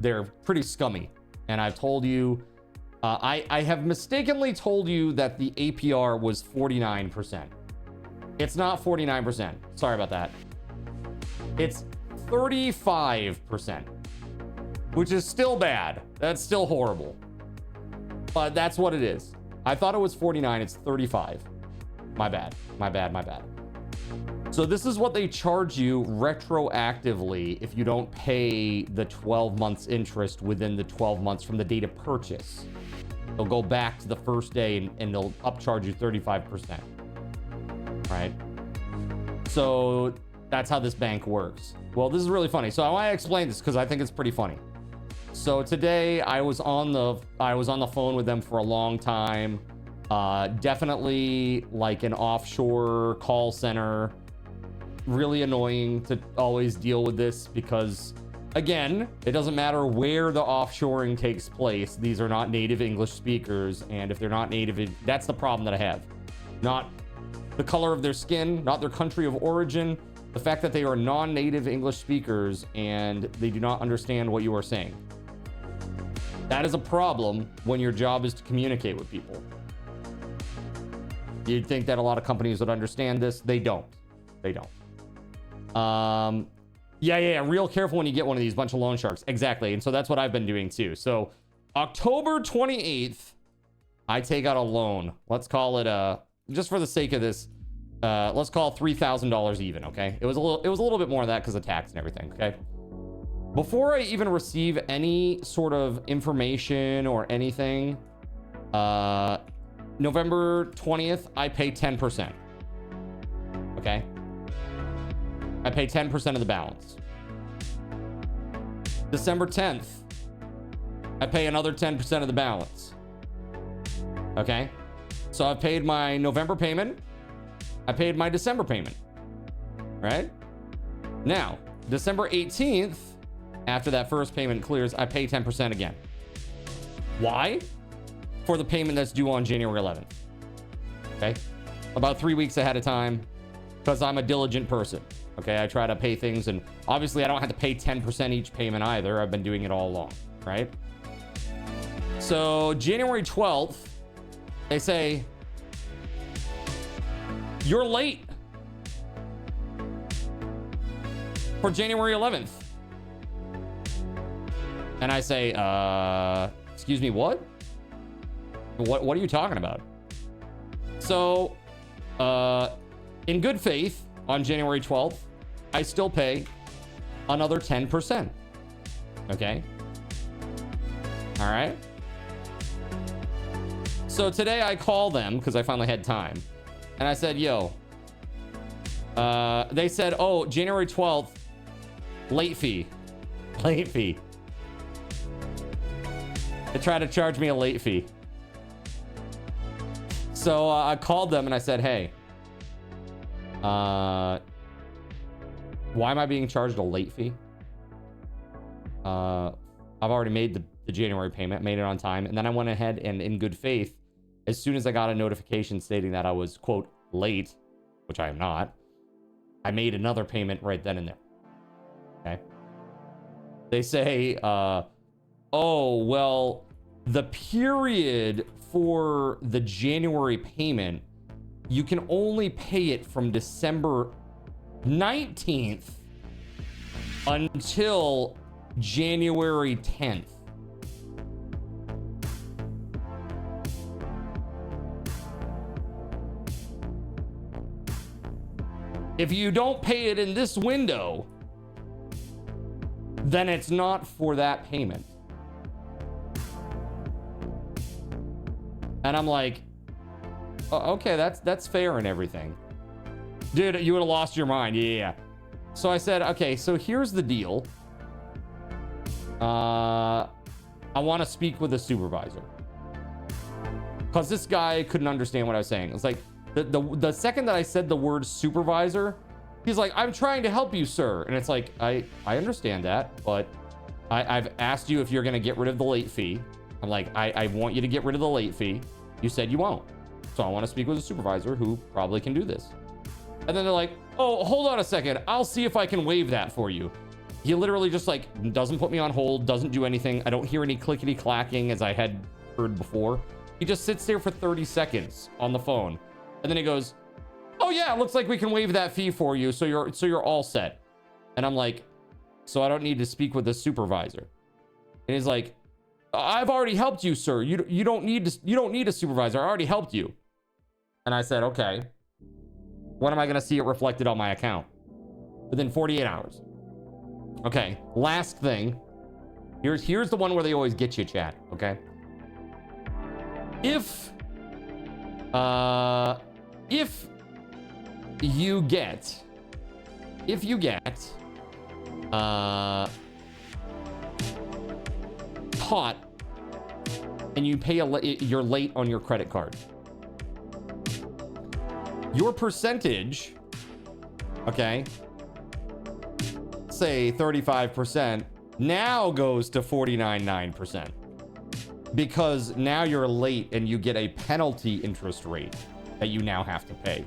They're pretty scummy. And I've told you, I have mistakenly told you that the APR was 49%. It's not 49%. Sorry about that. It's 35%, which is still bad. That's still horrible. But that's what it is. I thought it was 49. It's 35. My bad. My bad. My bad. So this is what they charge you retroactively if you don't pay the 12 months interest within the 12 months from the date of purchase. They'll go back to the first day and they'll upcharge you 35%. Right? So that's how this bank works. Well, this is really funny. So I want to explain this because I think it's pretty funny. So today I was on the phone with them for a long time. Definitely like an offshore call center. Really annoying to always deal with this because, again, it doesn't matter where the offshoring takes place. These are not native English speakers, and if they're not native, that's the problem that I have. Not the color of their skin, not their country of origin, the fact that they are non-native English speakers and they do not understand what you are saying. That is a problem when your job is to communicate with people. You'd think that a lot of companies would understand this. They don't. They don't. Yeah. Real careful when you get one of these bunch of loan sharks. Exactly. And so that's what I've been doing too. So October 28th, I take out a loan. Let's call it just for the sake of this, let's call $3,000 even. Okay. It was a little bit more than that because of tax and everything. Okay. Before I even receive any sort of information or anything, November 20th, I pay 10%. Okay. I pay 10% of the balance. December 10th, I pay another 10% of the balance. Okay. So I've paid my November payment. I paid my December payment. Right? Now, December 18th, after that first payment clears, I pay 10% again. Why? For the payment that's due on January 11th. Okay? About 3 weeks ahead of time, because I'm a diligent person. Okay? I try to pay things, and obviously I don't have to pay 10% each payment either. I've been doing it all along. Right? So January 12th, they say, you're late for January 11th. And I say, excuse me, what? What are you talking about? So, in good faith, on January 12th, I still pay another 10%. Okay? All right? So today I call them, because I finally had time, and I said, yo, they said, oh, January 12th, late fee. Late fee. They tried to charge me a late fee. So I called them and I said, hey, why am I being charged a late fee? I've already made the January payment, made it on time. And then I went ahead and in good faith, as soon as I got a notification stating that I was, quote, late, which I am not, I made another payment right then and there. Okay. They say, oh, well, the period for the January payment, you can only pay it from December 19th until January 10th. If you don't pay it in this window, then it's not for that payment. And I'm like, oh, okay, that's fair and everything. Dude, you would have lost your mind. Yeah. So I said, okay, so here's the deal. I want to speak with a supervisor. Because this guy couldn't understand what I was saying. It's like, the second that I said the word supervisor, he's like, I'm trying to help you, sir. And it's like, I understand that, but I've asked you if you're going to get rid of the late fee. I'm like, I want you to get rid of the late fee. You said you won't. So I want to speak with a supervisor who probably can do this. And then they're like, oh, hold on a second. I'll see if I can waive that for you. He literally just like doesn't put me on hold, doesn't do anything. I don't hear any clickety clacking as I had heard before. He just sits there for 30 seconds on the phone. And then he goes, oh yeah, it looks like we can waive that fee for you. So you're all set. And I'm like, so I don't need to speak with the supervisor. And he's like, I've already helped you, sir. You don't need a supervisor. I already helped you. And I said, okay. When am I going to see it reflected on my account? Within 48 hours. Okay, last thing. Here's the one where they always get you, chat, okay? If you get caught and you pay you're late on your credit card, your percentage, okay, say 35%, now goes to 49.9%, because now you're late and you get a penalty interest rate that you now have to pay.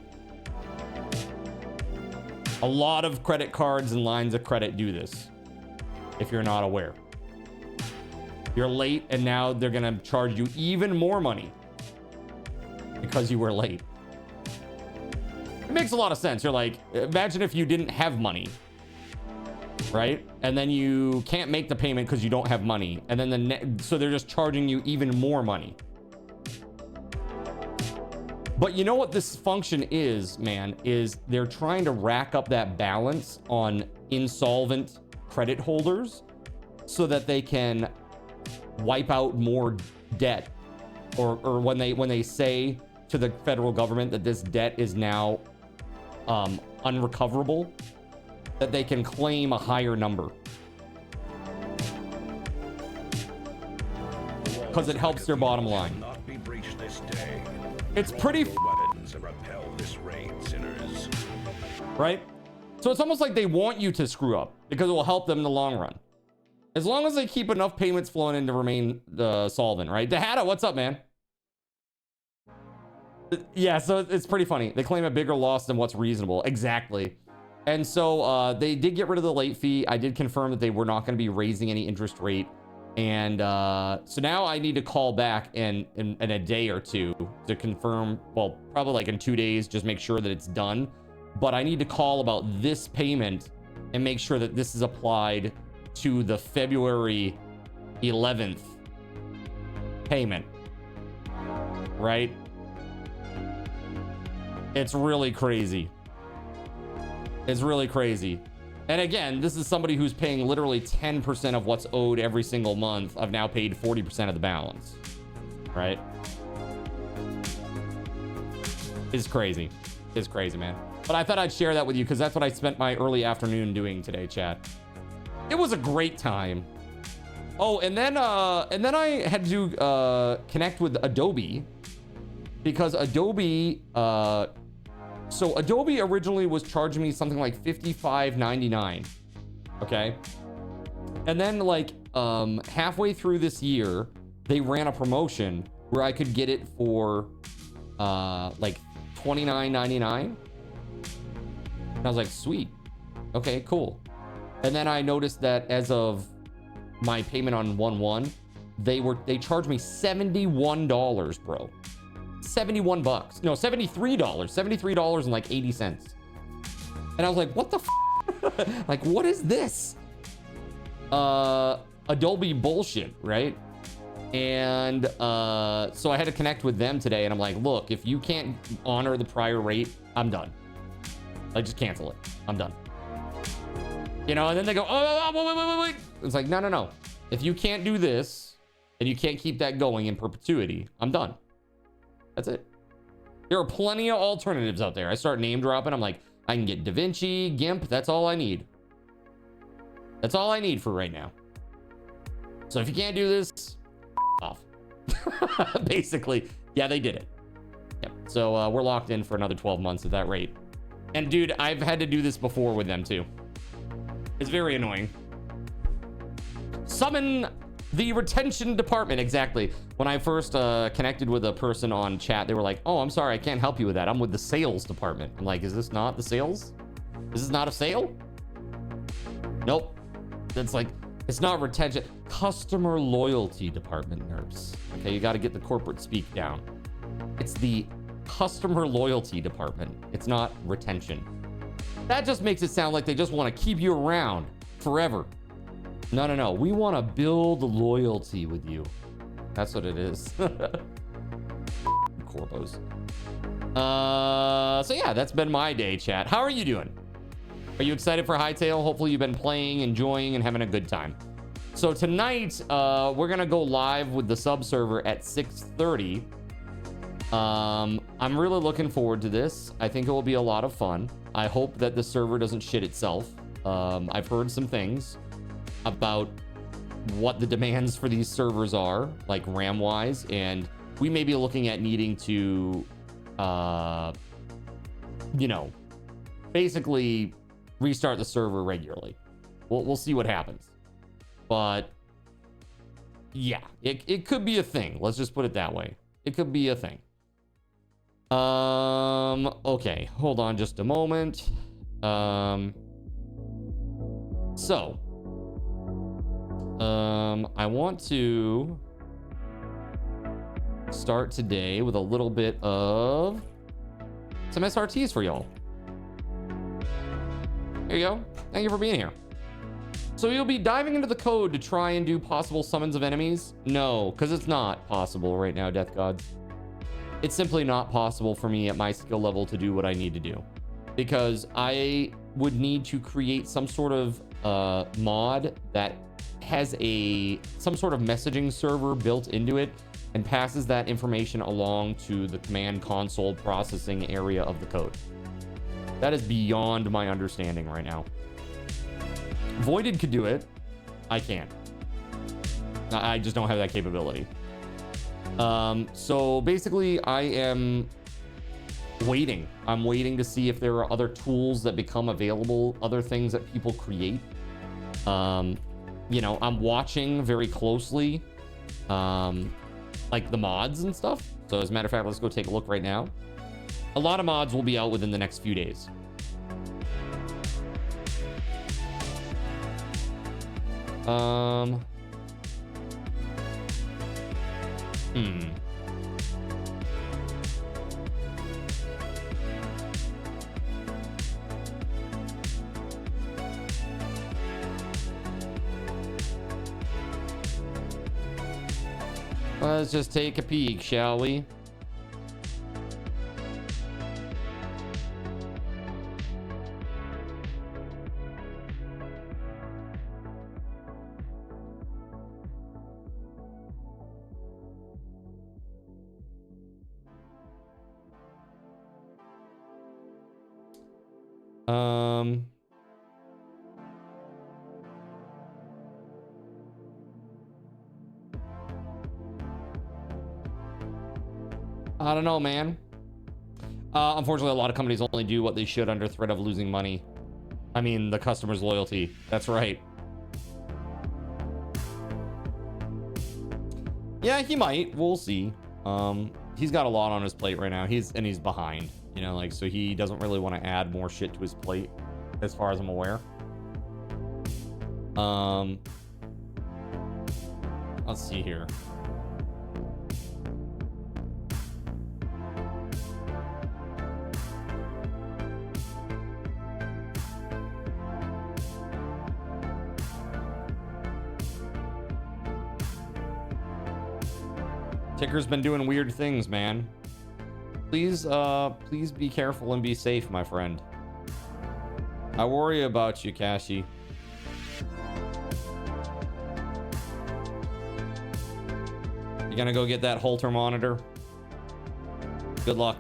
A lot of credit cards and lines of credit do this, if you're not aware. You're late and now they're gonna charge you even more money because you were late. It makes a lot of sense. You're like, imagine if you didn't have money, right? And then you can't make the payment because you don't have money. And then so they're just charging you even more money. But you know what this function is, man, is they're trying to rack up that balance on insolvent credit holders so that they can wipe out more debt, or when they say to the federal government that this debt is now unrecoverable, that they can claim a higher number because it helps their bottom line. It's pretty right? So it's almost like they want you to screw up because it will help them in the long run. As long as they keep enough payments flowing in to remain solvent, right? Dahada, what's up, man? Yeah, so it's pretty funny. They claim a bigger loss than what's reasonable. Exactly. And so they did get rid of the late fee. I did confirm that they were not going to be raising any interest rate. And so now I need to call back in a day or two to confirm, well, probably like in 2 days, just make sure that it's done. But I need to call about this payment and make sure that this is applied to the February 11th payment, right? It's really crazy. It's really crazy. And again, this is somebody who's paying literally 10% of what's owed every single month. I've now paid 40% of the balance, right? It's crazy. It's crazy, man. But I thought I'd share that with you because that's what I spent my early afternoon doing today, chat. It was a great time. Oh, and then I had to connect with Adobe because Adobe, so Adobe originally was charging me something like $55.99. Okay. And then like halfway through this year, they ran a promotion where I could get it for like $29.99. And I was like, sweet. Okay, cool. And then I noticed that as of my payment on 1/1, they charged me $71, bro. 71 bucks. No, $73. $73 and like 80 cents. And I was like, what the f? Like, what is this? Adobe bullshit, right? And so I had to connect with them today and I'm like, look, if you can't honor the prior rate, I'm done. Like, just cancel it. I'm done. You know, and then they go, oh, wait. It's like, no. If you can't do this and you can't keep that going in perpetuity, I'm done. That's it. There are plenty of alternatives out there. I start name dropping. I'm like, I can get DaVinci, GIMP. That's all I need. That's all I need for right now. So if you can't do this, off. Basically, yeah, they did it. Yep. So we're locked in for another 12 months at that rate. And dude, I've had to do this before with them too. It's very annoying. Summon the retention department. Exactly. When I first connected with a person on chat, they were like, oh, I'm sorry, I can't help you with that. I'm with the sales department. I'm like, is this not the sales? This is not a sale? Nope. It's like, it's not retention. Customer loyalty department, nerds. Okay, you got to get the corporate speak down. It's the customer loyalty department. It's not retention. That just makes it sound like they just want to keep you around forever. No, no, no. We want to build loyalty with you. That's what it is. Corpos. So yeah, that's been my day, chat. How are you doing? Are you excited for Hytale? Hopefully you've been playing, enjoying, and having a good time. So tonight, we're gonna go live with the sub server at 6:30. I'm really looking forward to this. I think it will be a lot of fun. I hope that the server doesn't shit itself. I've heard some things about what the demands for these servers are, like RAM wise, and we may be looking at needing to, you know, basically restart the server regularly. We'll see what happens. But yeah, it could be a thing. Let's just put it that way. It could be a thing. Okay, hold on just a moment. I want to start today with a little bit of some SRTs for y'all. There you go. Thank you for being here. So you'll be diving into the code to try and do possible summons of enemies? No, because it's not possible right now, Death Gods. It's simply not possible for me at my skill level to do what I need to do. Because I would need to create some sort of mod that has some sort of messaging server built into it and passes that information along to the command console processing area of the code. That is beyond my understanding right now. Voided could do it. I can't. I just don't have that capability. So basically I am waiting. I'm waiting to see if there are other tools that become available, other things that people create. You know, I'm watching very closely, like the mods and stuff. So as a matter of fact, let's go take a look right now. A lot of mods will be out within the next few days. Let's just take a peek, shall we? I don't know, man. Unfortunately, a lot of companies only do what they should under threat of losing money. I mean, the customer's loyalty. That's right. Yeah, he might. We'll see. He's got a lot on his plate right now. He's behind, you know, like, so he doesn't really want to add more shit to his plate, as far as I'm aware. Let's see here. Ticker's been doing weird things, man. Please be careful and be safe, my friend. I worry about you, Kashi. You gonna go get that Holter monitor? Good luck.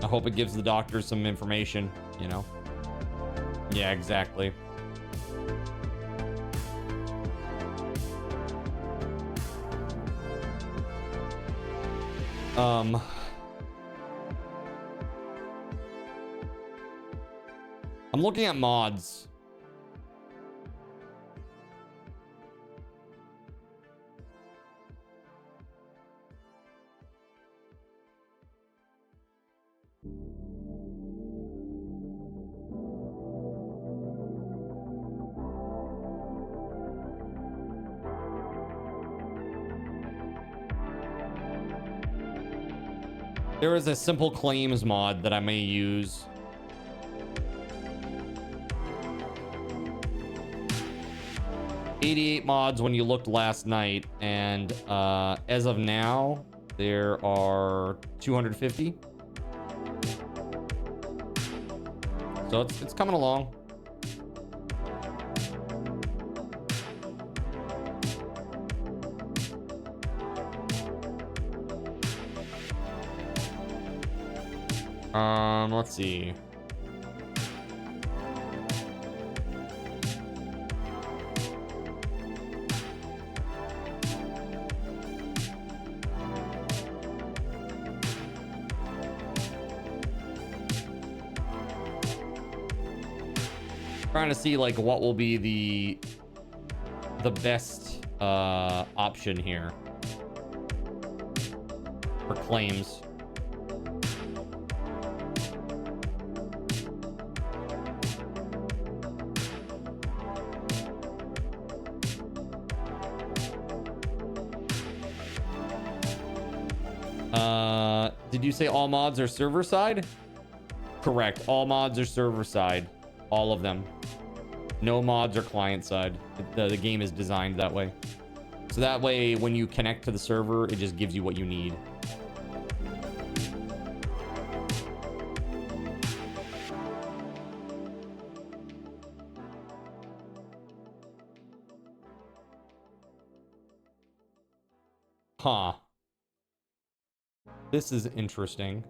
I hope it gives the doctors some information, you know? Yeah, exactly. I'm looking at mods. There is a simple claims mod that I may use. $88 mods when you looked last night, and as of now, there are 250. So it's coming along. Let's see. Trying to see like what will be the best option here for claims. Did you say all mods are server side? Correct. All mods are server side. All of them. No mods are client side. The game is designed that way. So that way, when you connect to the server, it just gives you what you need. Huh. This is interesting.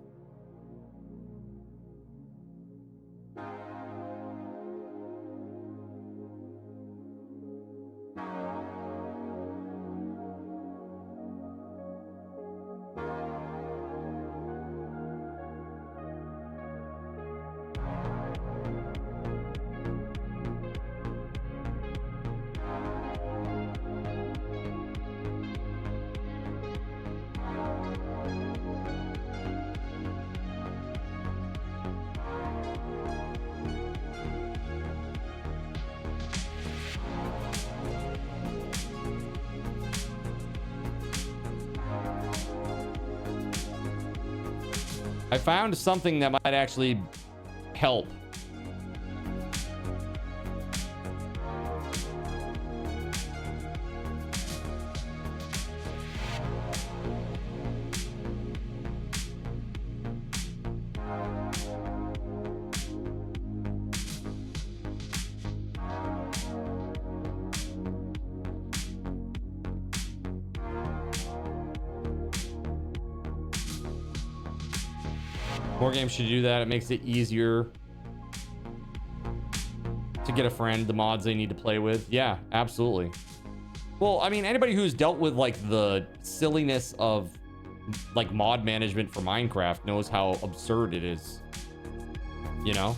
I found something that might actually help. More games should do that. It makes it easier to get a friend the mods they need to play with. Yeah, absolutely. Well, I mean, anybody who's dealt with like the silliness of like mod management for Minecraft knows how absurd it is. You know?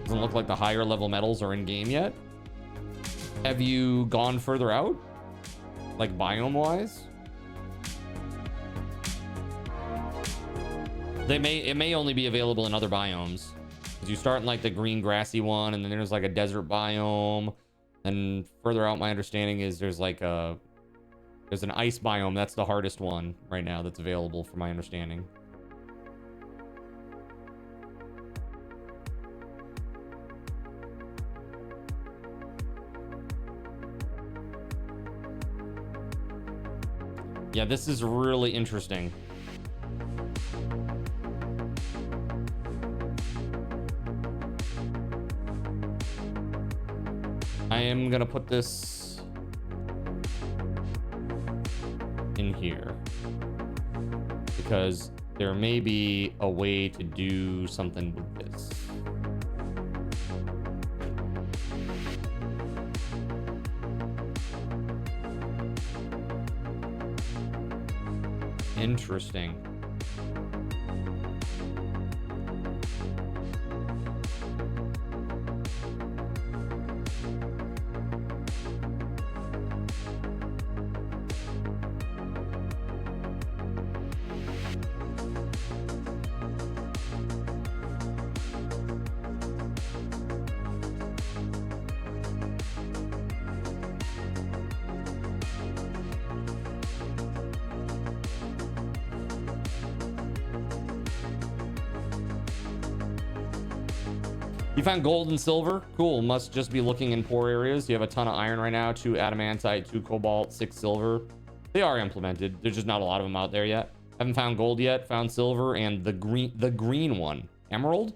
Doesn't look like the higher level metals are in game yet. Have you gone further out? Like biome wise? It may only be available in other biomes. Because you start in like the green grassy one, and then there's like a desert biome. And further out, my understanding is there's an ice biome. That's the hardest one right now that's available, from my understanding. Yeah, this is really interesting. I am gonna put this in here because there may be a way to do something with this. Interesting. You found gold and silver. Cool. Must just be looking in poor areas. You have a ton of iron right now. 2 adamantite, 2 cobalt, 6 silver. They are implemented. There's just not a lot of them out there yet. Haven't found gold yet. Found silver and the green one. Emerald?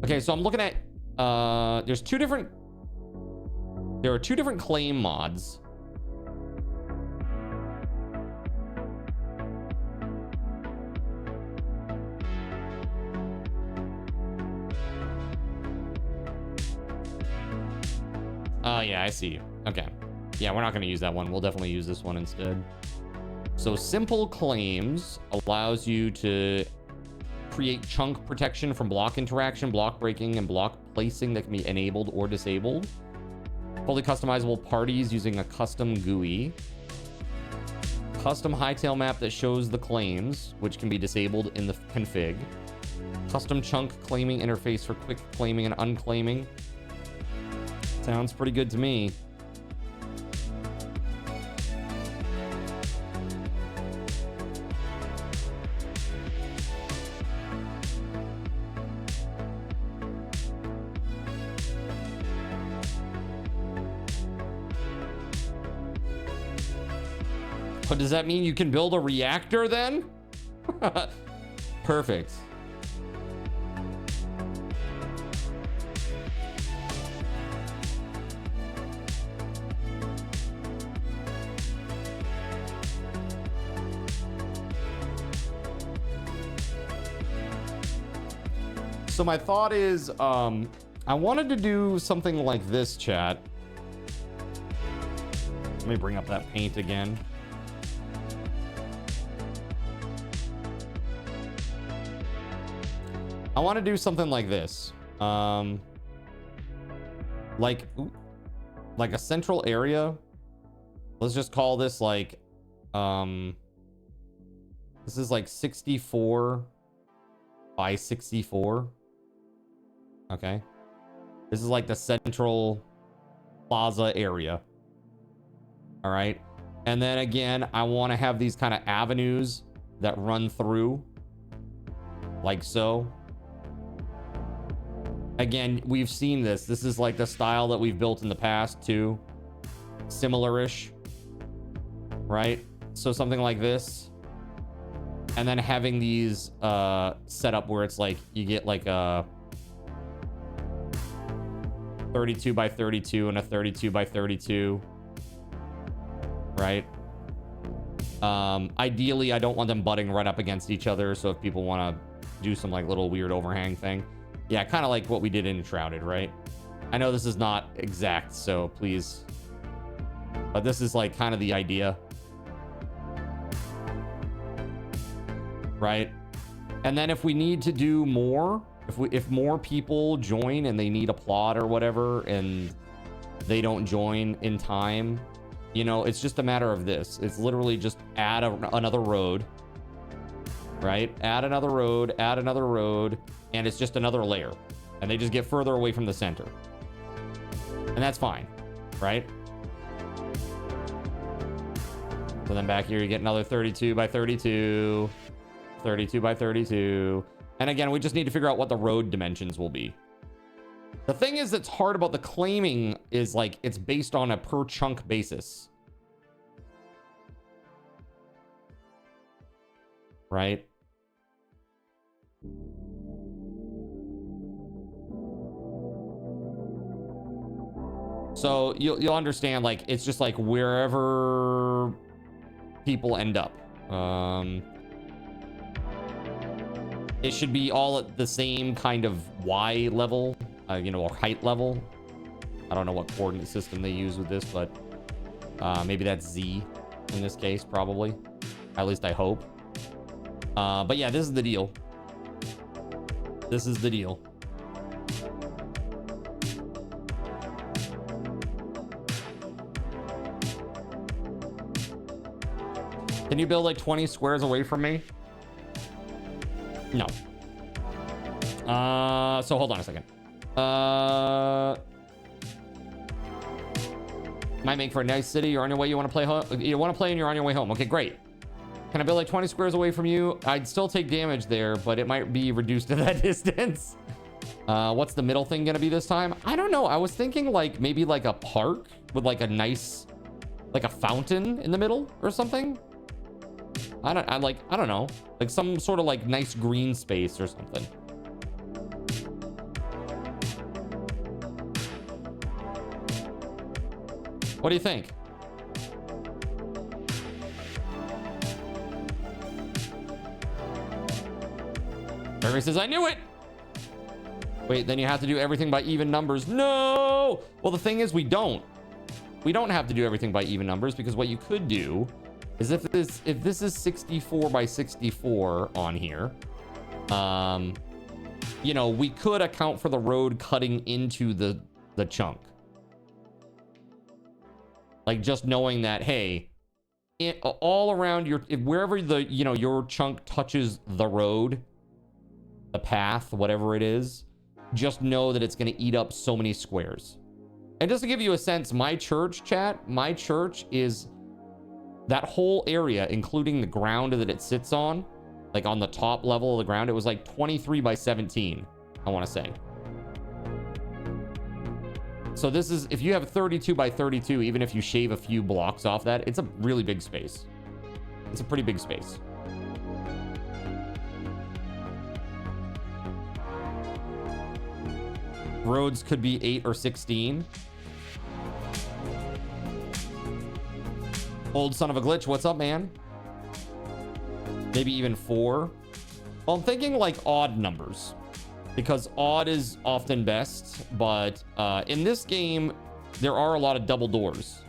Okay, so I'm looking at there are 2 different claim mods. Oh yeah, I see. Okay. Yeah, we're not going to use that one. We'll definitely use this one instead. So simple claims allows you to create chunk protection from block interaction, block breaking, and block placing that can be enabled or disabled. Fully customizable parties using a custom GUI. Custom Hytale map that shows the claims, which can be disabled in the config. Custom chunk claiming interface for quick claiming and unclaiming. Sounds pretty good to me. But does that mean you can build a reactor then? Perfect. So my thought is, I wanted to do something like this, chat. Let me bring up that paint again. I want to do something like this. Like a central area. Let's just call this like, this is like 64 by 64. Okay. This is like the central plaza area. All right. And then again, I want to have these kind of avenues that run through like so. Again, we've seen this. This is like the style that we've built in the past too. Similar-ish, right? So something like this. And then having these set up where it's like you get like a 32 by 32 and a 32 by 32, right? Ideally, I don't want them butting right up against each other. So if people want to do some like little weird overhang thing. Yeah, kind of like what we did in Shrouded, right? I know this is not exact, so please. But this is like kind of the idea. Right? And then if we need to do more, if more people join and they need a plot or whatever and they don't join in time, you know, it's just a matter of this. It's literally just add another road. Right? Add another road, and it's just another layer. And they just get further away from the center. And that's fine, right? So then back here, you get another 32 by 32, 32 by 32. And again, we just need to figure out what the road dimensions will be. The thing is that's hard about the claiming is like, it's based on a per chunk basis. Right? So you'll understand, like, it's just like wherever people end up. It should be all at the same kind of Y level, you know, or height level. I don't know what coordinate system they use with this, but maybe that's Z in this case, probably. At least I hope. But yeah, this is the deal. This is the deal. Can you build like 20 squares away from me? No. So hold on a second. Might make for a nice city. You're on your way. You want to play home. You want to play and you're on your way home. Okay, great. Can I build like 20 squares away from you? I'd still take damage there, but it might be reduced to that distance. What's the middle thing gonna be this time? I don't know. I was thinking like maybe like a park with like a nice, like a fountain in the middle or something. I don't know, like some sort of like nice green space or something. What do you think? Gregory says, I knew it. Wait, then you have to do everything by even numbers. No. Well, the thing is, we don't have to do everything by even numbers, because what you could do is if this is 64 by 64 on here, you know, we could account for the road cutting into the chunk. Like just knowing that, hey, all around wherever your chunk touches the road, the path, whatever it is, just know that it's going to eat up so many squares. And just to give you a sense, my church is that whole area, including the ground that it sits on, like on the top level of the ground, it was like 23 by 17, I want to say. So this is, if you have 32 by 32, even if you shave a few blocks off that, it's a really big space. It's a pretty big space. Roads could be 8 or 16. Old son of a glitch, what's up, man? Maybe even 4. Well, I'm thinking like odd numbers, because odd is often best, but in this game, there are a lot of double doors.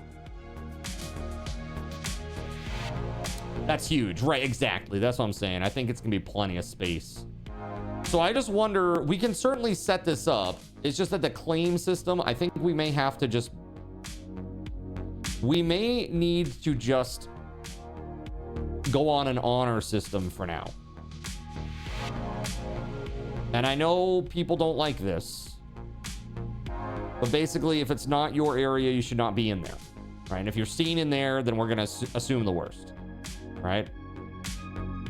That's huge, right? Exactly. That's what I'm saying. I think it's gonna be plenty of space. So I just wonder, we can certainly set this up. It's just that the claim system, I think we may have to just, we may need to just go on an honor system for now. And I know people don't like this, but basically if it's not your area, you should not be in there, right? And if you're seen in there, then we're gonna assume the worst, right?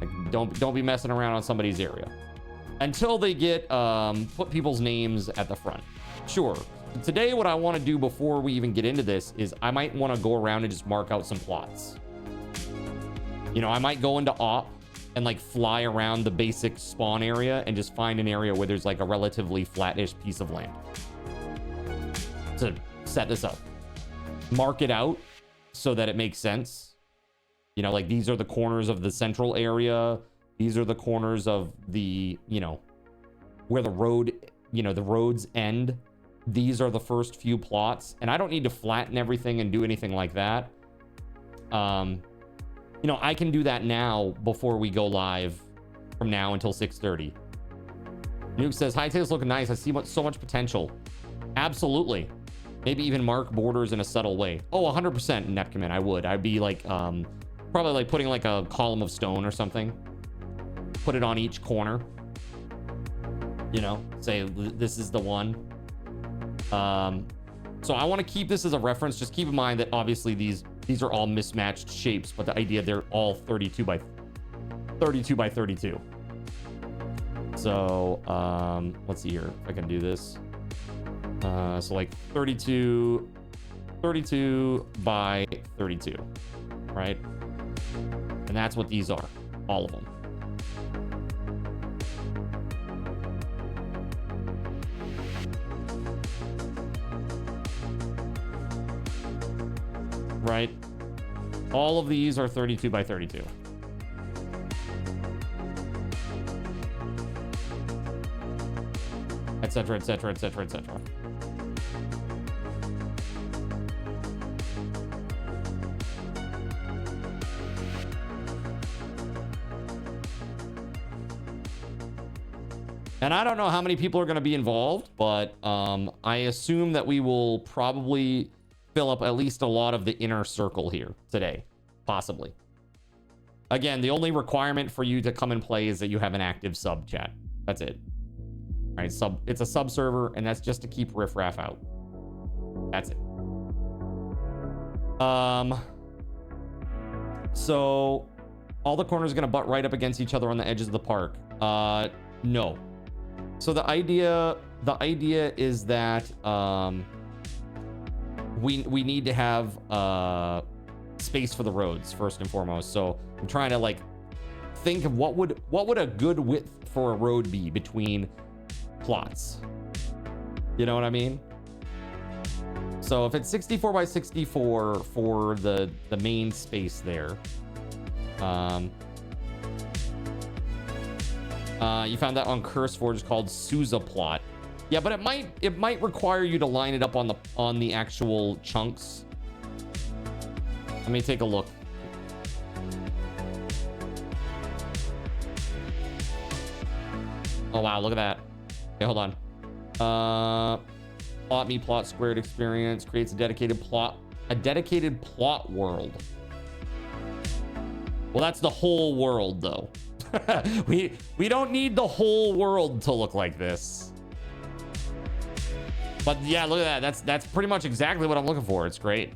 Like, don't be messing around on somebody's area until they get put people's names at the front. Sure. Today, what I want to do before we even get into this is I might want to go around and just mark out some plots. You know, I might go into op and like fly around the basic spawn area and just find an area where there's like a relatively flattish piece of land to set this up. Mark it out so that it makes sense. You know, like these are the corners of the central area. These are the corners of the, you know, where the road, you know, the roads end. These are the first few plots, and I don't need to flatten everything and do anything like that. You know, I can do that now before we go live from now until 6:30. Nuke says, Hytale's looking nice. I see so much potential. Absolutely. Maybe even mark borders in a subtle way. Oh, 100% Nepcomin, I would. I'd be like, probably like putting like a column of stone or something. Put it on each corner. You know, say this is the one. So I want to keep this as a reference. Just keep in mind that obviously these are all mismatched shapes, but the idea they're all 32 by 32. So let's see here if I can do this. So like 32 by 32, right? And that's what these are, all of them. Right? All of these are 32 by 32. Etc., etc., etc., etc. And I don't know how many people are going to be involved, but I assume that we will probably fill up at least a lot of the inner circle here today, possibly. Again, the only requirement for you to come and play is that you have an active sub chat. That's it. All right, it's a sub server, and that's just to keep riffraff out. That's it. So all the corners are going to butt right up against each other on the edges of the park. No. So the idea is that we need to have space for the roads first and foremost. So I'm trying to like think of what would a good width for a road be between plots. You know what I mean? So if it's 64 by 64 for the main space there, you found that on CurseForge. It's called Sousa plot. Yeah, but it might require you to line it up on the actual chunks. Let me take a look. Oh wow, look at that. Okay, hold on. Plot me plot squared experience creates a dedicated plot world. Well, that's the whole world though. we don't need the whole world to look like this. But yeah, look at that. That's pretty much exactly what I'm looking for. It's great.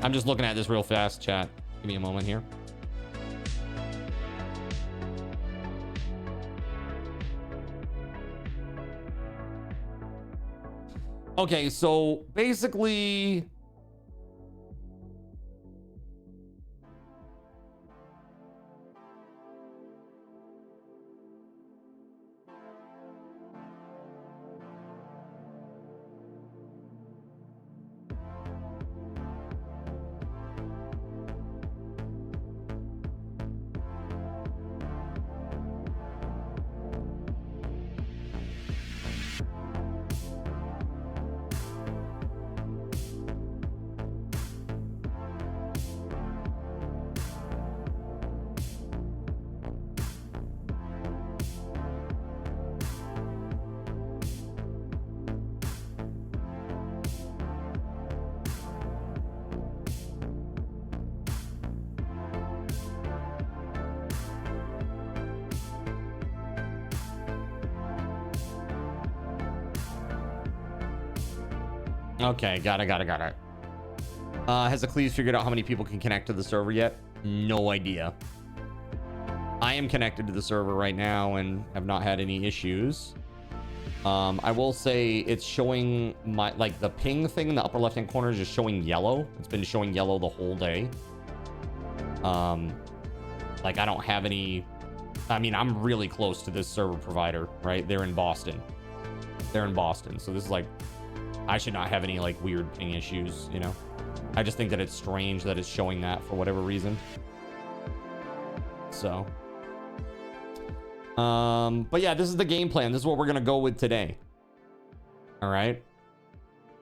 I'm just looking at this real fast, chat. Give me a moment here. Okay, so basically okay, got it. Has Eccles figured out how many people can connect to the server yet? No idea. I am connected to the server right now and have not had any issues. I will say it's showing my, like, the ping thing in the upper left hand corner is just showing yellow. It's been showing yellow the whole day. Like I don't have any, I mean, I'm really close to this server provider, right? They're in Boston. So this is like, I should not have any like weird ping issues, you know? I just think that it's strange that it's showing that for whatever reason. So, but yeah, this is the game plan. This is what we're going to go with today. All right.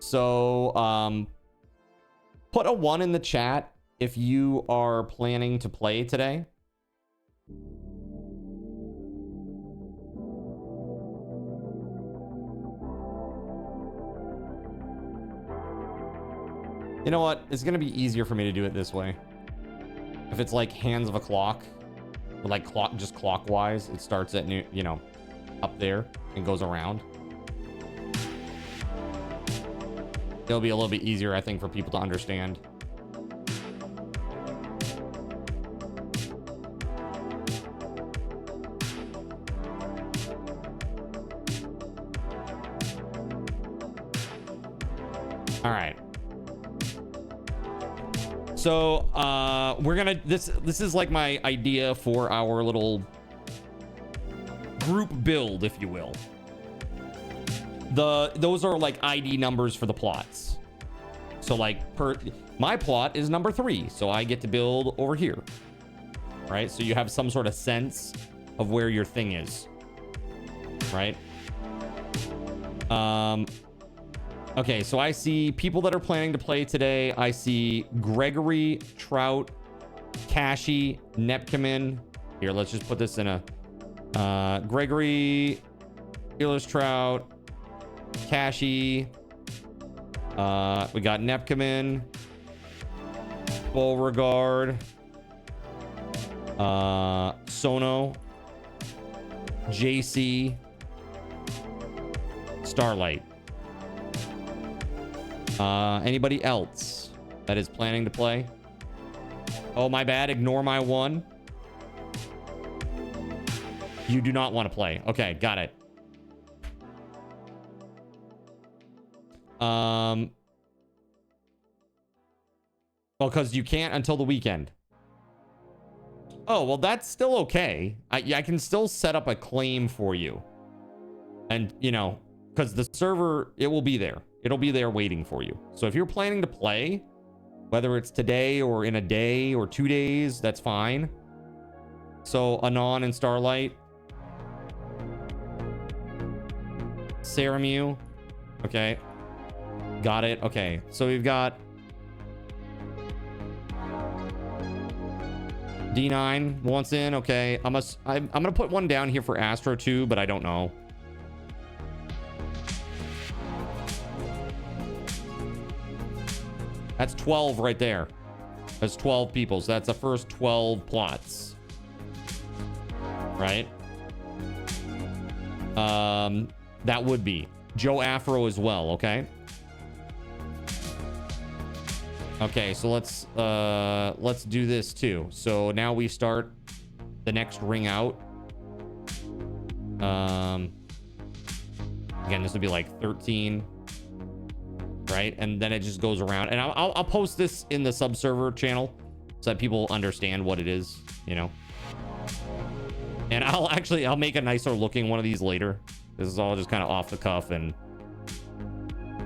So, put a 1 in the chat if you are planning to play today. You know what? It's going to be easier for me to do it this way. If it's like hands of a clock, or like just clockwise, it starts at, you know, up there and goes around. It'll be a little bit easier, I think, for people to understand. All right. So we're gonna, this is like my idea for our little group build, if you will. Those are like ID numbers for the plots. So like my plot is number 3, so I get to build over here, right? So you have some sort of sense of where your thing is, right? Okay, so I see people that are planning to play today. I see Gregory, Trout, Kashi, Nepkamin. Here, let's just put this in a Gregory, Fearless Trout, Kashi, We got Nepcomen, Beauregard, Sono, JC, Starlight. Anybody else that is planning to play? Oh, my bad. Ignore my one. You do not want to play. Okay, got it. Well, because you can't until the weekend. Oh, well, that's still okay. I can still set up a claim for you. And, you know, because the server, it will be there. It'll be there waiting for you. So if you're planning to play, whether it's today or in a day or 2 days, that's fine. So Anon and Starlight. Saramu. Okay. Got it. Okay. So we've got D9 wants in. Okay. I'm gonna put one down here for Astro too, but I don't know. That's 12 right there. That's 12 people. So that's the first 12 plots. Right? That would be Joe Afro as well. Okay. Okay, so let's do this too. So now we start the next ring out. Again, this would be like 13, right? And then it just goes around. And I'll post this in the subserver channel so that people understand what it is, you know. And I'll make a nicer looking one of these later. This is all just kind of off the cuff, and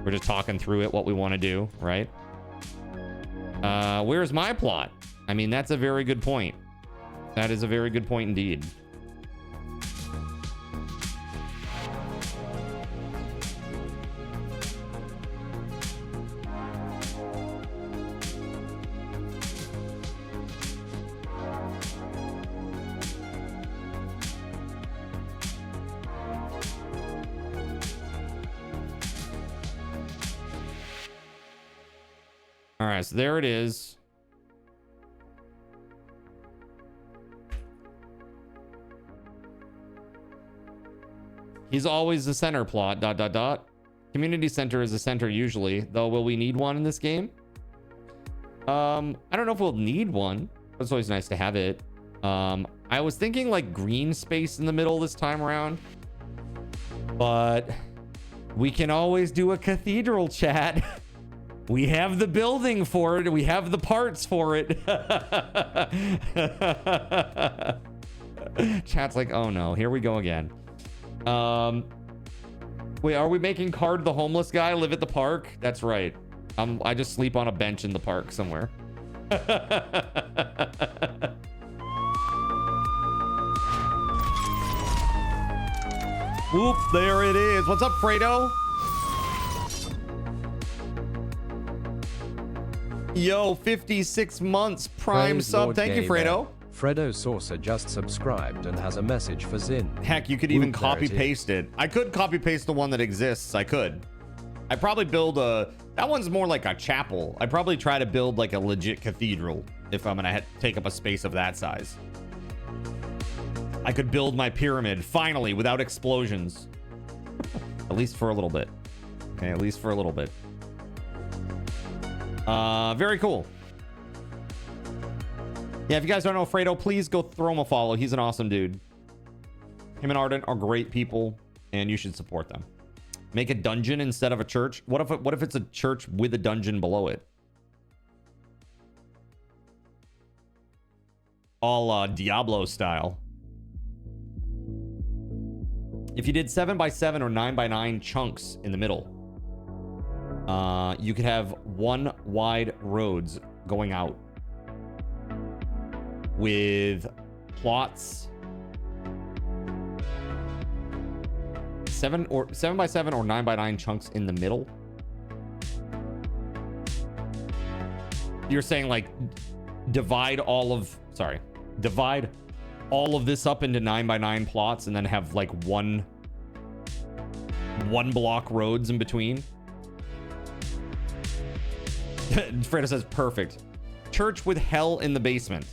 we're just talking through it, what we want to do, right? Where's my plot? I mean, that's a very good point. That is a very good point indeed. All right, so there it is. He's always the center plot, ... Community center is the center usually, though will we need one in this game? I don't know if we'll need one, but it's always nice to have it. I was thinking like green space in the middle this time around, but we can always do a cathedral, chat. We have the building for it. We have the parts for it. Chat's like, oh no, here we go again. Wait, are we making Card the homeless guy live at the park? That's right. I just sleep on a bench in the park somewhere. Whoop, there it is. What's up, Fredo? Yo, 56 months prime Praise sub. Lord Thank you, Fredo. Fredo Saucer just subscribed and has a message for Zin. Heck, you could even copy paste it. I could copy paste the one that exists. I could. I'd probably build that one's more like a chapel. I'd probably try to build like a legit cathedral if I'm gonna take up a space of that size. I could build my pyramid finally without explosions. At least for a little bit. Okay, at least for a little bit. Very cool. Yeah, if you guys don't know Fredo, please go throw him a follow. He's an awesome dude. Him and Ardent are great people, and you should support them. Make a dungeon instead of a church. What if it's a church with a dungeon below it? All Diablo style. If you did 7x7 or 9x9 chunks in the middle, you could have one wide roads going out with plots 7x7 or 9x9 chunks in the middle. You're saying like divide all of this up into 9x9 plots and then have like one block roads in between. Fredo says perfect. Church with hell in the basement.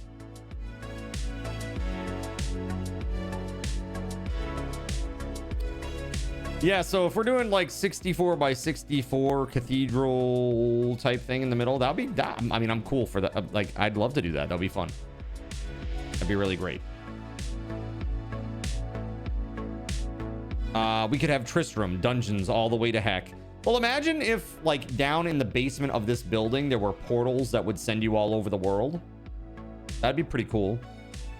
Yeah, so if we're doing like 64 by 64 cathedral type thing in the middle, that'd be that. I mean, I'm cool for that. Like, I'd love to do that. That'd be fun. That'd be really great. We could have Tristram dungeons all the way to heck. Well, imagine if like down in the basement of this building there were portals that would send you all over the world. That'd be pretty cool.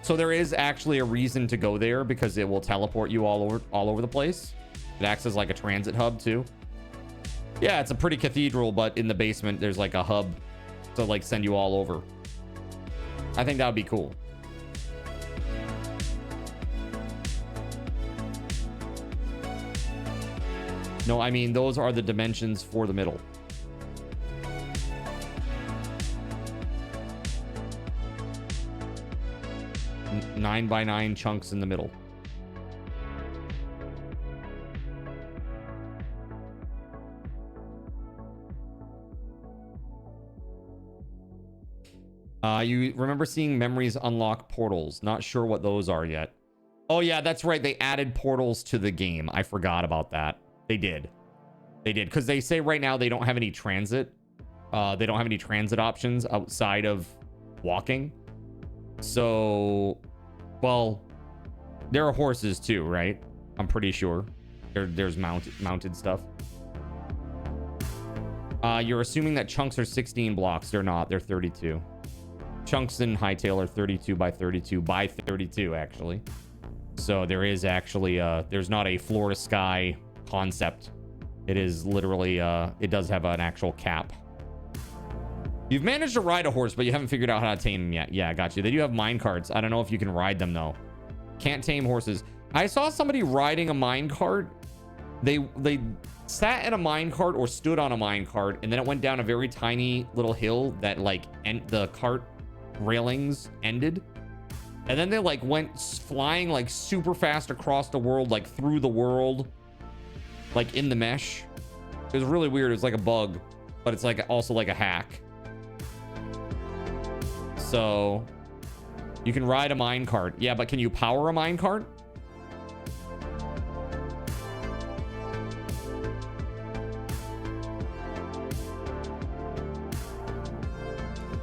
So there is actually a reason to go there because it will teleport you all over the place. It acts as like a transit hub too. Yeah, it's a pretty cathedral, but in the basement there's like a hub to like send you all over. I think that would be cool. No, I mean, those are the dimensions for the middle. Nine by 9 chunks in the middle. You remember seeing memories unlock portals. Not sure what those are yet. Oh yeah, that's right. They added portals to the game. I forgot about that. They did. They did. Because they say right now they don't have any transit. They don't have any transit options outside of walking. So, well, there are horses too, right? I'm pretty sure. There's mounted stuff. You're assuming that chunks are 16 blocks. They're not. They're 32. Chunks in Hytale are 32 by 32 by 32, actually. So there is actually there's not a floor to sky concept. It is literally it does have an actual cap. You've managed to ride a horse, but you haven't figured out how to tame them yet. Yeah, I got you. They do have mine carts. I don't know if you can ride them though. Can't tame horses. I saw somebody riding a mine cart. They sat in a mine cart or stood on a mine cart, and then it went down a very tiny little hill that like the cart railings ended, and then they like went flying like super fast across the world, like through the world, like in the mesh. It was really weird. It was like a bug, but it's like also like a hack. So you can ride a mine cart. Yeah, but can you power a mine cart?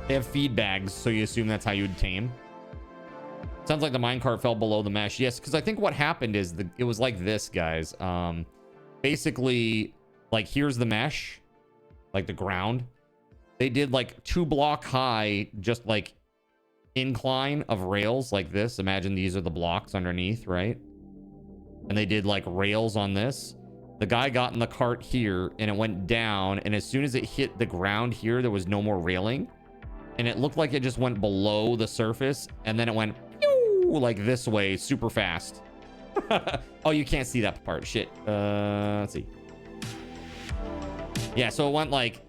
They have feed bags, so you assume that's how you'd tame. Sounds like the minecart fell below the mesh. Yes, because I think what happened is it was like this, guys. Basically, like here's the mesh, like the ground. They did like 2 block high, just like incline of rails like this. Imagine these are the blocks underneath, right? And they did like rails on this. The guy got in the cart here and it went down. And as soon as it hit the ground here, there was no more railing. And it looked like it just went below the surface. And then it went pew, like this way, super fast. Oh, you can't see that part. Shit. Let's see. Yeah, so it went like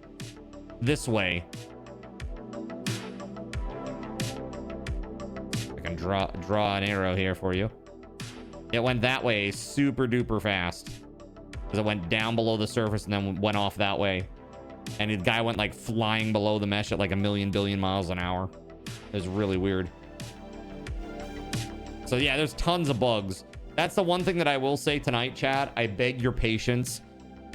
this way. I can draw an arrow here for you. It went that way super duper fast. Because it went down below the surface and then went off that way. And the guy went like flying below the mesh at like 1,000,000 billion miles an hour. It was really weird. So yeah, there's tons of bugs. That's the one thing that I will say tonight, chat. I beg your patience.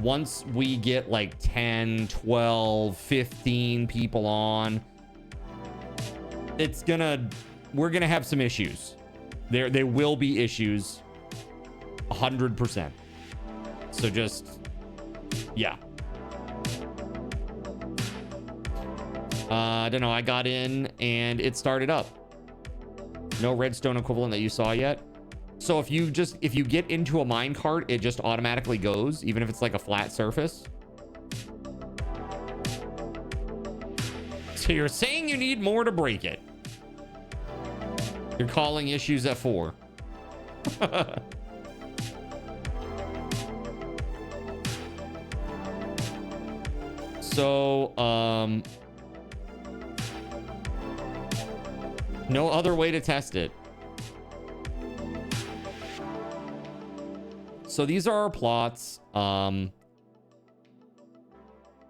Once we get like 10, 12, 15 people on, we're gonna have some issues. There will be issues. 100%. So just, yeah. I don't know. I got in and it started up. No redstone equivalent that you saw yet. So if you get into a minecart, it just automatically goes, even if it's like a flat surface. So you're saying you need more to break it. You're calling issues at 4. So, no other way to test it. So these are our plots.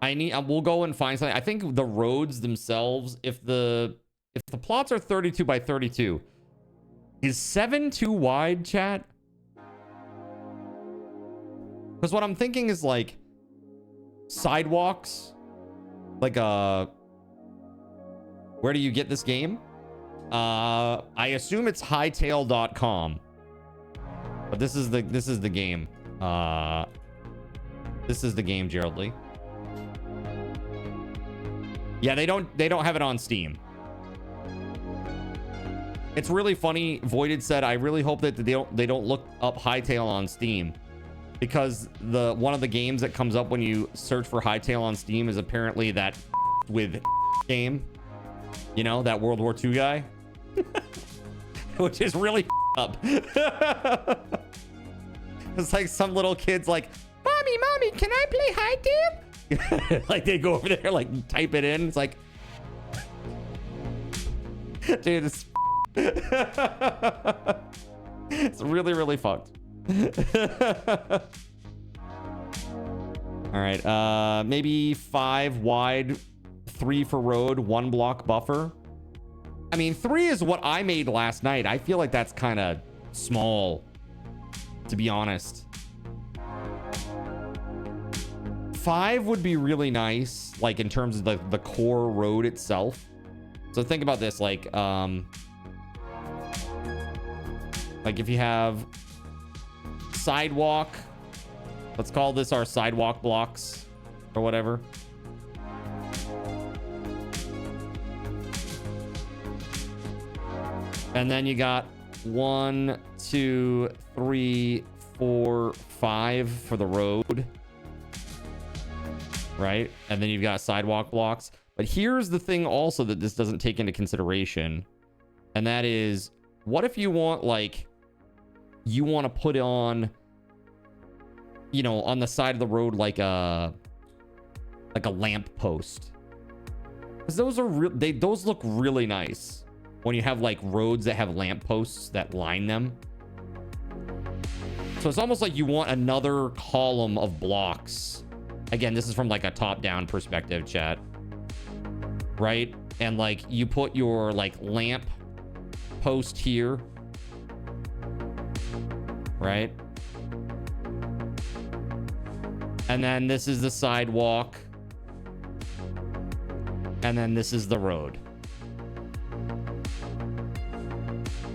We'll go and find something. I think the roads themselves, if the plots are 32 by 32, is 7 too wide, chat? Because what I'm thinking is like sidewalks, like where do you get this game? I assume it's Hytale.com, but this is the game. This is the game, Gerald Lee. Yeah, they don't have it on Steam. It's really funny. Voided said, I really hope that they don't look up Hytale on Steam, because one of the games that comes up when you search for Hytale on Steam is apparently that with game, you know, that World War II guy, which is really up. It's like some little kid's like, mommy, can I play Hytale? Like they go over there, like type it in. It's like, dude, it's really, really fucked. All right, maybe 5 wide, 3 for road, 1 block buffer. I mean, 3 is what I made last night. I feel like that's kind of small, to be honest. 5 would be really nice, like in terms of the core road itself. So think about this, like if you have sidewalk, let's call this our sidewalk blocks or whatever. And then you got 1, 2, 3, 4, 5 for the road. Right? And then you've got sidewalk blocks. But here's the thing also that this doesn't take into consideration. And that is, what if you want, like, you want to put on, you know, on the side of the road, like a lamp post? Because those are those look really nice when you have like roads that have lamp posts that line them. So it's almost like you want another column of blocks. Again, this is from like a top-down perspective, chat. Right? And like you put your like lamp post here. Right? And then this is the sidewalk. And then this is the road.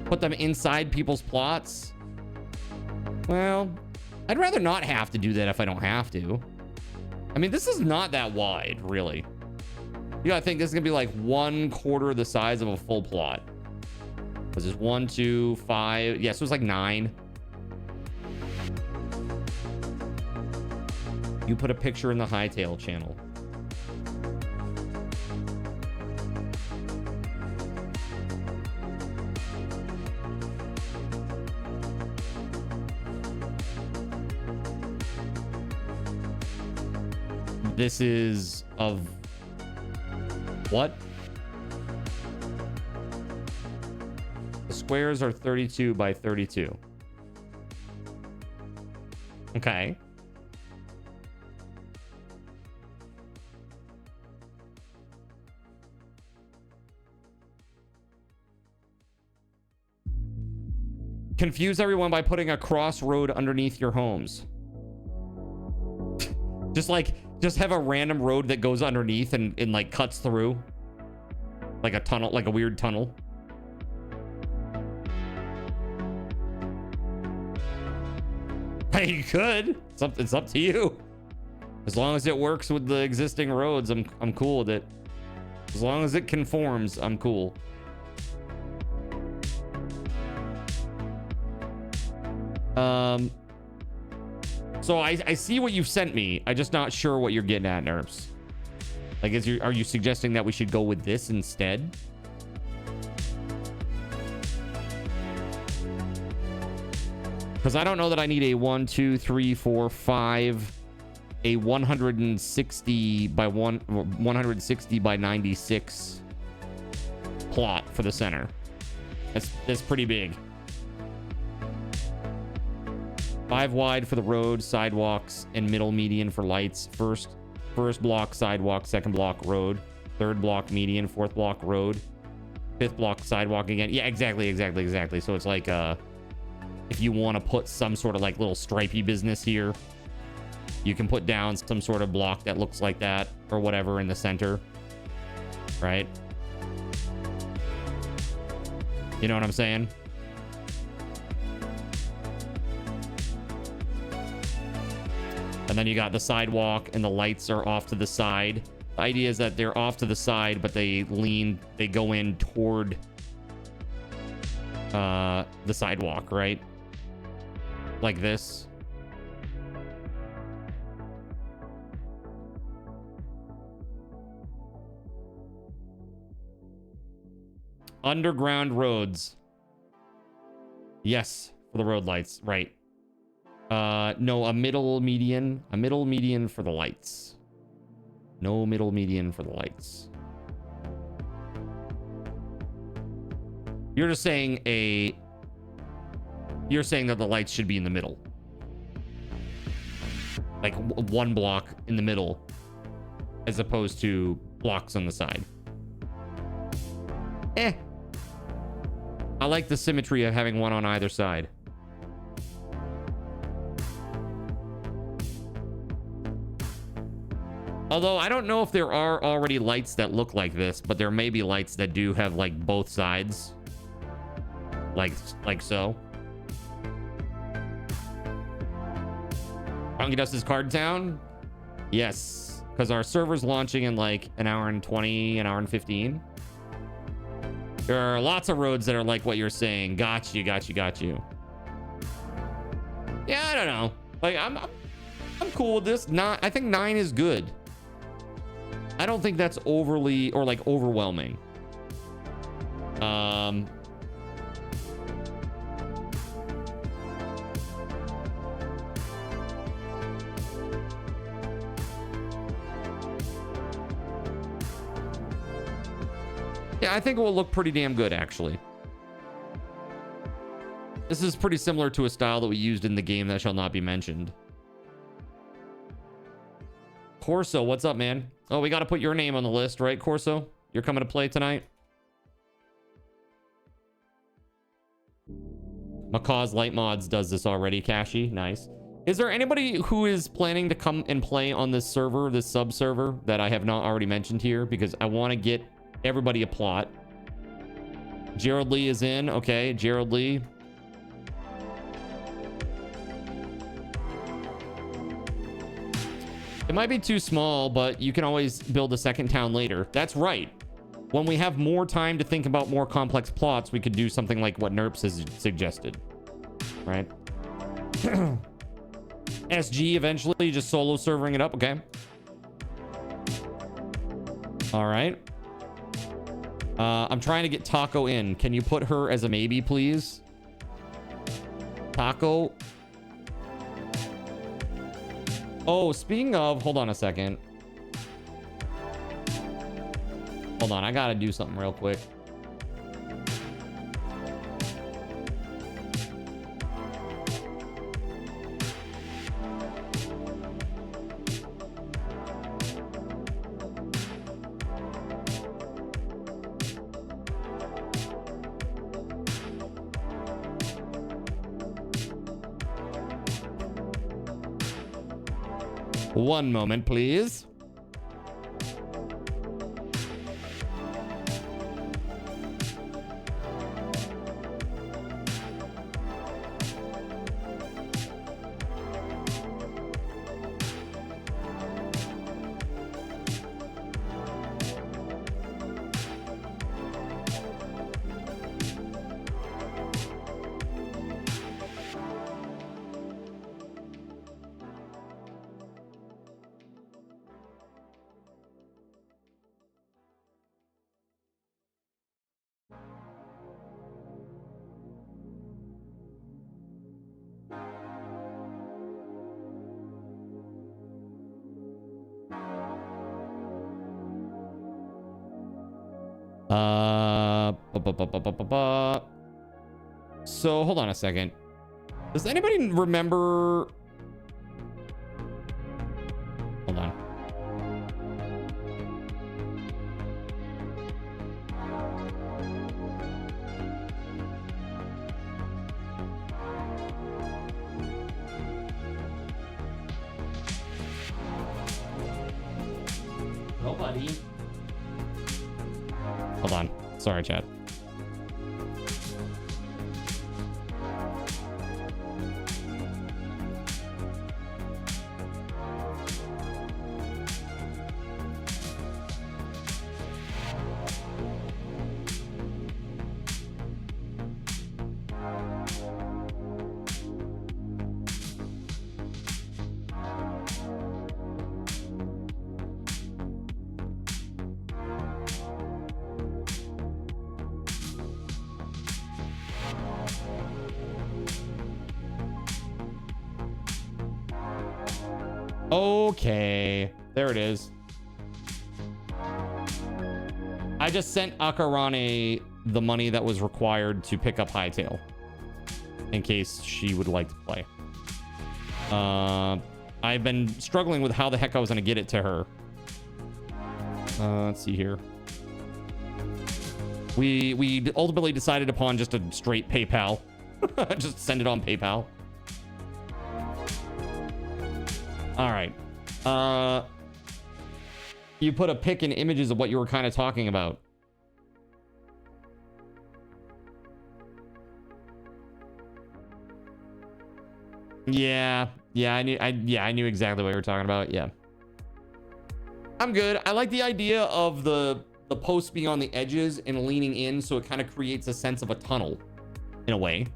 Put them inside people's plots. Well, I'd rather not have to do that if I don't have to. I mean, this is not that wide, really. You gotta think this is gonna be like 1/4 the size of a full plot. This is 1, 2, 5. Yeah, so it's like 9. You put a picture in the Hytale channel. This is of what? The squares are 32 by 32. Okay. Confuse everyone by putting a crossroad underneath your homes. Just have a random road that goes underneath and like cuts through. Like a tunnel, like a weird tunnel. Hey, you could. It's up to you. As long as it works with the existing roads, I'm cool with it. As long as it conforms, I'm cool. So I see what you've sent me. I'm just not sure what you're getting at, Nerps. Like, are you suggesting that we should go with this instead? Because I don't know that I need a 1, 2, 3, 4, 5, a 160 by 160 by 96 plot for the center. That's pretty big. 5 wide for the road, sidewalks, and middle median for lights. First First block, sidewalk. Second block, road. Third block, median. Fourth block, road. Fifth block, sidewalk again. Yeah, exactly. So it's like, if you want to put some sort of like little stripey business here, you can put down some sort of block that looks like that or whatever in the center, right? You know what I'm saying? And then you got the sidewalk and the lights are off to the side. The idea is that they're off to the side, but they go in toward the sidewalk, right? Like this. Underground roads. Yes, for the road lights, right. No, a middle median for the lights. No middle median for the lights. You're just saying you're saying that the lights should be in the middle. Like one block in the middle as opposed to blocks on the side. I like the symmetry of having one on either side. Although I don't know if there are already lights that look like this, but there may be lights that do have like both sides. Like so. Funky Dust is Card Town? Yes, because our server's launching in like an hour and 20, an hour and 15. There are lots of roads that are like what you're saying. Got you. Yeah, I don't know. Like I'm cool with this. I think 9 is good. I don't think that's overly or like overwhelming. Yeah, I think it will look pretty damn good, actually. This is pretty similar to a style that we used in the game that shall not be mentioned. Corso, what's up, man? Oh, we got to put your name on the list, right, Corso? You're coming to play tonight? Macaw's Light Mods does this already, Kashi. Nice. Is there anybody who is planning to come and play on this server, this sub-server, that I have not already mentioned here? Because I want to get everybody a plot. Gerald Lee is in. Okay, Gerald Lee. It might be too small, but you can always build a second town later. That's right. When we have more time to think about more complex plots, we could do something like what Nerps has suggested. Right? SG eventually, just solo servering it up. Okay. All right. I'm trying to get Taco in. Can you put her as a maybe, please? Taco. Oh, speaking of, hold on a second. Hold on, I gotta do something real quick. One moment, please. So hold on a second. Does anybody remember? Hold on. buddy. Hold on. Sorry, chat. Okay, there it is. I just sent Akarane the money that was required to pick up Hytale in case she would like to play. I've been struggling with how the heck I was going to get it to her. Let's see here. We ultimately decided upon just a straight PayPal. Just send it on PayPal. All right. You put a pic and images of what you were kind of talking about. Yeah, I knew exactly what you were talking about. Yeah. I'm good. I like the idea of the post being on the edges and leaning in, so it kind of creates a sense of a tunnel in a way.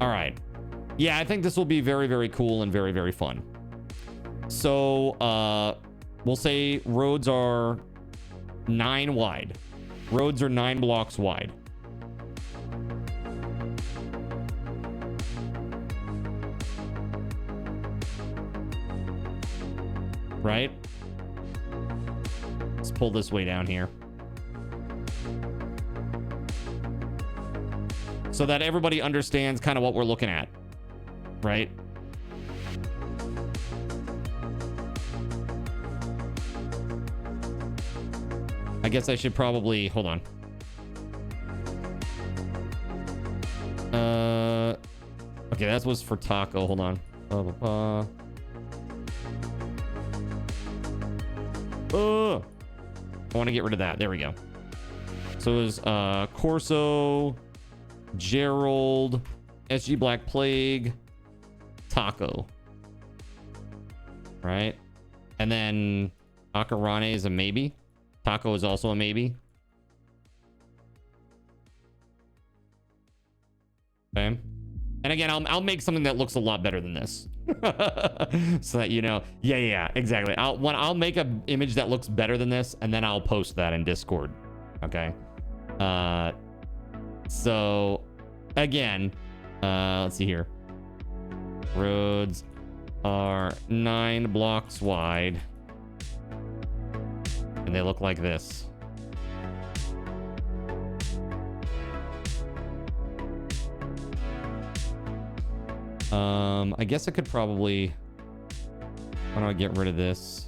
All right. Yeah, I think this will be very, very cool and very, very fun. So, we'll say roads are 9 wide. Roads are 9 blocks wide. Right? Let's pull this way down here. So that everybody understands kind of what we're looking at, right? I guess I should probably, hold on. Okay, that was for Taco, hold on. I want to get rid of that, there we go. So it was Corso, Gerald, SG Black Plague, Taco. Right? And then Akarane is a maybe. Taco is also a maybe. Okay. And again, I'll make something that looks a lot better than this. So that you know. Yeah, exactly. I'll make an image that looks better than this, and then I'll post that in Discord. Okay. So again, let's see here. Roads are 9 blocks wide, and they look like this. I guess I could probably, why don't I get rid of this?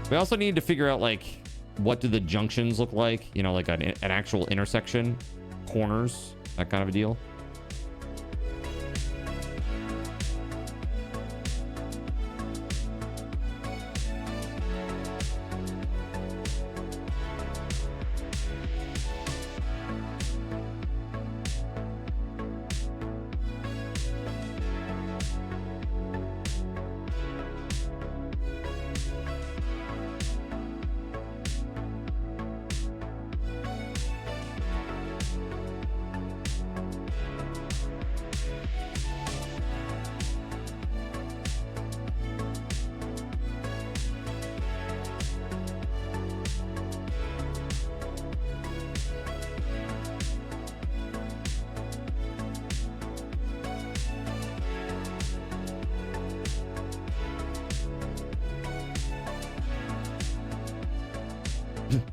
We also need to figure out, like, what do the junctions look like? You know, like an actual intersection, corners, that kind of a deal.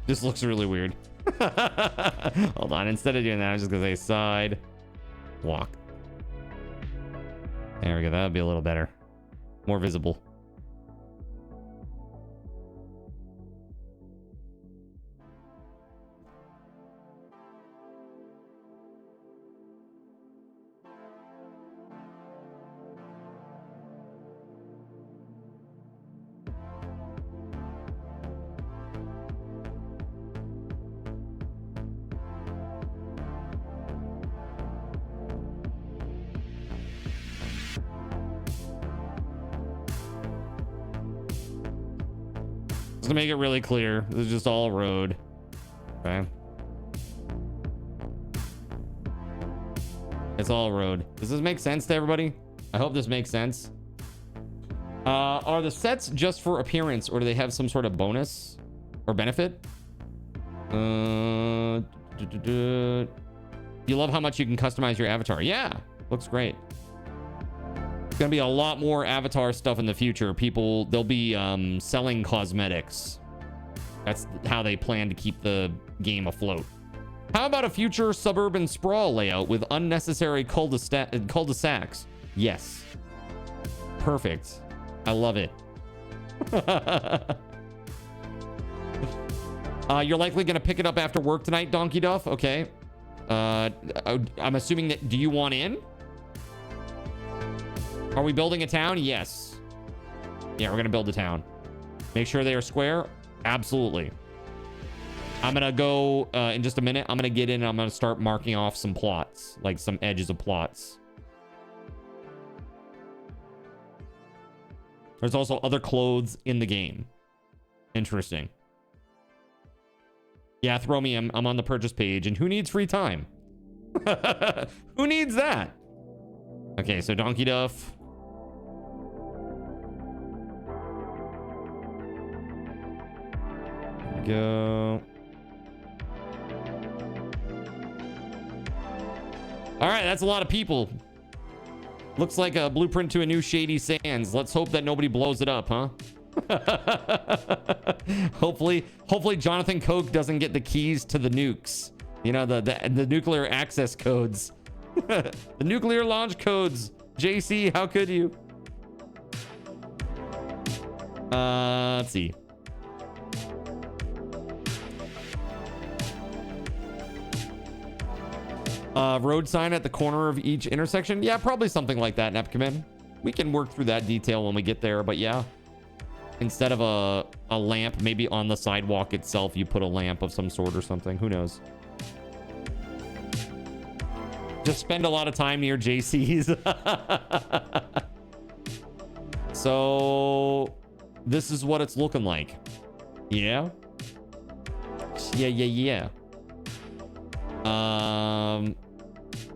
This looks really weird. Hold on. Instead of doing that, I'm just going to say side walk. There we go. That would be a little better. More visible. Just to make it really clear, this is just all road. Okay. It's all road. Does this make sense to everybody? I hope this makes sense. Are the sets just for appearance, or do they have some sort of bonus or benefit? You love how much you can customize your avatar. Yeah, looks great. It's gonna be a lot more avatar stuff in the future. They'll be selling cosmetics. That's how they plan to keep the game afloat. How about a future suburban sprawl layout with unnecessary cul-de-sacs? Yes. Perfect. I love it. You're likely going to pick it up after work tonight, Donkey Duff. Okay. I'm assuming that... Do you want in? Are we building a town? Yes. Yeah, we're going to build a town. Make sure they are square. Absolutely. I'm going to go in just a minute. I'm going to get in and I'm going to start marking off some plots, like some edges of plots. There's also other clothes in the game. Interesting. Yeah, throw me. I'm on the purchase page. And who needs free time? Who needs that? Okay, so Donkey Duff. There we go. All right, that's a lot of people. Looks like a blueprint to a new Shady Sands. Let's hope that nobody blows it up, huh? Hopefully Jonathan Koch doesn't get the keys to the nukes. You know, the nuclear access codes. The nuclear launch codes. JC, how could you? Let's see. Road sign at the corner of each intersection. Yeah, probably something like that, Nepcomen. We can work through that detail when we get there, but yeah. Instead of a lamp, maybe on the sidewalk itself, you put a lamp of some sort or something. Who knows? Just spend a lot of time near JC's. So, this is what it's looking like. Yeah? Yeah.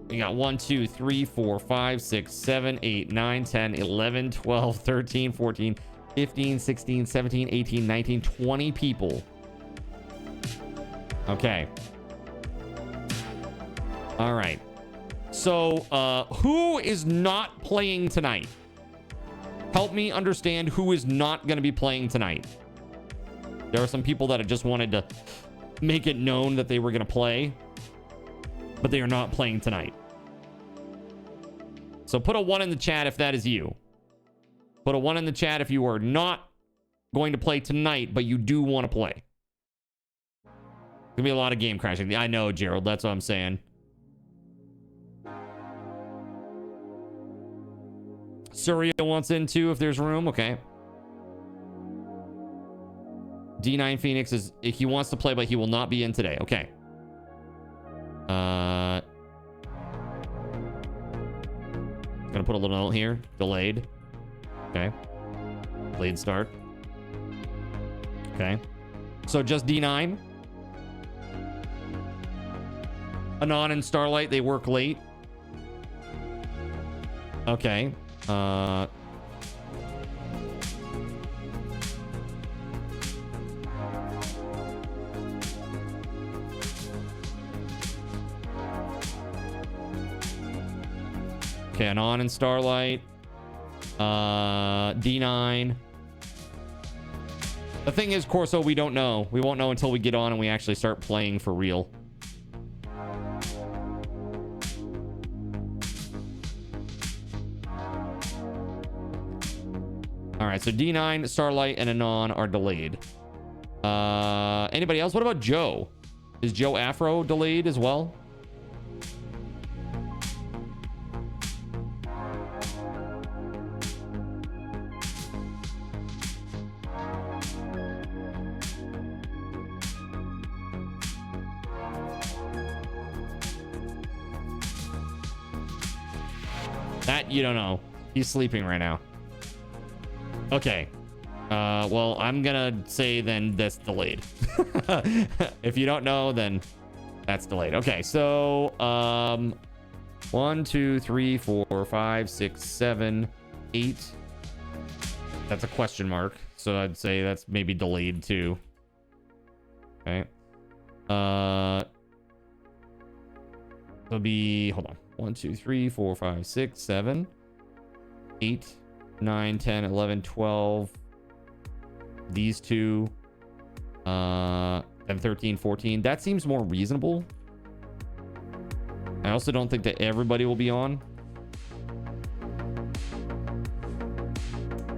We got 1, 2, 3, 4, 5, 6, 7, 8, 9, 10, 11, 12, 13, 14, 15, 16, 17, 18, 19, 20 people. Okay. All right. So, who is not playing tonight? Help me understand who is not going to be playing tonight. There are some people that have just wanted to make it known that they were going to play, but they are not playing tonight. So put a 1 in the chat if that is you. Put a 1 in the chat if you are not going to play tonight, but you do want to play. There's gonna be a lot of game crashing. I know, Gerald. That's what I'm saying. Surya wants in too if there's room. Okay. D9 Phoenix is... He wants to play, but he will not be in today. Okay. Gonna put a little note here. Delayed. Okay. Delayed start. Okay. So just D9. Anon and Starlight, they work late. Okay. Okay, Anon and Starlight. D9. The thing is, Corso, we don't know. We won't know until we get on and we actually start playing for real. All right, so D9, Starlight, and Anon are delayed. Anybody else? What about Joe? Is Joe Afro delayed as well? That you don't know. He's sleeping right now. Okay. Well, I'm gonna say then that's delayed. If you don't know, then that's delayed. Okay, so 1, 2, 3, 4, 5, 6, 7, 8. That's a question mark. So I'd say that's maybe delayed too. Okay. It'll be, hold on. 1, 2, 3, 4, 5, 6, 7, 8, 9, 10, 11, 12. These two. Then 13, 14. That seems more reasonable. I also don't think that everybody will be on.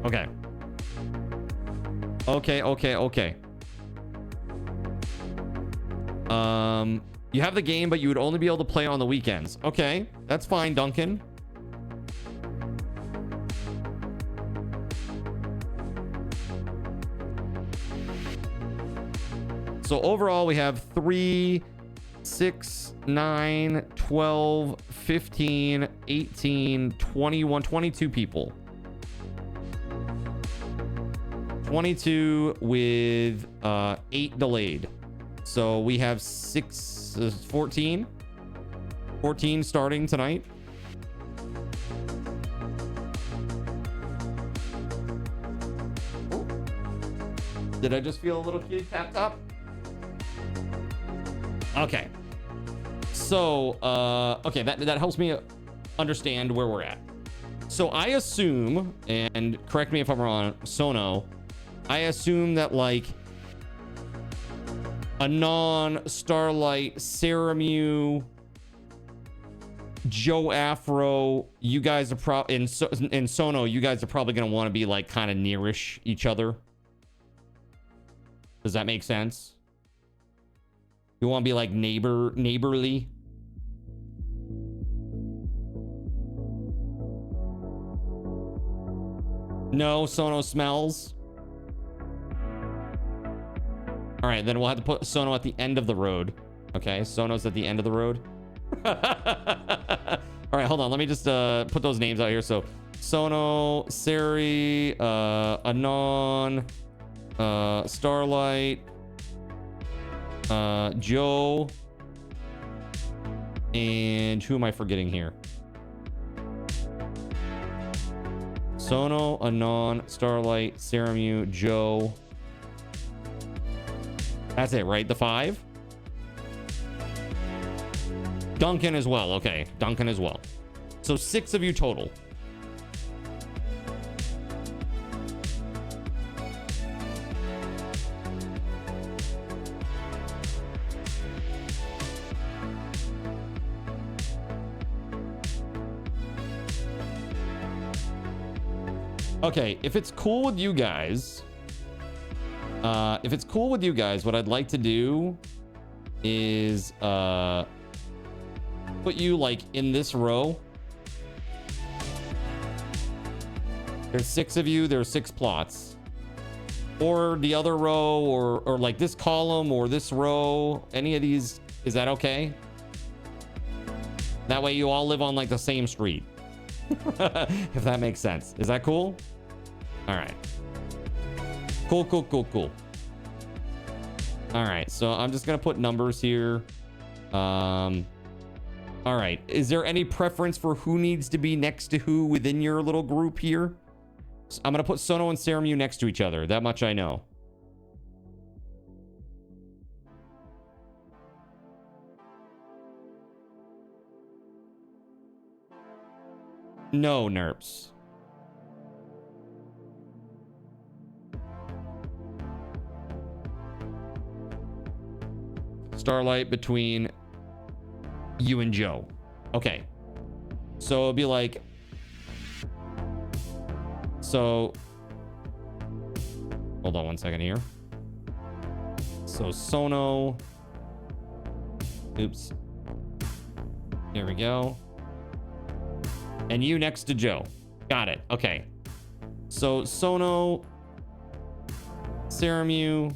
Okay. Okay. You have the game, but you would only be able to play on the weekends. Okay, that's fine, Duncan. So overall, we have 3, 6, 9, 12, 15, 18, 21, 22 people. 22 with 8 delayed. So we have 14 starting tonight. Did I just feel a little kid tapped up? Okay. So, okay, that helps me understand where we're at. So I assume, and correct me if I'm wrong, Sono, I assume that like Anon, Starlight, SaraMu, Joe Afro, you guys are and Sono, you guys are probably gonna want to be like kind of nearish each other. Does that make sense? You want to be like neighborly? No, Sono smells. All right, then we'll have to put Sono at the end of the road. Okay, Sono's at the end of the road. All right, hold on. Let me just put those names out here. So Sono, Sari, Anon, Starlight, Joe, and who am I forgetting here? Sono, Anon, Starlight, SaraMu, Joe. That's it, right? The 5? Duncan as well. Okay, Duncan as well. So 6 of you total. Okay, if it's cool with you guys, what I'd like to do is put you like in this row. There's 6 of you, there's 6 plots. Or the other row, or like this column or this row, any of these, is that okay? That way you all live on like the same street. If that makes sense. Is that cool? All right. Cool. All right, so I'm just gonna put numbers here. All right, is there any preference for who needs to be next to who within your little group here? So I'm gonna put Sono and SaraMu next to each other. That much I know. No, Nerps. Starlight between you and Joe. Okay. So it'll be like... So... Hold on one second here. So Sono... Oops. There we go. And you next to Joe. Got it. Okay. So Sono... SaraMu...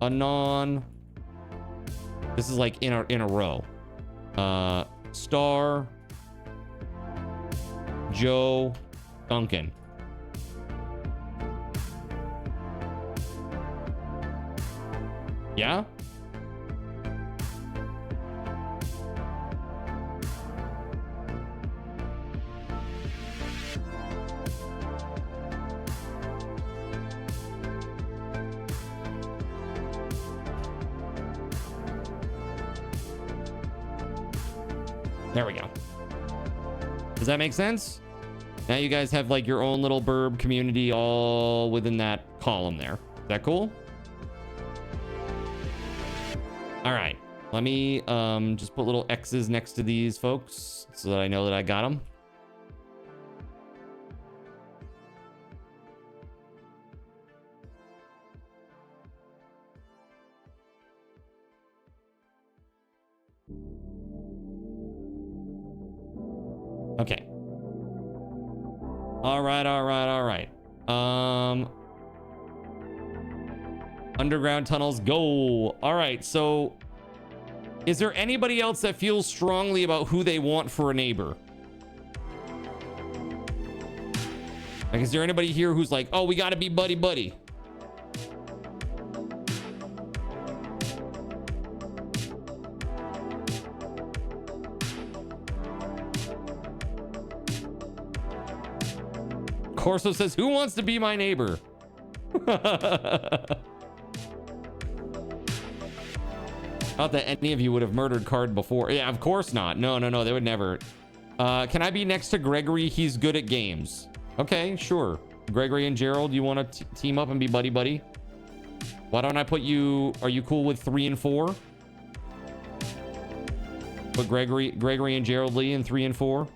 Anon... This is like in a row. Star, Joe, Duncan. Yeah? There we go. Does that make sense? Now you guys have like your own little burb community all within that column there. Is that cool? All right. Let me just put little X's next to these folks so that I know that I got them. Okay. All right. Underground tunnels, go. All right, so is there anybody else that feels strongly about who they want for a neighbor? Like, is there anybody here who's like, oh, we gotta be buddy-buddy? Corso says, who wants to be my neighbor? Not that any of you would have murdered Card before. Yeah, of course not. No, they would never. Can I be next to Gregory? He's good at games. Okay, sure. Gregory and Gerald, you want to team up and be buddy-buddy? Why don't I put you... Are you cool with 3 and 4? Put Gregory and Gerald Lee in 3 and 4?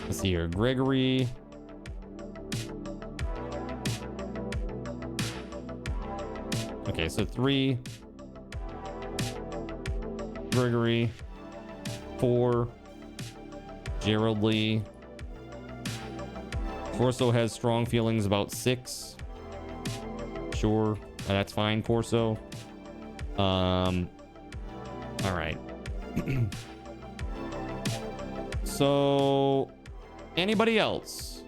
Let's see here. Gregory. Okay, so 3. Gregory. 4. Gerald Lee. Corso has strong feelings about 6. Sure. That's fine, Corso. All right. So... Anybody else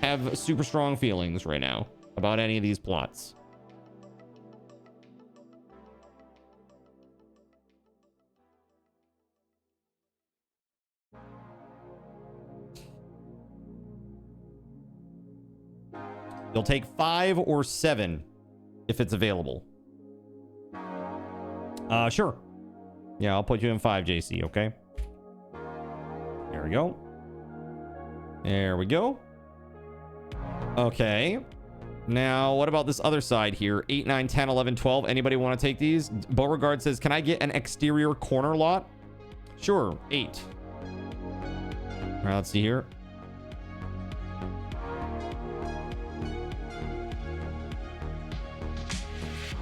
have super strong feelings right now about any of these plots? You'll take 5 or 7 if it's available. Sure. Yeah, I'll put you in 5, JC, okay? There we go. There we go. Okay. Now, what about this other side here? 8, 9, 10, 11, 12. Anybody want to take these? Beauregard says, can I get an exterior corner lot? Sure. 8. All right, let's see here.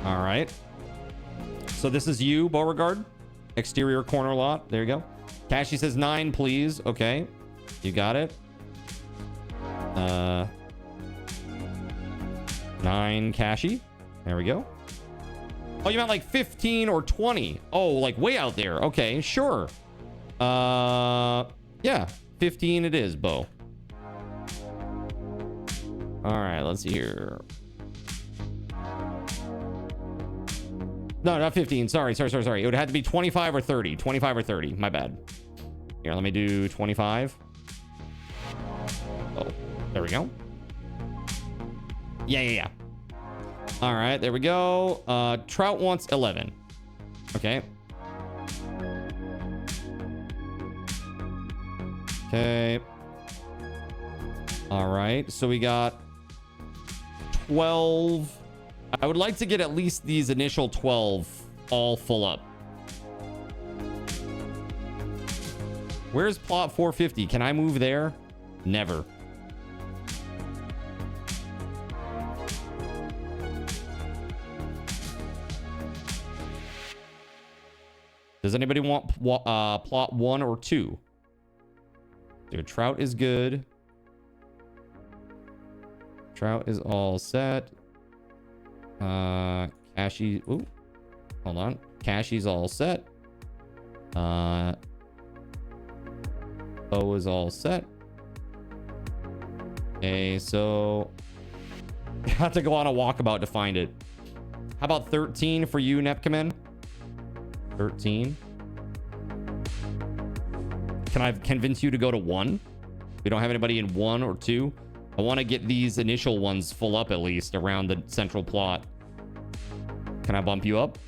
All right. So this is you, Beauregard. Exterior corner lot. There you go. Cashy says 9, please. Okay. You got it. 9 Cashy. There we go. Oh, you meant like 15 or 20. Oh, like way out there. Okay, sure. Yeah, 15 it is, Bo. All right, let's see here. No, not 15. Sorry. It would have to be 25 or 30. 25 or 30. My bad. Here, let me do 25. Oh, there we go. Yeah. All right, there we go. Trout wants 11. Okay. Okay. All right, so we got 12. I would like to get at least these initial 12 all full up. Where's plot 450? Can I move there? Never. Does anybody want plot 1 or 2? Dude, Trout is good. Trout is all set. Cashy. Ooh, hold on. Cashy's all set. O is all set. Okay, so I have to go on a walkabout to find it. How about 13 for you, Nepcomen? 13. Can I convince you to go to 1? We don't have anybody in 1 or 2. I want to get these initial ones full up at least around the central plot. Can I bump you up?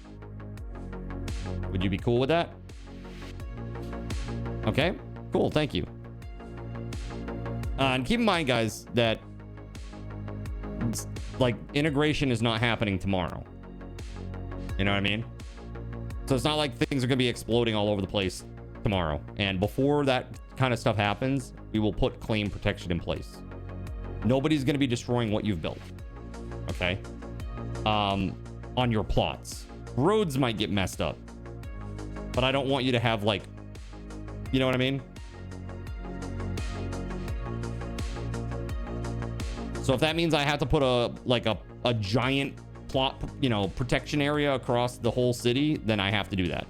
Would you be cool with that? Okay, cool. Thank you. And keep in mind, guys, that like integration is not happening tomorrow. You know what I mean? So it's not like things are going to be exploding all over the place tomorrow. And before that kind of stuff happens, we will put claim protection in place. Nobody's going to be destroying what you've built. Okay? On your plots. Roads might get messed up. But I don't want you to have like, you know what I mean? So if that means I have to put a giant plot, you know, protection area across the whole city, then I have to do that.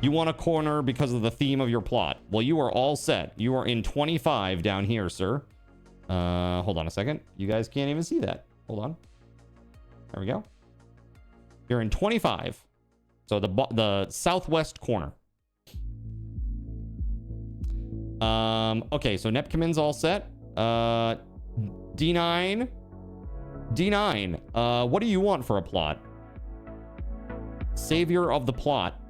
You want a corner because of the theme of your plot. Well, you are all set. You are in 25 down here, sir. Hold on a second. You guys can't even see that. Hold on. There we go. You're in 25. So the southwest corner. Okay, so Nepcomen's all set. D9. D9. What do you want for a plot? Savior of the plot.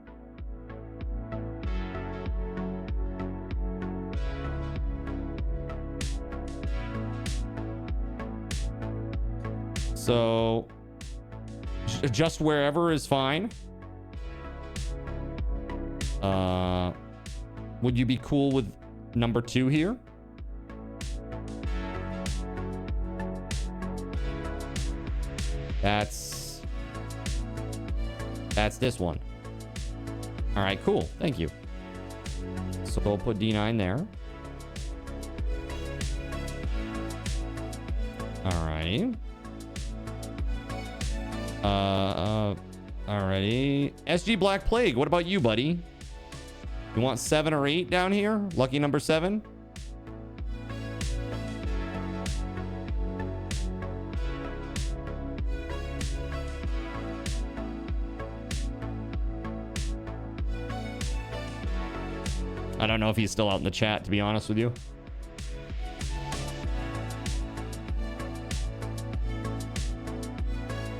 So just wherever is fine. Would you be cool with number 2 here? That's this one. All right, cool. Thank you. So we'll put D9 there. All righty. Alrighty. SG Black Plague, what about you, buddy? You want 7 or 8 down here? Lucky number 7? I don't know if he's still out in the chat, to be honest with you.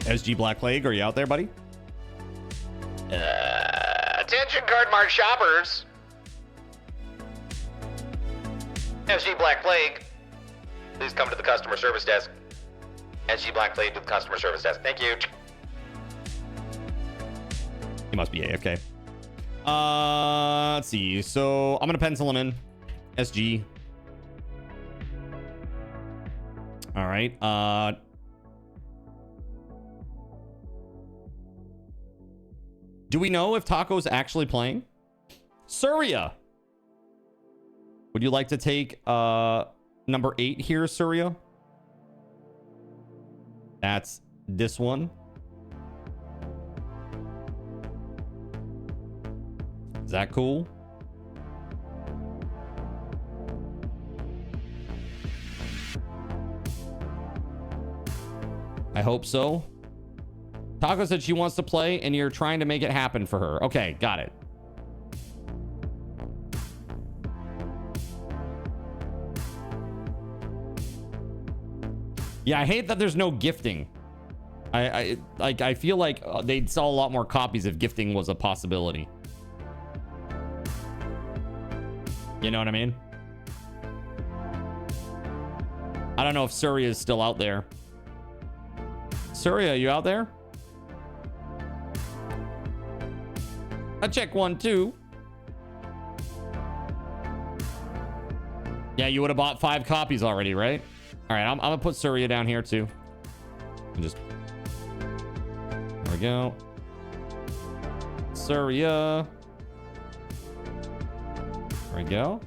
SG Black Plague, are you out there, buddy? Attention card mark shoppers. SG Black Plague, please come to the customer service desk. SG Black Plague to the customer service desk. Thank you. He must be AFK. Let's see. So I'm gonna pencil him in. SG. All right. Do we know if Taco's actually playing? Surya, would you like to take number 8 here, Surya? That's this one. Is that cool? I hope so. Taco said she wants to play and you're trying to make it happen for her. Okay, got it. Yeah, I hate that there's no gifting. I feel like they'd sell a lot more copies if gifting was a possibility. You know what I mean? I don't know if Surya is still out there. Surya, you out there? I check 1, 2. Yeah, you would have bought 5 copies already, right? All right, I'm gonna put Surya down here too. And just there we go. Surya. There we go.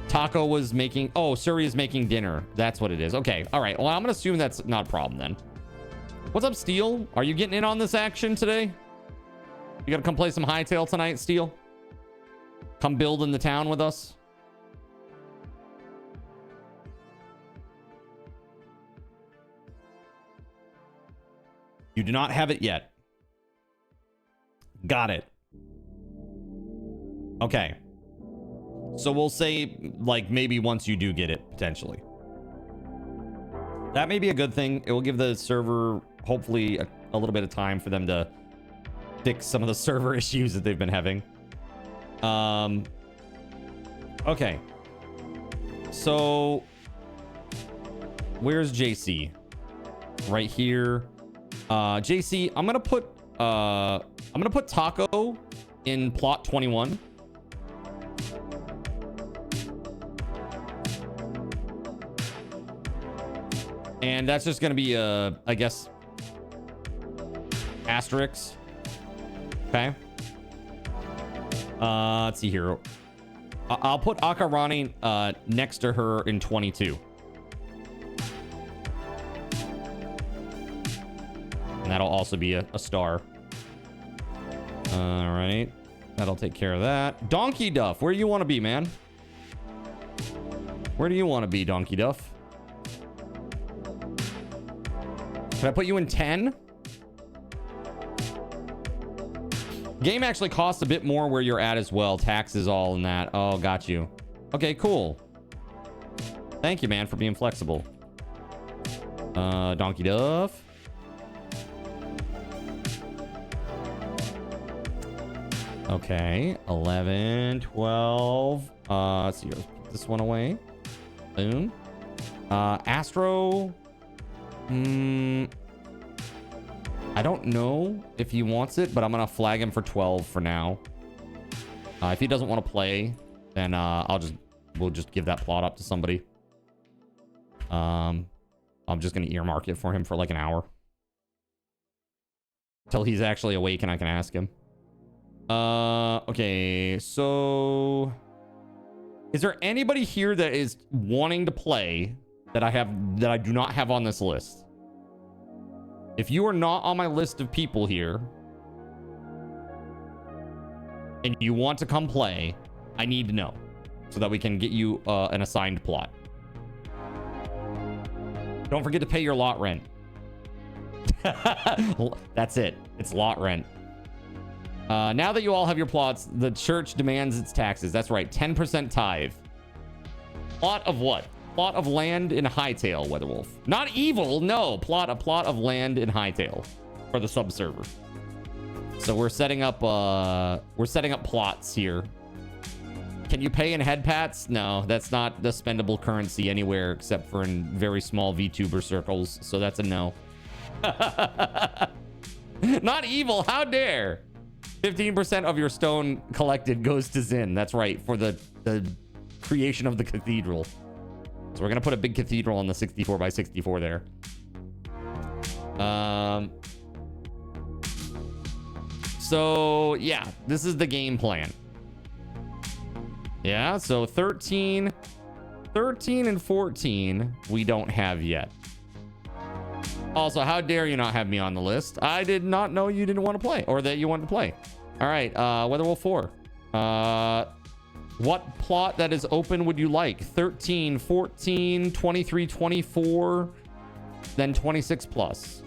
Taco was making. Oh, Surya's making dinner. That's what it is. Okay. All right. Well, I'm gonna assume that's not a problem then. What's up, Steel? Are you getting in on this action today? You gotta come play some Hytale tonight, Steel? Come build in the town with us? You do not have it yet. Got it. Okay. So we'll say, like, maybe once you do get it, potentially. That may be a good thing. It will give the server, hopefully, a little bit of time for them to fix some of the server issues that they've been having. Okay. So, where's JC? Right here. JC, I'm gonna put Taco in plot 21. And that's just gonna be I guess, asterisk. Okay. Let's see here. I'll put Akarani next to her in 22. And that'll also be a star. All right. That'll take care of that. Donkey Duff, where do you want to be, man? Where do you want to be, Donkey Duff? Can I put you in 10? Game actually costs a bit more where you're at as well. Taxes, all and that. Oh, got you. Okay, cool. Thank you, man, for being flexible. Donkey Duff. Okay, 11, 12. Let's see, let's put this one away. Boom. Astro. I don't know if he wants it, but I'm gonna flag him for 12 for now. If he doesn't want to play, then we'll just give that plot up to somebody. I'm just gonna earmark it for him for like an hour till he's actually awake and I can ask him. Okay, so is there anybody here that is wanting to play that I do not have on this list? If you are not on my list of people here and you want to come play, I need to know so that we can get you an assigned plot. Don't forget to pay your lot rent. That's it. It's lot rent. Now that you all have your plots, the church demands its taxes. That's right, 10% tithe. Plot of what? Plot of land in Hytale, WeatherWolf. Not evil, no. A plot of land in Hytale for the subserver. So we're setting up plots here. Can you pay in head pats? No, that's not the spendable currency anywhere except for in very small VTuber circles. So that's a no. Not evil, how dare? 15% of your stone collected goes to Zin. That's right, for the creation of the cathedral. So we're gonna put a big cathedral on the 64 by 64 there. So yeah, this is the game plan. Yeah, so 13 and 14 we don't have yet. Also, how dare you not have me on the list? I did not know you didn't want to play, or that you wanted to play. All right, WeatherWolf4. What plot that is open would you like? 13, 14, 23, 24, then 26 plus.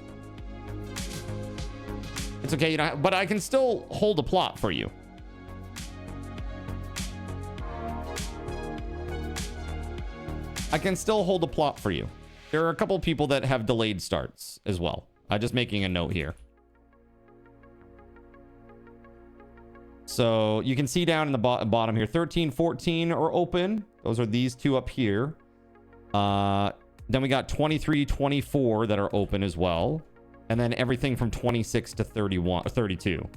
It's okay, you know, but I can still hold a plot for you. I can still hold a plot for you. There are a couple people that have delayed starts as well. I'm just making a note here. So you can see down in the bottom here, 13, 14 are open. Those are these two up here. Then we got 23, 24 that are open as well. And then everything from 26 to 31, 32.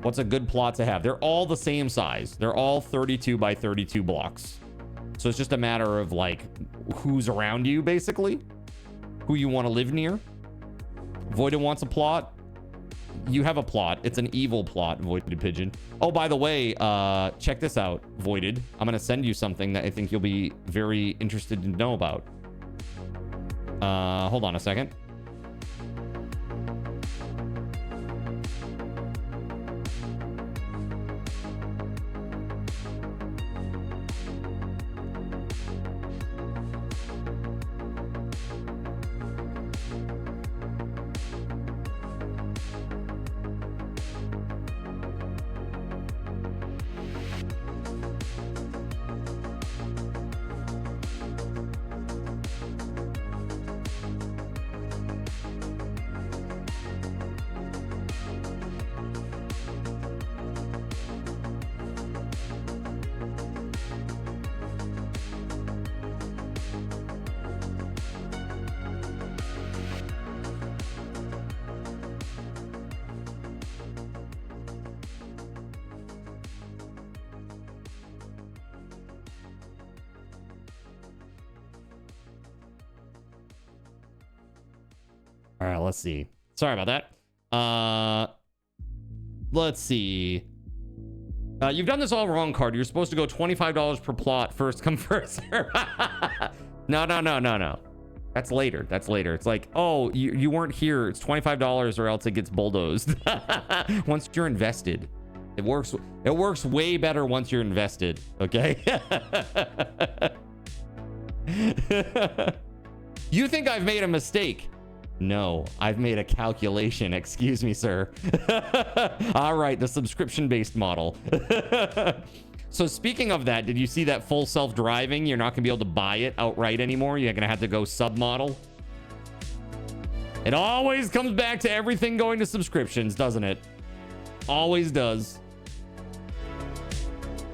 What's a good plot to have? They're all the same size. They're all 32 by 32 blocks. So it's just a matter of like who's around you, basically. Who you want to live near. Voided wants a plot. You have a plot. It's an evil plot, Voided Pigeon. Oh, by the way, check this out, Voided. I'm going to send you something that I think you'll be very interested to know about. Hold on a second. All right, let's see. Sorry about that. Let's see. You've done this all wrong, Carter. You're supposed to go $25 per plot, first come first. No. That's later. It's like, oh, you weren't here. It's $25 or else it gets bulldozed. Once you're invested. It works way better once you're invested, okay? You think I've made a mistake? No, I've made a calculation. Excuse me, sir. All right, the subscription-based model. So speaking of that, did you see that full self-driving? You're not gonna be able to buy it outright anymore. You're gonna have to go sub-model. It always comes back to everything going to subscriptions, doesn't it? Always does.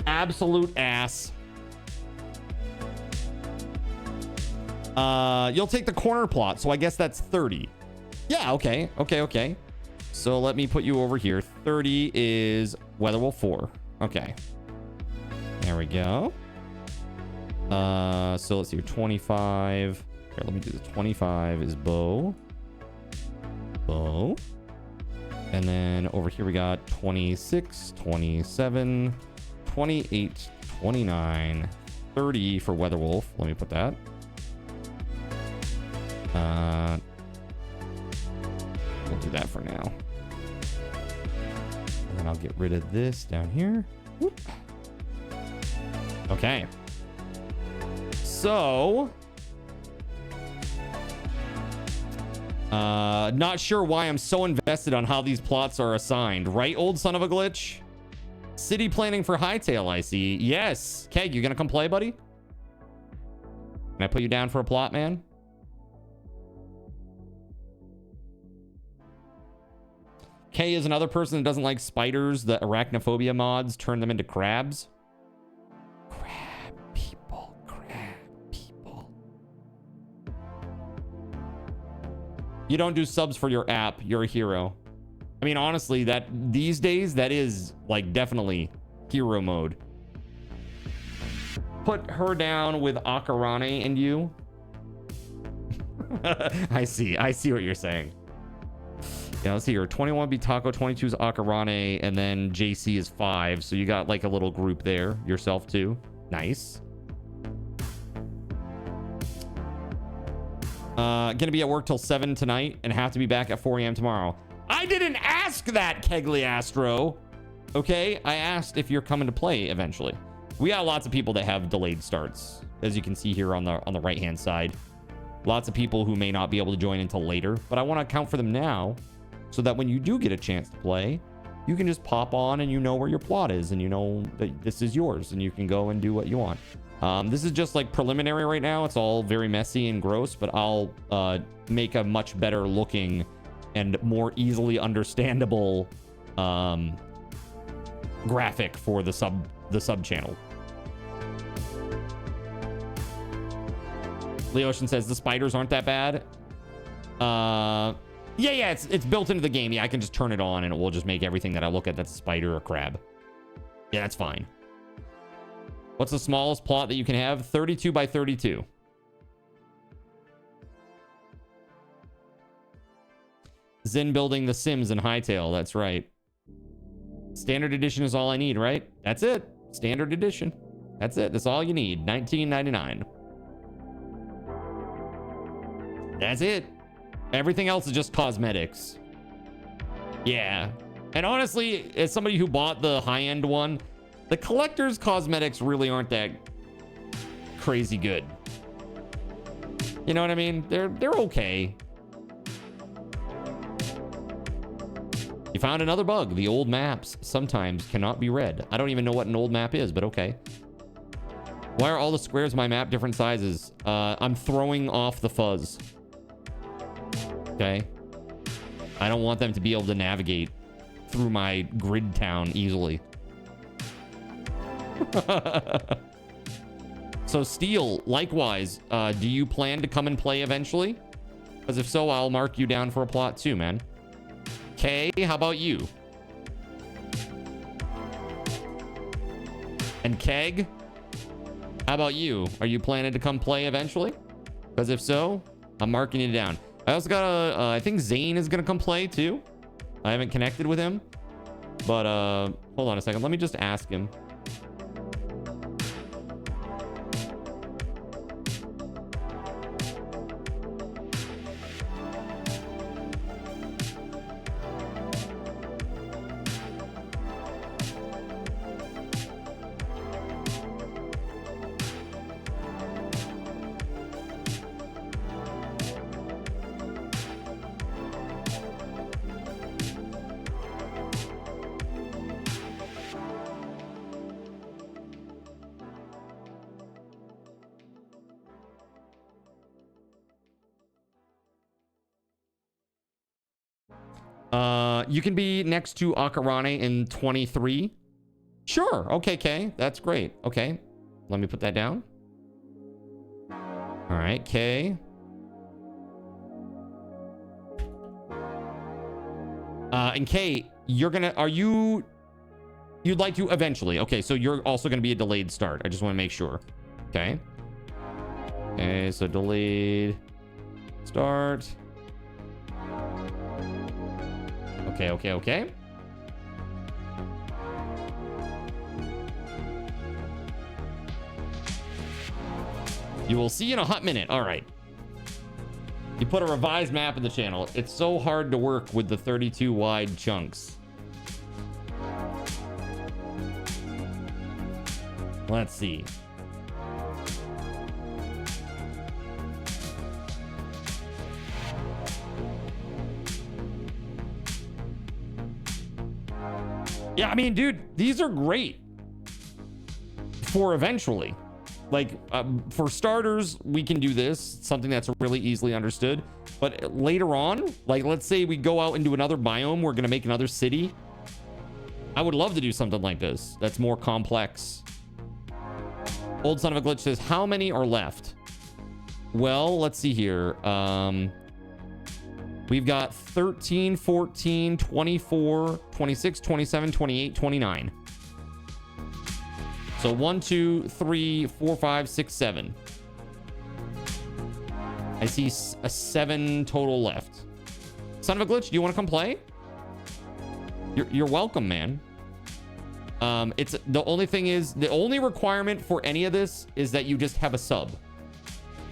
Absolute ass. You'll take the corner plot, so I guess that's 30. Yeah, okay. So let me put you over here. 30 is WeatherWolf4. Okay. There we go. So let's see, 25. Here, let me do this. 25 is Bo. And then over here we got 26, 27, 28, 29, 30 for WeatherWolf. Let me put that. We'll do that for now. And then I'll get rid of this down here. Whoop. Okay. So, not sure why I'm so invested on how these plots are assigned. Right, old son of a glitch? City planning for Hytale, I see. Yes. Keg, you gonna come play, buddy? Can I put you down for a plot, man? K is another person that doesn't like spiders. The arachnophobia mods turn them into crabs. Crab people. You don't do subs for your app. You're a hero. I mean, honestly, that these days, that is like definitely hero mode. Put her down with Akarane and you. I see what you're saying. Yeah, let's see here. 21 be Taco, 22 is Akarane, and then JC is 5. So you got like a little group there. Yourself too. Nice. Gonna be at work till 7 tonight and have to be back at 4 a.m. tomorrow. I didn't ask that, Kegly Astro. Okay, I asked if you're coming to play eventually. We got lots of people that have delayed starts, as you can see here on the right hand side. Lots of people who may not be able to join until later, but I want to account for them now so that when you do get a chance to play, you can just pop on and you know where your plot is and you know that this is yours and you can go and do what you want. This is just like preliminary right now. It's all very messy and gross, but I'll make a much better looking and more easily understandable graphic for the sub channel. Leoshin says the spiders aren't that bad. Yeah, it's built into the game. Yeah, I can just turn it on and it will just make everything that I look at that's a spider or crab. Yeah, that's fine. What's the smallest plot that you can have? 32 by 32. Zen building The Sims in Hytale. That's right. Standard edition is all I need, right? That's it. Standard edition. That's it. That's all you need. $19.99. That's it. Everything else is just cosmetics. Yeah. And honestly, as somebody who bought the high-end one, the collector's cosmetics really aren't that crazy good. You know what I mean? They're okay. You found another bug. The old maps sometimes cannot be read. I don't even know what an old map is, but okay. Why are all the squares in my map different sizes? I'm throwing off the fuzz. Okay. I don't want them to be able to navigate through my grid town easily. So Steel, likewise, do you plan to come and play eventually? Because if so, I'll mark you down for a plot too, man. Kay, how about you? And Keg, how about you? Are you planning to come play eventually? Because if so, I'm marking you down. I also got a, I think Zane is going to come play too. I haven't connected with him, but hold on a second. Let me just ask him. You can be next to Akarane in 23. Sure. Okay, Kay. That's great. Okay. Let me put that down. All right, Kay. And Kay, you're gonna, you'd like to eventually. Okay, so you're also gonna be a delayed start. I just want to make sure. Okay. Okay, so delayed start. Okay. You will see in a hot minute. All right. You put a revised map in the channel. It's so hard to work with the 32 wide chunks. Let's see. Yeah, I mean, dude, these are great for eventually. Like, for starters, we can do this, something that's really easily understood. But later on, like, let's say we go out into another biome, we're going to make another city. I would love to do something like this that's more complex. Old Son of a Glitch says, how many are left? Well, let's see here. We've got 13, 14, 24, 26, 27, 28, 29. So 1, 2, 3, 4, 5, 6, 7. I see a 7 total left. Son of a Glitch, do you want to come play? You're welcome, man. It's the only thing is, the only requirement for any of this is that you just have a sub.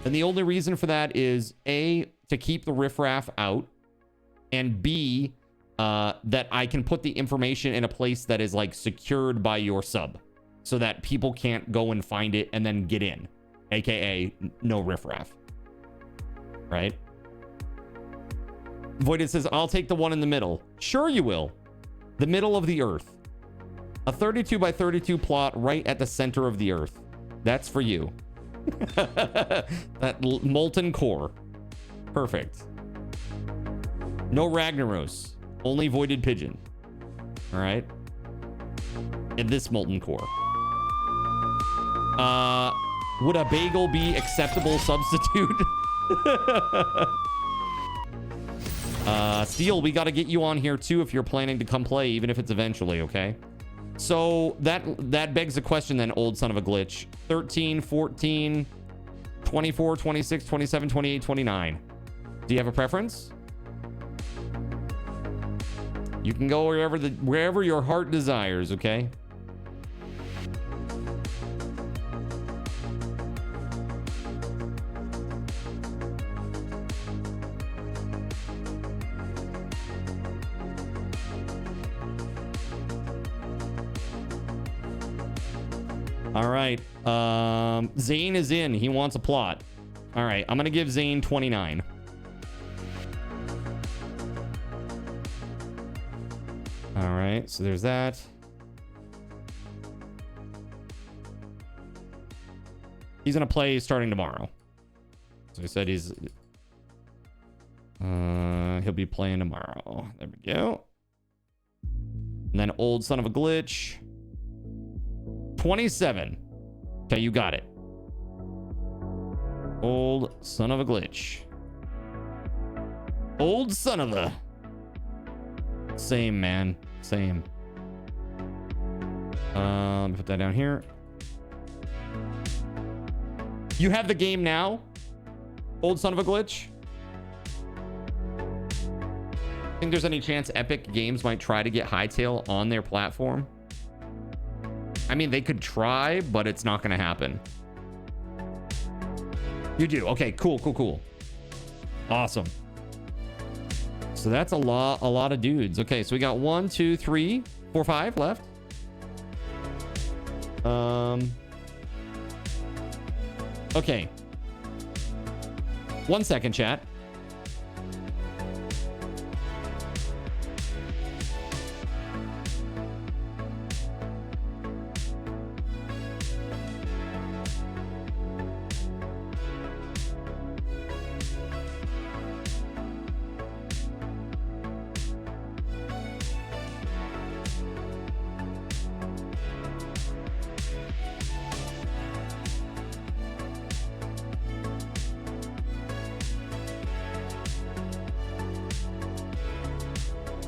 And the only reason for that is A, to keep the riffraff out, and B, that I can put the information in a place that is like secured by your sub, so that people can't go and find it and then get in, aka no riffraff, right? Voided says, I'll take the one in the middle. Sure you will. The middle of the earth. A 32 by 32 plot right at the center of the earth. That's for you. That molten core. Perfect. No Ragnaros. Only Voided Pigeon. All right. And this molten core. Would a bagel be acceptable substitute? Steel, we got to get you on here too if you're planning to come play, even if it's eventually, okay? So that begs the question then, Old Son of a Glitch. 13, 14, 24, 26, 27, 28, 29. Do you have a preference? You can go wherever your heart desires, okay? All right. Zane is in. He wants a plot. All right. I'm going to give Zane 29. All right. So there's that. He's going to play starting tomorrow. So he said he'll be playing tomorrow. There we go. And then Old Son of a Glitch. 27. Okay, you got it. Old Son of a Glitch. Old Son of a... Same, man. Same. Let me put that down here. You have the game now? Old Son of a Glitch? Think there's any chance Epic Games might try to get Hytale on their platform? I mean, they could try, but it's not going to happen. You do. Okay, cool. Awesome. So that's a lot of dudes. Okay, so we got 1, 2, 3, 4, 5 left. Okay. 1 second, chat.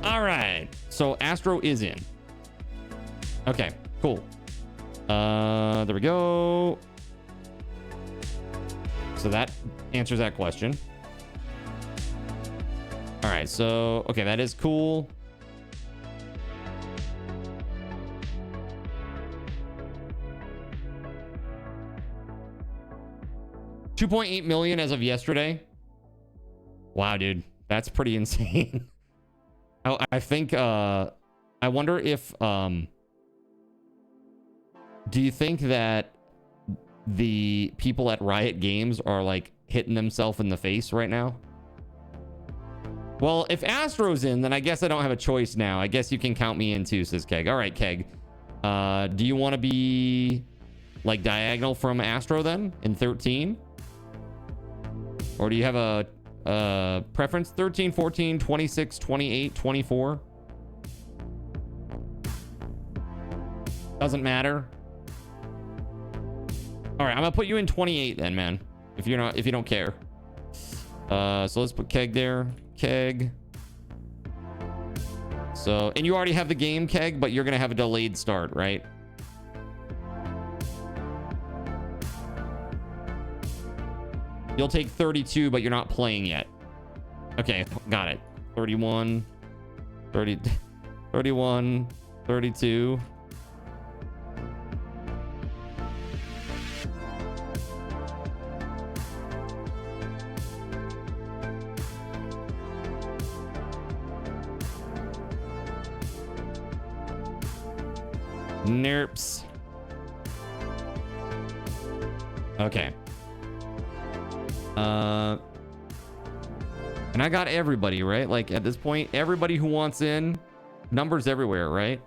All right. So Astro is in. Okay, cool. There we go. So that answers that question. All right. So, okay, that is cool. $2.8 million as of yesterday. Wow, dude. That's pretty insane. I think, I wonder if, do you think that the people at Riot Games are like hitting themselves in the face right now? Well, if Astro's in, then I guess I don't have a choice now. I guess you can count me in too, says Keg. All right, Keg. Do you want to be like diagonal from Astro then in 13? Or do you have a preference? 13, 14, 26, 28, 24? Doesn't matter. All right, I'm gonna put you in 28 then, man. If you don't care. So let's put Keg there. Keg. So, and you already have the game, Keg, but you're gonna have a delayed start, right? You'll take 32, but you're not playing yet. Okay, got it. 31, 30, 31, 32. Nerps. Okay. And I got everybody, right? Like at this point, everybody who wants in, numbers everywhere, right?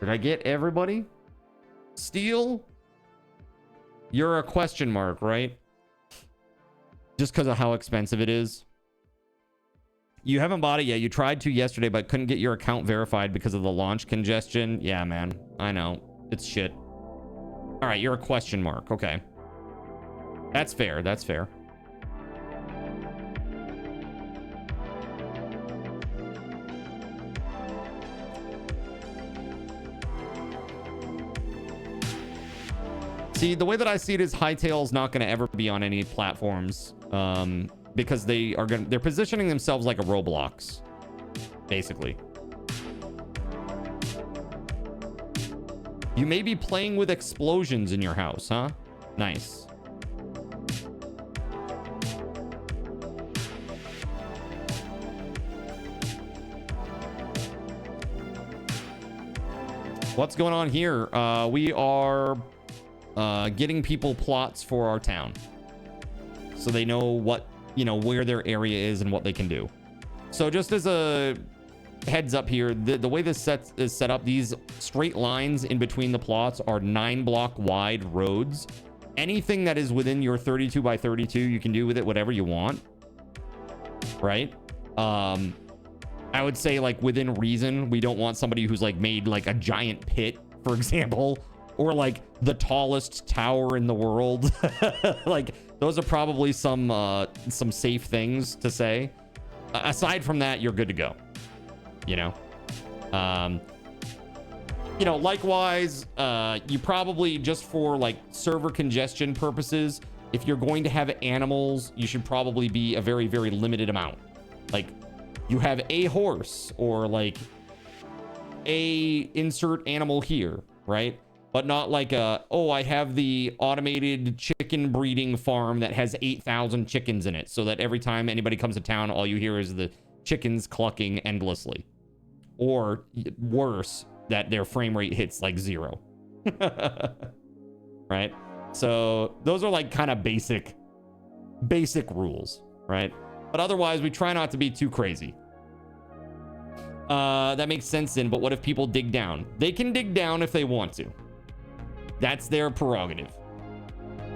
Did I get everybody? Steel? You're a question mark, right? Just because of how expensive it is. You haven't bought it yet. You tried to yesterday, but couldn't get your account verified because of the launch congestion. Yeah, man. I know. It's shit. All right, you're a question mark. Okay. That's fair. That's fair. See, the way that I see it is Hytale's not going to ever be on any platforms because they're positioning themselves like a Roblox, basically. You may be playing with explosions in your house, huh? Nice. What's going on here? We are getting people plots for our town, so they know what, where their area is and what they can do. So just as a heads up here, the way this is set up, these straight lines in between the plots are 9-block wide roads. Anything that is within your 32 by 32, you can do with it whatever you want, right? I would say, like, within reason. We don't want somebody who's like made like a giant pit, for example, or like the tallest tower in the world. Like, those are probably some safe things to say. Aside from that, you're good to go. Likewise, you probably, just for like server congestion purposes, if you're going to have animals, you should probably be a very, very limited amount. Like, you have a horse, or like a insert animal here, right? But not like oh, I have the automated chicken breeding farm that has 8,000 chickens in it, so that every time anybody comes to town, all you hear is the chickens clucking endlessly. Or worse, that their frame rate hits like 0. Right? So those are like kind of basic rules, right? But otherwise, we try not to be too crazy. That makes sense then, but what if people dig down? They can dig down if they want to. That's their prerogative.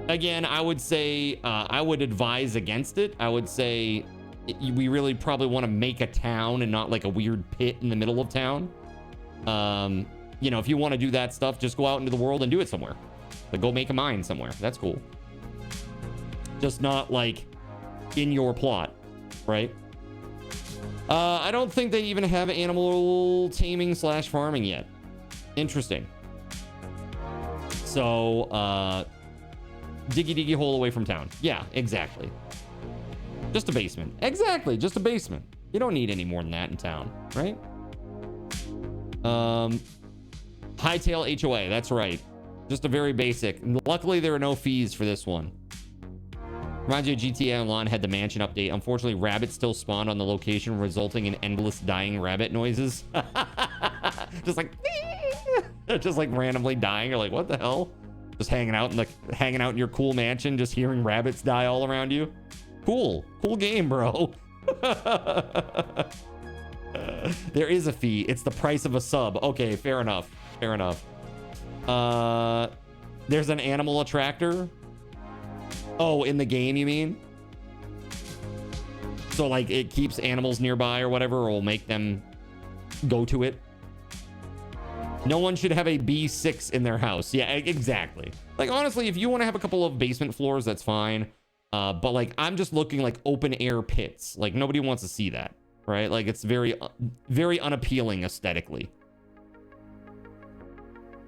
Again, I would say, I would advise against it. I would say we really probably want to make a town and not like a weird pit in the middle of town. You know, if you want to do that stuff, just go out into the world and do it somewhere. Like, go make a mine somewhere. That's cool. Just not like in your plot, right? I don't think they even have animal taming / farming yet. Interesting. So, diggy hole away from town. Yeah, exactly. Just a basement. Exactly, just a basement. You don't need any more than that in town, right? Hytale HOA, that's right. Just a very basic. Luckily, there are no fees for this one. Reminds you of GTA Online had the mansion update. Unfortunately, rabbits still spawned on the location, resulting in endless dying rabbit noises. Just like, just like randomly dying. You're like, what the hell? Just hanging out in your cool mansion, just hearing rabbits die all around you. Cool game, bro. There is a fee. It's the price of a sub. Okay, fair enough. There's an animal attractor. Oh, in the game, you mean? So like it keeps animals nearby or whatever, or will make them go to it. No one should have a B6 in their house. Yeah, exactly. Like, honestly, if you want to have a couple of basement floors, that's fine. But like, I'm just looking like open air pits. Like, nobody wants to see that, right? Like, it's very, very unappealing aesthetically.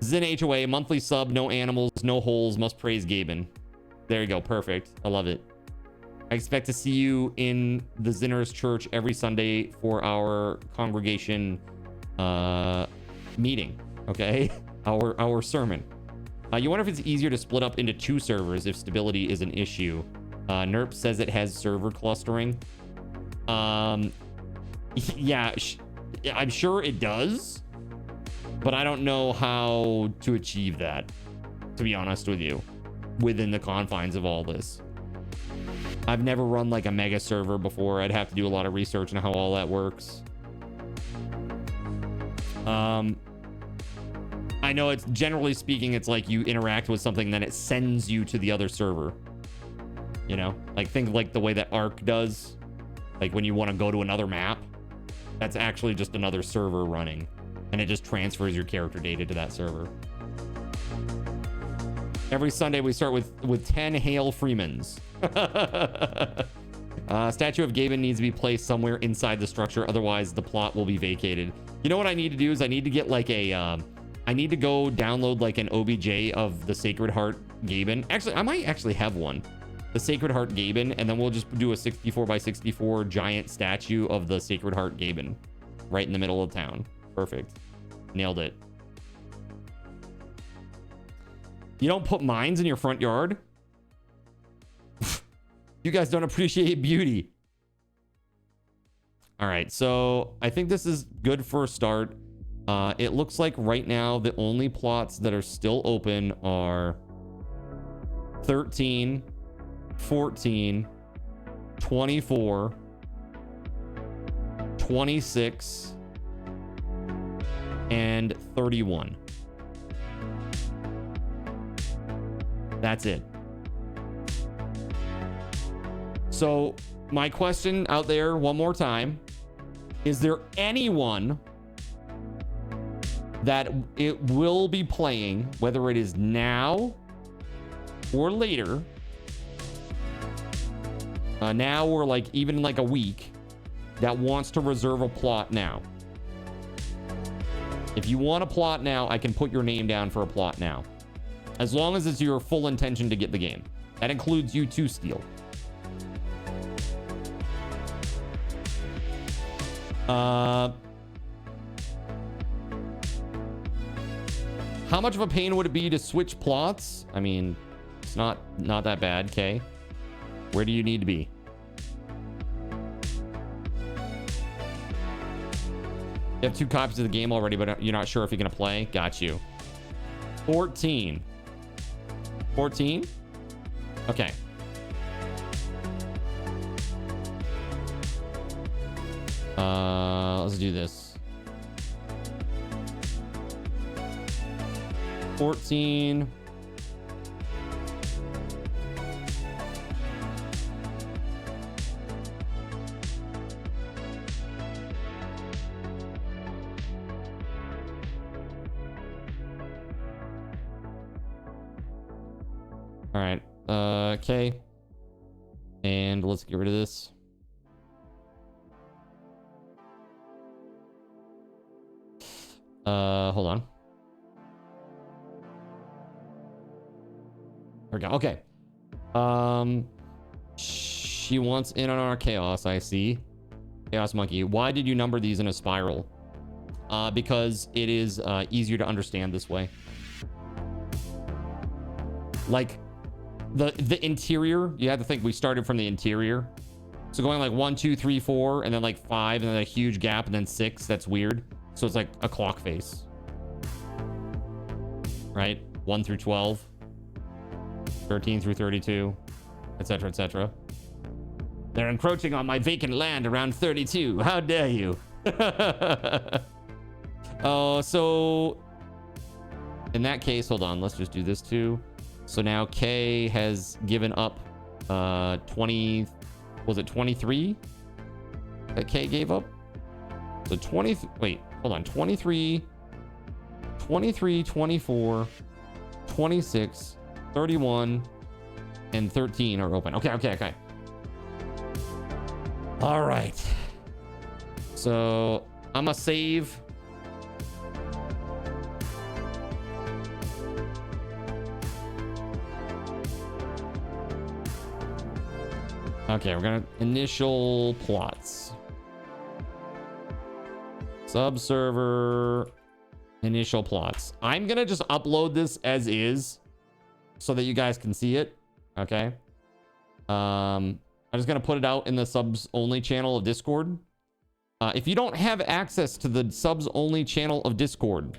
Zin HOA, monthly sub, no animals, no holes, must praise Gaben. There you go, perfect. I love it. I expect to see you in the Zinner's church every Sunday for our congregation meeting, okay? Our sermon. You wonder if it's easier to split up into 2 servers if stability is an issue. Nerp says it has server clustering. Yeah, I'm sure it does, but I don't know how to achieve that, to be honest with you, within the confines of all this. I've never run like a mega server before. I'd have to do a lot of research on how all that works. I know it's generally speaking, it's like you interact with something, then it sends you to the other server. You know, like think like the way that Arc does. Like when you want to go to another map, that's actually just another server running, and it just transfers your character data to that server. Every Sunday we start with 10 Hail Freemans. Statue of Gaben needs to be placed somewhere inside the structure, otherwise the plot will be vacated. You know what I need to do is I need to get like a I need to go download like an OBJ of the Sacred Heart Gaben. Actually, I might actually have one. The Sacred Heart Gaben, and then we'll just do a 64x64 giant statue of the Sacred Heart Gaben right in the middle of town. Perfect. Nailed it. You don't put mines in your front yard? You guys don't appreciate beauty. All right, so I think this is good for a start. It looks like right now the only plots that are still open are 13, 14, 24, 26, and 31. That's it. So my question out there one more time, is there anyone that it will be playing, whether it is now or later, now or like even like a week, that wants to reserve a plot now? If you want a plot now, I can put your name down for a plot now, as long as it's your full intention to get the game. That includes you too, Steel. How much of a pain would it be to switch plots? I mean, it's not that bad, okay? Where do you need to be? You have 2 copies of the game already, but you're not sure if you're going to play. Got you. 14. 14? Okay. Let's do this. 14. All right. Okay. And let's get rid of this. Hold on. There we go. Okay. She wants in on our chaos, I see. Chaos Monkey. Why did you number these in a spiral? Because it is easier to understand this way. Like the interior, you have to think we started from the interior. So going like 1, 2, 3, 4, and then like 5, and then a huge gap, and then 6. That's weird. So it's like a clock face, right? 1 through 12, 13 through 32, etc., etc. They're encroaching on my vacant land around 32. How dare you? So in that case, hold on. Let's just do this too. So now K has given up 20. Was it 23 that K gave up? So 20. Wait, hold on. 23, 24, 26, 31, and 13 are open. Okay. All right. So I'm gonna save. Okay, we're gonna initial plots. Subserver initial plots. I'm gonna just upload this as is so that you guys can see it. Okay. I'm just gonna put it out in the subs only channel of Discord. If you don't have access to the subs only channel of Discord,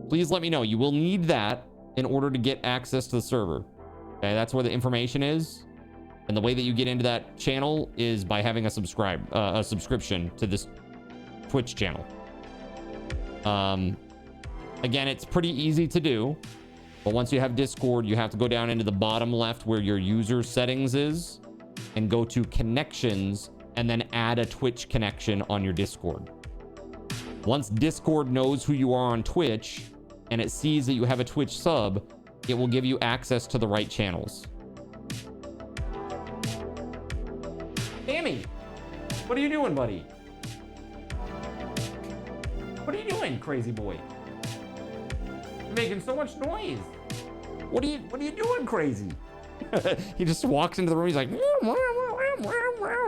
please let me know. You will need that in order to get access to the server. Okay, that's where the information is. And the way that you get into that channel is by having a subscription to this Twitch channel. Again, it's pretty easy to do, but once you have Discord, you have to go down into the bottom left where your user settings is and go to connections and then add a Twitch connection on your Discord. Once Discord knows who you are on Twitch and it sees that you have a Twitch sub, it will give you access to the right channels. Sammy, what are you doing, buddy? What are you doing, crazy boy? You're making so much noise. What are you doing, crazy? He just walks into the room. He's like,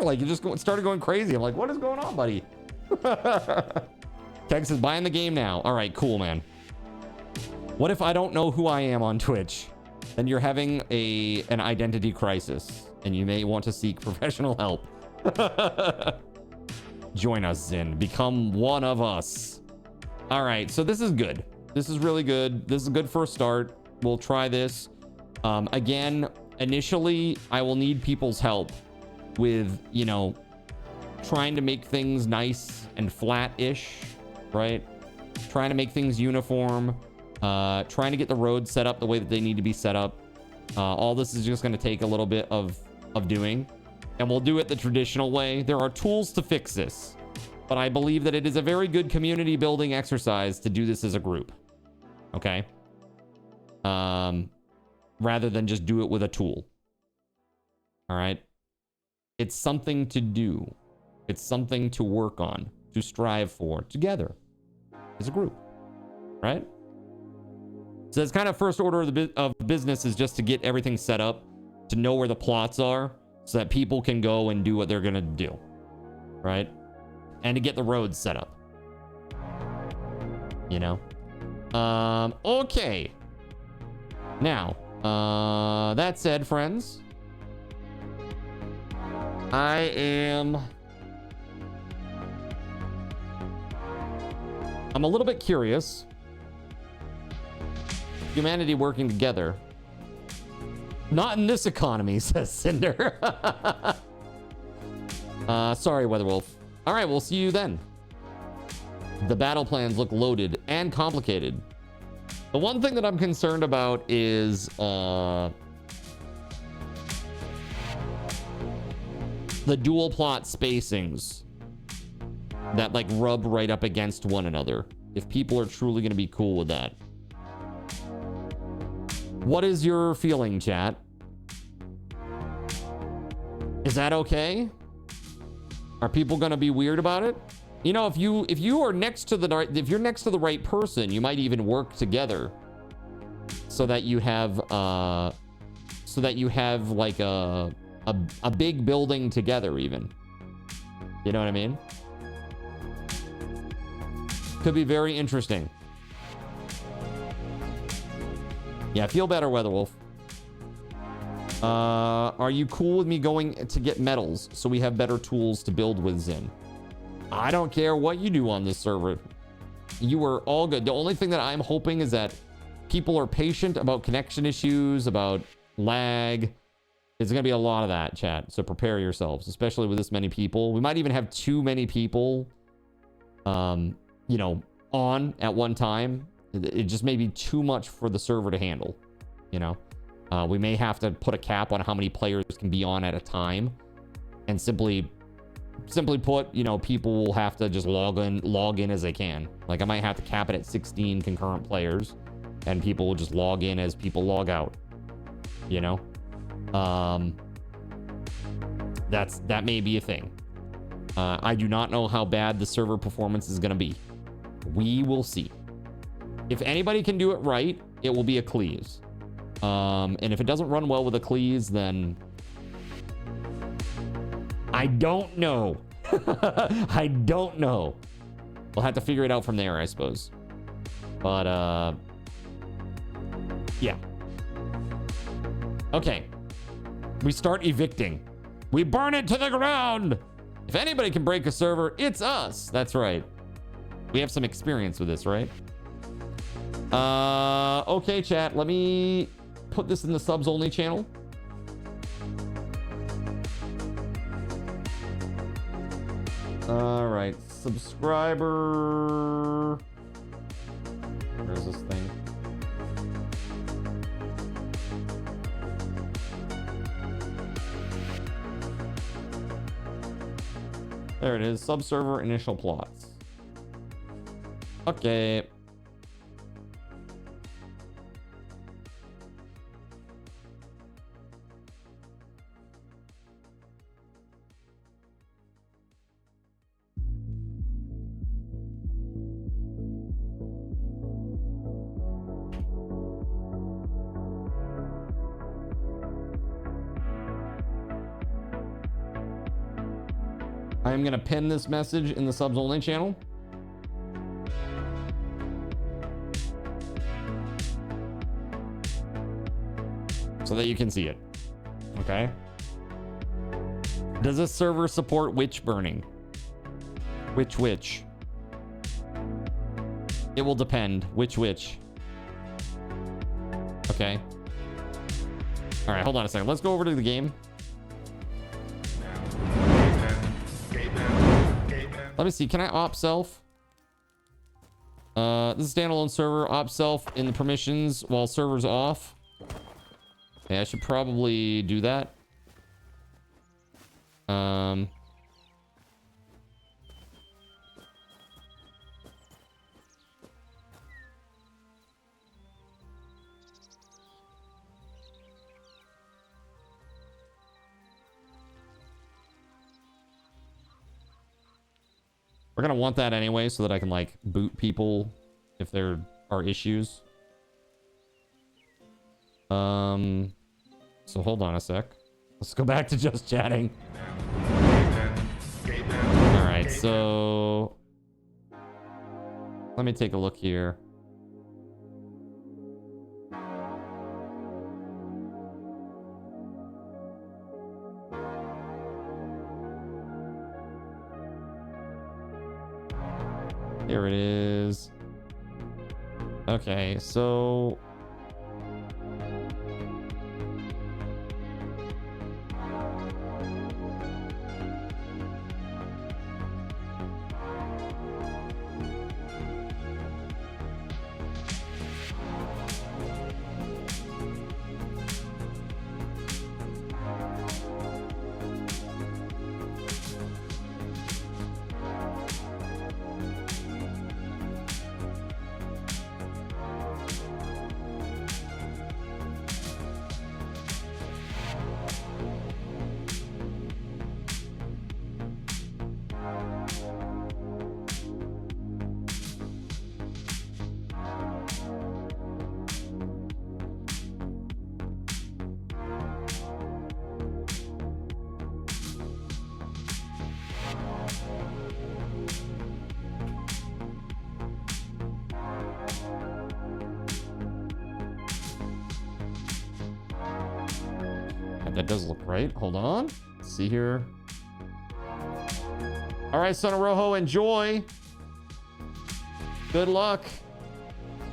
like he just started going crazy. I'm like, what is going on, buddy? Tex is buying the game now. All right, cool, man. What if I don't know who I am on Twitch? Then you're having an identity crisis, and you may want to seek professional help. Join us, Zin. Become one of us. All right, so this is good. This is really good. This is a good first start. We'll try this. Again, initially, I will need people's help with, you know, trying to make things nice and flat-ish, right? Trying to make things uniform. Trying to get the roads set up the way that they need to be set up. All this is just going to take a little bit of doing, and we'll do it the traditional way. There are tools to fix this, but I believe that it is a very good community building exercise to do this as a group. Okay. Rather than just do it with a tool. All right. It's something to do. It's something to work on, to strive for together as a group, right? So it's kind of first order of business is just to get everything set up, to know where the plots are, so that people can go and do what they're gonna do, right? And to get the roads set up. You know? Okay. Now, that said, friends, I'm a little bit curious. Humanity working together. Not in this economy, says Cinder. Sorry, Weatherwolf. All right, we'll see you then. The battle plans look loaded and complicated. The one thing that I'm concerned about is the dual plot spacings that like rub right up against one another. If people are truly going to be cool with that. What is your feeling, chat? Is that okay? Are people going to be weird about it? You know, if you are next to if you're next to the right person, you might even work together so that you have like a big building together even. You know what I mean? Could be very interesting. Yeah, feel better, Weatherwolf. Are you cool with me going to get medals so we have better tools to build with Zin? I don't care what you do on this server. You are all good. The only thing that I'm hoping is that people are patient about connection issues, about lag. There's going to be a lot of that, chat. So prepare yourselves, especially with this many people. We might even have too many people, you know, on at one time. It just may be too much for the server to handle, you know. We may have to put a cap on how many players can be on at a time, and simply put, you know, people will have to just log in as they can. Like I might have to cap it at 16 concurrent players, and people will just log in as people log out, you know. That may be a thing. I do not know how bad the server performance is going to be. We will see. If anybody can do it right, it will be a Cleese. And if it doesn't run well with a Cleese, then I don't know. I don't know. We'll have to figure it out from there, I suppose. But yeah. Okay. We start evicting. We burn it to the ground. If anybody can break a server, it's us. That's right. We have some experience with this, right? Okay, chat. Let me put this in the subs only channel. All right, subscriber. Where's this thing? There it is. Subserver initial plots. Okay. I am going to pin this message in the subs only channel. So that you can see it. Okay. Does this server support witch burning? Which? It will depend. Which? Okay. All right, hold on a second. Let's go over to the game. Let me see. Can I opt self? This is standalone server. Opt self in the permissions while server's off. Yeah, I should probably do that. We're gonna want that anyway so that I can like boot people if there are issues. So hold on a sec. Let's go back to just chatting. All right, so let me take a look here. Here it is. Okay, so that does look right. Hold on. Let's see here. All right, Son of Rojo, enjoy. Good luck.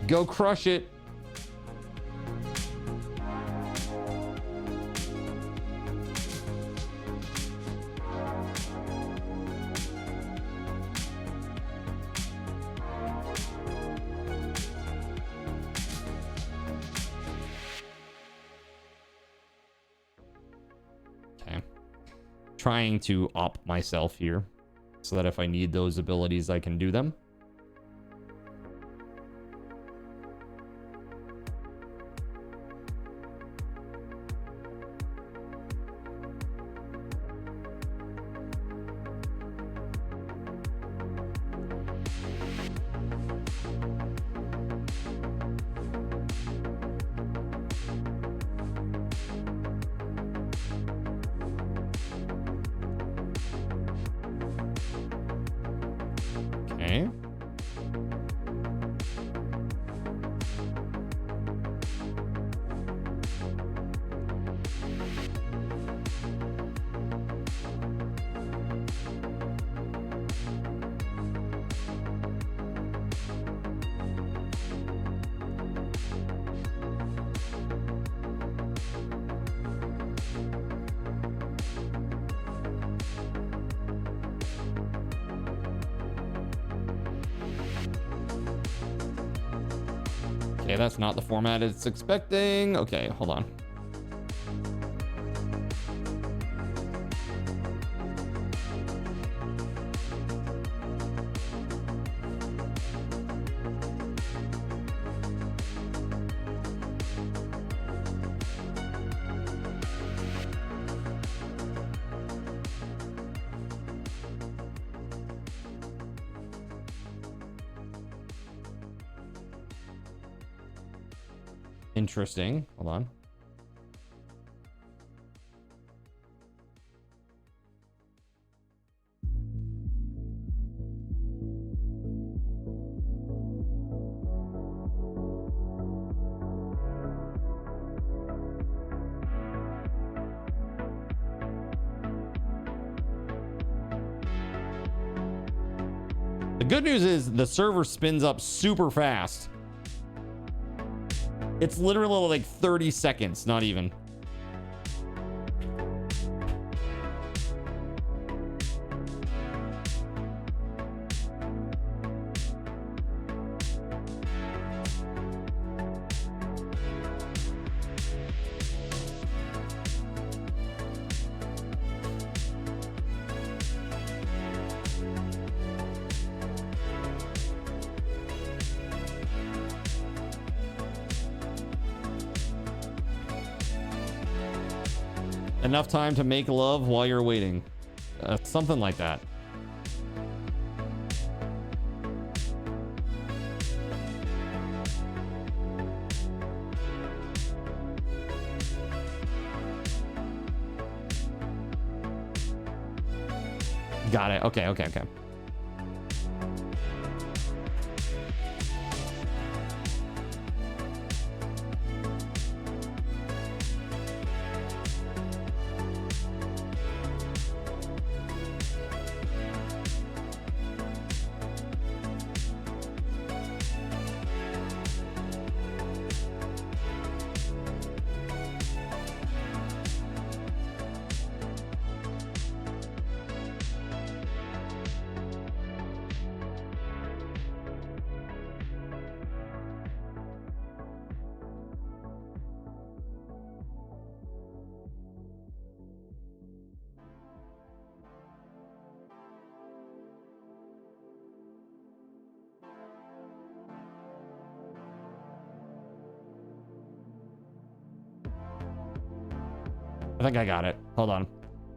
Go crush it. Trying to op myself here so that if I need those abilities, I can do them. Okay, that's not the format it's expecting. Okay, hold on. Interesting. Hold on. The good news is the server spins up super fast. It's literally like 30 seconds, not even. Enough time to make love while you're waiting. Something like that. Got it. Okay, okay, okay. I think I got it. Hold on.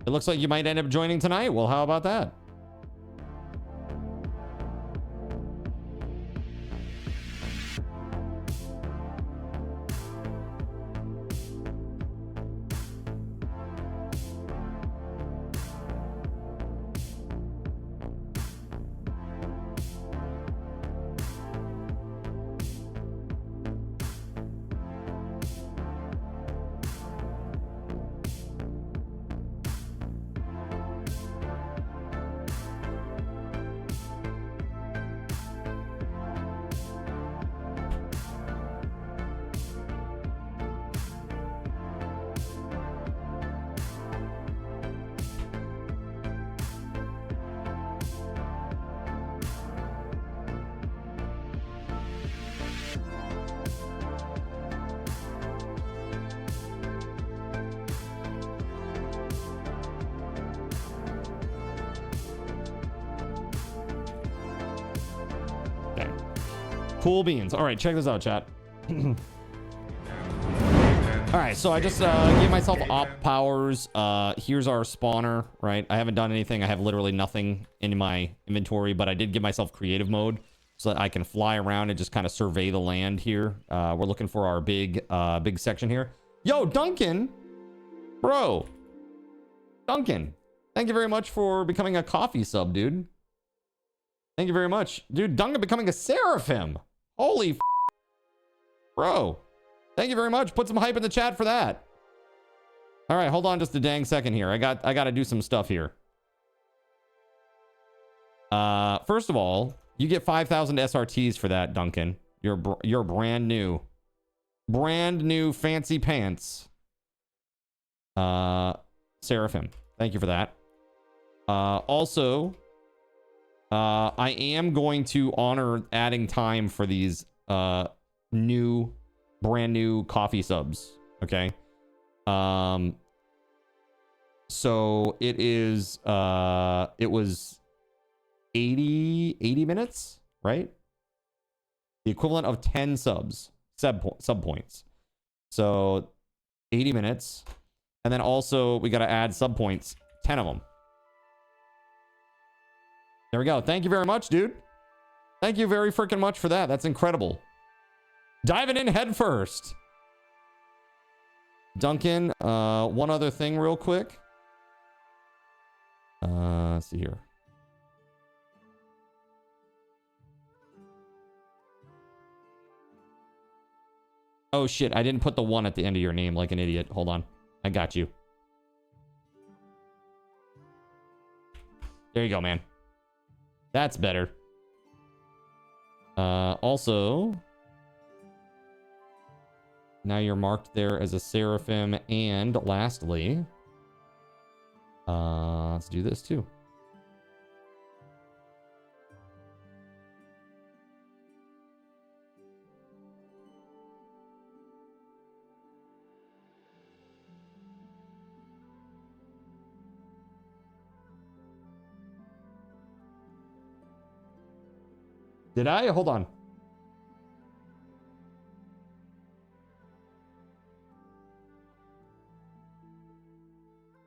It looks like you might end up joining tonight. Well, how about that? Cool beans. All right, check this out, chat. All right, so I just gave myself op powers. Here's our spawner, right? I haven't done anything. I have literally nothing in my inventory, but I did give myself creative mode so that I can fly around and just kind of survey the land here. We're looking for our big section here. Yo, Duncan, bro. Duncan, thank you very much for becoming a coffee sub, dude. Thank you very much. Dude, Duncan becoming a seraphim. Holy bro. Thank you very much. Put some hype in the chat for that. All right, hold on just a dang second here. I got to do some stuff here. First of all, you get 5,000 SRTs for that, Duncan. You're brand new fancy pants. Seraphim. Thank you for that. Also, I am going to honor adding time for these brand new coffee subs. Okay. So it was 80 minutes, right? The equivalent of 10 sub points. So 80 minutes. And then also we got to add sub points, 10 of them. There we go. Thank you very much, dude. Thank you very freaking much for that. That's incredible. Diving in head first. Duncan, one other thing real quick. Let's see here. Oh shit, I didn't put the 1 at the end of your name like an idiot. Hold on. I got you. There you go, man. That's better. Also, now you're marked there as a seraphim. And lastly, let's do this too. Did I? Hold on.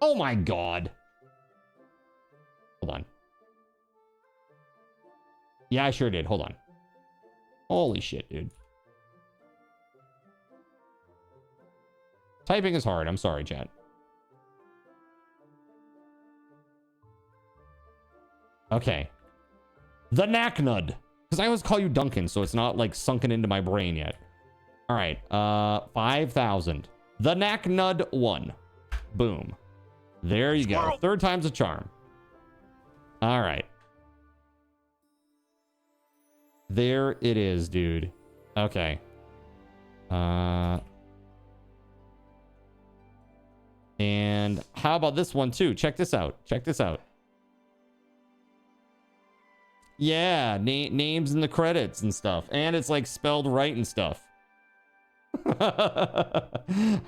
Oh my God. Hold on. Yeah, I sure did. Hold on. Holy shit, dude. Typing is hard. I'm sorry, chat. Okay. The Knacknud. Because I always call you Duncan, so it's not like sunken into my brain yet. All right. 5,000. The Knacknud 1. Boom. There you go. Third time's a charm. All right. There it is, dude. Okay. And how about this one too? Check this out. Check this out. Yeah, names in the credits and stuff. And it's like spelled right and stuff. All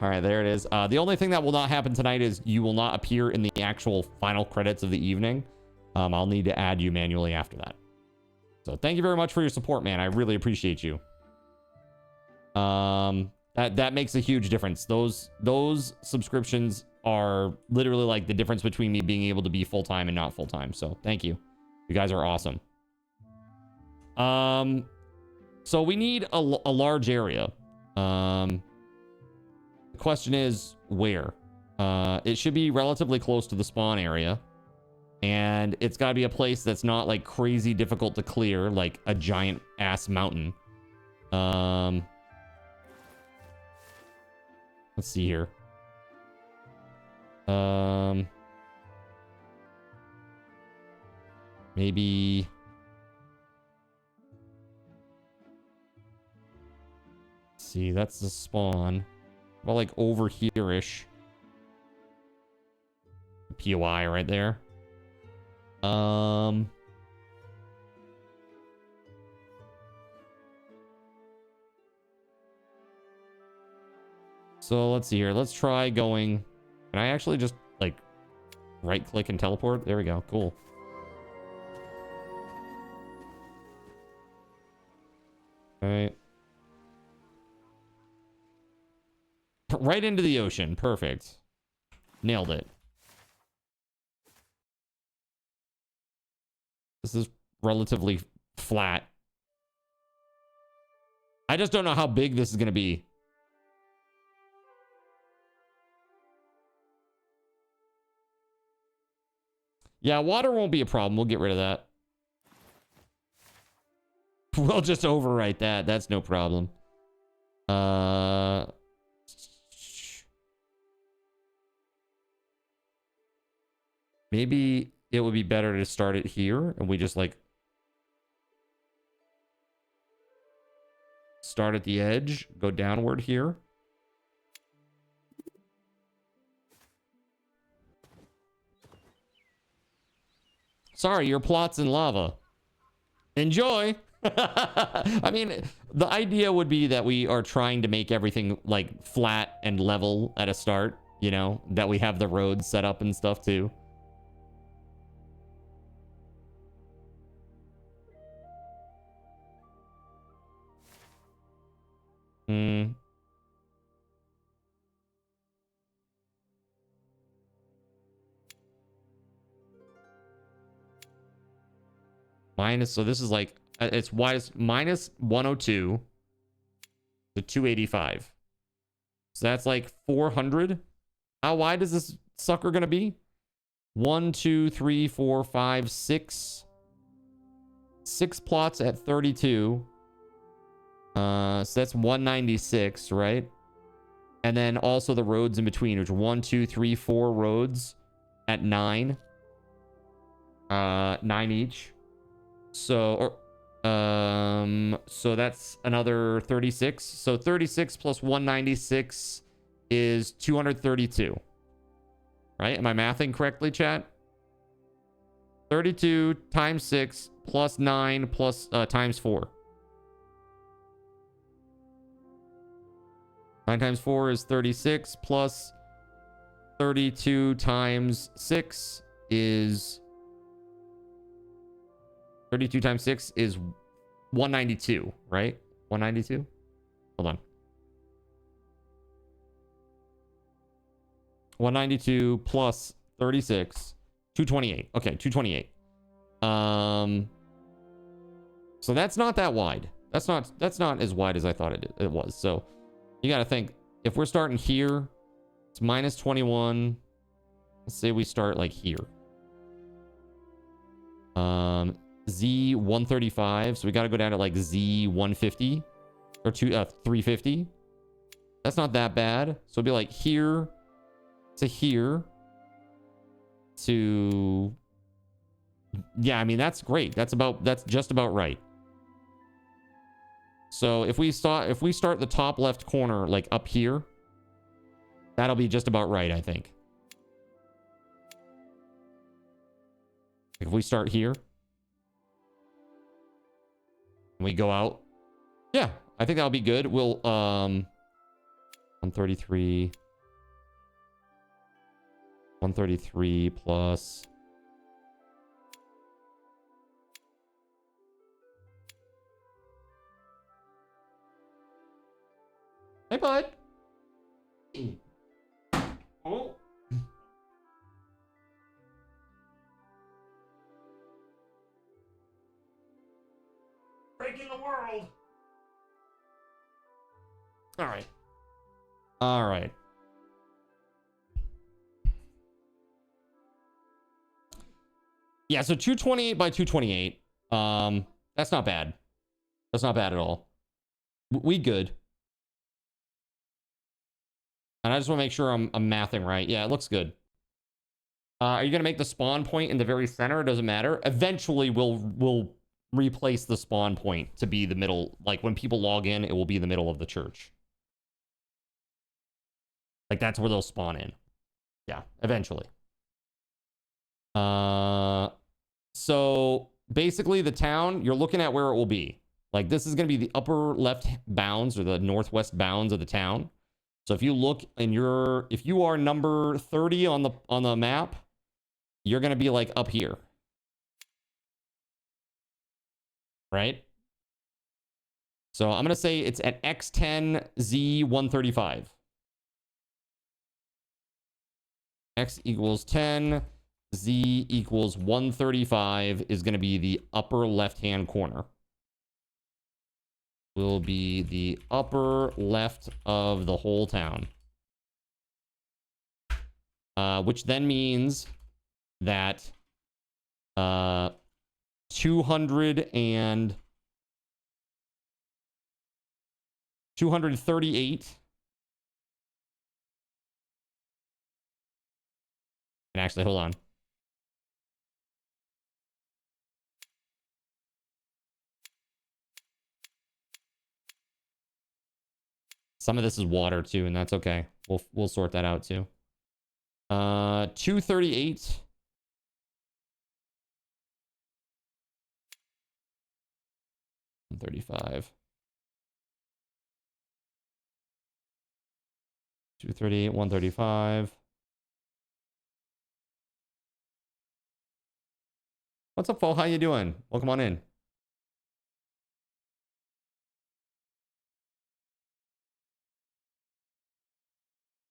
right, there it is. The only thing that will not happen tonight is you will not appear in the actual final credits of the evening. I'll need to add you manually after that. So thank you very much for your support, man. I really appreciate you. That makes a huge difference. Those subscriptions are literally like the difference between me being able to be full-time and not full-time. So thank you. You guys are awesome. So we need a large area. The question is where? It should be relatively close to the spawn area. And it's got to be a place that's not like crazy difficult to clear, like a giant ass mountain. Let's see here. Maybe. Let's see, that's the spawn. Well, like over here-ish. POI right there. So let's see here. Let's try going. Can I actually just like right click and teleport? There we go. Cool. All right. Right into the ocean. Perfect. Nailed it. This is relatively flat. I just don't know how big this is going to be. Yeah, water won't be a problem. We'll get rid of that. We'll just overwrite that. That's no problem. Maybe it would be better to start it here and we just like start at the edge, go downward here. Sorry, your plot's in lava. Enjoy. I mean, the idea would be that we are trying to make everything like flat and level at a start, you know, that we have the roads set up and stuff too. Minus, so this is like, it's minus 102 to 285. So that's like 400. How wide is this sucker gonna be? 1, 2, 3, 4, 5, 6. 6 plots at 32. So that's 196, right? And then also the roads in between, which 1, 2, 3, 4 roads at 9. 9 each. So, so that's another 36. So 36 plus 196 is 232. Right? Am I mathing correctly, chat? 32 times 6 plus 9 plus times 4. 9 times 4 is 36 plus 32 times 6 is 32 times 6 is 192, right? 192? Hold on. 192 plus 36, 228. Okay, 228. So that's not that wide. That's not as wide as I thought it was. So you got to think, if we're starting here, it's minus 21. Let's say we start like here. Z135. So we got to go down to like Z150 or 350. That's not that bad. So it'd be like here to here to, yeah, I mean, that's great. That's just about right. So if we start the top left corner, like up here, that'll be just about right, I think. If we start here and we go out, yeah, I think that'll be good. We'll 133 plus hey bud. Oh. Breaking the world. All right. All right. Yeah, so 228 by 228. That's not bad. That's not bad at all. We good. And I just want to make sure I'm mathing right. Yeah, it looks good. Are you going to make the spawn point in the very center? It doesn't matter. Eventually, we'll replace the spawn point to be the middle. Like, when people log in, it will be the middle of the church. Like, that's where they'll spawn in. Yeah, eventually. So, basically, the town, you're looking at where it will be. Like, this is going to be the upper left bounds or the northwest bounds of the town. So if you look and if you are number 30 on the map, you're going to be like up here. Right? So I'm going to say it's at X10 Z135. X equals 10, Z equals 135 is going to be the upper left-hand corner. Will be the upper left of the whole town. Which then means that 238. And actually, hold on. Some of this is water too, and that's okay. We'll sort that out too. 238. $135. 238, 135. What's up, Fo? How you doing? Welcome on in.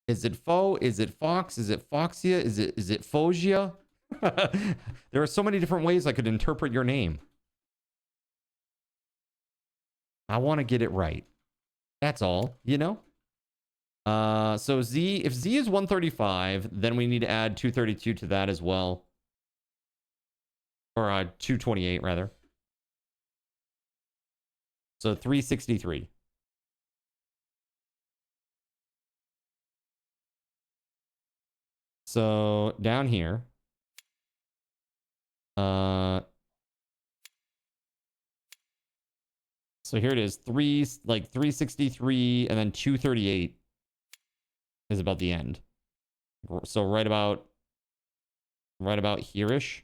Is it Fo? Is it Fox? Is it Foxia? Is it Fogia? There are so many different ways I could interpret your name. I want to get it right. That's all, you know? So Z, if Z is 135, then we need to add 232 to that as well. Or 228 rather. So 363. So down here, so here it is, 363, and then 238 is about the end. So right about here-ish.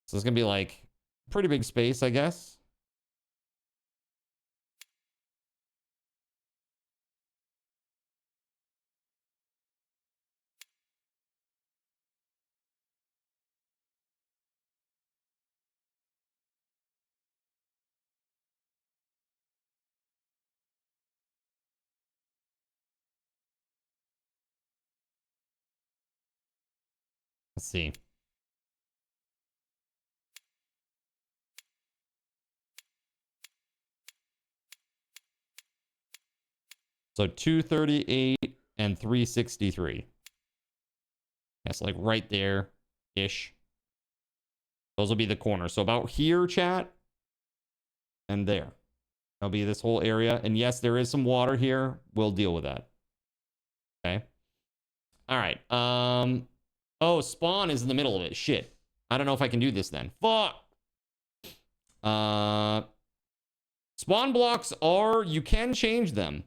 So it's gonna be like pretty big space, I guess. Let's see. So 238 and 363. That's like right there-ish. Those will be the corners. So about here, chat, and there. That'll be this whole area. And yes, there is some water here. We'll deal with that. Okay. All right. Oh, spawn is in the middle of it. Shit. I don't know if I can do this then. Fuck. Spawn blocks are, you can change them.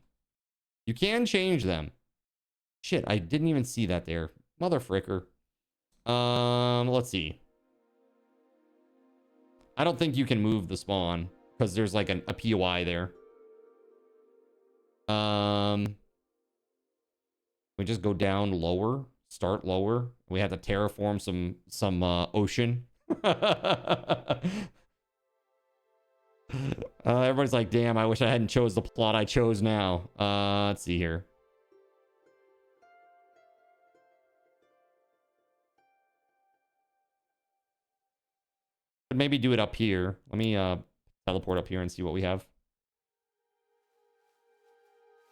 You can change them. Shit, I didn't even see that there. Mother fricker. Let's see. I don't think you can move the spawn because there's like a POI there. We just go down lower, start lower. We have to terraform some ocean. Everybody's like, damn, I wish I hadn't chose the plot I chose now. Let's see here. Could maybe do it up here. Let me teleport up here and see what we have.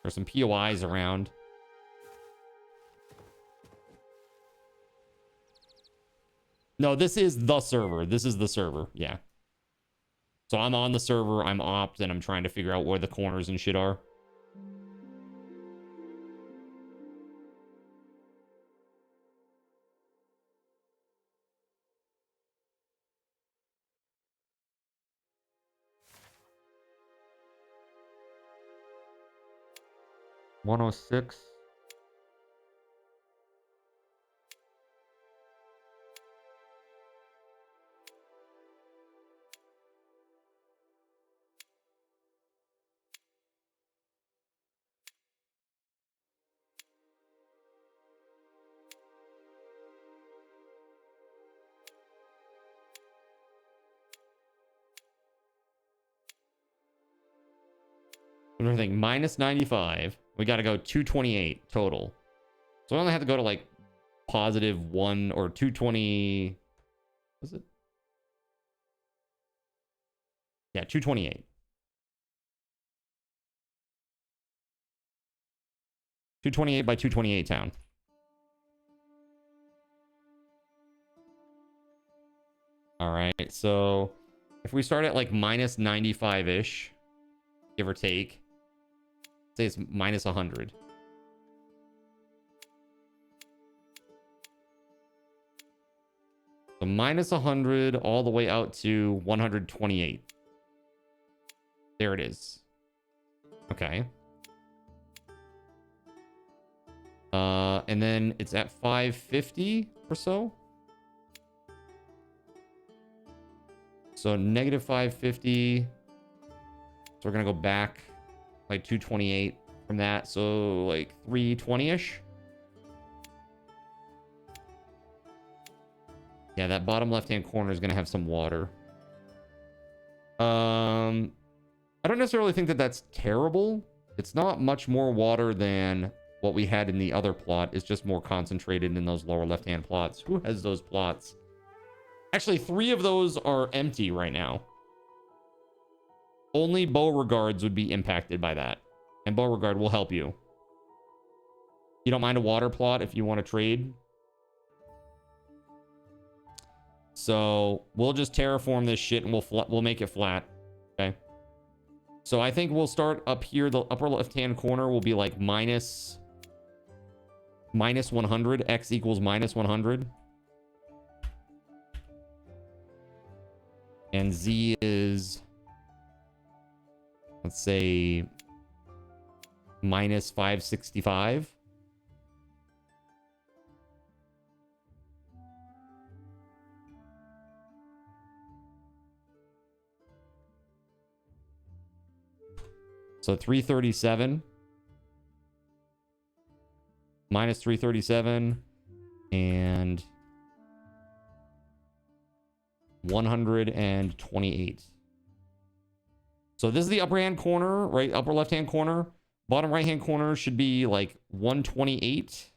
There's some POIs around. No, this is the server. This is the server. Yeah. So I'm on the server, I'm opt, and I'm trying to figure out where the corners and shit are. $106. Everything minus 95. We got to go 228 total. So we only have to go to like positive 1 or 220. Was it? Yeah, 228. 228 by 228 town. All right, so if we start at like minus 95-ish, give or take, say it's minus 100. So minus 100 all the way out to 128. There it is. Okay. And then it's at 550 or so. So negative 550. So we're going to go back like 228 from that. So like 320-ish. Yeah, that bottom left-hand corner is going to have some water. I don't necessarily think that that's terrible. It's not much more water than what we had in the other plot. It's just more concentrated in those lower left-hand plots. Who has those plots? Actually, 3 of those are empty right now. Only Beauregards would be impacted by that. And Beauregard will help you. You don't mind a water plot if you want to trade? So we'll just terraform this shit and we'll make it flat. Okay. So I think we'll start up here. The upper left-hand corner will be like minus 100. X equals minus 100. And Z is, let's say, minus 565. So 337 minus 337 and 128. So this is the upper hand corner, right? Upper left hand corner. Bottom right hand corner should be like 128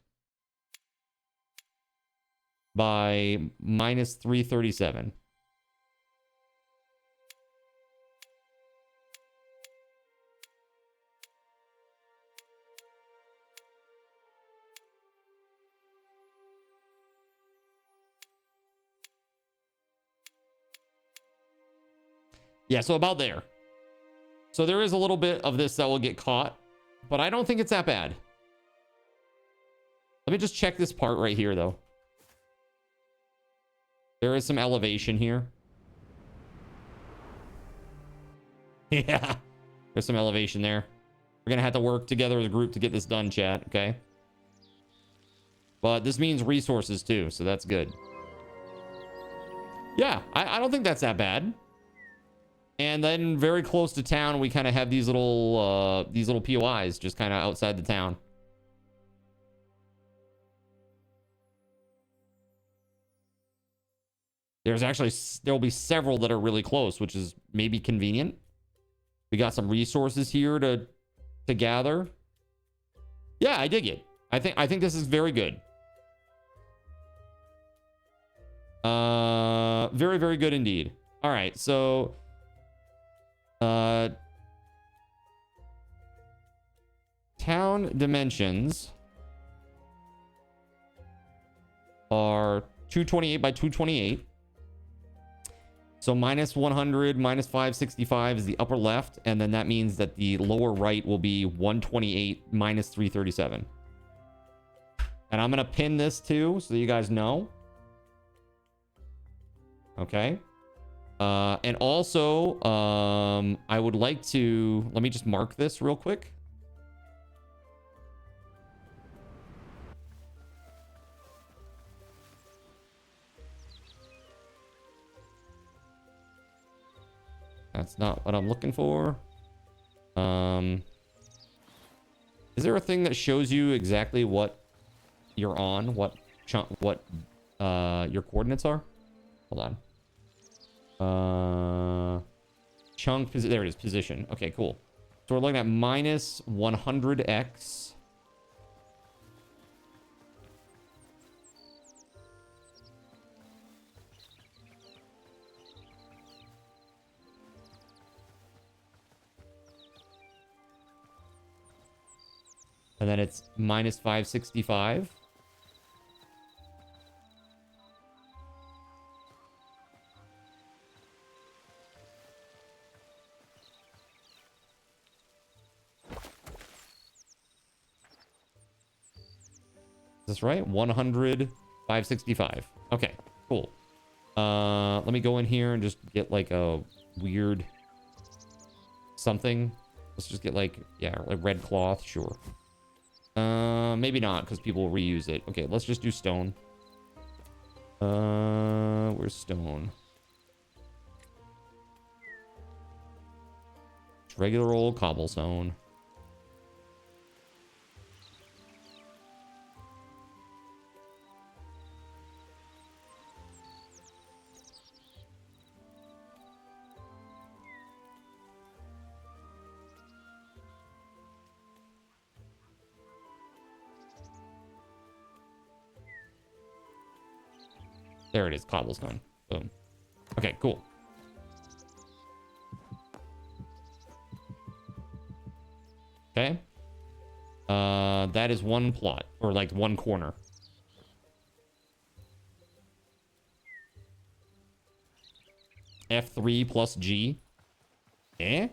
by minus 337. Yeah, so about there. So there is a little bit of this that will get caught, but I don't think it's that bad. Let me just check this part right here, though. There is some elevation here. Yeah, there's some elevation there. We're going to have to work together as a group to get this done, chat, okay? But this means resources, too, so that's good. Yeah, I don't think that's that bad. And then very close to town, we kind of have these little POIs just kind of outside the town. There'll be several that are really close, which is maybe convenient. We got some resources here to gather. Yeah, I dig it. I think this is very good. Very, very good indeed. All right, so town dimensions are 228 by 228. So minus 100, minus 565 is the upper left, and then that means that the lower right will be 128 minus 337. And I'm gonna pin this too, so you guys know. Okay. And also, I would like to... Let me just mark this real quick. That's not what I'm looking for. Is there a thing that shows you exactly what you're on? What your coordinates are? Hold on. Chunk, there it is, position. Okay, cool. So we're looking at minus 100x. And then it's minus 565. Is this right? 100, 565. Okay, cool. Let me go in here and just get like a weird something. Let's just get like, yeah, like red cloth, sure. Maybe not, because people will reuse it. Okay, let's just do stone. Where's stone? It's regular old cobblestone. There it is, cobblestone. Boom. Okay, cool. Okay. That is one plot, or like one corner. F3 plus G. Eh?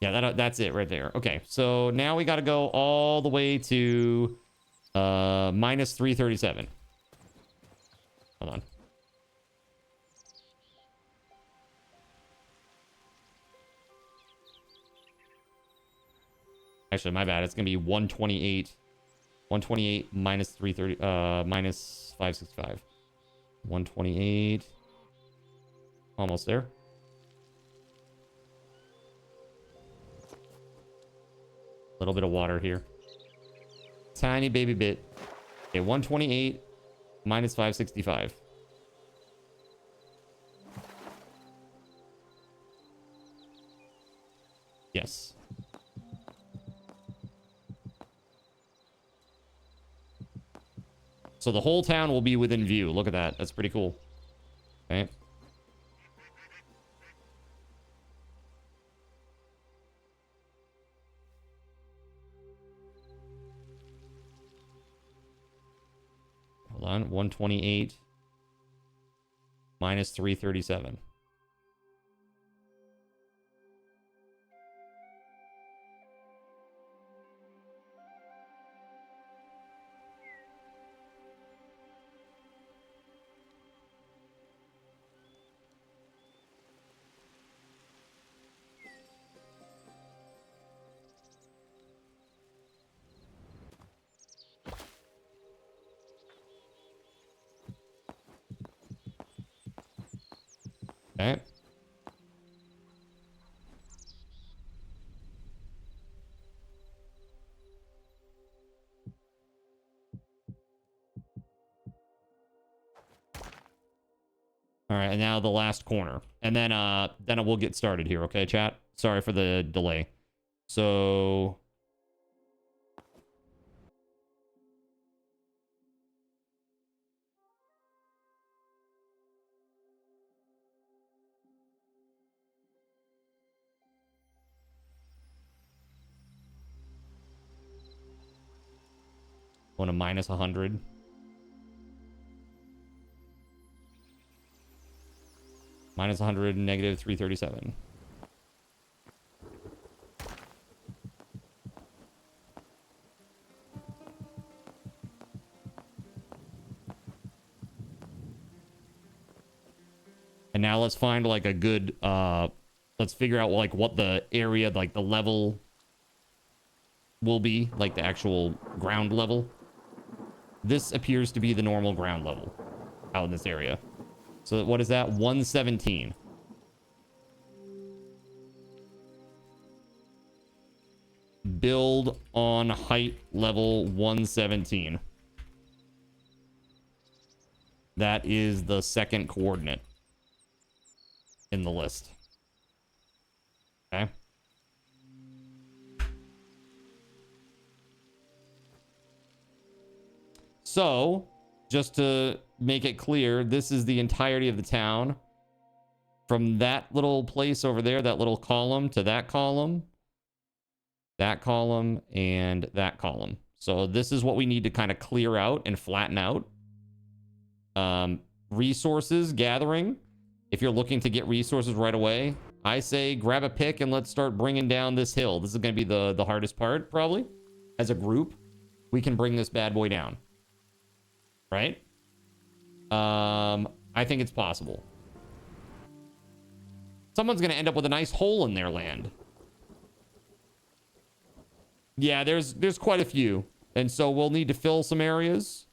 Yeah, that's it right there. Okay, so now we got to go all the way to minus 337. Hold on. Actually, my bad. It's going to be 128. 128 minus 330, minus 565. 128. Almost there. Little bit of water here. Tiny baby bit. Okay, 128 minus 565. Yes. So the whole town will be within view. Look at that. That's pretty cool. Okay. Hold on. 128 minus 337. Okay. All right, and now the last corner. And then we'll get started here, okay, chat? Sorry for the delay. So want to minus 100. Minus 100, negative 337. And now let's find like a good, let's figure out like what the area, like the level will be, like the actual ground level. This appears to be the normal ground level out in this area. So what is that? 117. Build on height level 117. That is the second coordinate in the list. Okay. So, just to make it clear, this is the entirety of the town. From that little place over there, that little column, to that column, and that column. So this is what we need to kind of clear out and flatten out. Resources gathering. If you're looking to get resources right away, I say grab a pick and let's start bringing down this hill. This is going to be the hardest part, probably. As a group, we can bring this bad boy down. Right? I think it's possible. Someone's going to end up with a nice hole in their land. Yeah, there's quite a few. And so we'll need to fill some areas.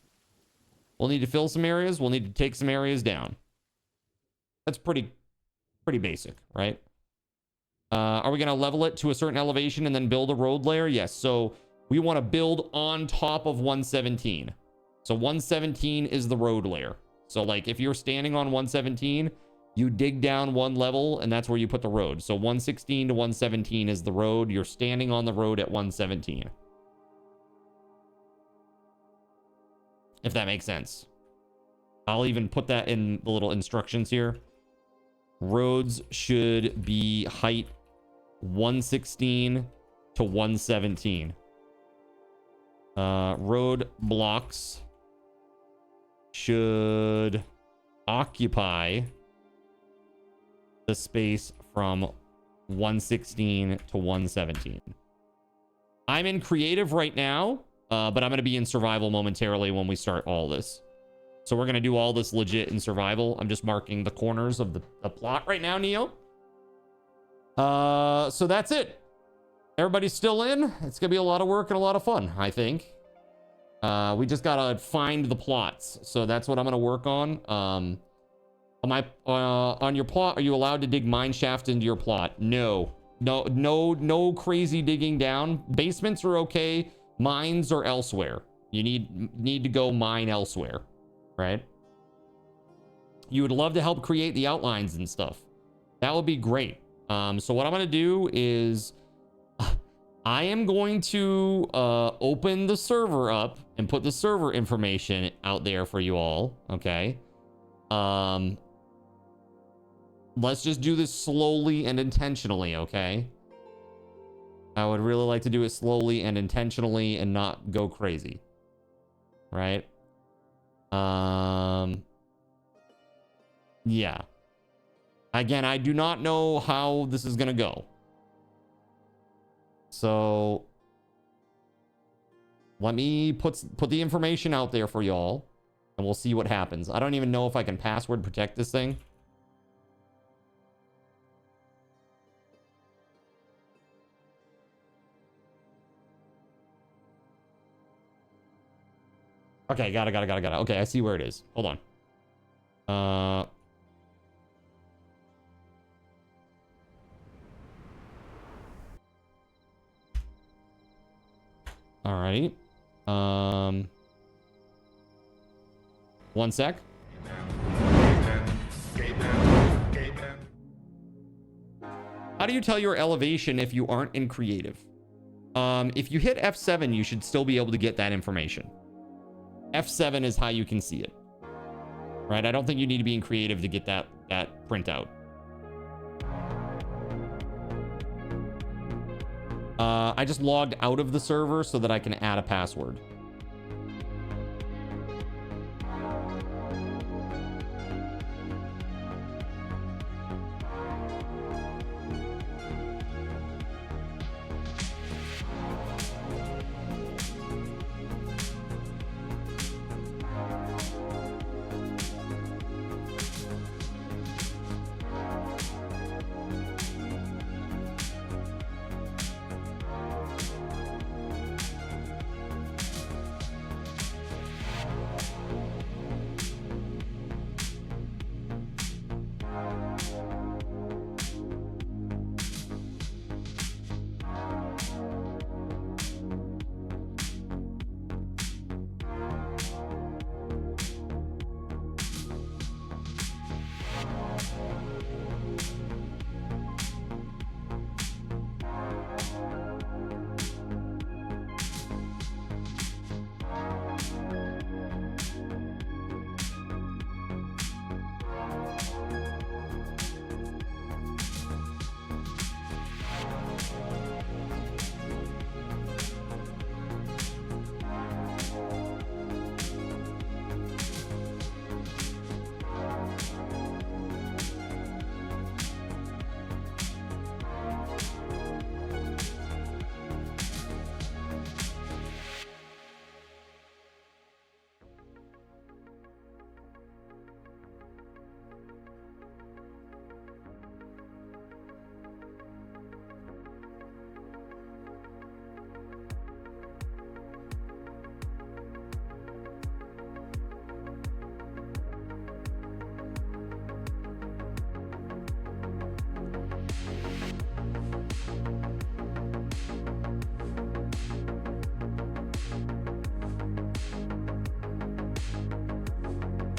We'll need to take some areas down. That's pretty basic, right? Are we going to level it to a certain elevation and then build a road layer? Yes. So we want to build on top of 117. So 117 is the road layer. So like if you're standing on 117, you dig down one level and that's where you put the road. So 116 to 117 is the road. You're standing on the road at 117. If that makes sense. I'll even put that in the little instructions here. Roads should be height 116 to 117. Road blocks should occupy the space from 116 to 117. I'm in creative right now, but I'm going to be in survival momentarily when we start all this. So we're going to do all this legit in survival. I'm just marking the corners of the plot right now, Neo. So that's it. Everybody's still in. It's going to be a lot of work and a lot of fun, I think. We just got to find the plots. So that's what I'm going to work on. On your plot, are you allowed to dig mine shaft into your plot? No crazy digging down. Basements are okay. Mines are elsewhere. You need to go mine elsewhere, right? You would love to help create the outlines and stuff. That would be great. So what I'm going to do is I am going to open the server up and put the server information out there for you all. Okay. Let's just do this slowly and intentionally, okay? I would really like to do it slowly and intentionally and not go crazy. Right? Yeah. Again, I do not know how this is gonna go. So let me put the information out there for y'all, and we'll see what happens. I don't even know if I can password protect this thing. Okay, got it. Okay, I see where it is. Hold on. All right. 1 sec. How do you tell your elevation if you aren't in creative? If you hit F7, you should still be able to get that information. F7 is how you can see it. Right? I don't think you need to be in creative to get that printout. I just logged out of the server so that I can add a password.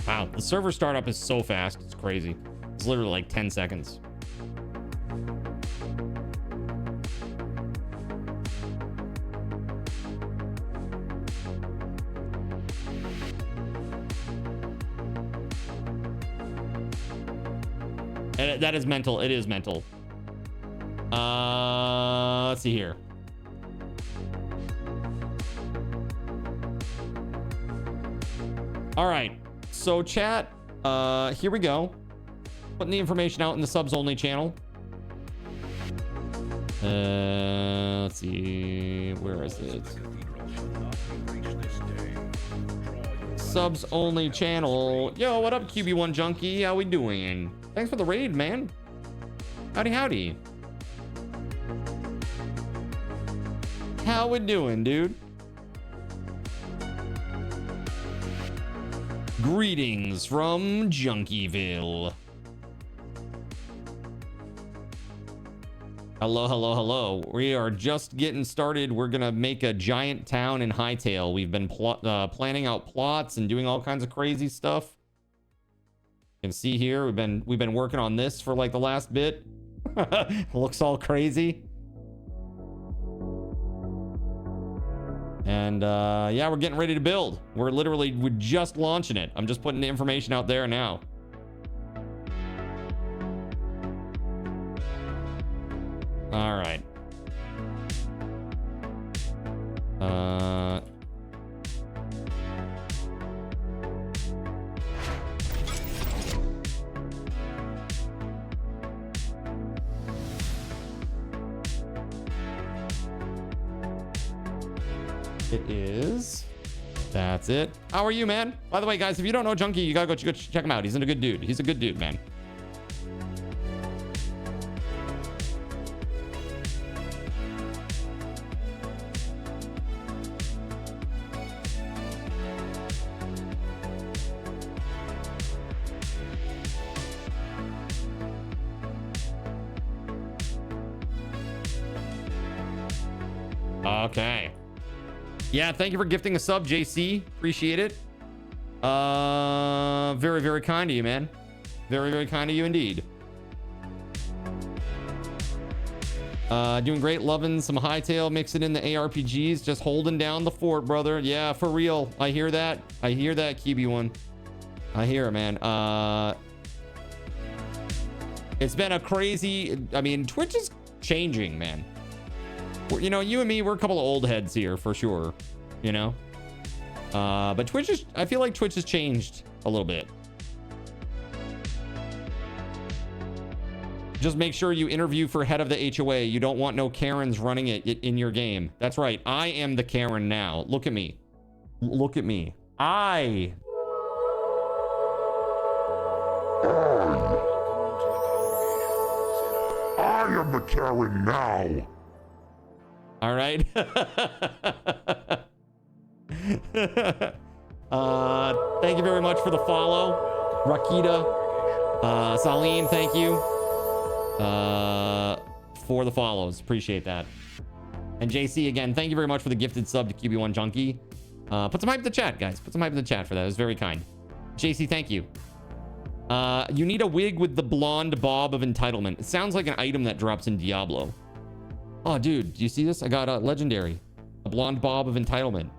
Wow, the server startup is so fast. It's crazy. It's literally like 10 seconds. And that is mental. It is mental. Let's see here. All right. So chat, here we go. Putting the information out in the subs only channel. Let's see, where is it? Subs only channel. Yo, what up, QB1 Junkie? How we doing? Thanks for the raid, man. Howdy, howdy. How we doing, dude? Greetings from Junkieville. Hello, hello, hello. We are just getting started. We're gonna make a giant town in Hytale. We've been planning out plots and doing all kinds of crazy stuff. You can see here we've been working on this for like the last bit. Looks all crazy. And yeah, we're getting ready to build. We're just launching it. I'm just putting the information out there now. All right. It is. That's it. How are you, man? By the way, guys, if you don't know Junkie, you gotta go check him out. He's a good dude. He's a good dude, man. Okay. Yeah, thank you for gifting a sub, JC. Appreciate it. Very, very kind of you, man. Very, very kind of you indeed. Doing great. Loving some Hytale, mixing in the ARPGs. Just holding down the fort, brother. Yeah, for real. I hear that. I hear that, QB1. I hear it, man. It's been a crazy... I mean, Twitch is changing, man. You know, you and me, we're a couple of old heads here for sure, you know. But Twitch is, I feel like Twitch has changed a little bit. Just make sure you interview for head of the HOA. You don't want no Karens running it in your game. That's right. I am the Karen now. Look at me. Look at me. I am the Karen now. All right. Thank you very much for the follow. Rakita. Salim, thank you for the follows. Appreciate that. And JC, again, thank you very much for the gifted sub to QB1 Junkie. Put some hype in the chat, guys. Put some hype in the chat for that. It was very kind. JC, thank you. You need a wig with the blonde bob of entitlement. It sounds like an item that drops in Diablo. Oh, dude, do you see this? I got a legendary, a blonde bob of entitlement.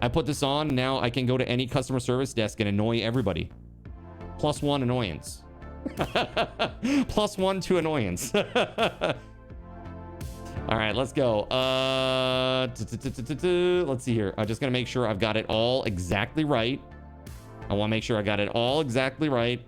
I put this on. Now I can go to any customer service desk and annoy everybody. +1 annoyance. +1 to annoyance. All right, let's go. Let's see here. I'm just going to make sure I've got it all exactly right. I want to make sure I got it all exactly right.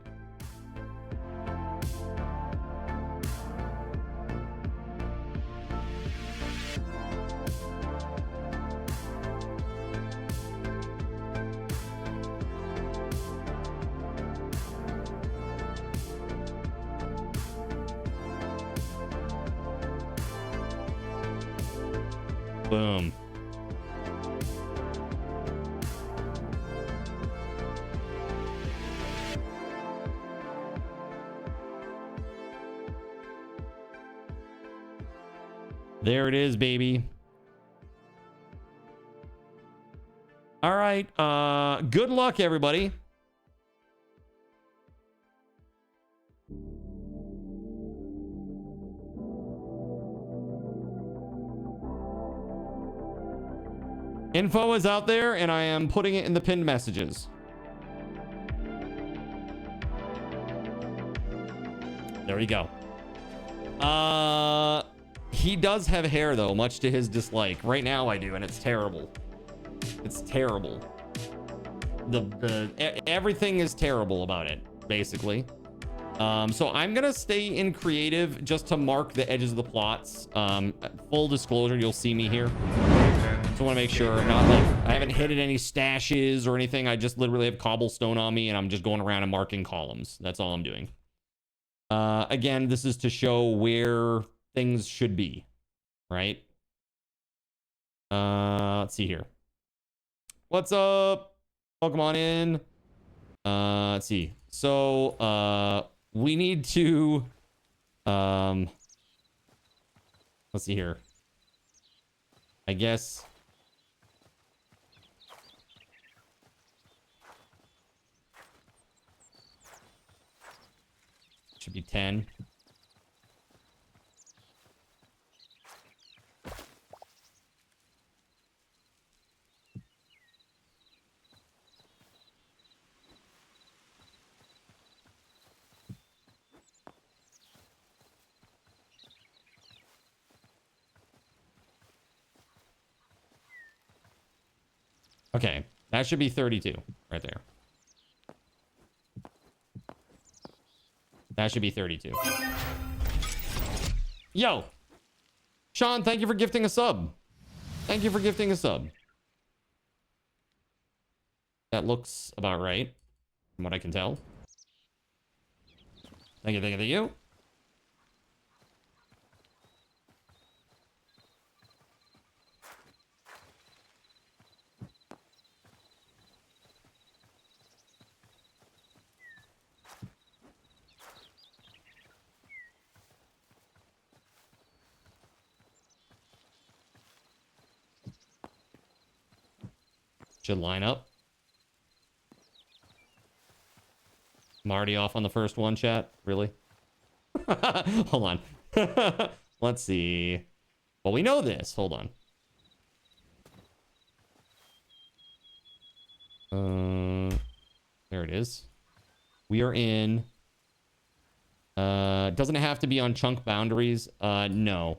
Boom. There it is, baby. All right. Good luck, everybody. Info is out there, and I am putting it in the pinned messages. There we go. He does have hair, though, much to his dislike. Right now, I do, and it's terrible. It's terrible. Everything is terrible about it, basically. So I'm gonna stay in creative just to mark the edges of the plots. Full disclosure, you'll see me here. So I want to make sure, not like I haven't hit any stashes or anything. I just literally have cobblestone on me, and I'm just going around and marking columns. That's all I'm doing. Again, this is to show where things should be, right? Let's see here. What's up? Welcome on in. Let's see. So we need to let's see here. I guess should be 10. Okay, that should be 32 right there. That should be 32. Yo, Sean, thank you for gifting a sub. Thank you for gifting a sub. That looks about right, from what I can tell. Thank you, thank you, thank you. Should line up. I'm already off on the first one, chat. Really? Hold on. Let's see. Well, we know this. Hold on. There it is. We are in. Doesn't it have to be on chunk boundaries? No.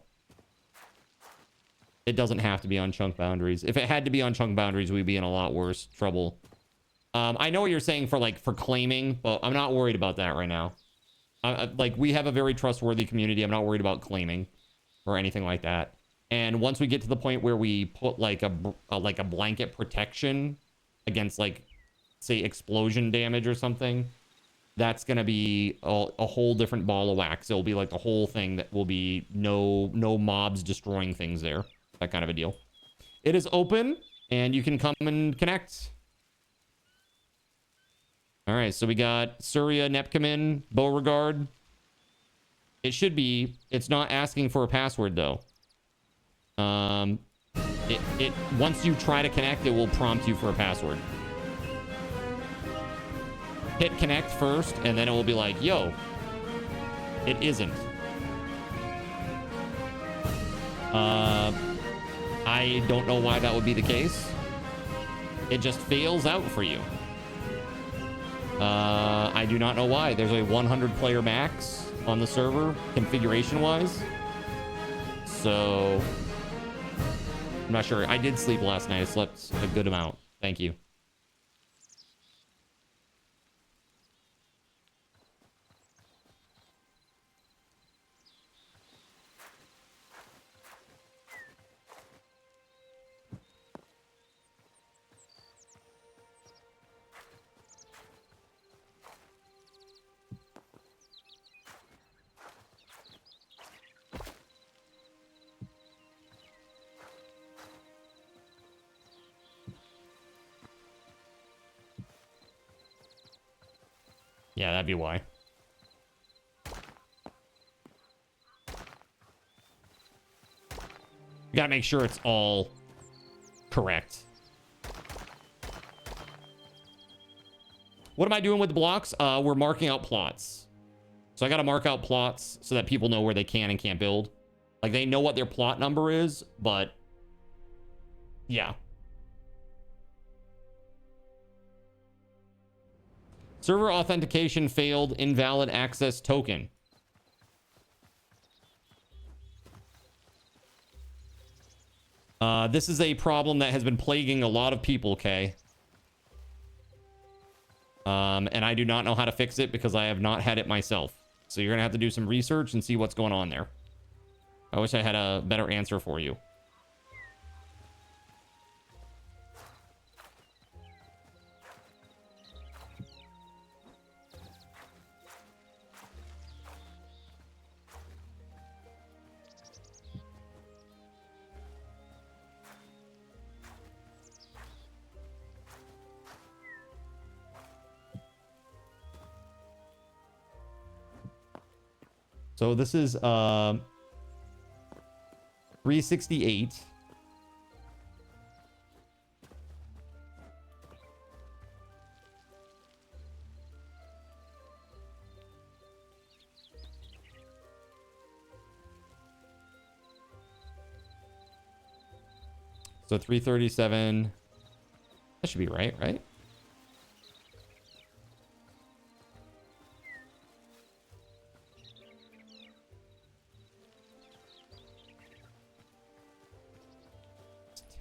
It doesn't have to be on chunk boundaries. If it had to be on chunk boundaries, we'd be in a lot worse trouble. I know what you're saying for claiming, but I'm not worried about that right now. Like, we have a very trustworthy community. I'm not worried about claiming or anything like that. And once we get to the point where we put like a blanket protection against, like, say, explosion damage or something, that's gonna be a whole different ball of wax. It'll be like the whole thing that will be no mobs destroying things there. That kind of a deal. It is open, and you can come and connect. All right, so we got Surya Nepkamin, Beauregard. It should be. It's not asking for a password though. It once you try to connect, it will prompt you for a password. Hit connect first, and then it will be like, yo, it isn't. I don't know why that would be the case. It just fails out for you. I do not know why. There's a 100 player max on the server, configuration wise. So, I'm not sure. I did sleep last night. I slept a good amount. Thank you. Yeah, that'd be why. You gotta make sure it's all correct. What am I doing with the blocks? We're marking out plots. So I gotta mark out plots so that people know where they can and can't build. Like, they know what their plot number is, but yeah. Server authentication failed, invalid access token. This is a problem that has been plaguing a lot of people, Kay. And I do not know how to fix it because I have not had it myself. So you're gonna have to do some research and see what's going on there. I wish I had a better answer for you. So this is 368. So 337. That should be right, right?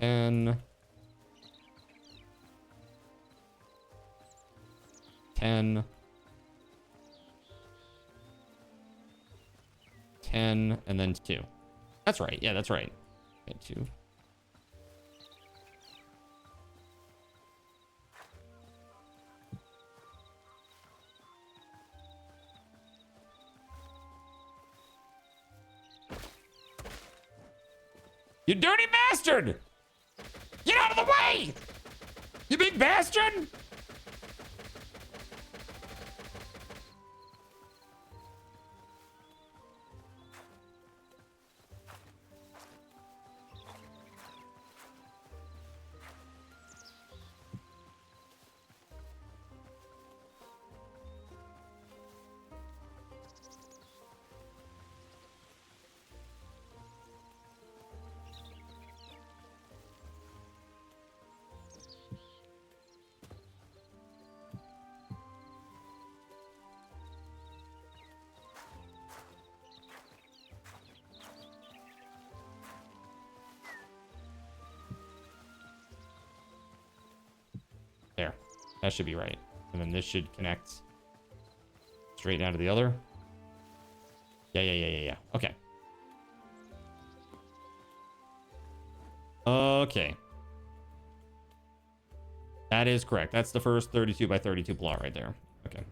Ten, 10, 10, and then 2. That's right. Yeah, that's right. Okay, 2. You dirty bastard! Get out of the way! You big bastard! There. That should be right. And then this should connect straight down to the other. Yeah. Okay. Okay. That is correct. That's the first 32 by 32 plot right there. Okay.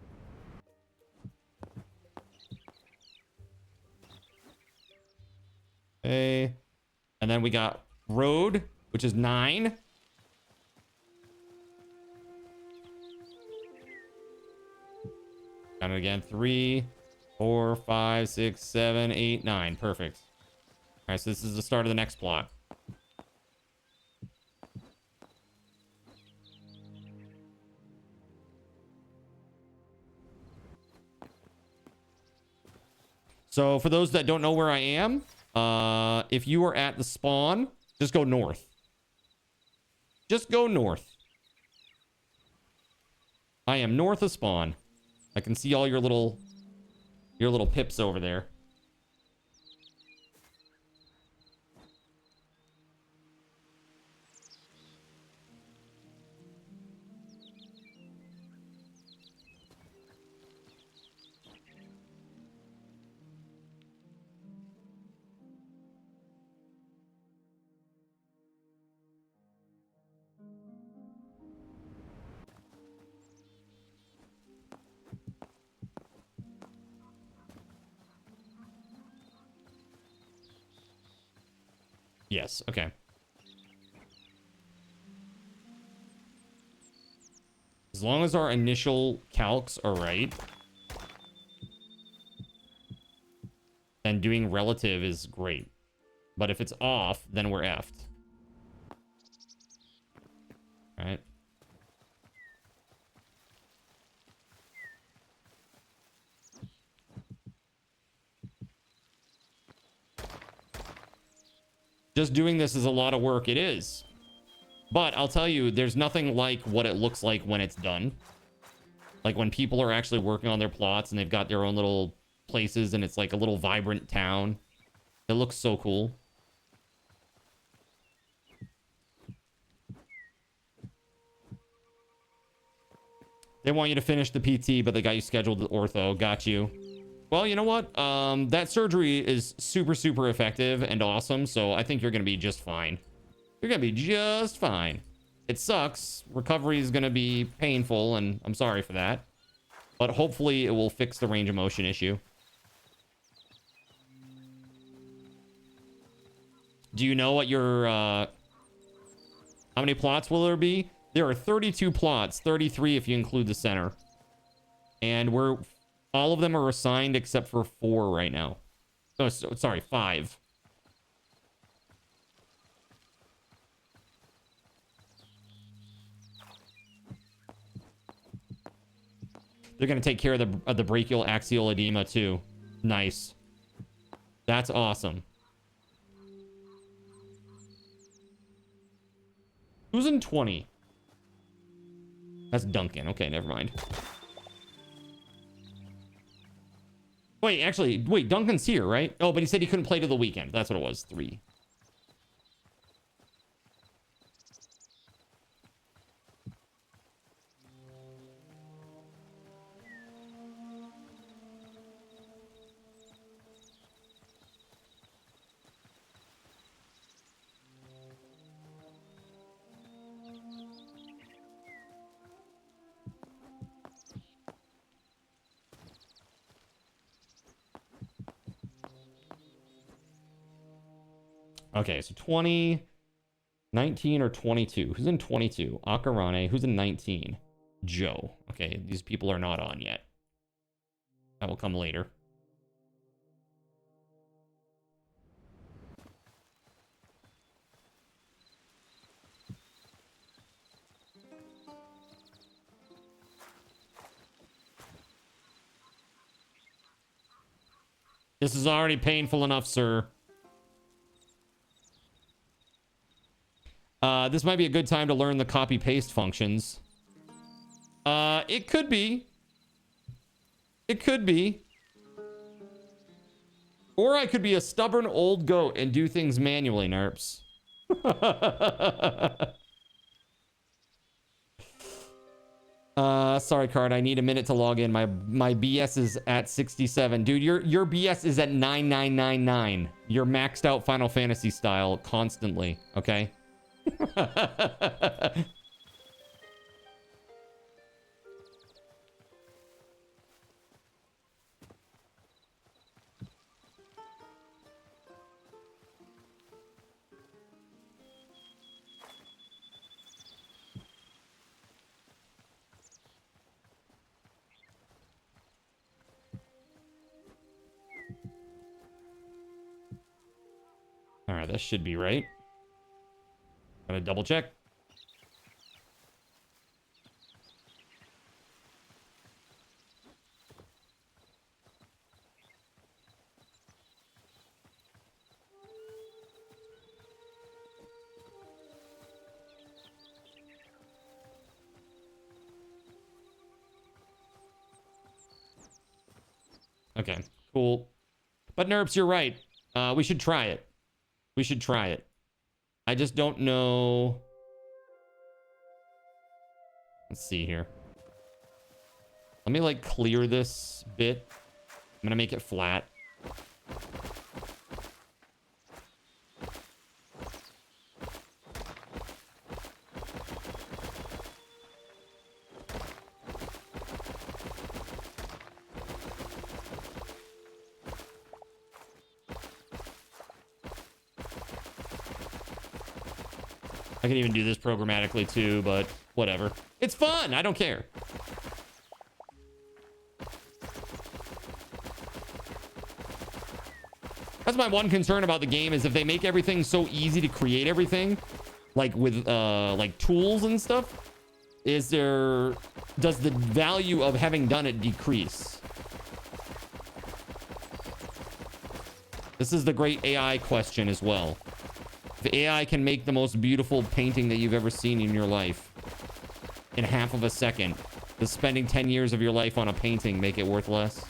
Okay. And then we got road, which is 9. Count it again. 3, 4, 5, 6, 7, 8, 9. Perfect. All right, so this is the start of the next plot. So for those that don't know where I am, if you are at the spawn, just go north. Just go north. I am north of spawn. I can see all your little pips over there. Yes, okay. As long as our initial calcs are right, then doing relative is great. But if it's off, then we're effed. All right. Just doing this is a lot of work. It is. But I'll tell you, there's nothing like what it looks like when it's done. Like when people are actually working on their plots and they've got their own little places and it's like a little vibrant town. It looks so cool. They want you to finish the PT, but they got you scheduled at ortho. Got you. Well, you know what? That surgery is super, super effective and awesome. So I think you're going to be just fine. You're going to be just fine. It sucks. Recovery is going to be painful, and I'm sorry for that. But hopefully it will fix the range of motion issue. Do you know what your... how many plots will there be? There are 32 plots. 33 if you include the center. And we're... all of them are assigned except for 4 right now. Oh, sorry, 5. They're going to take care of the brachial axial edema too. Nice. That's awesome. Who's in 20? That's Duncan. Okay, never mind. Wait, actually, wait, Duncan's here, right? Oh, but he said he couldn't play till the weekend. That's what it was, 3. Okay, so 20, 19, or 22. Who's in 22? Akarane. Who's in 19? Joe. Okay, these people are not on yet. That will come later. This is already painful enough, sir. This might be a good time to learn the copy-paste functions. It could be. It could be. Or I could be a stubborn old goat and do things manually, Nerps. Sorry, Card. I need a minute to log in. My BS is at 67. Dude, your BS is at 9999. You're maxed out Final Fantasy style constantly, okay? All right, that should be right. Gotta double check. Okay, cool. But Nerps, you're right. We should try it. We should try it. I just don't know. Let's see here. Let me like clear this bit. I'm gonna make it flat. I can even do this programmatically too, but whatever. It's fun. I don't care. That's my one concern about the game is if they make everything so easy to create everything, like with like tools and stuff, does the value of having done it decrease? This is the great AI question as well. If AI can make the most beautiful painting that you've ever seen in your life in half of a second, does spending 10 years of your life on a painting make it worth less?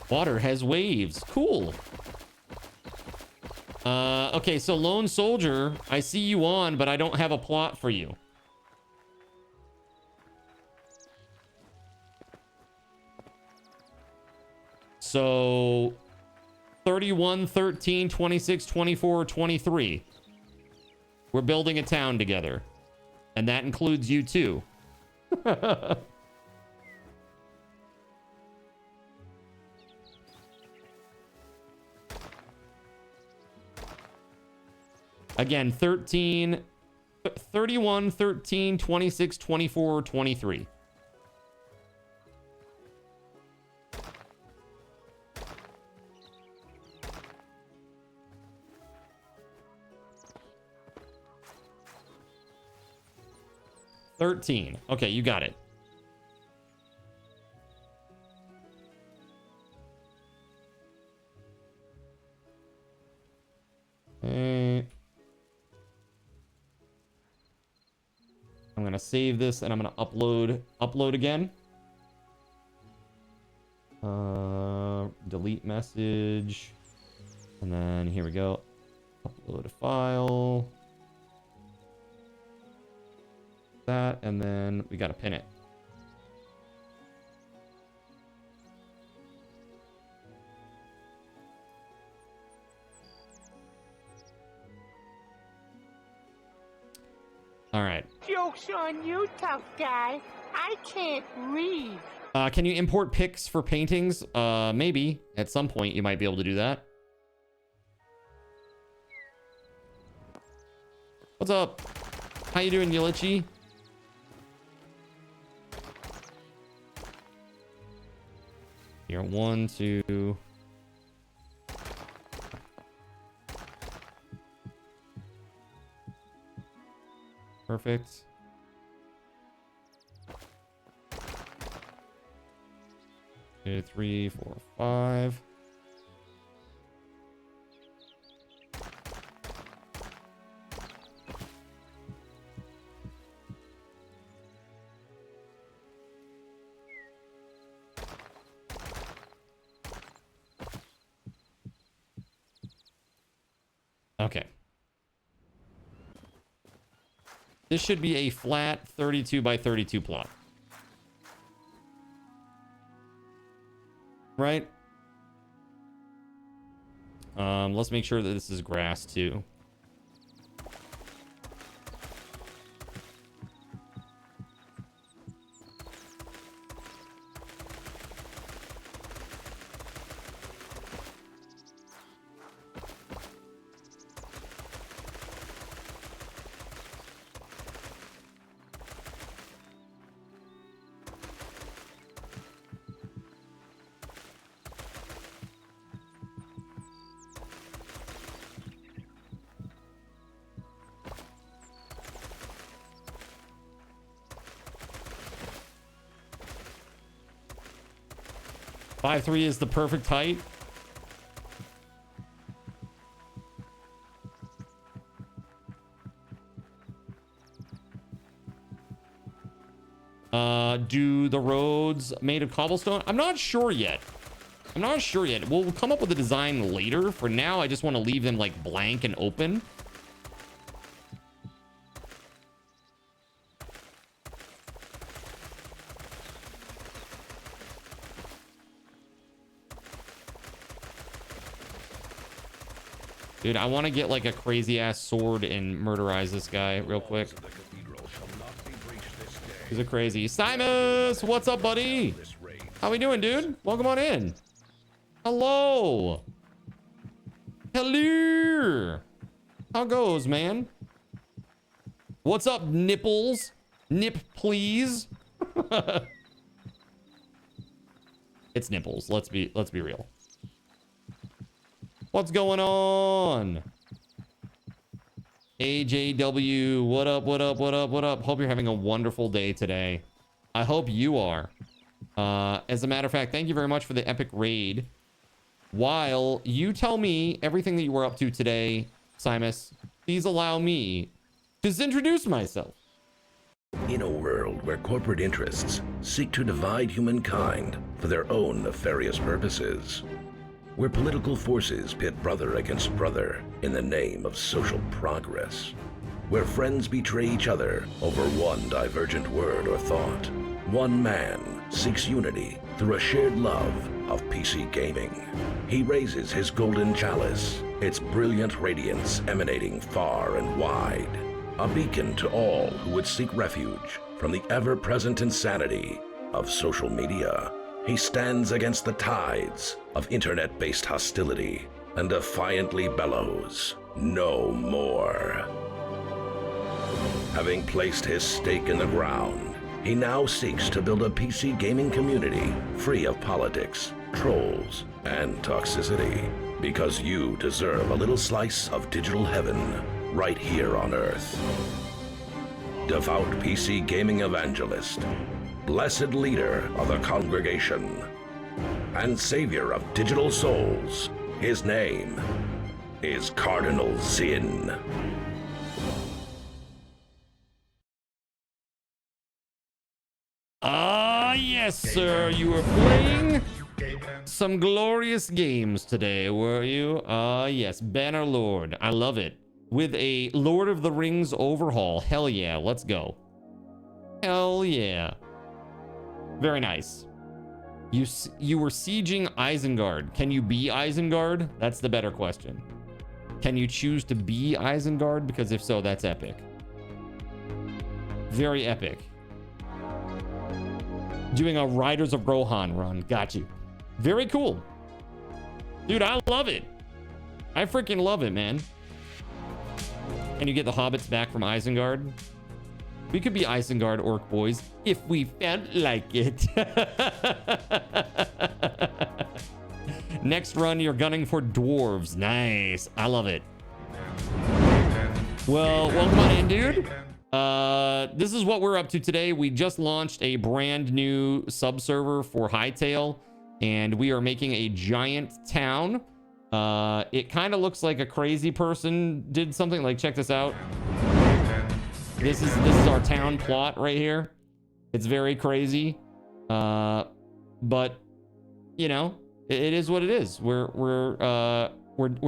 Water has waves. Cool. Okay, so Lone Soldier, I see you on, but I don't have a plot for you. So 31, 13, 26, 24, 23. We're building a town together. And that includes you too. Again, 13, 31, 13, 26, 24, 23. Okay, you got it. I'm gonna save this and I'm gonna upload again. Delete message, and then here we go. Upload a file. That, and then we gotta pin it. All right. Joke's on you, tough guy. I can't read. Can you import pics for paintings? Maybe. At some point, you might be able to do that. What's up? How you doing, Yilichi? Here, 1, 2. Perfect. Okay, 3, 4, 5. Okay. This should be a flat 32 by 32 plot. Right? Let's make sure that this is grass too. Five 3 is the perfect height. Do the roads made of cobblestone? I'm not sure yet. We'll come up with a design later. For now, I just want to leave them like blank and open. Dude, I want to get like a crazy ass sword and murderize this guy real quick. He's a crazy. Simus, what's up, buddy? How we doing, dude? Welcome on in. Hello. Hello. How goes, man? What's up, nipples? Nip, please. It's nipples. Let's be real. What's going on? AJW, what up, what up, what up, what up? Hope you're having a wonderful day today. I hope you are. As a matter of fact, thank you very much for the epic raid. While you tell me everything that you were up to today, Simus, please allow me to introduce myself. In a world where corporate interests seek to divide humankind for their own nefarious purposes, where political forces pit brother against brother in the name of social progress, where friends betray each other over one divergent word or thought, one man seeks unity through a shared love of PC gaming. He raises his golden chalice, its brilliant radiance emanating far and wide, a beacon to all who would seek refuge from the ever-present insanity of social media. He stands against the tides of internet-based hostility and defiantly bellows, "No more." Having placed his stake in the ground, he now seeks to build a PC gaming community free of politics, trolls, and toxicity. Because you deserve a little slice of digital heaven right here on Earth. Devout PC gaming evangelist, blessed leader of the congregation, and savior of digital souls, his name is Cardinal Zin. Ah, yes, sir. You were playing some glorious games today, were you? Yes. Bannerlord. I love it. With a Lord of the Rings overhaul. Hell yeah. Let's go. Hell yeah. Very nice. You were sieging Isengard. Can you be Isengard? That's the better question. Can you choose to be Isengard? Because if so, that's epic. Very epic. Doing a Riders of Rohan run. Got you. Very cool. Dude, I love it. I freaking love it, man. And you get the hobbits back from Isengard. We could be Isengard orc boys if we felt like it. Next run, you're gunning for dwarves. Nice. I love it. Well, welcome on in, dude. This is what we're up to today. We just launched a brand new subserver for Hytale, and we are making a giant town. It kind of looks like a crazy person did something. Like, check this out. This is our town plot right here. It's very crazy, but you know, it is what it is. We're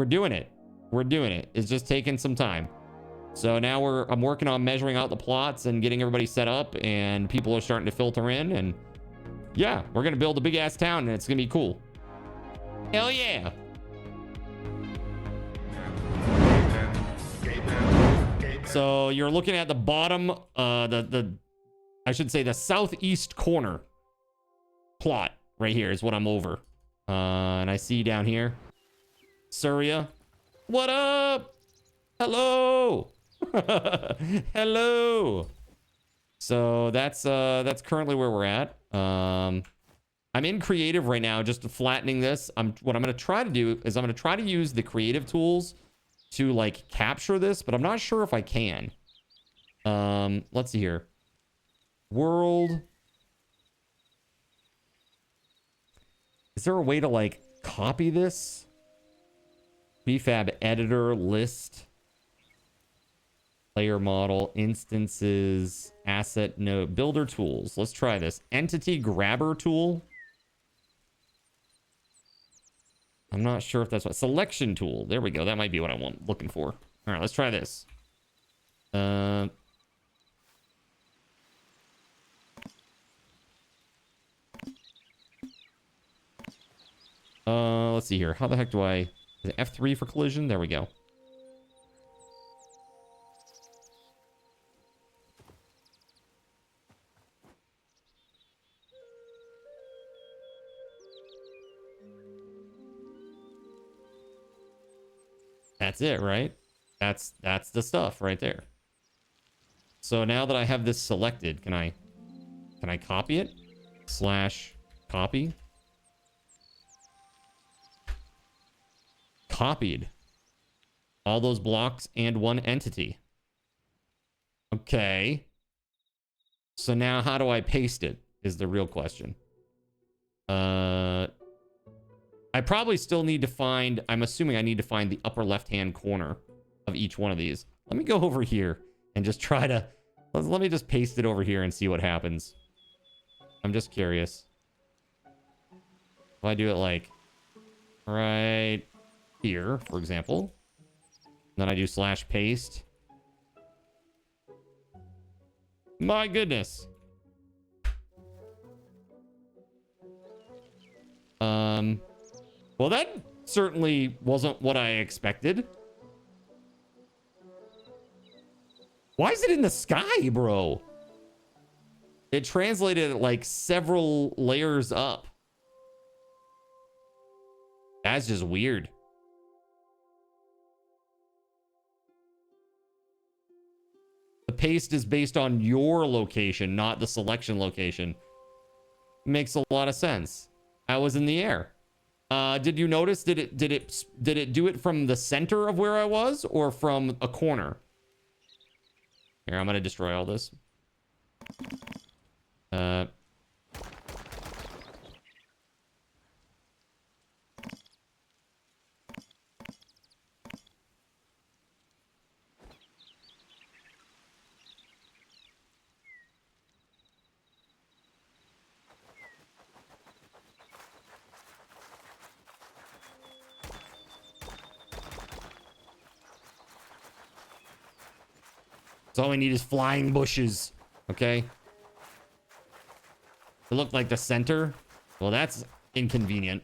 doing it. We're doing it. It's just taking some time. So now I'm working on measuring out the plots and getting everybody set up, and people are starting to filter in, and yeah, we're gonna build a big ass town, and it's gonna be cool. Hell yeah. So you're looking at the bottom, I should say the southeast corner plot right here is what I'm over. And I see down here, Surya. What up? Hello. Hello. So that's currently where we're at. I'm in creative right now, just flattening this. What I'm going to try to do is I'm going to try to use the creative tools to like capture this, but I'm not sure if I can. Let's see here. World. Is there a way to like copy this? Prefab editor, list, player model, instances, asset node, builder tools. Let's try this. Entity grabber tool. I'm not sure if that's what. Selection tool. There we go. That might be what I'm looking for. All right, let's try this. Let's see here. How the heck do I... Is it F3 for collision? There we go. That's it, right? That's the stuff right there. So now that I have this selected, can I copy it? / copy. Copied. All those blocks and one entity. Okay. So now how do I paste it is the real question. I probably still need to find, I'm assuming I need to find the upper left-hand corner of each one of these. Let me go over here and just try to, let me just paste it over here and see what happens. I'm just curious. If I do it like right here, for example, then I do / paste. My goodness. Well, that certainly wasn't what I expected. Why is it in the sky, bro? It translated like several layers up. That's just weird. The paste is based on your location, not the selection location. Makes a lot of sense. I was in the air. Did you notice? Did it do it from the center of where I was or from a corner? Here, I'm gonna destroy all this. So all we need is flying bushes. Okay. It looked like the center. Well, that's inconvenient.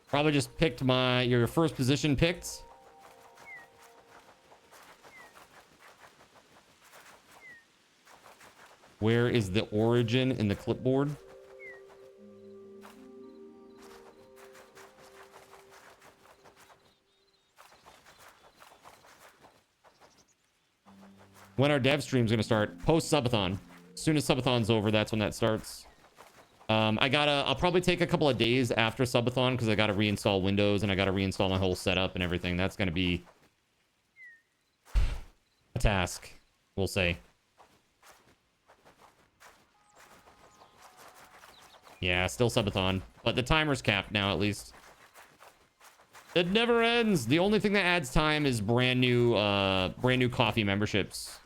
Probably just picked your first position picked. Where is the origin in the clipboard? When our dev stream's gonna start? Post subathon. As soon as subathon's over, that's when that starts. I'll probably take a couple of days after subathon because I gotta reinstall Windows and I gotta reinstall my whole setup and everything. That's gonna be a task, we'll say. Yeah, still subathon, but the timer's capped now at least. It never ends. The only thing that adds time is brand new coffee memberships.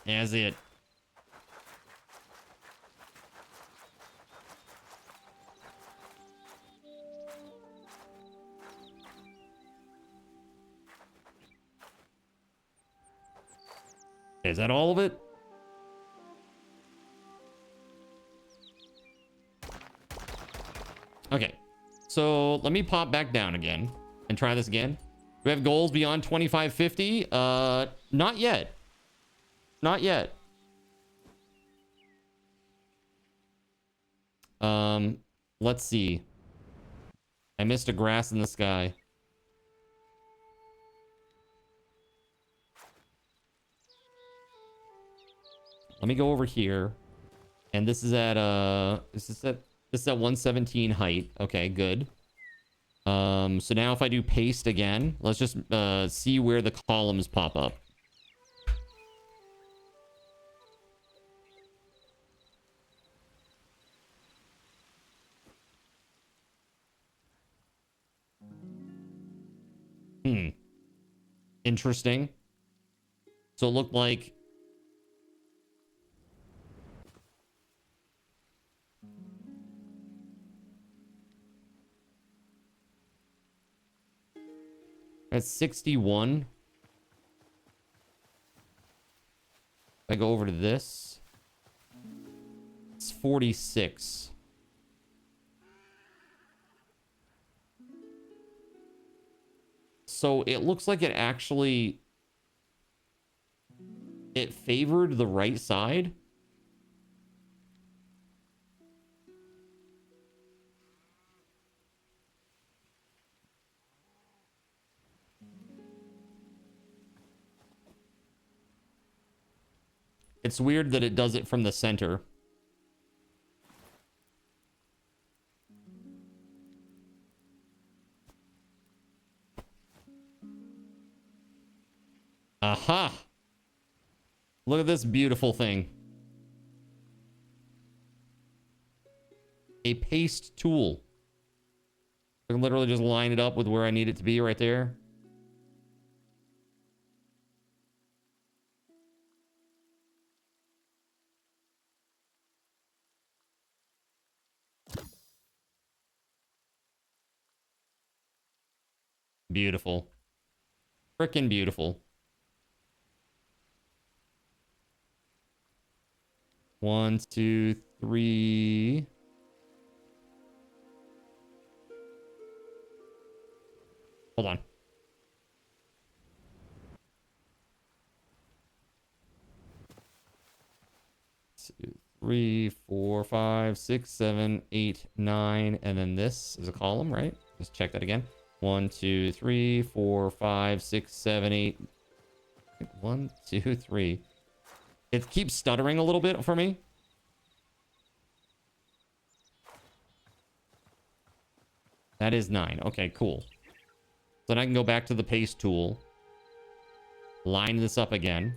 That's it. Is that all of it? Okay. So let me pop back down again and try this again. Do we have goals beyond 2550? Not yet. Not yet. Let's see. I missed a grass in the sky. Let me go over here. And this is at this is at 117 height. Okay, good. So now if I do paste again, let's just see where the columns pop up. Interesting. So it looked like at 61. If I go over to this, it's 46. So it looks like it favored the right side. It's weird that it does it from the center. Aha! Look at this beautiful thing. A paste tool. I can literally just line it up with where I need it to be right there. Beautiful. Frickin' beautiful. 1, 2, 3. Hold on. Two, 3, 4, 5, 6, 7, 8, 9, and then this is a column, right? Just check that again. 1, 2, 3, 4, 5, 6, 7, 8. 1, 2, 3. It keeps stuttering a little bit for me. That is 9. Okay, cool. Then I can go back to the paste tool. Line this up again.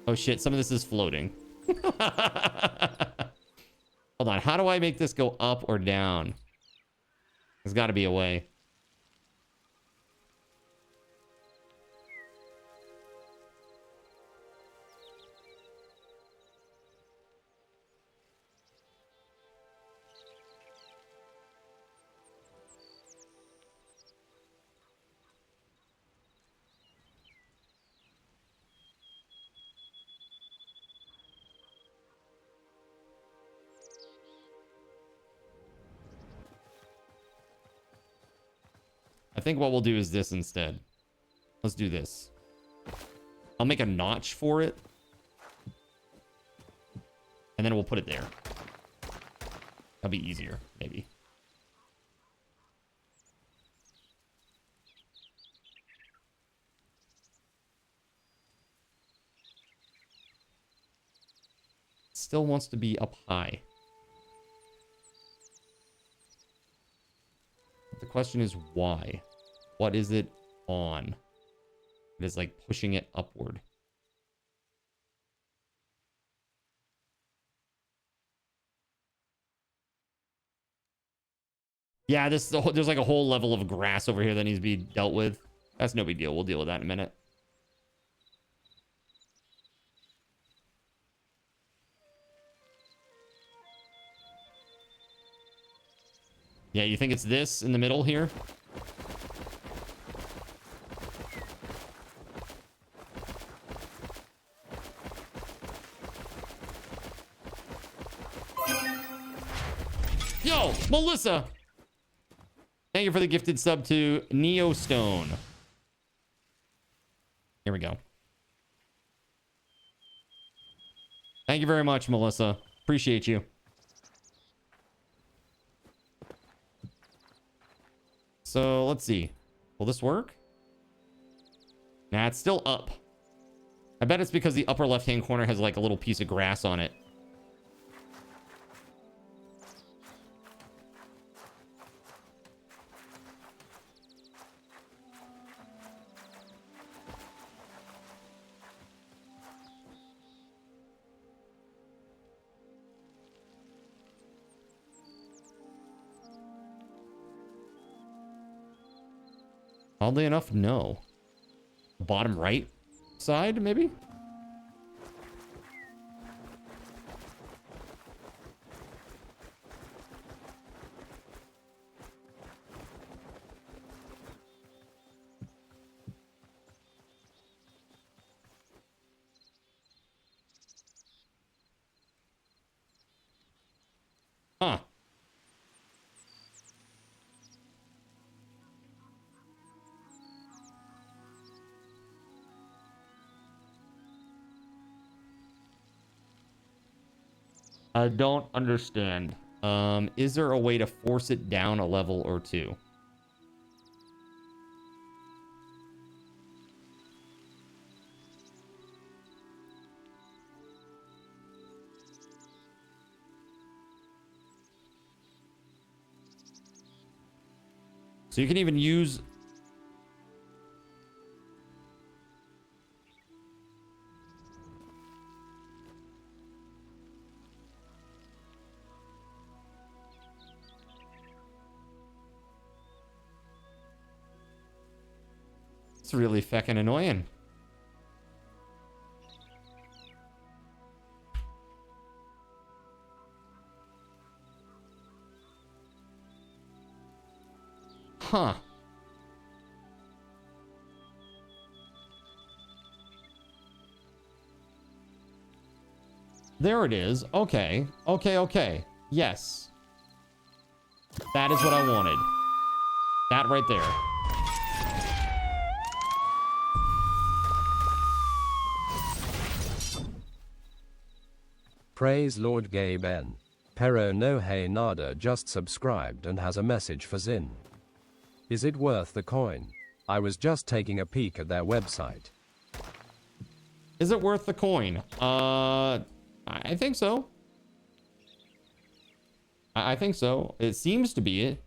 Oh shit, some of this is floating. Hold on, how do I make this go up or down? There's got to be a way. I think what we'll do is this instead. Let's do this. I'll make a notch for it. And then we'll put it there. That'll be easier, maybe. Still wants to be up high. The question is why? What is it on? It is like pushing it upward. Yeah, there's like a whole level of grass over here that needs to be dealt with. That's no big deal. We'll deal with that in a minute. Yeah, you think it's this in the middle here? Yo, Melissa! Thank you for the gifted sub to Neostone. Here we go. Thank you very much, Melissa. Appreciate you. So let's see. Will this work? Nah, it's still up. I bet it's because the upper left-hand corner has like a little piece of grass on it. Oddly enough, no. Bottom right side, maybe? Huh. I don't understand. Is there a way to force it down a level or two? So you can even use... It's really feckin' annoying. Huh. There it is. Okay. Okay. Yes. That is what I wanted. That right there. Praise Lord Gabe N. Pero no hey nada just subscribed and has a message for Zin. Is it worth the coin? I was just taking a peek at their website. Is it worth the coin? I think so. I think so. It seems to be it.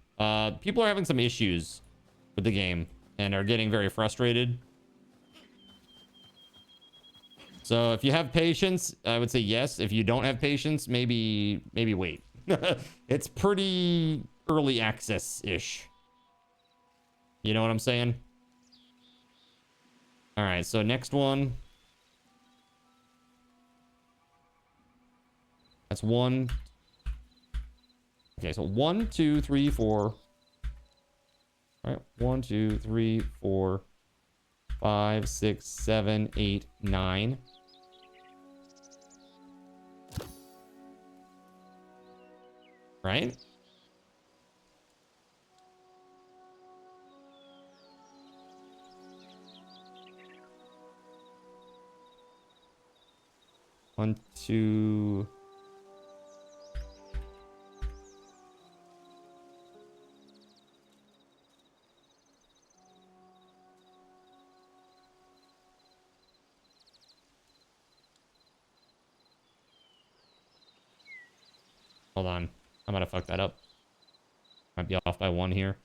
People are having some issues with the game and are getting very frustrated. So if you have patience, I would say yes. If you don't have patience, maybe wait. It's pretty early access-ish. You know what I'm saying? All right, so next one. That's one. Okay, so 1, 2, 3, 4. All right, 1, 2, 3, 4, 5, 6, 7, 8, 9. Right? 1, 2. Hold on. I'm gonna fuck that up. Might be off by 1 here.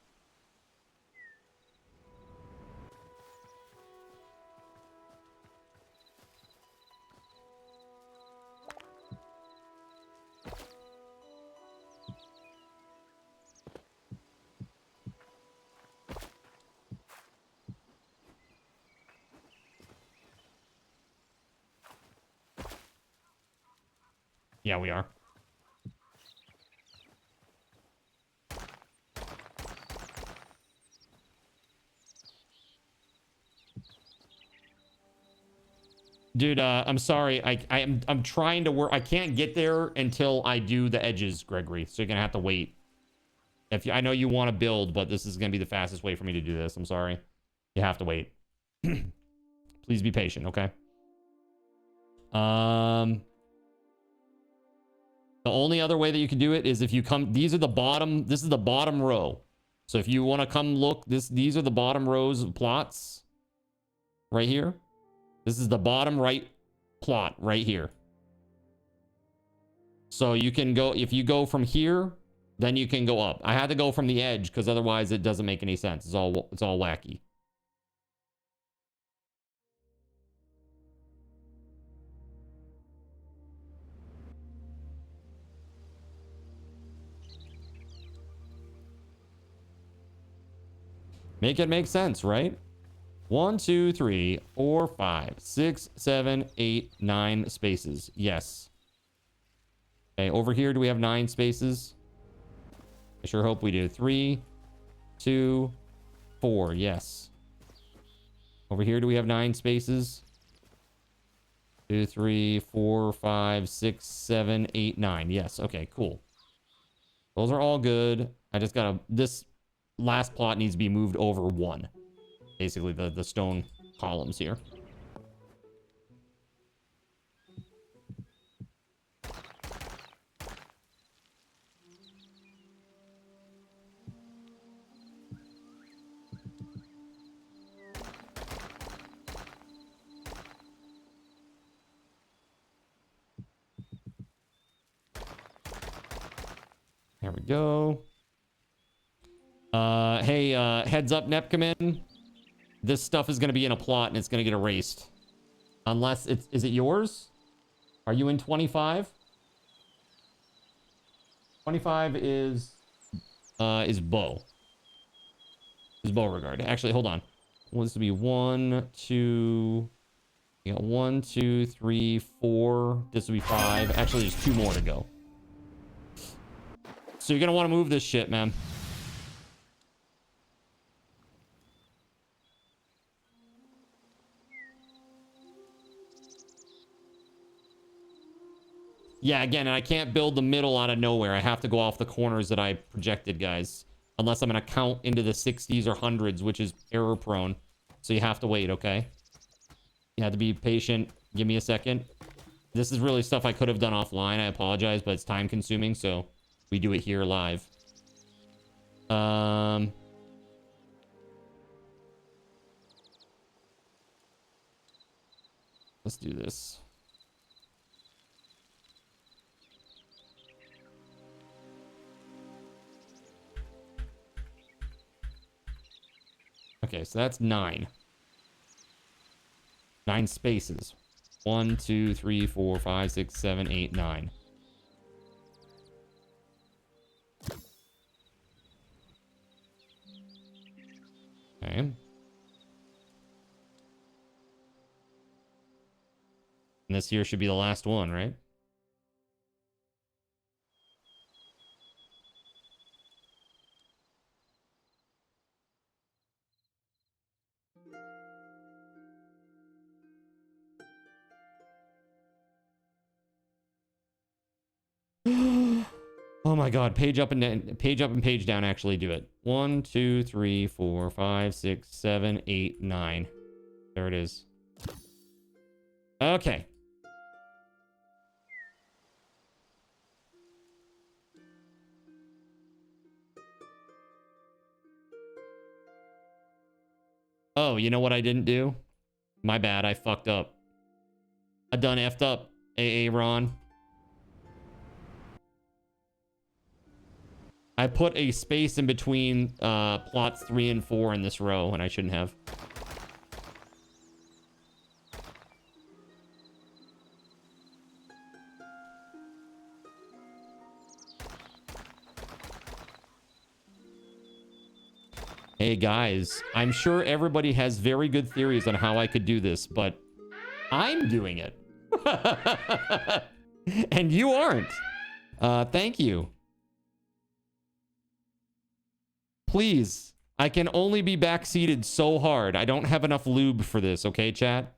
Yeah, we are. Dude, I'm sorry. I'm trying to work. I can't get there until I do the edges, Gregory. So you're gonna have to wait. I know you want to build, but this is gonna be the fastest way for me to do this. I'm sorry. You have to wait. Please be patient, okay? The only other way that you can do it is if you come. These are the bottom. This is the bottom row. So if you want to come look, these are the bottom rows of plots. Right here. This is the bottom right plot right here. So you can go, if you go from here, then you can go up. I had to go from the edge because otherwise it doesn't make any sense. It's all wacky. Make it make sense, right? 1, 2, 3, 4, 5, 6, 7, 8, 9 spaces. Yes. Okay, over here, do we have 9 spaces? I sure hope we do. 3, 2, 4. Yes. Over here, do we have 9 spaces? 2, 3, 4, 5, 6, 7, 8, 9. Yes. Okay, cool. Those are all good. I just gotta... This last plot needs to be moved over 1. Basically, the stone columns here. There we go. Hey, heads up, Nepcomin. This stuff is going to be in a plot and it's going to get erased. Unless it's... Is it yours? Are you in 25? 25 is Bo. Is Beauregard. Actually, hold on. Well, this would be 1, 2... You got 1, 2, 3, 4. This would be 5. Actually, there's 2 more to go. So you're going to want to move this shit, man. Yeah, again, and I can't build the middle out of nowhere. I have to go off the corners that I projected, guys. Unless I'm going to count into the 60s or 100s, which is error prone. So you have to wait, okay? You have to be patient. Give me a second. This is really stuff I could have done offline. I apologize, but it's time consuming, so we do it here live. Let's do this. Okay, so that's 9. 9 spaces. 1, 2, 3, 4, 5, 6, 7, 8, 9. Okay. And this here should be the last one, right? Oh my god, page up and page down actually do it. 1, 2, 3, 4, 5, 6, 7, 8, 9. There it is. Okay. Oh, you know what I didn't do? My bad, I fucked up. I done effed up, AA Ron. I put a space in between plots 3 and 4 in this row, and I shouldn't have. Hey guys, I'm sure everybody has very good theories on how I could do this, but I'm doing it. And you aren't. Thank you. Please, I can only be backseated so hard. I don't have enough lube for this, okay, chat?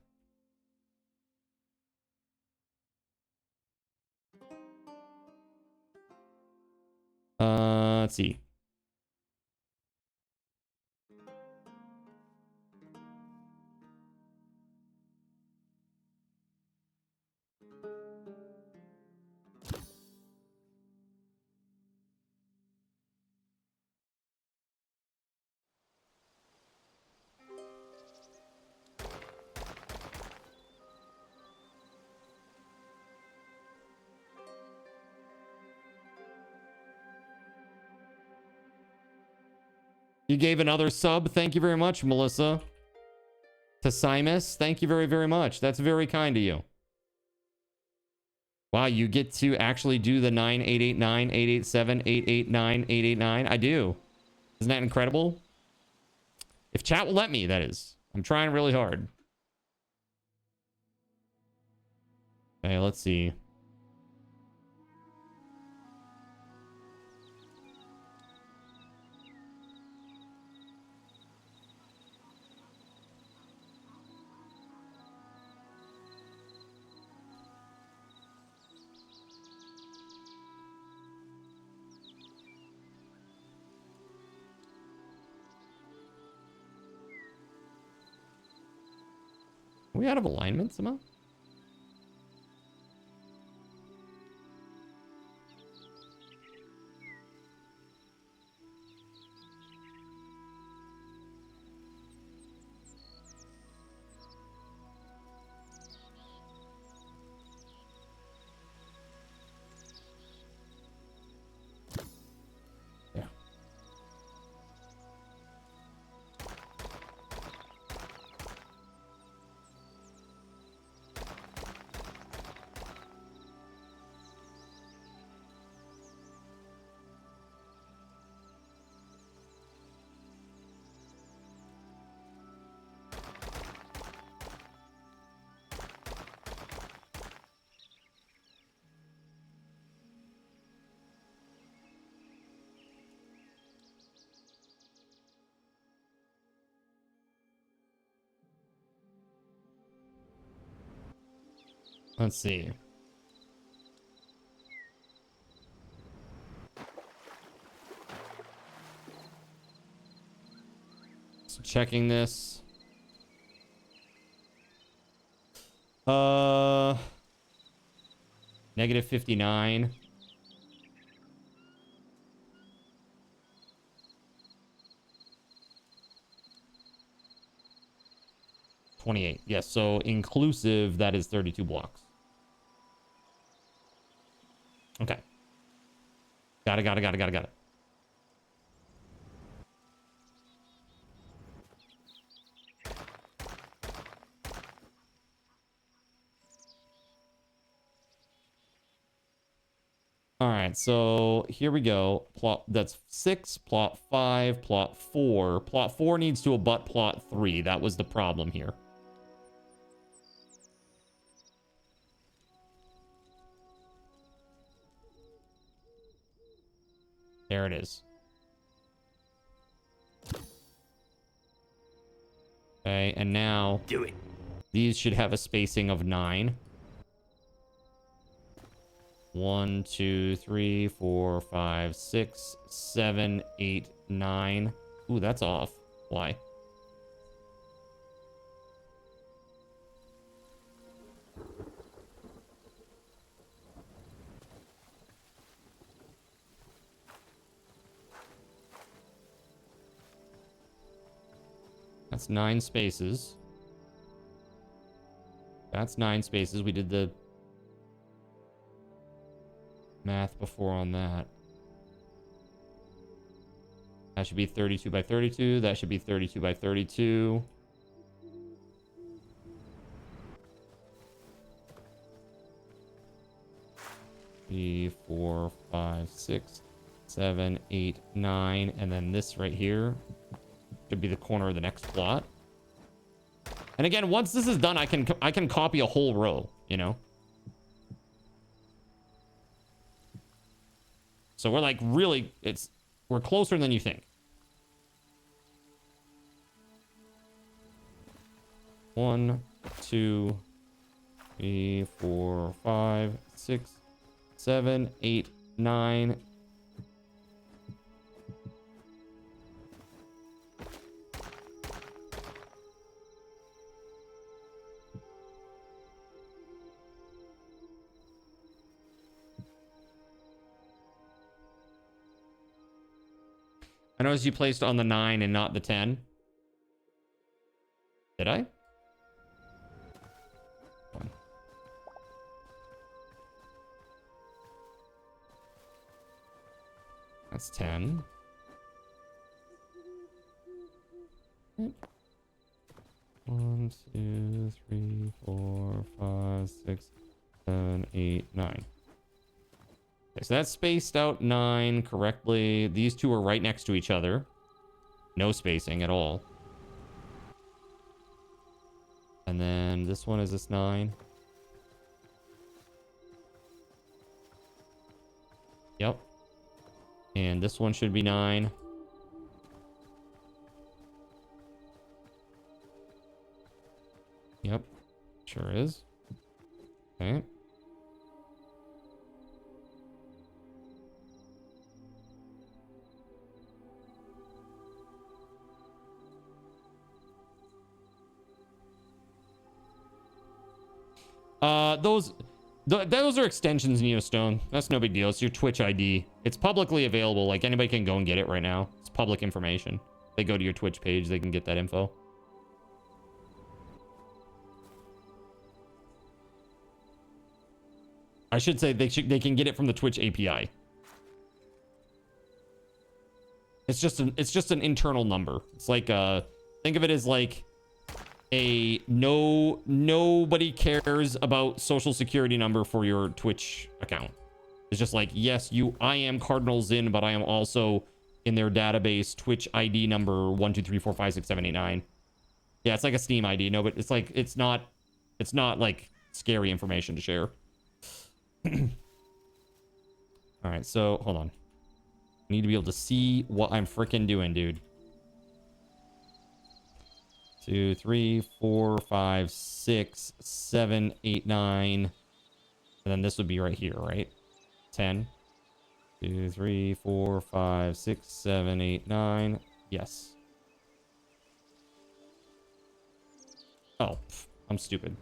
Let's see. You gave another sub. Thank you very much, Melissa. To Simus, thank you very, very much. That's very kind of you. Wow, you get to actually do the 9889, 887, 889, 889. I do. Isn't that incredible? If chat will let me, that is. I'm trying really hard. Okay, let's see. Are we out of alignment somehow? Yeah. Let's see. So checking this. Negative 59. $28. Yes, so inclusive, that is 32 blocks. Okay. Got it. All right, so here we go. Plot, that's 6, plot 5, plot 4. Plot 4 needs to abut plot 3. That was the problem here. There it is. Okay, and now Do it. These should have a spacing of 9. 1, 2, 3, 4, 5, 6, 7, 8, 9. Ooh, that's off. Why? That's 9 spaces. That's 9 spaces. We did the math before on that. That should be 32 by 32. That should be 32 by 32. Three, 4, 5, 6, 7, 8, 9, and then this right here should be the corner of the next plot. And again, once this is done, I can copy a whole row, you know. So we're like really, we're closer than you think. 1, 2, 3, 4, 5, 6, 7, 8, 9. I noticed you placed on the 9 and not the 10. Did I? That's 10. Yep. 1, 2, 3, 4, 5, 6, 7, 8, 9. Okay, so that's spaced out 9 correctly. These two are right next to each other. No spacing at all. And then this one is this 9. Yep. And this one should be 9. Yep. Sure is. Okay. Those are extensions, Neostone. That's no big deal. It's your Twitch ID. It's publicly available. Like, anybody can go and get it right now. It's public information. They go to your Twitch page, they can get that info. I should say they can get it from the Twitch API. It's just an internal number. It's like think of it as like a nobody cares about social security number for your Twitch account. It's just like, yes, I am Cardinal Zin, but I am also in their database Twitch ID number 1 2 3 4 5 6 7 8 9. Yeah, it's like a Steam ID. No, but it's like it's not like scary information to share. All right, so hold on. I need to be able to see what I'm freaking doing, dude. 2, 3, 4, 5, 6, 7, 8, 9. And then this would be right here, right? 10. 2, 3, 4, 5, 6, 7, 8, 9. Yes. Oh, I'm stupid.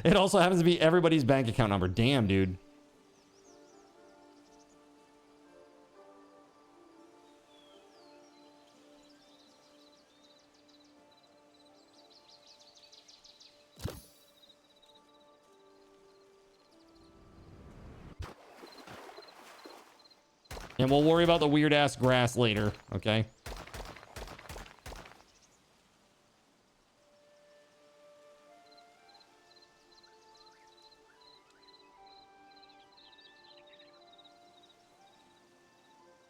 It also happens to be everybody's bank account number. Damn, dude. And we'll worry about the weird ass grass later, okay?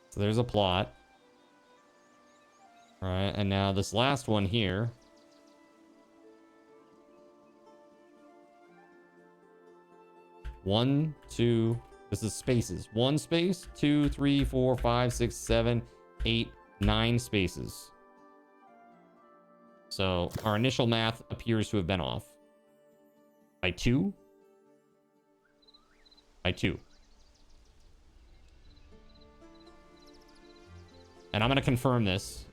So there's a plot. All right, and now this last one here. One, two, this is spaces. 1 space, 2, 3, 4, 5, 6, 7, 8, 9 spaces. So our initial math appears to have been off. By 2? By 2. And I'm going to confirm this.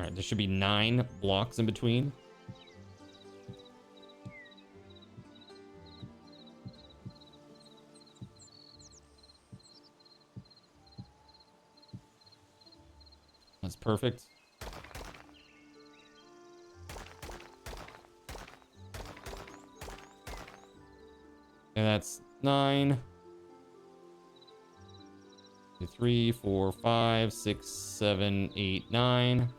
right, there should be 9 blocks in between. That's perfect. And that's 9. 2, 3, 4, 5, 6, 7, 8, 9.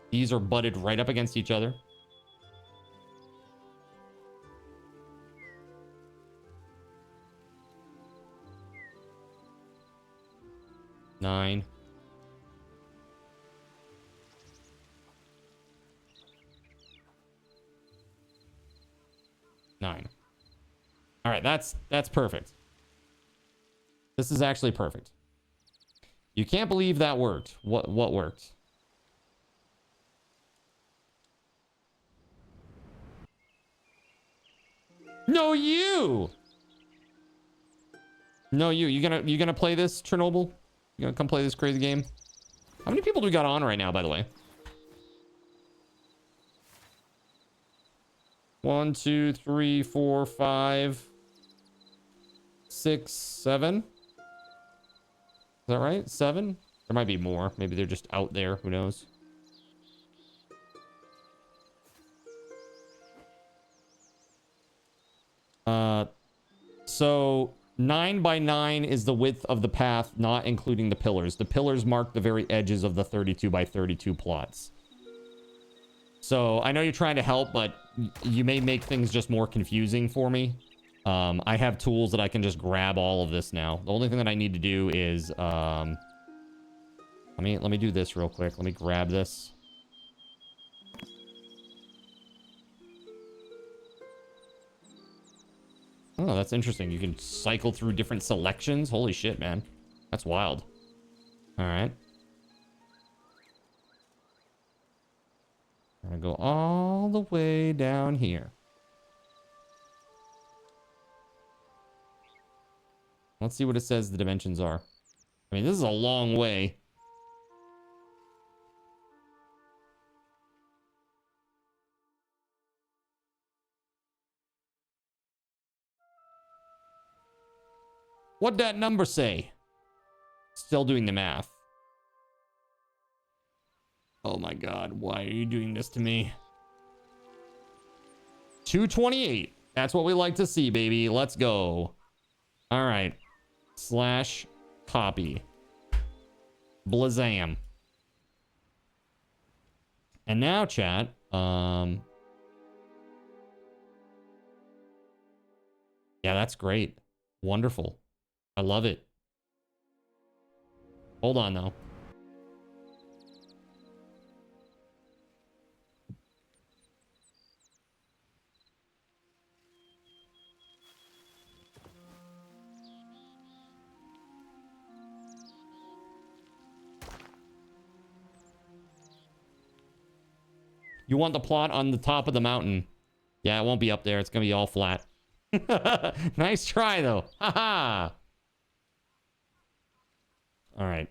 These are butted right up against each other. Nine. Nine. All right, that's perfect. This is actually perfect. You can't believe that worked. What worked? No, you. No, you. You gonna play this, Chernobyl? You gonna come play this crazy game? How many people do we got on right now, by the way? 1, 2, 3, 4, 5, 6, 7. Is that right? 7? There might be more. Maybe they're just out there. Who knows? So 9 by 9 is the width of the path, not including the pillars. The pillars mark the very edges of the 32 by 32 plots. So I know you're trying to help, but you may make things just more confusing for me. I have tools that I can just grab all of this now. The only thing that I need to do is let me do this real quick. Let me grab this. Oh, that's interesting. You can cycle through different selections. Holy shit, man. That's wild. All right. I'm gonna go all the way down here. Let's see what it says the dimensions are. I mean, this is a long way. What'd that number say? Still doing the math. Oh my God, why are you doing this to me? 228. That's what we like to see, baby. Let's go. All right. / copy. Blazam. And now, chat. Yeah, that's great. Wonderful. I love it. Hold on, though. You want the plot on the top of the mountain. Yeah, it won't be up there. It's going to be all flat. Nice try, though. Haha. All right.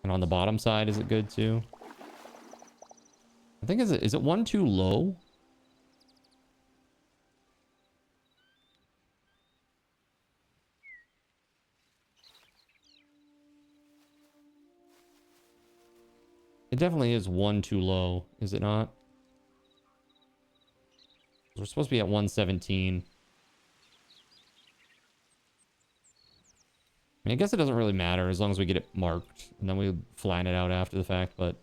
And on the bottom side, is it good too? I think is it one too low? It definitely is one too low, is it not? We're supposed to be at 117. I mean, I guess it doesn't really matter as long as we get it marked and then we flatten it out after the fact, but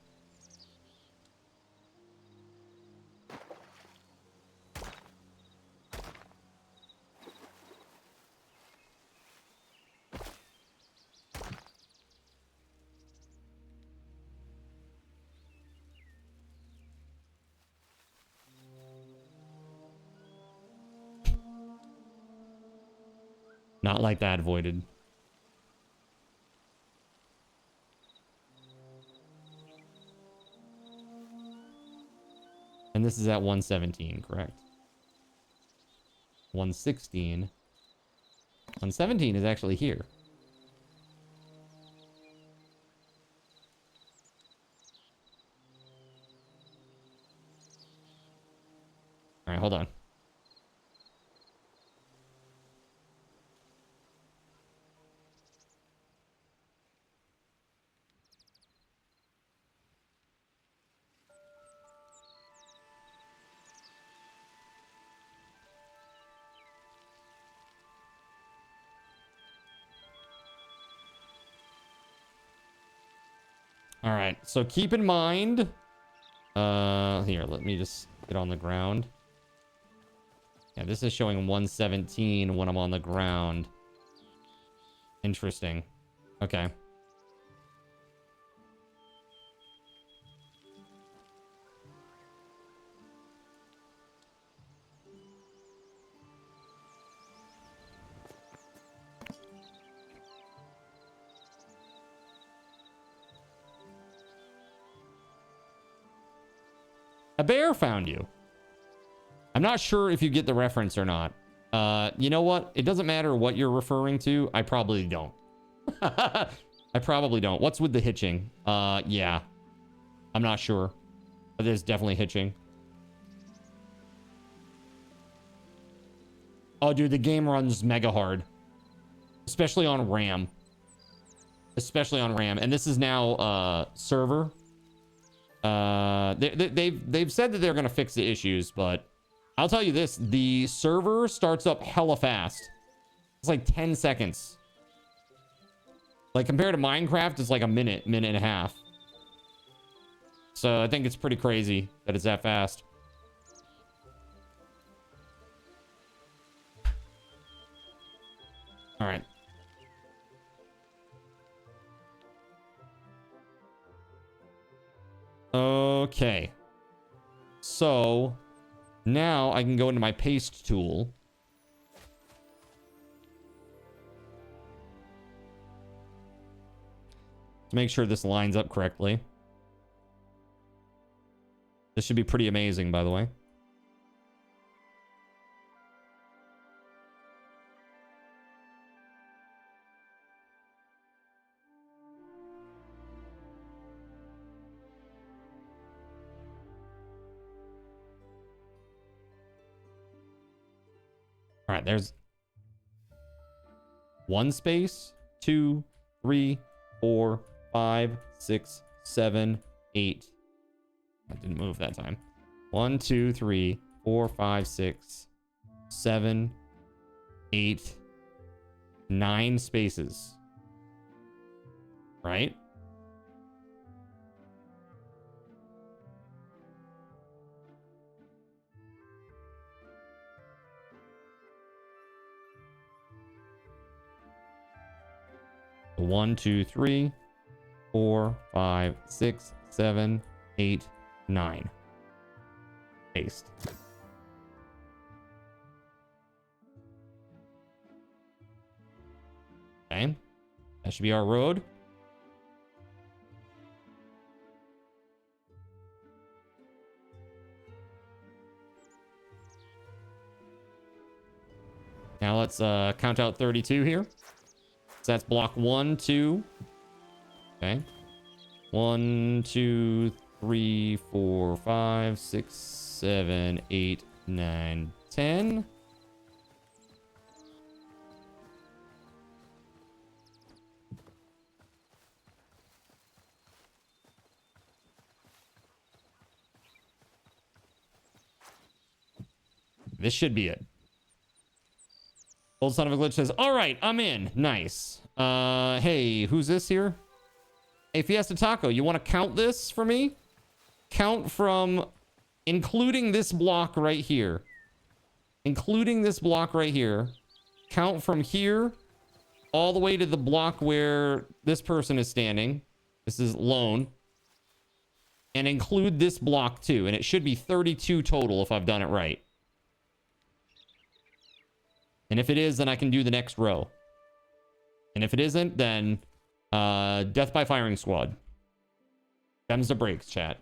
not like that, Voided. And this is at 117, correct? 116. 117 is actually here. All right, hold on. All right, so keep in mind, here, let me just get on the ground. Yeah, this is showing 117 when I'm on the ground. Interesting. Okay. A bear found you. I'm not sure if you get the reference or not. You know what? It doesn't matter what you're referring to. I probably don't. I probably don't. What's with the hitching? Yeah. I'm not sure. But there's definitely hitching. Oh, dude, the game runs mega hard. Especially on RAM. Especially on RAM. And this is now, server. They've said that they're gonna fix the issues, but I'll tell you this: the server starts up hella fast. It's like 10 seconds. Like compared to Minecraft, it's like a minute and a half. So I think it's pretty crazy that it's that fast. All right. Okay. So now I can go into my paste tool. To make sure this lines up correctly. This should be pretty amazing, by the way. All right, there's 1 space, 2, 3, 4, 5, 6, 7, 8. I didn't move that time. 1, 2, 3, 4, 5, 6, 7, 8, 9 spaces. Right? One, 2, 3, 4, 5, 6, 7, 8, 9. Paste. Okay. That should be our road. Now let's count out 32 here. So that's block 1, 2. Okay. 1, 2, 3, 4, 5, 6, 7, 8, 9, 10. This should be it. Old son of a glitch says, all right, I'm in. Nice. Hey, who's this here? Hey, Fiesta Taco, you want to count this for me? Count from, including this block right here. Including this block right here. Count from here all the way to the block where this person is standing. This is lone. And include this block too. And it should be 32 total if I've done it right. And if it is, then I can do the next row. And if it isn't, then death by firing squad. Them's the breaks, chat.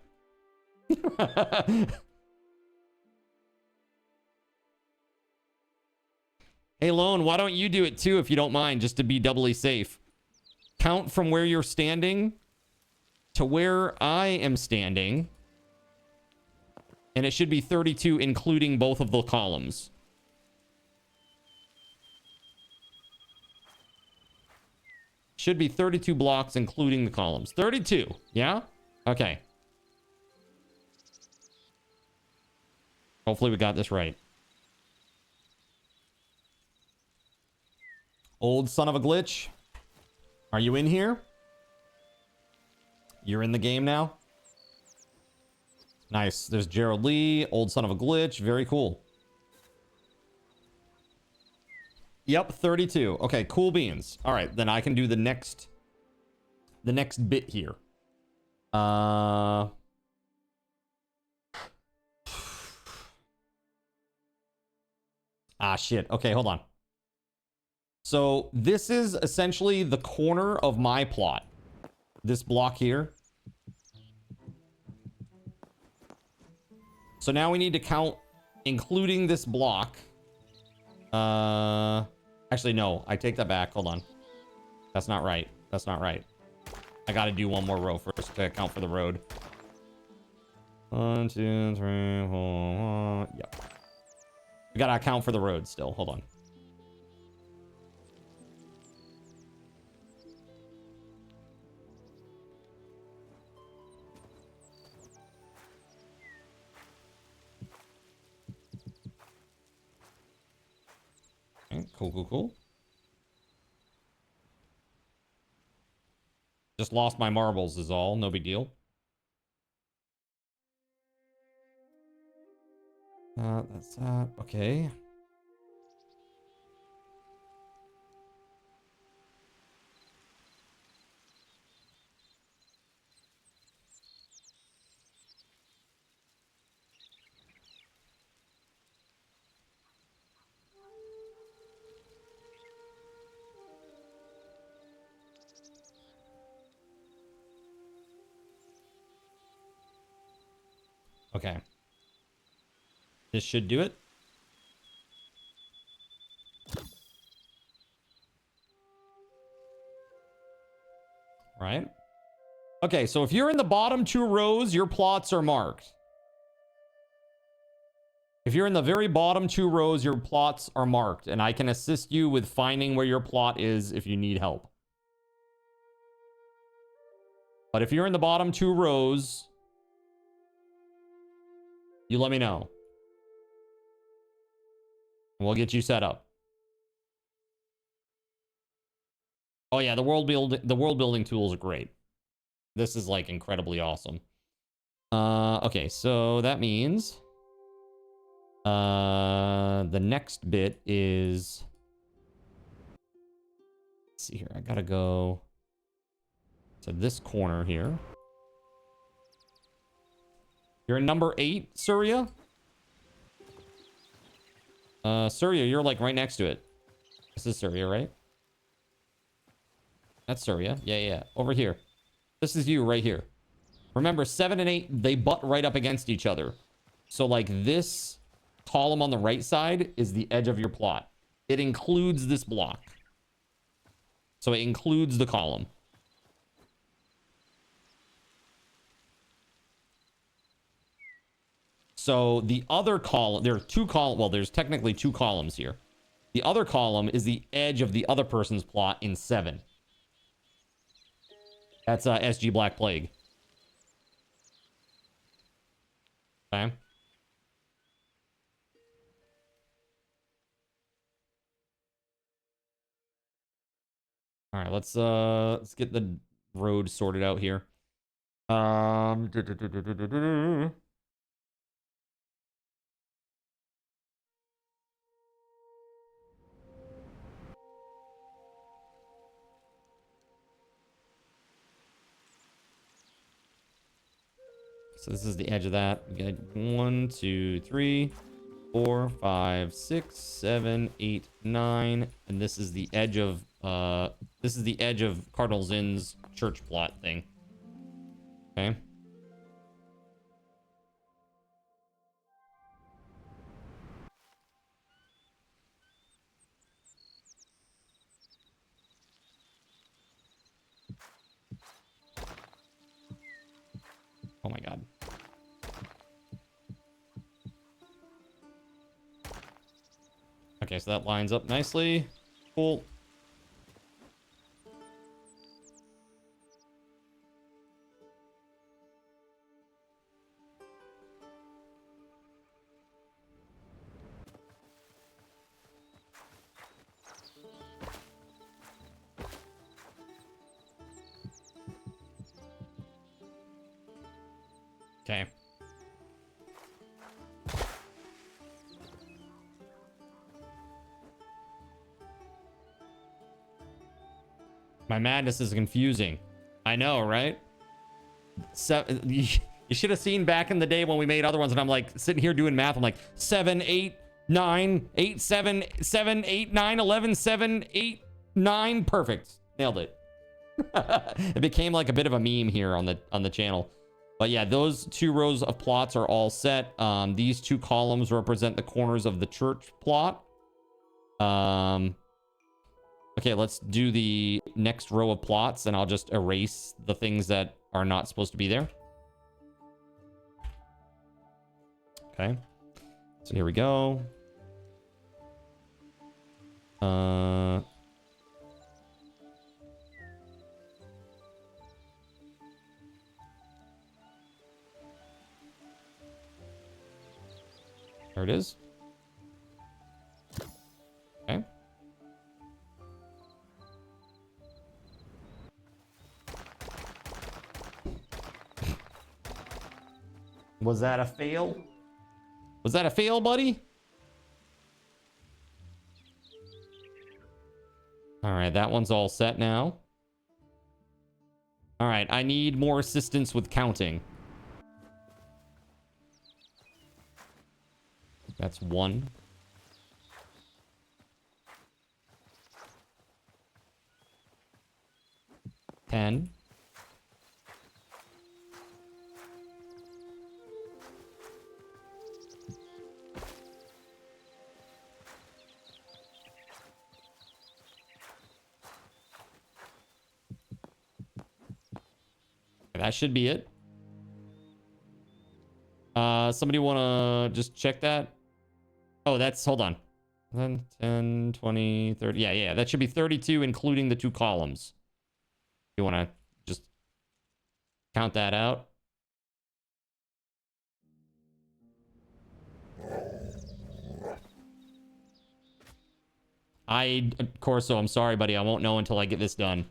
Hey, Lone, why don't you do it too if you don't mind, just to be doubly safe? Count from where you're standing to where I am standing. And it should be 32, including both of the columns. Should be 32 blocks, including the columns. 32, yeah? Okay. Hopefully we got this right. Old son of a glitch. Are you in here? You're in the game now? Nice. There's Gerald Lee, old son of a glitch. Very cool. Yep, 32. Okay, cool beans. All right, then I can do the next bit here. Ah, shit. Okay, hold on. So this is essentially the corner of my plot. This block here. So now we need to count, including this block. Actually, no. I take that back. Hold on. That's not right. That's not right. I gotta do one more row first to account for the road. 1, 2, 3, 4. Yep. We gotta account for the road still. Hold on. Okay, cool. Just lost my marbles is all. No big deal. That's that. Okay. Okay. This should do it. Right? Okay, so if you're in the bottom 2 rows, your plots are marked. If you're in the very bottom 2 rows, your plots are marked, and I can assist you with finding where your plot is if you need help. But if you're in the bottom 2 rows, you let me know. We'll get you set up. Oh yeah, the world building tools are great. This is like incredibly awesome. Okay, so that means the next bit is, let's see here. I gotta go to this corner here. You're in number 8, Surya? Surya, you're like right next to it. This is Surya, right? That's Surya. Yeah. Over here. This is you right here. Remember, 7 and 8, they butt right up against each other. So like this column on the right side is the edge of your plot. It includes this block. So it includes the column. So the other column, there are 2 columns. Well, there's technically 2 columns here. The other column is the edge of the other person's plot in 7. That's SG Black Plague. Okay. All right, let's get the road sorted out here. So this is the edge of that. We got 1, 2, 3, 4, 5, 6, 7, 8, 9, and this is the edge of Cardinal Zinn's church plot thing. Okay. Oh my god. Okay, so that lines up nicely. Cool. Okay. My madness is confusing. I know, right? So, you should have seen back in the day when we made other ones, and I'm like sitting here doing math. I'm like 7, 8, 9, 8, 7, 7, 8, 9, 11, 7, 8, 9. Perfect. Nailed it. It became like a bit of a meme here on the channel. But yeah, those 2 rows of plots are all set. These 2 columns represent the corners of the church plot. Okay, let's do the next row of plots, and I'll just erase the things that are not supposed to be there. Okay, so here we go. There it is. Okay. Was that a fail? Was that a fail, buddy? All right, that one's all set now. All right, I need more assistance with counting. That's 1. 10. That should be it. Somebody want to just check that? Oh, that's, hold on. 10, 20, 30. Yeah, that should be 32, including the 2 columns. You want to just count that out? Corso, I'm sorry, buddy. I won't know until I get this done.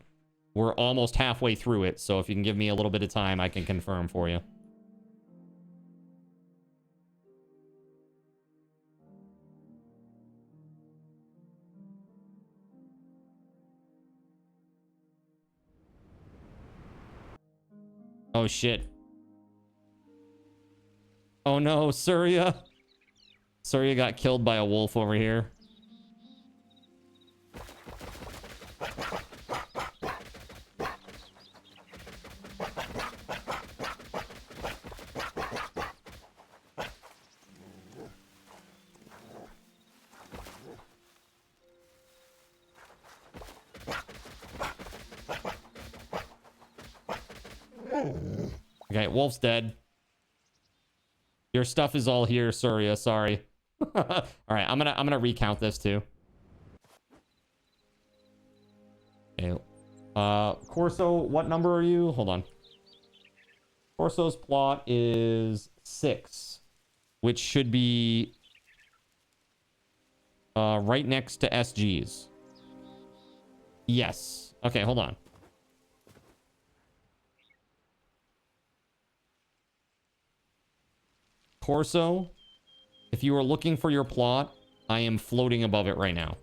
We're almost halfway through it, so if you can give me a little bit of time, I can confirm for you. Oh, shit. Oh, no, Surya. Surya got killed by a wolf over here. Okay, wolf's dead. Your stuff is all here, Surya. Sorry. All right, I'm gonna recount this too. Okay. Corso, what number are you? Hold on. Corso's plot is 6, which should be right next to SG's. Yes. Okay, hold on. Corso, if you are looking for your plot, I am floating above it right now.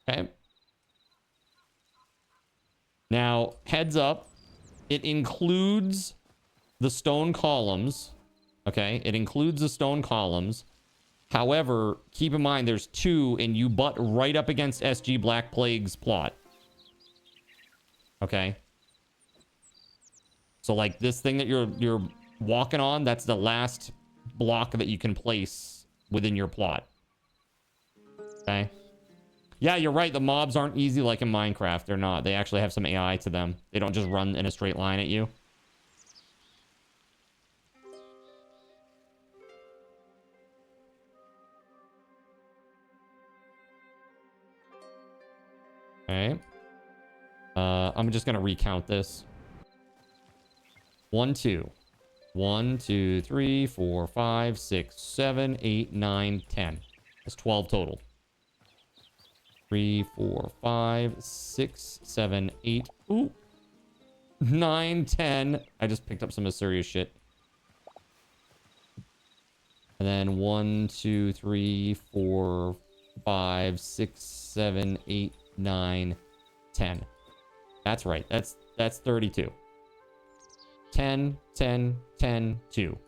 Okay. Now, heads up, it includes the stone columns. Okay, it includes the stone columns. However, keep in mind there's 2 and you butt right up against SG Black Plague's plot. Okay. So like this thing that you're walking on, that's the last block that you can place within your plot. Okay. Yeah, you're right. The mobs aren't easy like in Minecraft. They're not. They actually have some AI to them. They don't just run in a straight line at you. Okay. I'm just gonna recount this. 1, 2. 1, 2, 3, 4, 5, 6, 7, 8, 9, 10. That's 12 total. 3, 4, 5, 6, 7, 8. Ooh. 9, 10. I just picked up some serious shit. And then 1, 2, 3, 4, 5, 6, 7, 8, 9, 10. That's right. That's 32. 10, 10, 10, 2.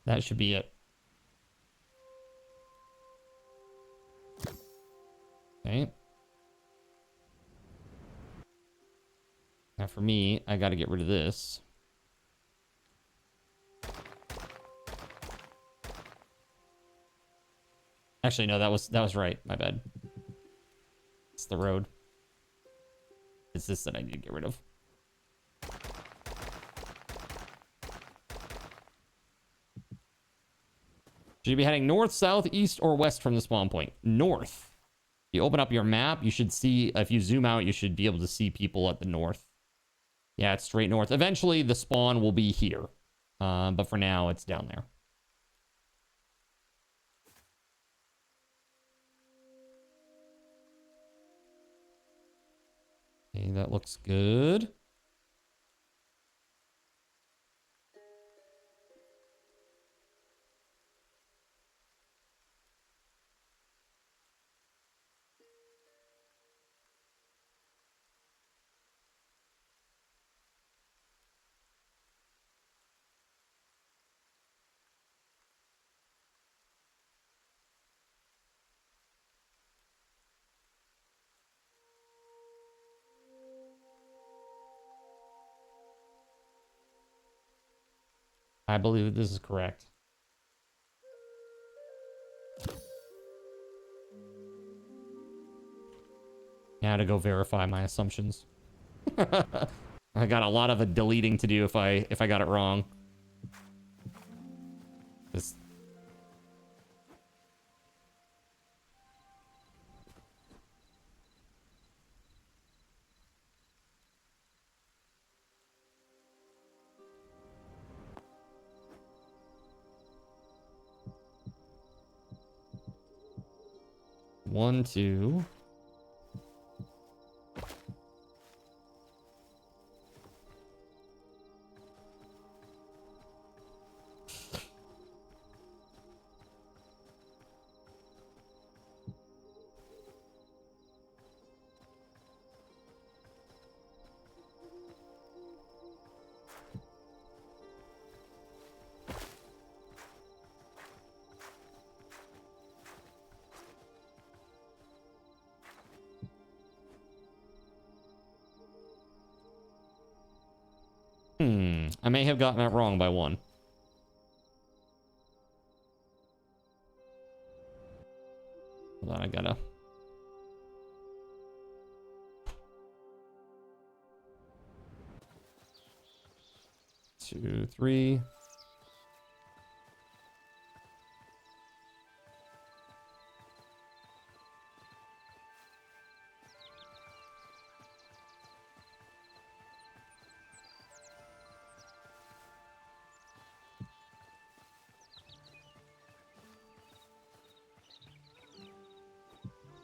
That should be it. Okay. Now for me, I got to get rid of this. Actually, no, that was right. My bad. It's the road. It's this that I need to get rid of. Should you be heading north, south, east, or west from the spawn point? North. You open up your map, you should see, if you zoom out, you should be able to see people at the north. Yeah, it's straight north. Eventually, the spawn will be here. But for now, it's down there. Okay, that looks good. I believe that this is correct. Now to go verify my assumptions. I got a lot of a deleting to do if I got it wrong. This. One, two. I may have gotten that wrong by one. Hold on, I gotta 2, 3.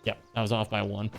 Yep, I was off by 1.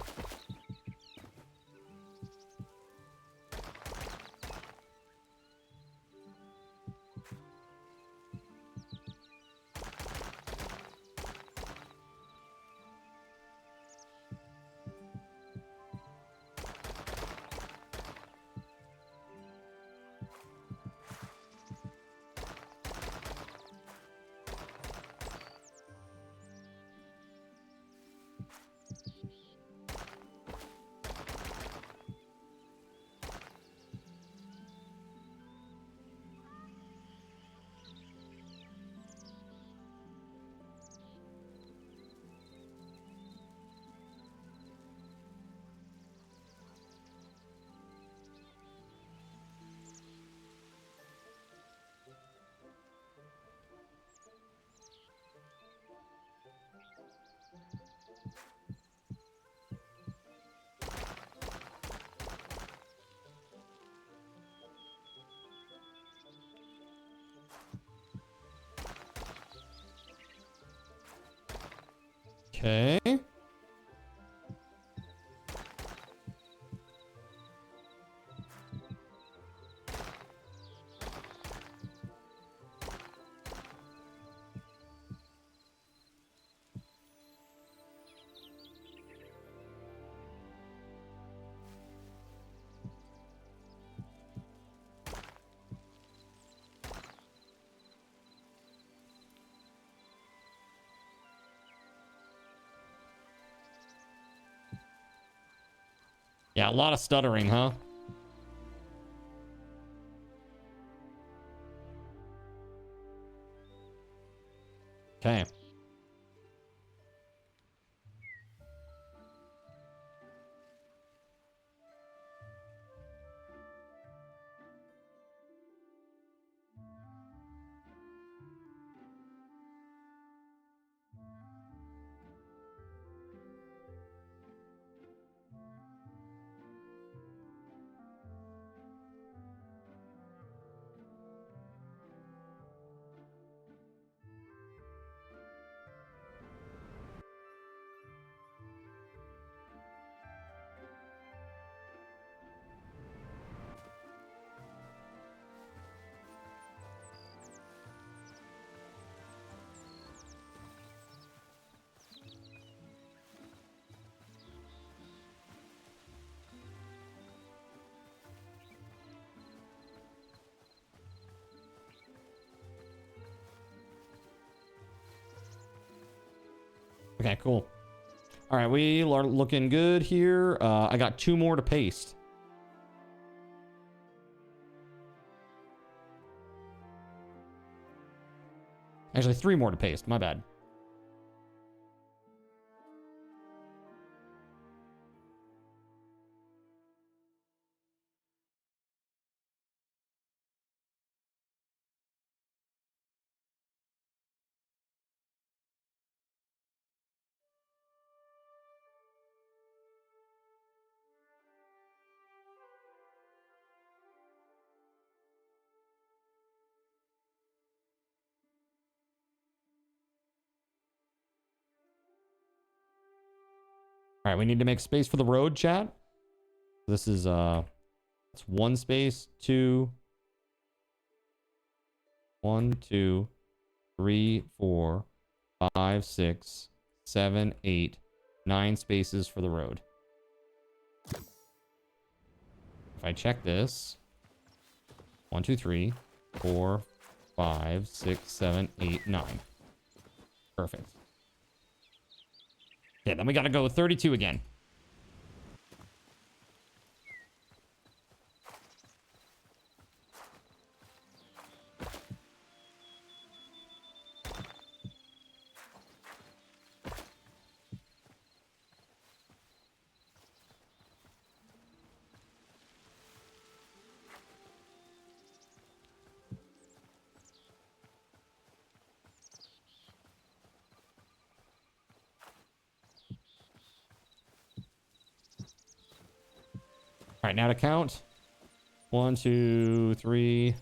Okay. Yeah, a lot of stuttering, huh? Okay. Okay, cool. All right, we are looking good here. I got 2 more to paste. Actually, 3 more to paste. My bad. All right, we need to make space for the road, chat. This is it's 1 space, 2, 1, 2, 3, 4, 5, 6, 7, 8, 9 spaces for the road. If I check this, 1, 2, 3, 4, 5, 6, 7, 8, 9. Perfect. Okay, then we gotta go with 32 again. All right, now to count. 1, 2, 3.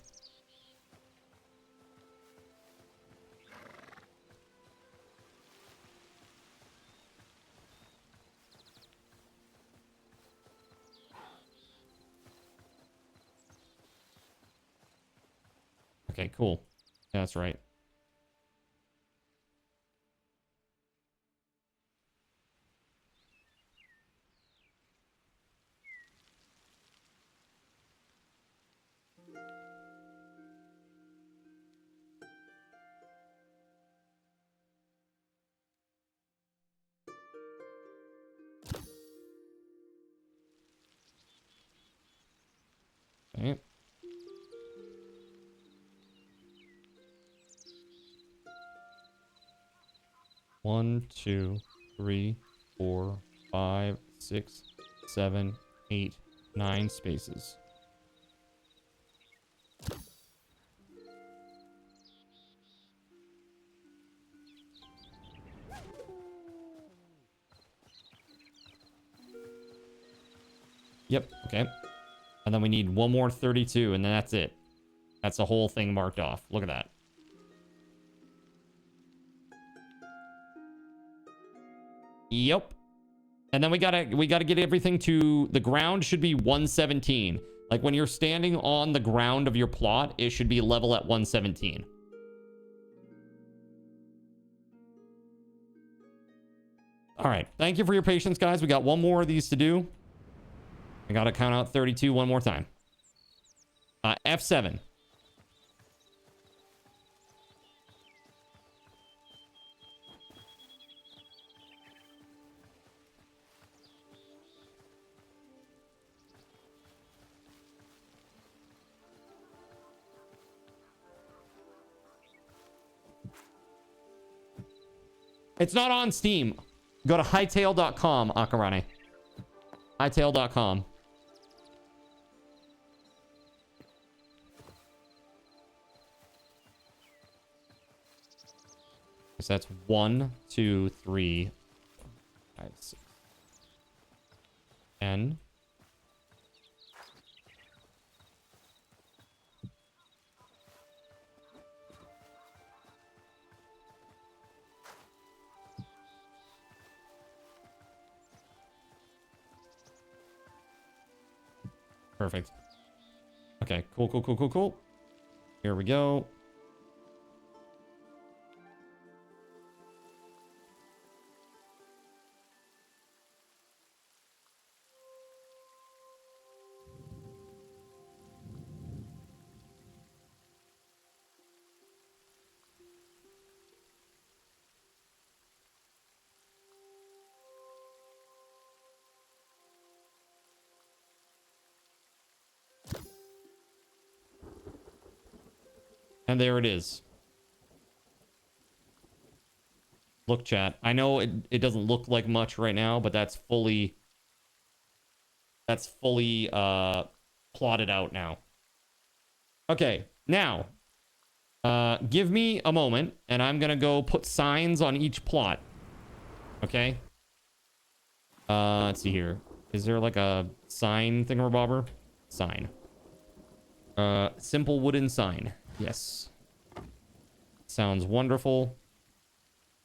Okay, cool. Yeah, that's right. Okay. One, 2, 3, 4, 5, 6, 7, 8, 9 spaces. Yep, okay. And then we need one more 32, and then that's it. That's the whole thing marked off. Look at that. Yep. And then we gotta get everything to the ground should be 117. Like when you're standing on the ground of your plot, it should be level at 117. All right. Thank you for your patience, guys. We got one more of these to do. I gotta count out 32 one more time. F7. It's not on Steam. Go to hytale.com, Akarane. Hytale.com. So that's 1, 2, 3, 5, 6, 10. Perfect. Okay, cool. Here we go. And there it is. Look, chat. I know it doesn't look like much right now, but that's fully plotted out now. Okay, now give me a moment, and I'm gonna go put signs on each plot. Okay. Let's see here. Is there like a sign thingamabobber? Sign. Simple wooden sign. Yes. Sounds wonderful.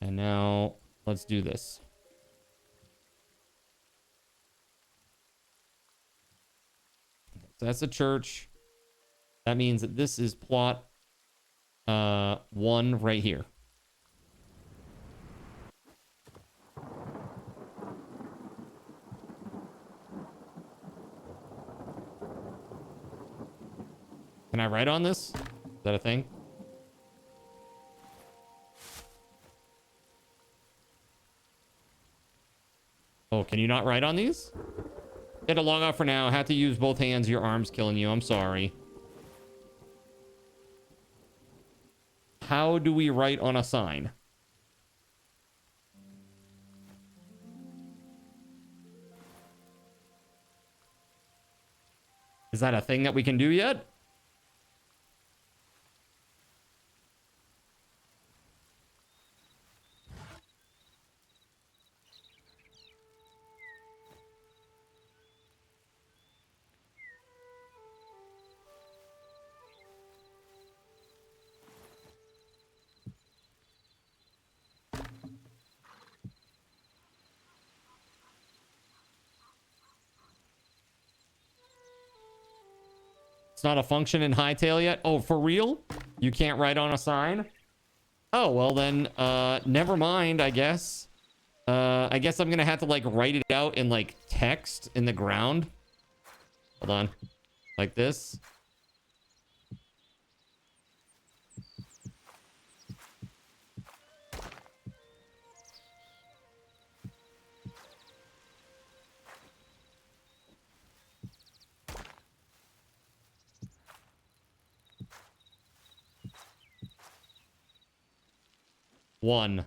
And now let's do this. So that's a church. That means that this is plot 1 right here. Can I write on this? Is that a thing? Oh, can you not write on these? Get a log off for now. Have to use both hands. Your arm's killing you. I'm sorry. How do we write on a sign? Is that a thing that we can do yet? not a function in Hytale yet? Oh, for real? You can't write on a sign? Oh, well then, never mind, I guess. I guess I'm gonna have to, like, write it out in, like, text in the ground. Hold on. Like this. One.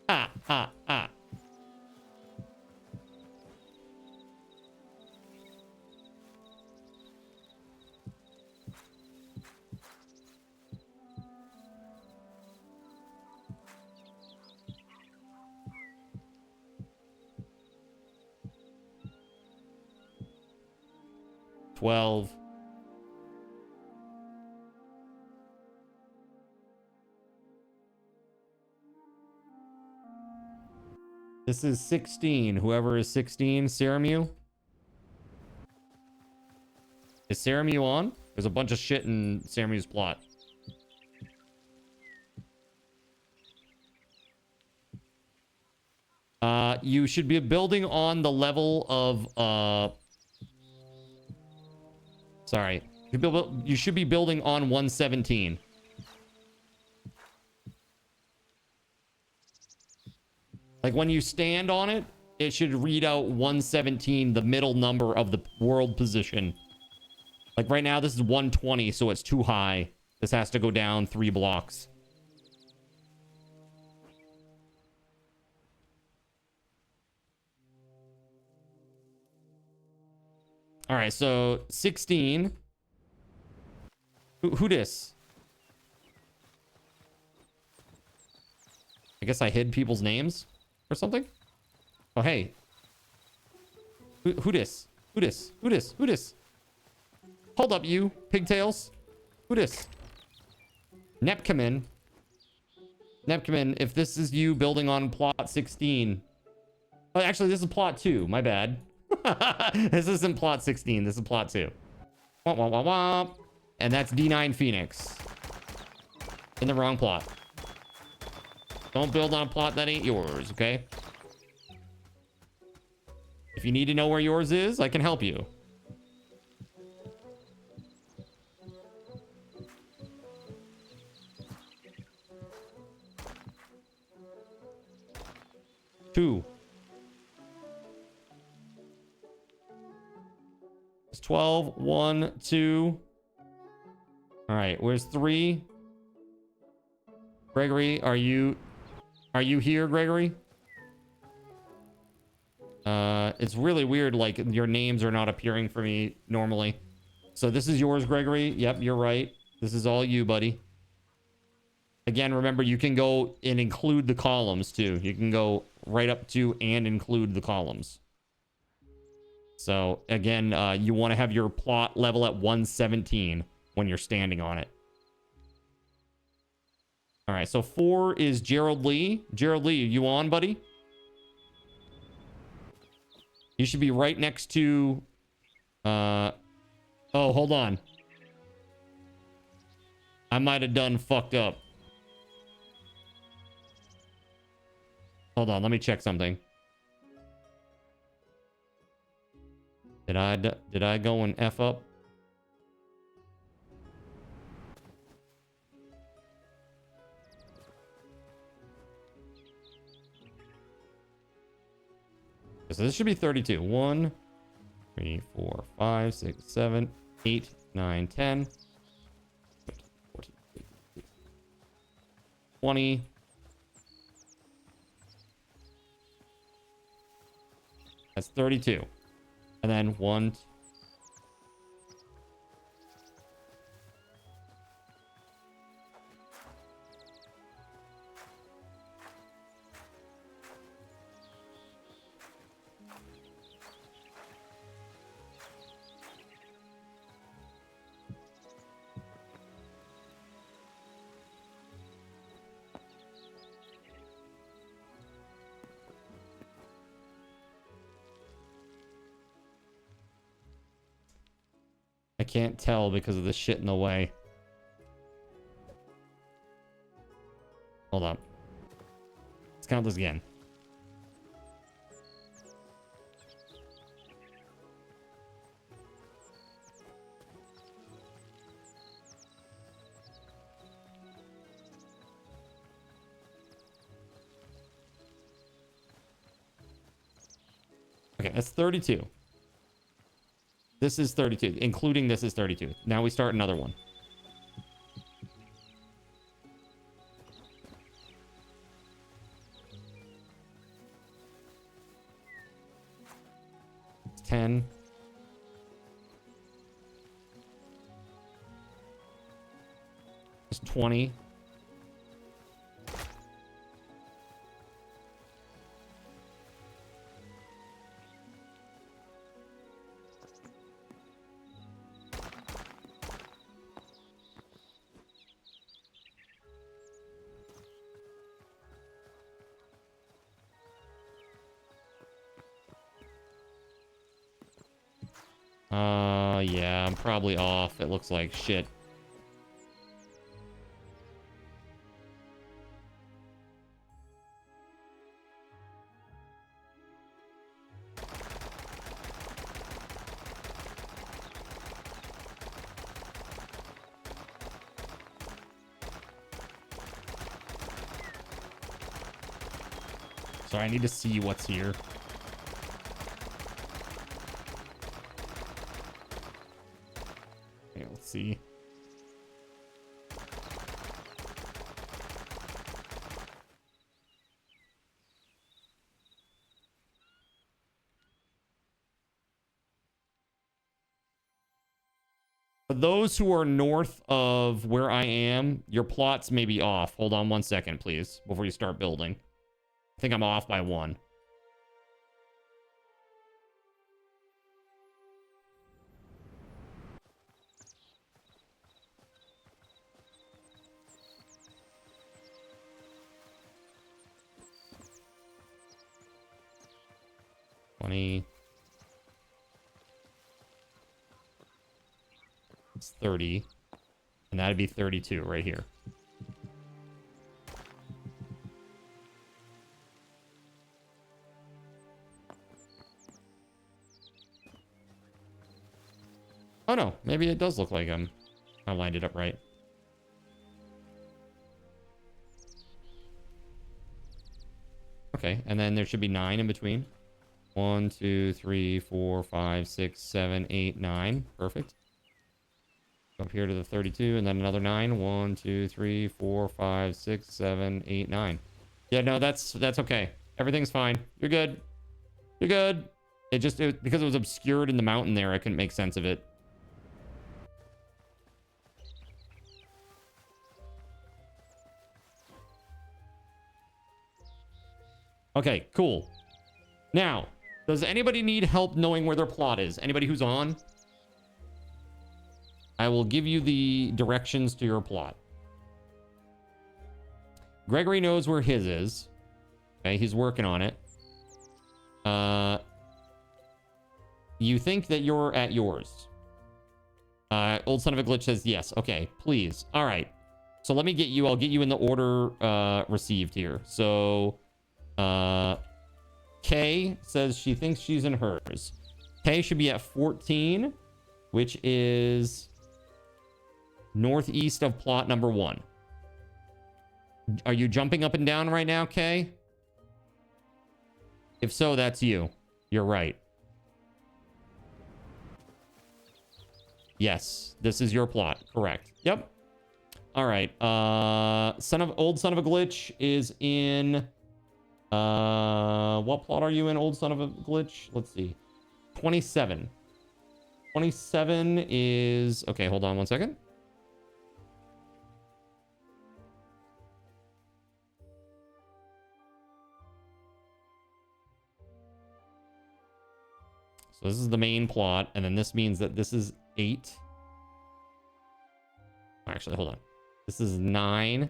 Ah, ah, ah. $12. This is 16. Whoever is 16, Saramu. Is Saramu on? There's a bunch of shit in Saramu's plot. You should be building on the level of sorry. You should be building on 117. Like when you stand on it, it should read out 117, the middle number of the world position. Like right now, this is 120, so it's too high. This has to go down 3 blocks. All right, so 16. Who dis? I guess I hid people's names or something. Oh, hey. Who dis? Who dis? Who dis? Who dis? Hold up, you pigtails. Who dis? Nepkamin. Nepkamin, if this is you building on plot 16. Oh, actually, this is plot 2. My bad. This isn't plot 16. This is plot 2. Womp, womp, womp, womp. And that's D9 Phoenix. In the wrong plot. Don't build on a plot that ain't yours, okay? If you need to know where yours is, I can help you. Two. It's 12, 1, 2. All right, where's 3? Gregory, are you here, Gregory? It's really weird, like your names are not appearing for me normally. So this is yours, Gregory. Yep, you're right. This is all you, buddy. Again, remember, you can go and include the columns too. You can go right up to and include the columns. So again, you want to have your plot level at 117 when you're standing on it. All right, so 4 is Gerald Lee. Gerald Lee, are you on, buddy? You should be right next to... oh, hold on. I might have done fucked up. Hold on, let me check something. Did I go and F up? So this should be 32. 1, 3, 4, 5, 6, 7, 8, 9, 10, 14, 15, 20. That's 32. And then 1. can't tell because of the shit in the way. Hold up. Let's count this again. Okay, that's 32. This is 32, including this is 32. Now we start another one. It's 10. It's 20. Yeah, I'm probably off. It looks like shit. Sorry, I need to see what's here. Okay, let's see. For those who are north of where I am, your plots may be off. Hold on 1 second, please, before you start building. I think I'm off by 1. It's 30. And that'd be 32 right here. Oh no, maybe it does look like I lined it up right. Okay, and then there should be 9 in between. 1, 2, 3, 4, 5, 6, 7, 8, 9. Perfect. Up here to the 32, and then another 9. 1, 2, 3, 4, 5, 6, 7, 8, 9. Yeah, no, that's okay. Everything's fine. You're good. You're good. Because it was obscured in the mountain there, I couldn't make sense of it. Okay, cool. Now, does anybody need help knowing where their plot is? Anybody who's on? I will give you the directions to your plot. Gregory knows where his is. Okay, he's working on it. You think that you're at yours. Old son of a glitch says yes. Okay, please. All right. So let me get you. I'll get you in the order received here. So, Kay says she thinks she's in hers. Kay should be at 14, which is northeast of plot number 1. Are you jumping up and down right now, Kay? If so, that's you. You're right. Yes, this is your plot. Correct. Yep. All right. Old son of a glitch is in. What plot are you in, old son of a glitch? Let's see. 27. 27 is. Okay, hold on 1 second. So this is the main plot, and then this means that this is 8. Actually, hold on. This is 9,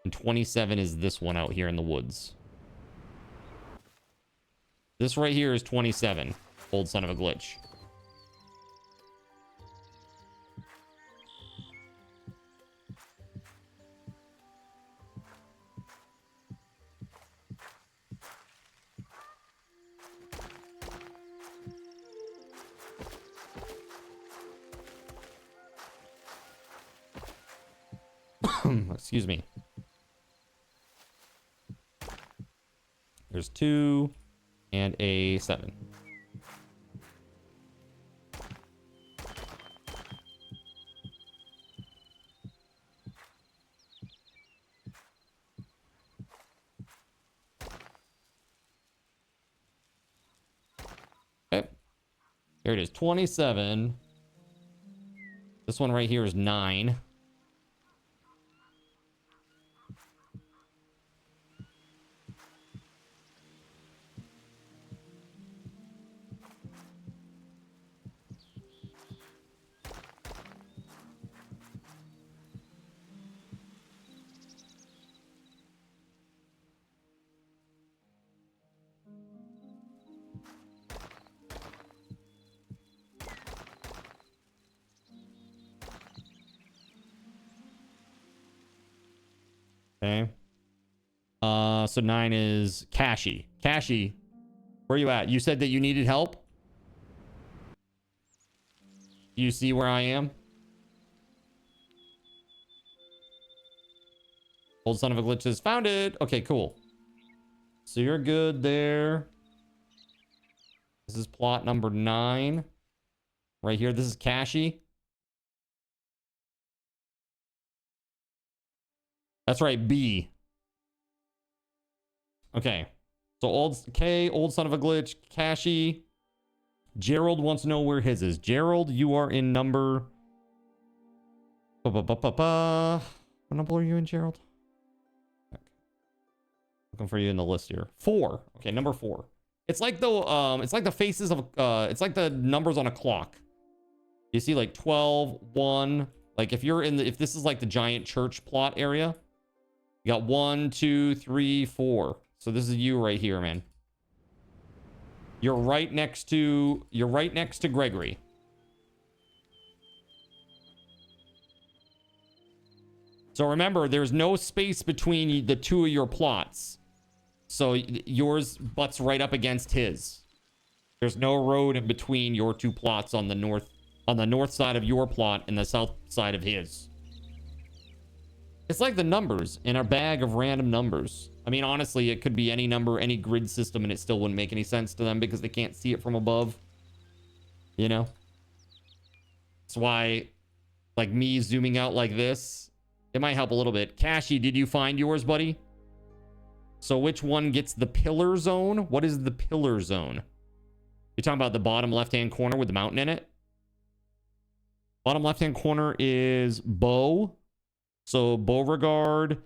and 27 is this one out here in the woods. This right here is 27, old son of a glitch. Excuse me. There's 2 and a 7. Okay. Here it is, 27. This one right here is 9. Okay. So 9 is Cashy. Cashy, where are you at? You said that you needed help? You see where I am? Old son of a glitch says, found it. Okay, cool. So you're good there. This is plot number 9. Right here, this is Cashy. That's right, B. Okay. So old son of a glitch, Cashy. Gerald wants to know where his is. Gerald, you are in number... What number are you in, Gerald? Looking for you in the list here. 4. Okay, number 4. It's like the faces of it's like the numbers on a clock. You see like 12, 1. Like if this is like the giant church plot area, you got 1, 2, 3, 4. So this is you right here, man. You're right next to Gregory. So remember, there's no space between the two of your plots. So yours butts right up against his. There's no road in between your two plots on the north side of your plot and the south side of his. It's like the numbers in a bag of random numbers. I mean, honestly, it could be any number, any grid system, and it still wouldn't make any sense to them because they can't see it from above. You know? That's why, like me zooming out like this, it might help a little bit. Cashy, did you find yours, buddy? So which one gets the pillar zone? What is the pillar zone? You're talking about the bottom left-hand corner with the mountain in it? Bottom left-hand corner is Bow. So Beauregard,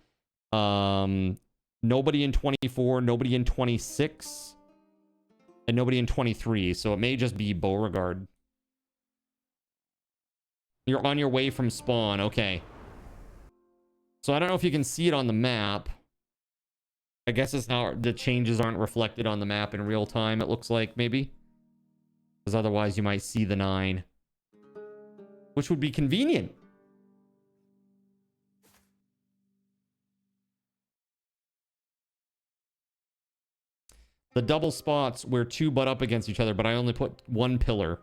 nobody in 24, nobody in 26, and nobody in 23. So it may just be Beauregard. You're on your way from spawn. Okay. So I don't know if you can see it on the map. I guess it's how the changes aren't reflected on the map in real time, it looks like, maybe. Because otherwise you might see the 9. Which would be convenient. The double spots where 2 butt up against each other, but I only put 1 pillar.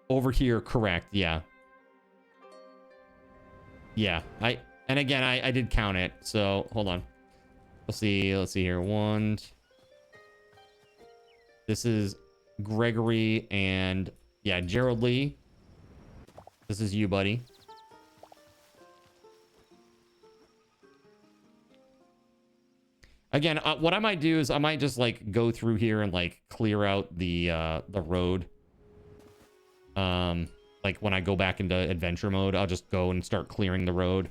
Over here, correct, yeah. Yeah, and again, I did count it, so hold on. Let's see here. 1. This is Gregory and, yeah, Gerald Lee. This is you, buddy. Again, what I might do is I might just like go through here and like clear out the road. Like when I go back into adventure mode, I'll just go and start clearing the road.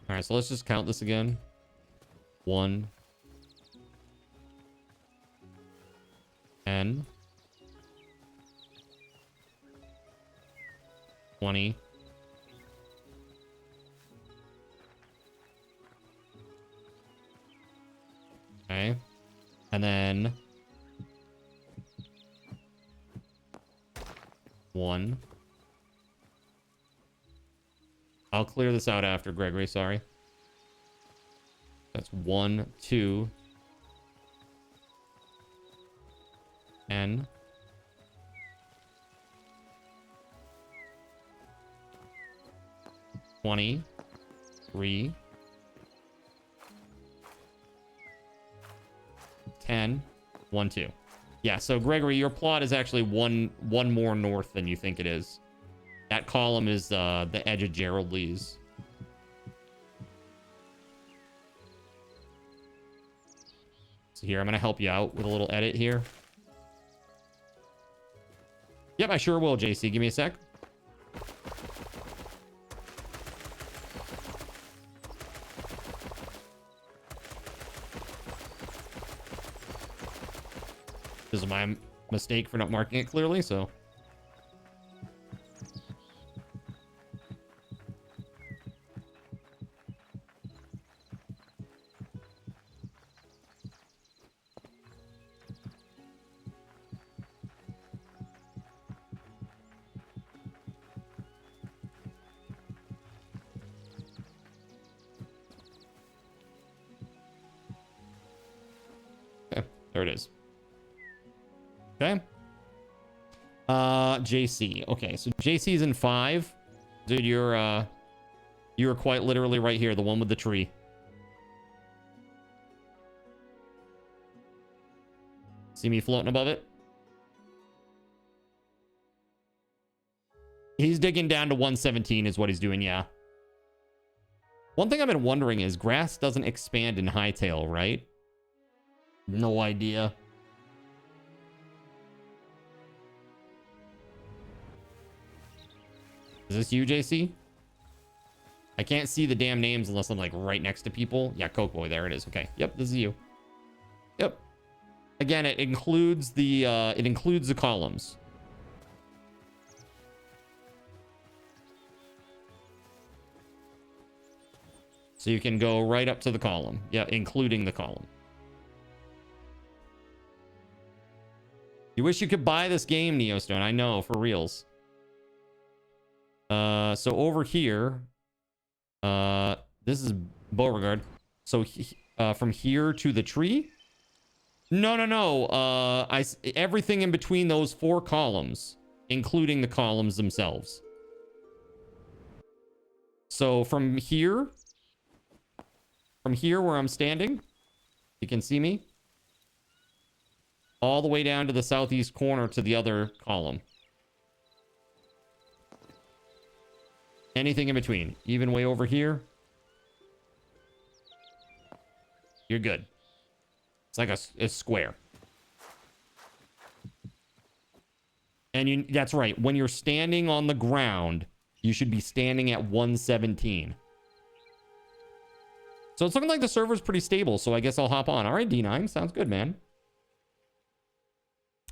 All right, so let's just count this again. 1, 10, 20, 'kay. And then 1, 1. I'll clear this out after, Gregory, sorry. That's 1, 2. N. 20. 3. 10. 1, 2. Yeah, so Gregory, your plot is actually one more north than you think it is. That column is the edge of Gerald Lee's. So here, I'm going to help you out with a little edit here. Yep, I sure will, JC. Give me a sec. This is my mistake for not marking it clearly, so... There it is. Okay. JC. Okay, so JC's in 5. Dude, you're quite literally right here, the one with the tree. See me floating above it? He's digging down to 117 is what he's doing, yeah. One thing I've been wondering is grass doesn't expand in Hytale, right? No idea. Is this you, JC? I can't see the damn names unless I'm like right next to people. Yeah, Coke Boy, there it is. Okay. Yep, this is you. Yep. Again, it includes the columns. So you can go right up to the column. Yeah, including the column. You wish you could buy this game, Neostone. I know, for reals. So over here, this is Beauregard. So from here to the tree? No. Everything in between those 4 columns, including the columns themselves. So from here where I'm standing, you can see me, all the way down to the southeast corner to the other column. Anything in between, even way over here, you're good. It's like a square. And that's right. When you're standing on the ground, you should be standing at 117. So it's looking like the server's pretty stable, so I guess I'll hop on. All right, D9. Sounds good, man.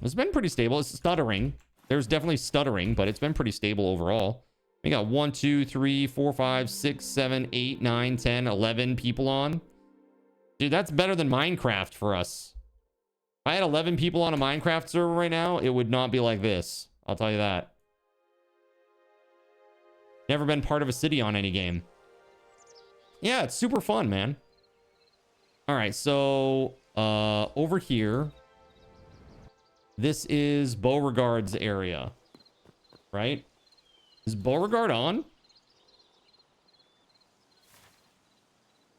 It's been pretty stable. It's stuttering. There's definitely stuttering, but it's been pretty stable overall. We got 1, 2, 3, 4, 5, 6, 7, 8, 9, 10, 11 people on. Dude, that's better than Minecraft for us. If I had 11 people on a Minecraft server right now, it would not be like this. I'll tell you that. Never been part of a city on any game. Yeah, it's super fun, man. All right, so over here, this is Beauregard's area, right? Is Beauregard on?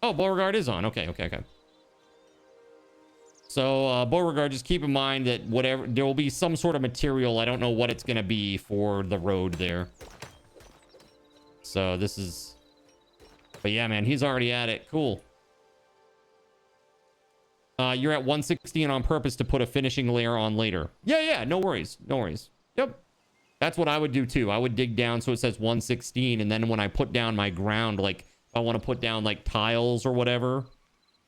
Oh, Beauregard is on. Okay. So Beauregard, just keep in mind that there will be some sort of material. I don't know what it's going to be for the road there. So this is... But yeah, man, he's already at it. Cool. You're at 116 on purpose to put a finishing layer on later. Yeah, no worries. Yep. That's what I would do too. I would dig down so it says 116, and then when I put down my ground, like if I want to put down like tiles or whatever,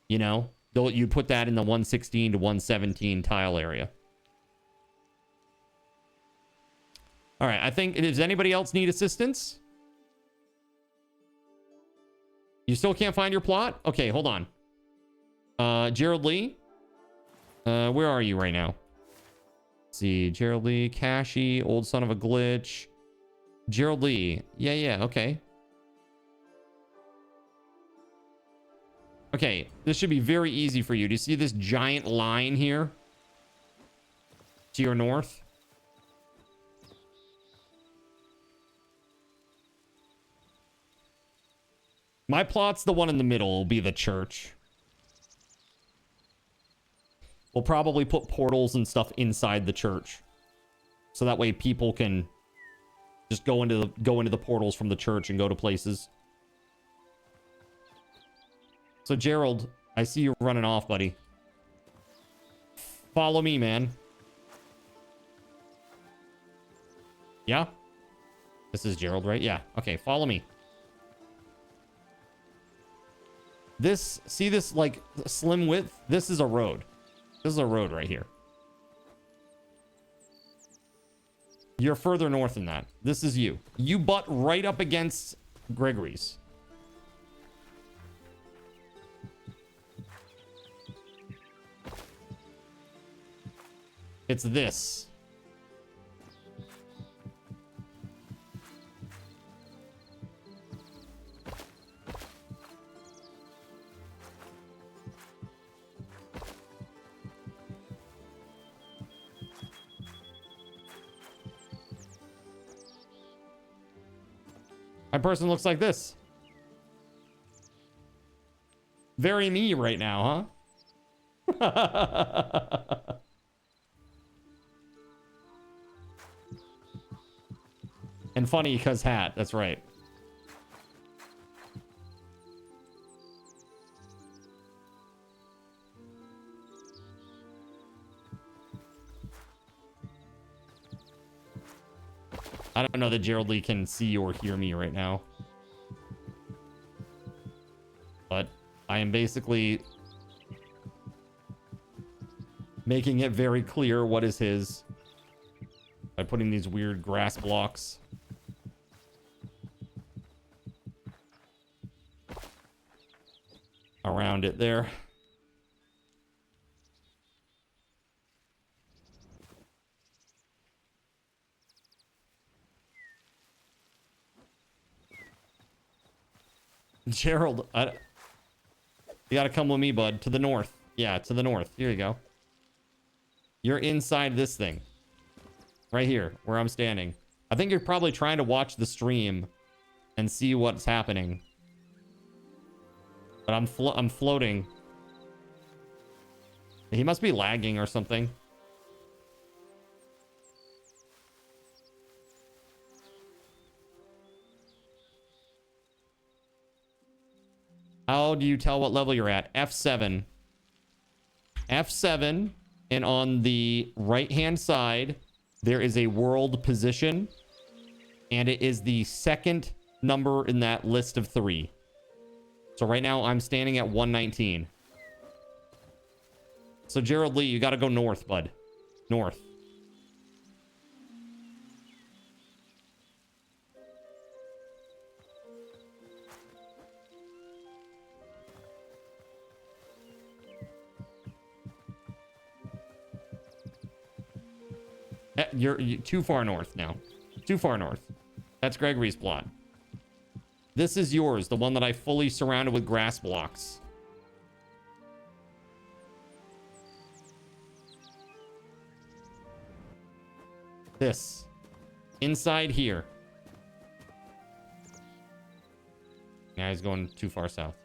you know, you put that in the 116 to 117 tile area. All right, I think, does anybody else need assistance? You still can't find your plot? Okay, hold on. Gerald Lee, where are you right now? see, Gerald Lee, Cashy, old son of a glitch. Gerald Lee. Yeah, okay. Okay, this should be very easy for you. Do you see this giant line here? To your north? My plot's the one in the middle. Will be the church. We'll probably put portals and stuff inside the church. So that way people can just go into the portals from the church and go to places. So Gerald, I see you running off, buddy. Follow me, man. Yeah? This is Gerald, right? Yeah. Okay, follow me. This, see this like slim width? This is a road. This is a road right here. You're further north than that. This is you. You butt right up against Gregory's. It's this. My person looks like this. Very me right now, huh? And funny because hat. That's right. I don't know that Gerald Lee can see or hear me right now. But I am basically making it very clear what is his by putting these weird grass blocks. Around it there. Gerald, you gotta come with me, bud. To the north. Yeah, to the north. Here you go. You're inside this thing. Right here, where I'm standing. I think you're probably trying to watch the stream and see what's happening. But I'm floating. He must be lagging or something. How do you tell what level you're at? F7. F7, and on the right-hand side, there is a world position, and it is the second number in that list of 3. So right now, I'm standing at 119. So Gerald Lee, you got to go north, bud. North. You're too far north now. Too far north. That's Gregory's plot. This is yours, the one that I fully surrounded with grass blocks. This. Inside here. Yeah, he's going too far south.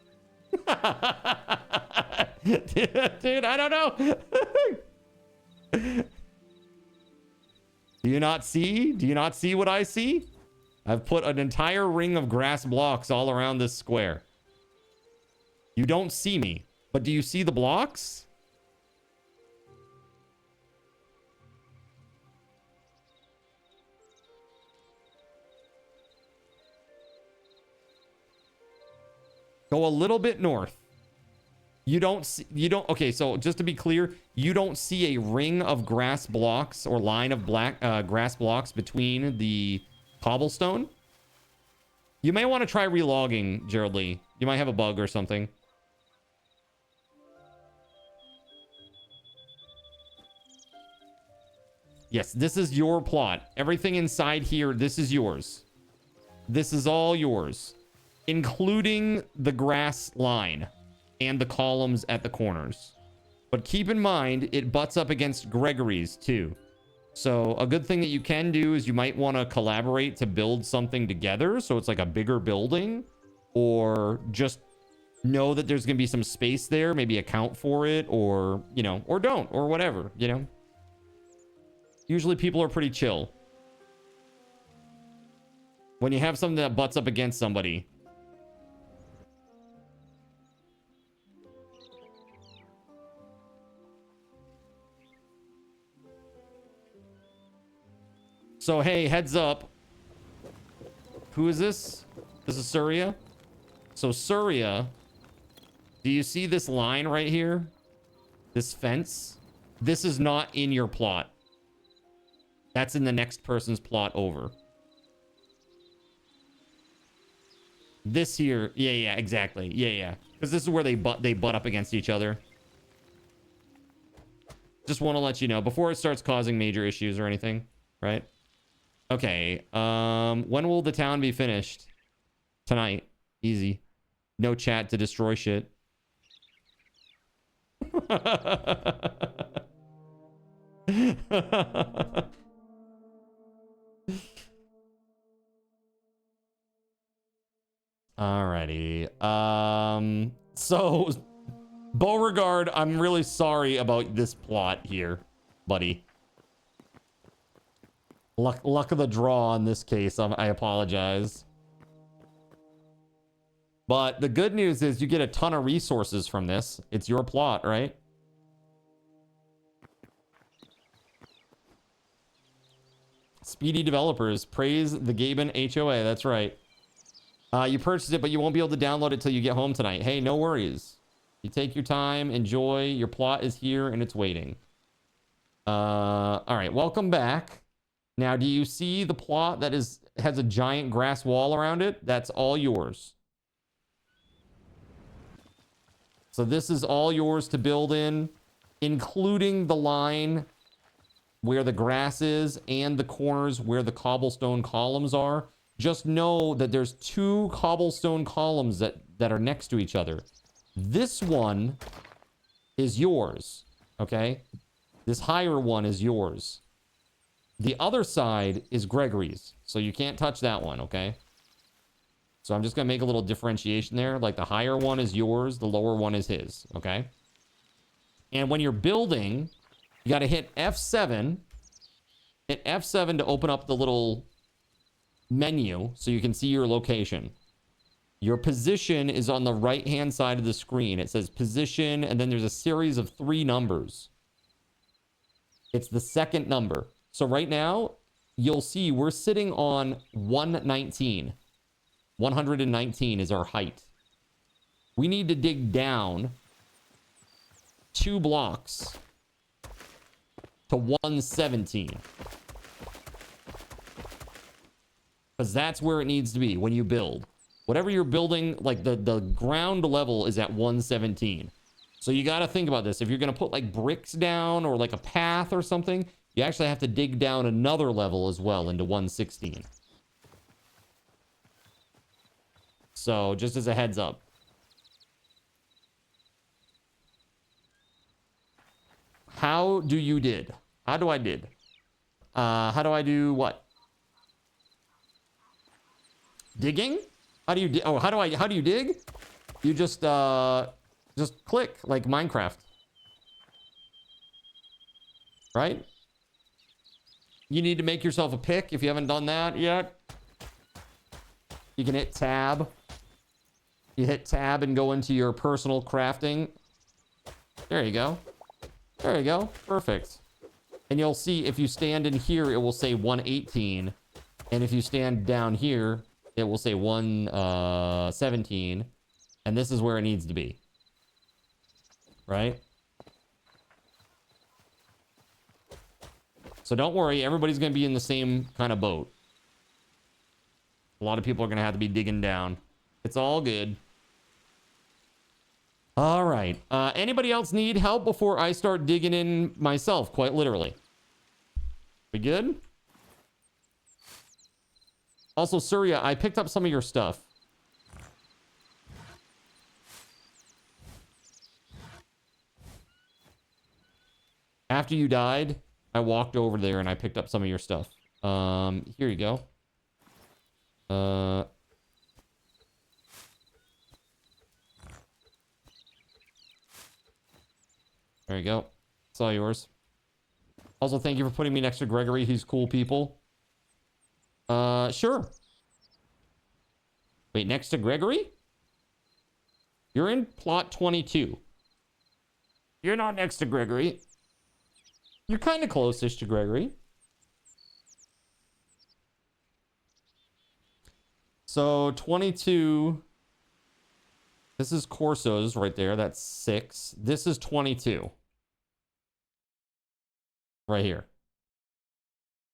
Dude, I don't know. Do you not see? Do you not see what I see? I've put an entire ring of grass blocks all around this square. You don't see me, but do you see the blocks? Go a little bit north. Okay, so just to be clear, you don't see a ring of grass blocks or line of grass blocks between the cobblestone. You may want to try relogging, Gerald Lee. You might have a bug or something. Yes, this is your plot. Everything inside here, this is yours. This is all yours, including the grass line and the columns at the corners. But keep in mind, it butts up against Gregory's too. So a good thing that you can do is you might want to collaborate to build something together. So it's like a bigger building, or just know that there's going to be some space there, maybe account for it, or, you know, or don't, or whatever, you know. Usually people are pretty chill when you have something that butts up against somebody. So, hey, heads up. Who is this? This is Surya. So, Surya, do you see this line right here? This fence? This is not in your plot. That's in the next person's plot over. This here, yeah, exactly. Yeah. Because this is where they butt up against each other. Just want to let you know before it starts causing major issues or anything, right? Okay. When will the town be finished? Tonight. Easy. No chat to destroy shit. Alrighty. So Beauregard, I'm really sorry about this plot here, buddy. Luck of the draw in this case. I apologize. But the good news is you get a ton of resources from this. It's your plot, right? Speedy developers praise the Gaben HOA. That's right. You purchased it, but you won't be able to download it till you get home tonight. Hey, no worries. You take your time, enjoy. Your plot is here and it's waiting. All right, welcome back. Now, do you see the plot that has a giant grass wall around it? That's all yours. So this is all yours to build in, including the line where the grass is and the corners where the cobblestone columns are. Just know that there's 2 cobblestone columns that are next to each other. This one is yours, okay? This higher one is yours. The other side is Gregory's, so you can't touch that one, okay? So I'm just going to make a little differentiation there. Like the higher one is yours, the lower one is his, okay? And when you're building, you got to hit F7. Hit F7 to open up the little menu so you can see your location. Your position is on the right hand side of the screen. It says position, and then there's a series of 3 numbers. It's the second number. So right now you'll see we're sitting on 119. 119 is our height. We need to dig down 2 blocks to 117. Because that's where it needs to be when you build. Whatever you're building, like the ground level is at 117. So you got to think about this. If you're going to put like bricks down or like a path or something, you actually have to dig down another level as well into 116. So just as a heads up. How do you did? How do I did? How do I do what? Digging? How do you how do you dig? You just click like Minecraft. Right? You need to make yourself a pick if you haven't done that yet. You can hit tab. You hit tab and go into your personal crafting. There you go. There you go. Perfect. And you'll see if you stand in here, it will say 118. And if you stand down here, it will say 117. And this is where it needs to be. Right? So don't worry, everybody's going to be in the same kind of boat. A lot of people are going to have to be digging down. It's all good. All right. Anybody else need help before I start digging in myself, quite literally? We good? Also, Surya, I picked up some of your stuff. After you died, I walked over there and I picked up some of your stuff. Here you go. There you go. It's all yours. Also, thank you for putting me next to Gregory. He's cool people. Sure. Wait, next to Gregory? You're in plot 22. You're not next to Gregory. You're kind of close-ish to Gregory. So, 22. This is Corso's right there. That's 6. This is 22. Right here.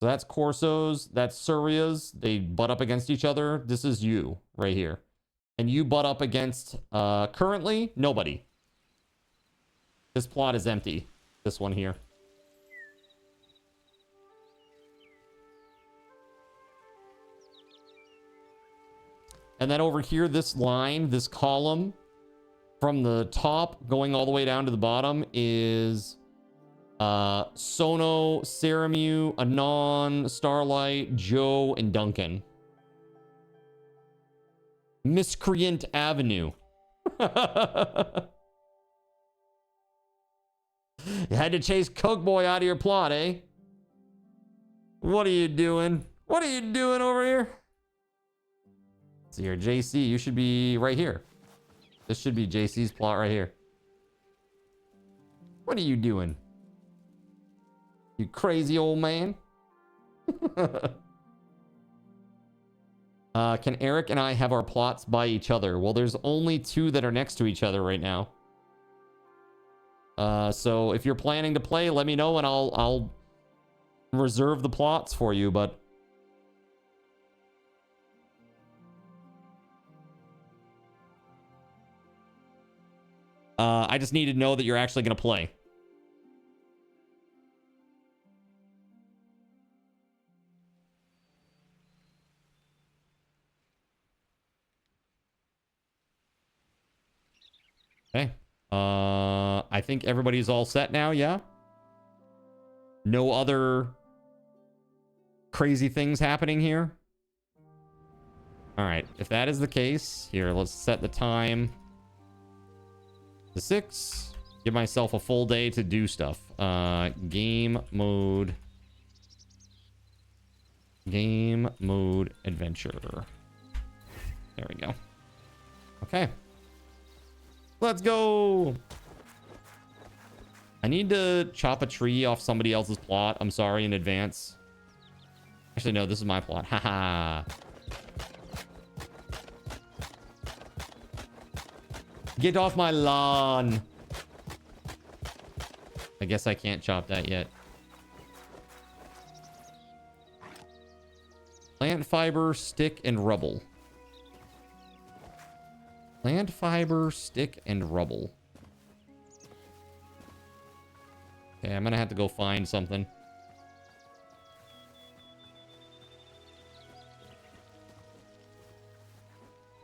So that's Corso's. That's Surya's. They butt up against each other. This is you right here. And you butt up against, currently, nobody. This plot is empty. This one here. And then over here, this line, this column, from the top going all the way down to the bottom is Sono, Saramu, Anon, Starlight, Joe, and Duncan. Miscreant Avenue. You had to chase Coke Boy out of your plot, eh? What are you doing? What are you doing over here? See here, JC, you should be right here. This should be JC's plot right here. What are you doing? You crazy old man. Can Eric and I have our plots by each other? Well, there's only 2 that are next to each other right now. So if you're planning to play, let me know and I'll reserve the plots for you, but I just need to know that you're actually going to play. Okay. I think everybody's all set now, yeah? No other crazy things happening here? All right. If that is the case, here, let's set the time to 6. Give myself a full day to do stuff. Game mode adventure. There we go. Okay. Let's go. I need to chop a tree off somebody else's plot. I'm sorry in advance. Actually, no, this is my plot. Haha. Get off my lawn. I guess I can't chop that yet. Plant fiber, stick, and rubble. Plant fiber, stick, and rubble. Okay, I'm gonna have to go find something.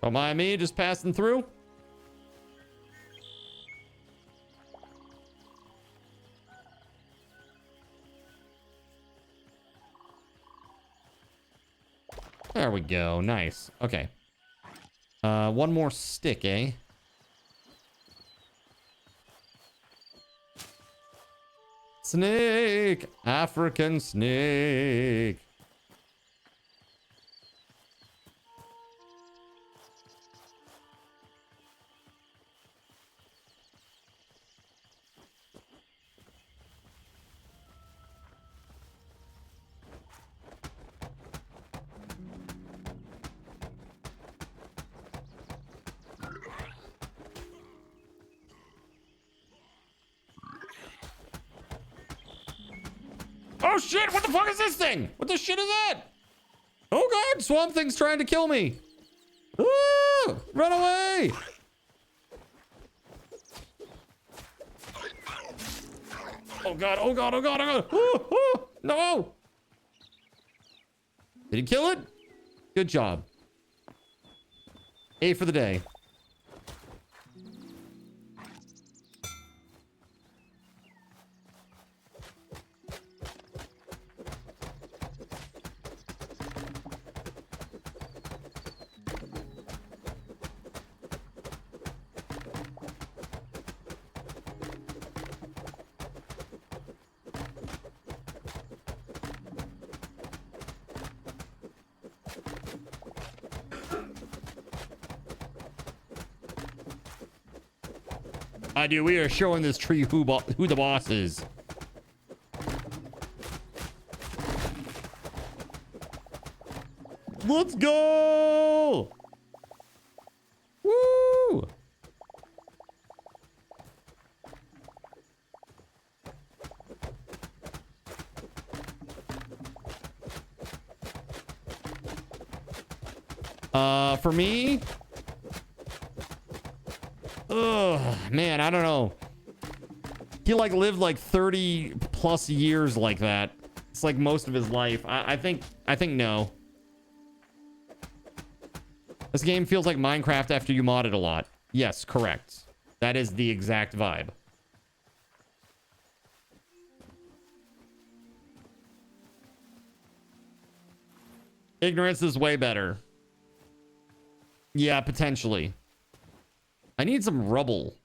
Don't mind me, just passing through. There we go. Nice. Okay. One more stick, eh? Snake! African snake! Oh shit, what the fuck is this thing? What the shit is that? Oh god, Swamp Thing's trying to kill me. Ooh, run away. Oh god, oh god, oh god, oh god. Ooh, ooh, no. Did he kill it? Good job. A for the day. Dude, we are showing this tree who the boss is. Let's go! Woo! For me, man, I don't know. He like lived like 30 plus years like that. It's like most of his life. I think no. This game feels like Minecraft after you mod it a lot. Yes, correct. That is the exact vibe. Ignorance is way better. Yeah, potentially. I need some rubble.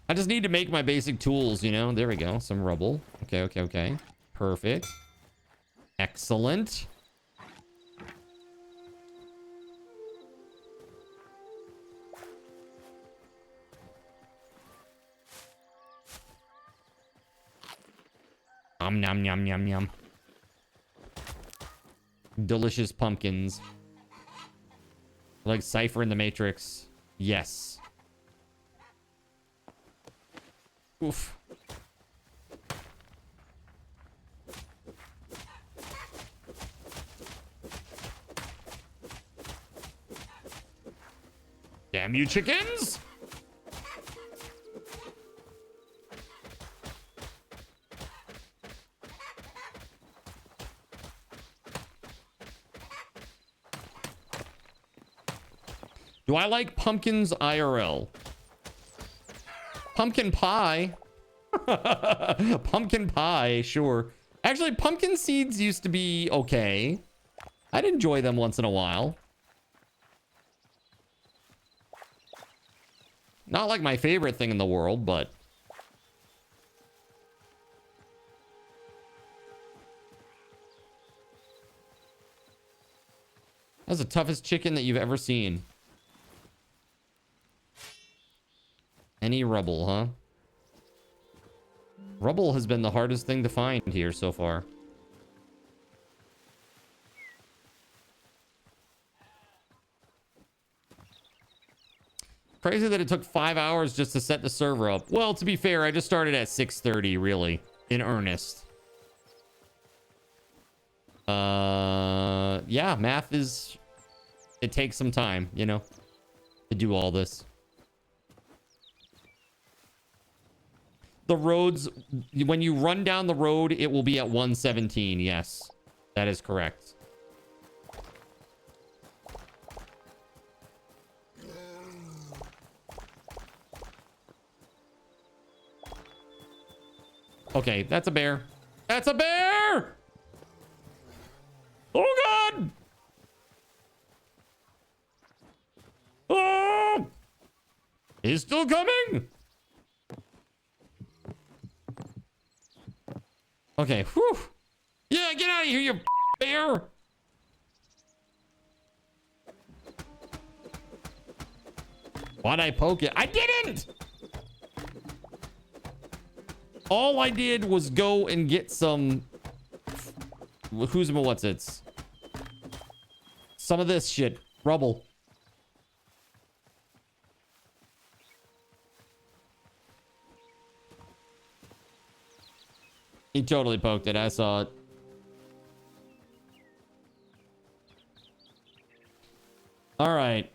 I just need to make my basic tools, you know? There we go. Some rubble. Okay, okay, okay. Perfect. Excellent. Nom nom nom nom nom. Delicious pumpkins. Like Cypher in the Matrix. Yes. Oof. Damn you chickens! Do I like pumpkins IRL? Pumpkin pie. Pumpkin pie, sure. Actually, pumpkin seeds used to be okay. I'd enjoy them once in a while. Not like my favorite thing in the world, but... That's the toughest chicken that you've ever seen. Any rubble, huh? Rubble has been the hardest thing to find here so far. Crazy that it took 5 hours just to set the server up. Well, to be fair, I just started at 6:30, really, in earnest. Yeah, math is... It takes some time, you know, to do all this. The roads, when you run down the road, it will be at 117. Yes, that is correct. Okay, that's a bear. That's a bear! Oh, God! Oh! He's still coming! Okay, whew. Yeah, get out of here, you bear! Why'd I poke it? I didn't! All I did was go and get some... What's-its? Some of this shit. Rubble. He totally poked it. I saw it. All right.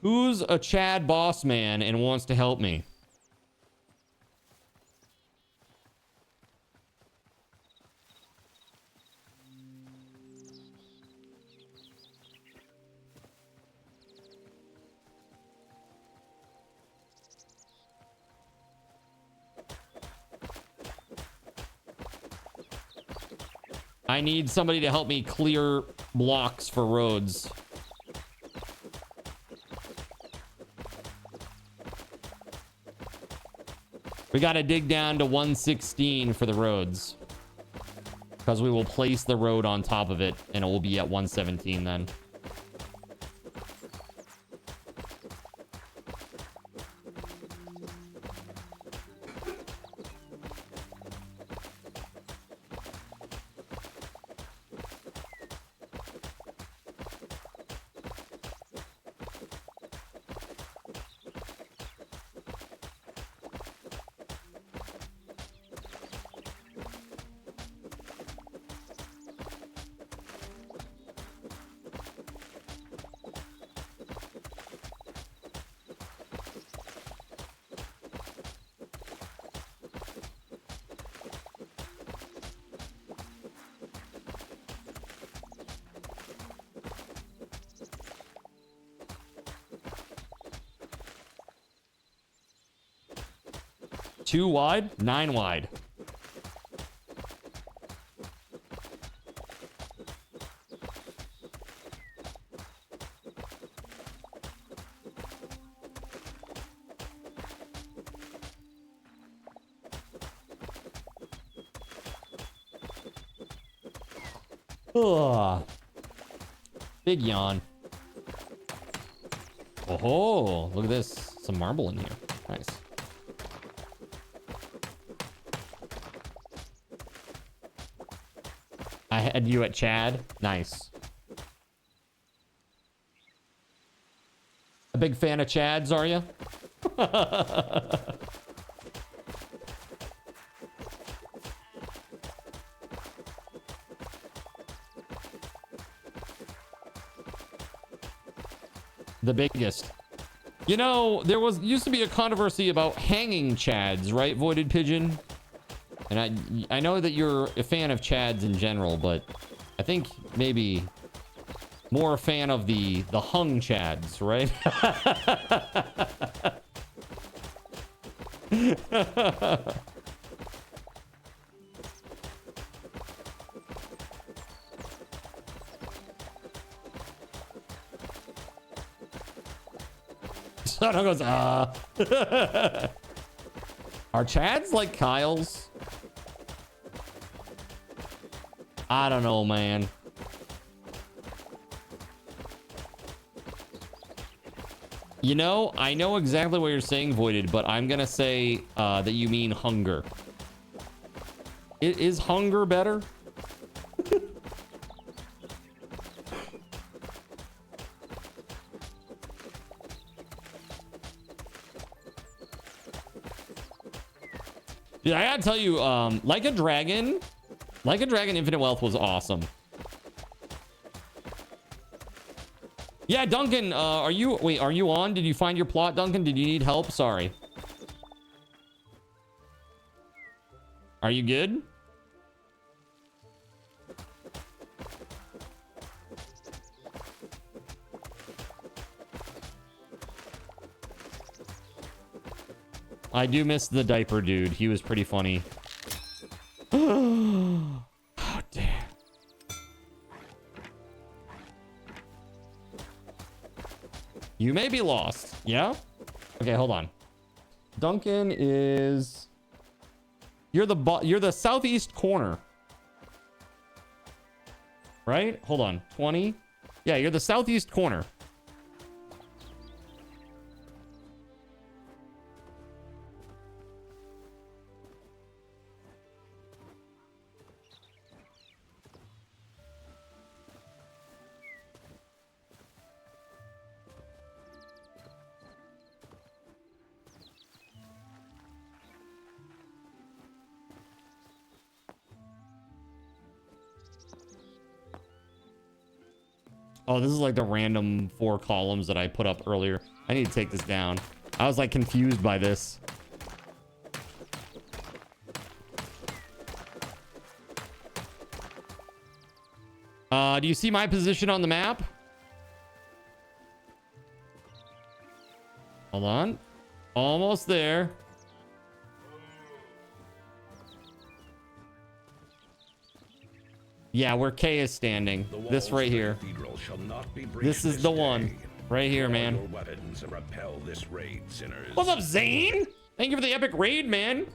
Who's a Chad boss man and wants to help me? I need somebody to help me clear blocks for roads. We got to dig down to 116 for the roads. Because we will place the road on top of it and it will be at 117 then. Two wide, 9 wide. Ugh. Big yawn. Oh, look at this. Some marble in here. Nice. I had you at Chad. Nice. A big fan of Chad's, are you? The biggest. You know, there used to be a controversy about hanging Chads, right, Voided Pigeon? And I know that you're a fan of Chads in general, but I think maybe more a fan of the hung Chads, right? Sono goes, Are Chads like Kyle's? I don't know, man. You know, I know exactly what you're saying, Voided, but I'm gonna say that you mean hunger. Is hunger better? Dude, I gotta tell you, Like a Dragon Infinite Wealth was awesome. Yeah, Duncan, are you on? Did you find your plot, Duncan? Did you need help? Sorry. Are you good? I do miss the diaper dude. He was pretty funny. Oh, damn. You may be lost. Yeah? Okay, hold on. Duncan is... You're the southeast corner. Right? Hold on. 20? Yeah, you're the southeast corner. Oh, this is like the random 4 columns that I put up earlier. I need to take this down. I was like confused by this. Do you see my position on the map? Hold on. Almost there. Yeah, where K is standing. This right here. This is the one. Right here, man. What's up, Zane? Thank you for the epic raid, man.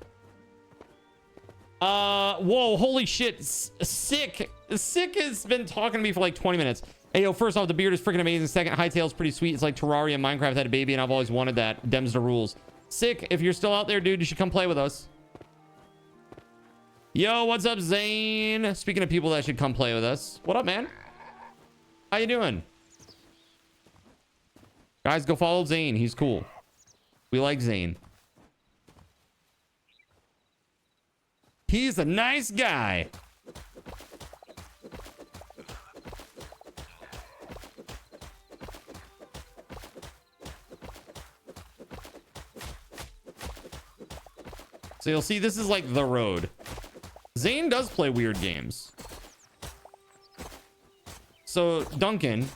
Whoa, holy shit. Sick has been talking to me for like 20 minutes. Hey, yo, first off, the beard is freaking amazing. Second, Hytale's pretty sweet. It's like Terraria and Minecraft had a baby, and I've always wanted that. Dems the rules. Sick. If you're still out there, dude, you should come play with us. Yo, what's up, Zane? Speaking of people that should come play with us. What up, man? How you doing? Guys, go follow Zane. He's cool. We like Zane. He's a nice guy. So you'll see this is like the road. Zane does play weird games. So Duncan,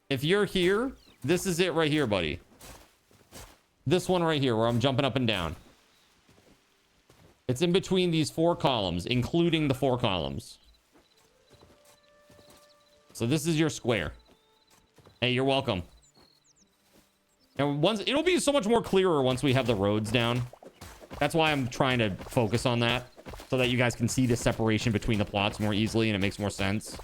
if you're here, this is it right here, buddy. This one right here where I'm jumping up and down. It's in between these 4 columns, including the 4 columns. So this is your square. Hey, you're welcome. And once it'll be so much more clearer once we have the roads down. That's why I'm trying to focus on that, so that you guys can see the separation between the plots more easily and it makes more sense.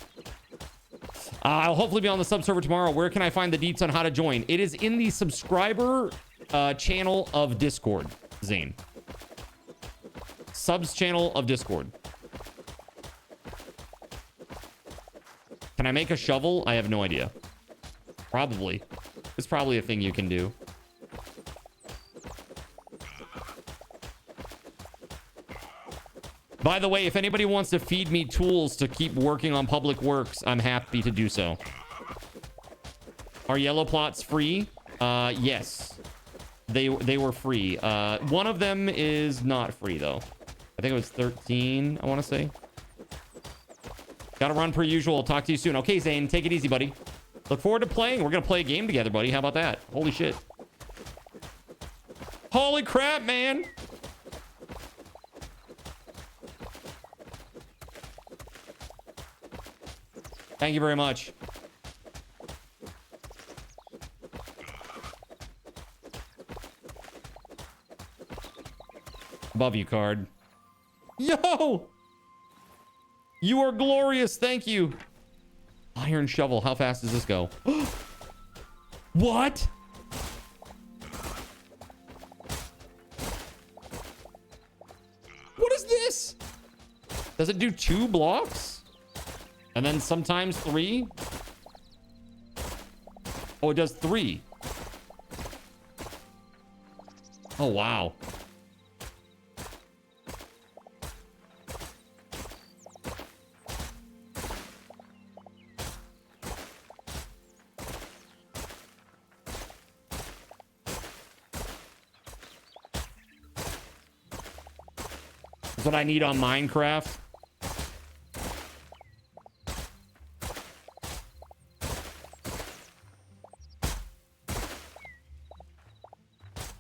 I'll hopefully be on the sub server tomorrow. Where can I find the deets on how to join? It is in the subscriber channel of Discord, Zane. Subs channel of Discord. Can I make a shovel? I have no idea. Probably. It's probably a thing you can do. By the way, if anybody wants to feed me tools to keep working on public works, I'm happy to do so. Are yellow plots free? Yes. They were free. One of them is not free, though. I think it was 13, I want to say. Gotta run per usual. Talk to you soon. Okay, Zane, take it easy, buddy. Look forward to playing. We're gonna play a game together, buddy. How about that? Holy shit. Holy crap, man. Thank you very much. Above you, card. Yo! You are glorious. Thank you. Iron shovel. How fast does this go? What? What is this? Does it do 2 blocks? And then sometimes 3? Oh, it does 3. Oh, wow. That's what I need on Minecraft.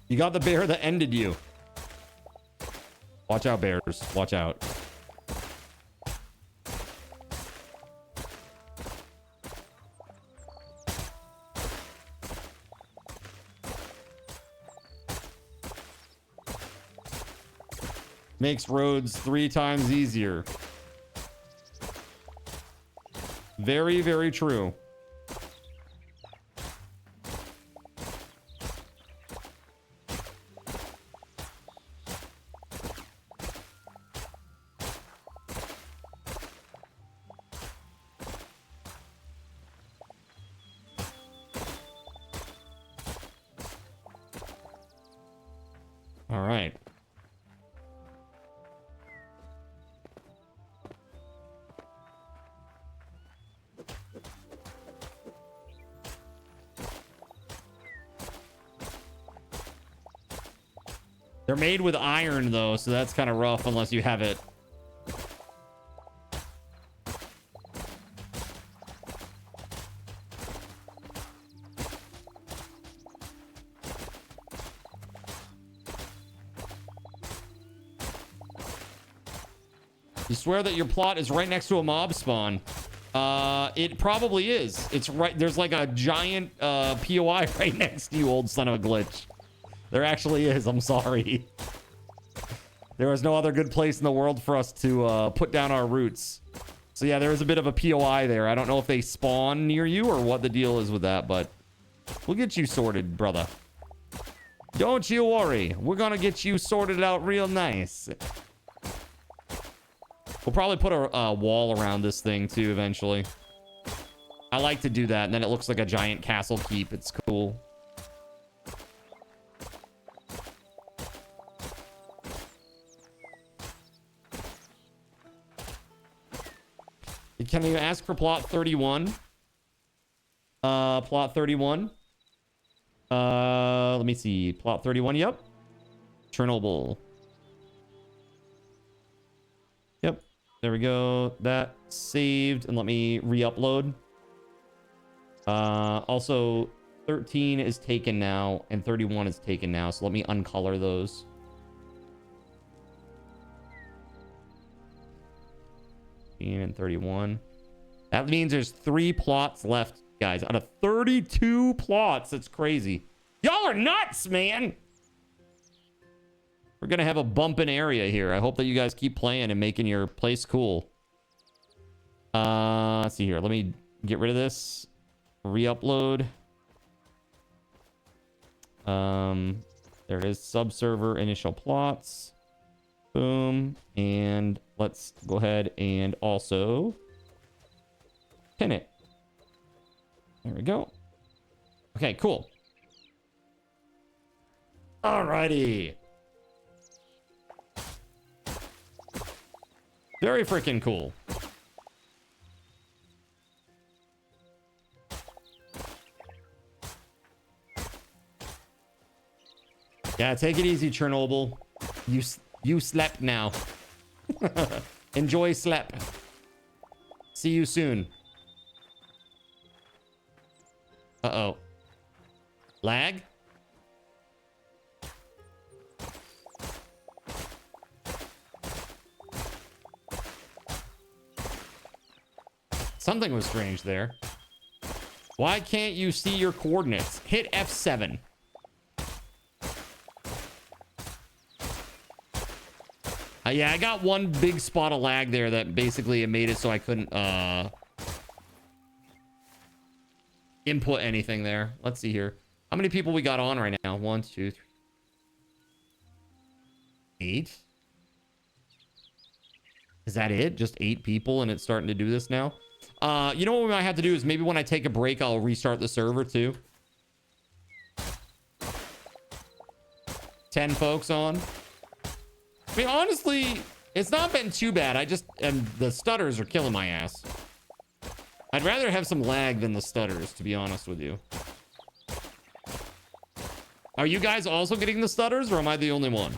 You got the bear that ended you. Watch out, bears. Watch out. Makes roads 3 times easier. Very, very true. All right. They're made with iron, though, so that's kind of rough unless you have it. You swear that your plot is right next to a mob spawn. It probably is. It's right. There's like a giant POI right next to you, old son of a glitch. There actually is. I'm sorry. There was no other good place in the world for us to put down our roots. So yeah, there is a bit of a POI there. I don't know if they spawn near you or what the deal is with that, but we'll get you sorted, brother. Don't you worry. We're gonna get you sorted out real nice. We'll probably put a wall around this thing too eventually. I like to do that, and then it looks like a giant castle keep. It's cool. Can you ask for plot 31? Plot 31. Let me see. Plot 31, yep. Chernobyl. Yep. There we go. That saved, and let me re-upload. Also, 13 is taken now, and 31 is taken now, so let me uncolor those. And 31. That means there's 3 plots left, guys. Out of 32 plots. That's crazy. Y'all are nuts, man. We're gonna have a bumping area here. I hope that you guys keep playing and making your place cool. Let's see here. Let me get rid of this. Re-upload. There it is. Subserver initial plots. Boom. And let's go ahead and also pin it. There we go. Okay, cool. Alrighty. Very freaking cool. Yeah, take it easy, Chernobyl. You slept now. Enjoy sleep. See you soon. Uh-oh. Lag? Something was strange there. Why can't you see your coordinates? Hit F7. Yeah, I got one big spot of lag there that basically it made it so I couldn't input anything there. Let's see here. How many people we got on right now? 1, 2, 3, 8. Is that it? Just 8 people and it's starting to do this now? You know what we might have to do is maybe when I take a break, I'll restart the server too. 10 folks on. I mean, honestly, it's not been too bad. And the stutters are killing my ass. I'd rather have some lag than the stutters, to be honest with you. Are you guys also getting the stutters, or am I the only one?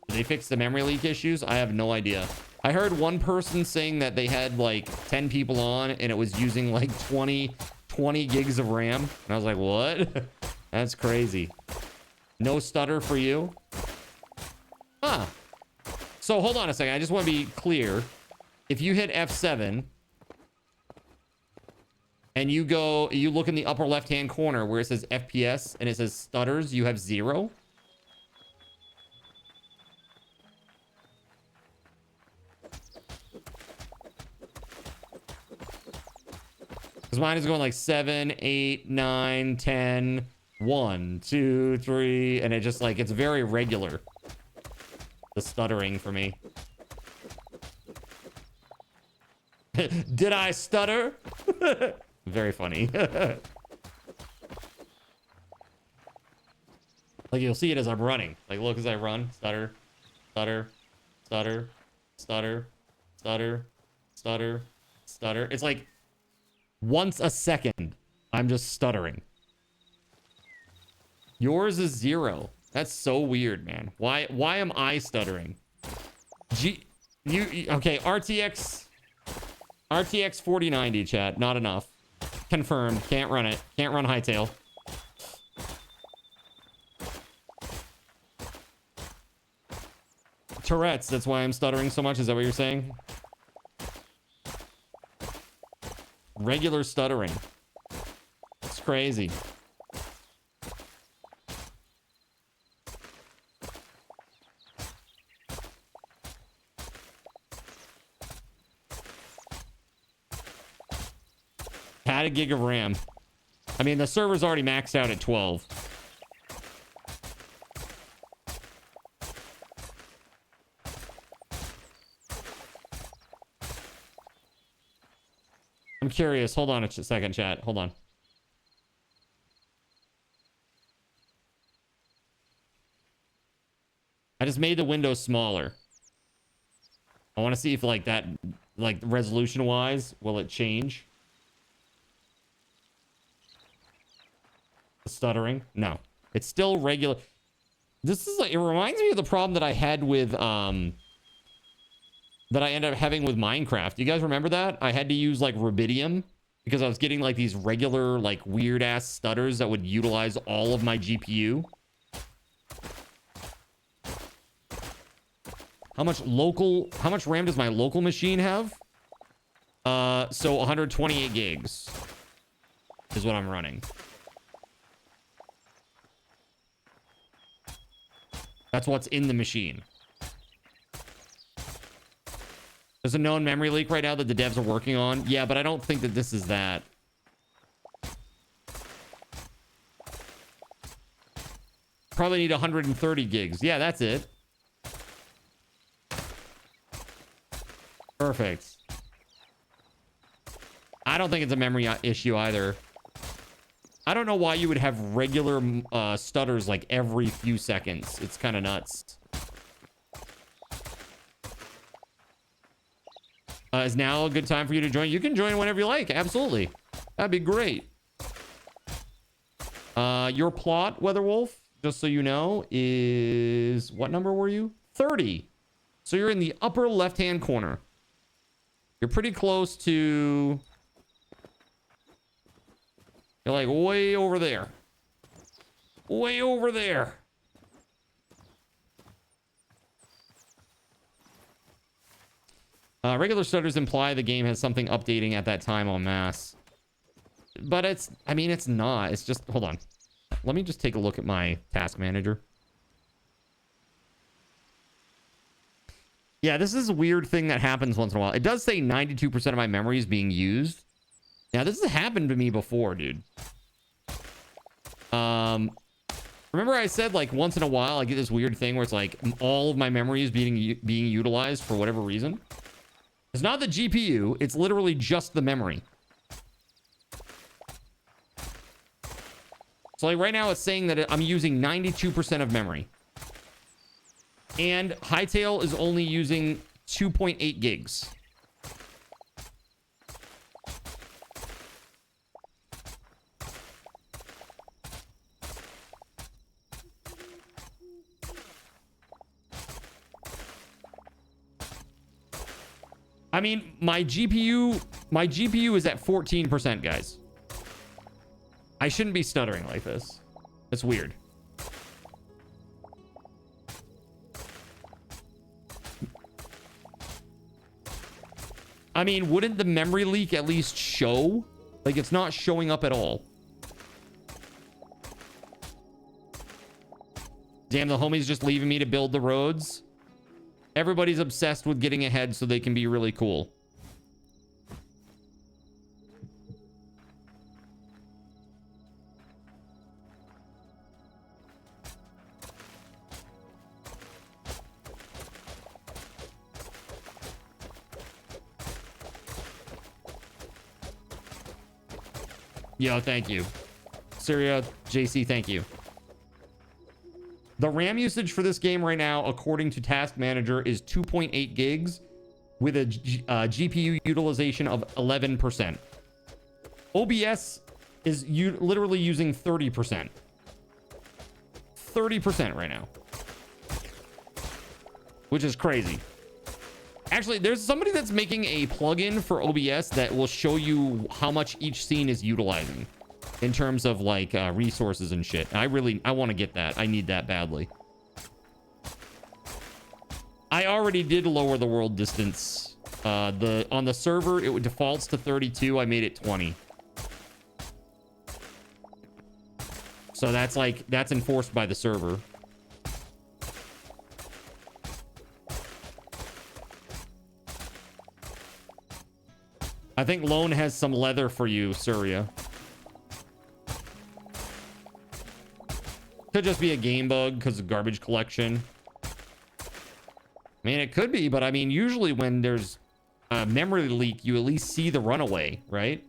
Did they fix the memory leak issues? I have no idea. I heard one person saying that they had like 10 people on and it was using like 20 gigs of RAM. And I was like, what? That's crazy. No stutter for you? Huh. So hold on a second. I just want to be clear. If you hit F7 and you look in the upper left-hand corner where it says FPS and it says stutters, you have 0. Because mine is going like 7, 8, 9, 10, 1, 2, 3, and it just like, it's very regular. The stuttering for me. Did I stutter? Very funny. Like you'll see it as I'm running. Like look as I run. Stutter, stutter, stutter, stutter, stutter, stutter, stutter. It's like once a second, I'm just stuttering. Yours is 0. That's so weird, man. Why am I stuttering? Okay, RTX 4090 chat, not enough. Confirmed. Can't run it. Can't run Hytale. Tourette's, that's why I'm stuttering so much. Is that what you're saying? Regular stuttering. It's crazy. Had a gig of RAM. I mean, the server's already maxed out at 12. I'm curious. Hold on a second, chat. Hold on. I just made the window smaller. I want to see if like that, like resolution wise, will it change? Stuttering? No. It's still regular. This is like, it reminds me of the problem that I had with, that I ended up having with Minecraft. You guys remember that? I had to use like rubidium because I was getting like these regular, like weird ass stutters that would utilize all of my GPU. How much RAM does my local machine have? So 128 gigs is what I'm running. That's what's in the machine. There's a known memory leak right now that the devs are working on. Yeah, but I don't think that this is that. Probably need 130 gigs. Yeah, that's it. Perfect. I don't think it's a memory issue either. I don't know why you would have regular stutters like every few seconds. It's kind of nuts. Is now a good time for you to join? You can join whenever you like. Absolutely. That'd be great. Your plot, WeatherWolf, just so you know, is... What number were you? 30. So you're in the upper left-hand corner. You're pretty close to... You're like way over there. Way over there. Regular stutters imply the game has something updating at that time en masse. But it's, I mean, it's not. It's just, hold on. Let me just take a look at my task manager. Yeah, this is a weird thing that happens once in a while. It does say 92% of my memory is being used. Now, this has happened to me before, dude. Remember I said, like, once in a while, I get this weird thing where it's like all of my memory is being utilized for whatever reason. It's not the GPU. It's literally just the memory. So, like, right now it's saying that I'm using 92% of memory. And Hytale is only using 2.8 gigs. I mean, my GPU is at 14%, guys. I shouldn't be stuttering like this. It's weird. I mean, wouldn't the memory leak at least show? Like, it's not showing up at all. Damn, the homies just leaving me to build the roads. Everybody's obsessed with getting ahead so they can be really cool. Yo, thank you. Syria, JC, thank you. The RAM usage for this game right now, according to Task Manager, is 2.8 gigs with a GPU utilization of 11%. OBS is literally using 30%. 30% right now, which is crazy. Actually, there's somebody that's making a plugin for OBS that will show you how much each scene is utilizing in terms of like resources and shit. I want to get that. I need that badly. I already did lower the world distance. On the server, it defaults to 32. I made it 20. So that's enforced by the server. I think Lone has some leather for you, Surya. Could just be a game bug because of garbage collection. I mean, it could be, but I mean, usually when there's a memory leak, you at least see the runaway, right?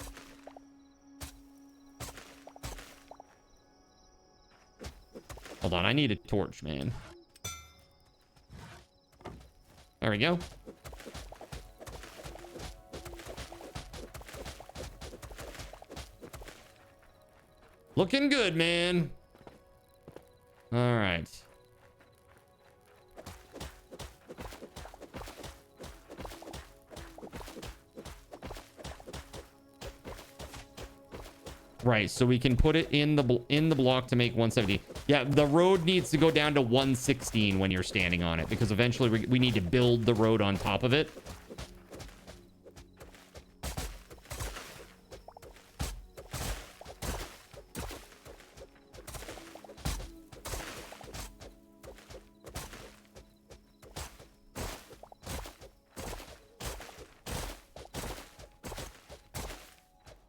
Hold on, I need a torch, man. There we go. Looking good, man. All right. Right, so we can put it in the block to make 170. Yeah, the road needs to go down to 116 when you're standing on it, because eventually we need to build the road on top of it.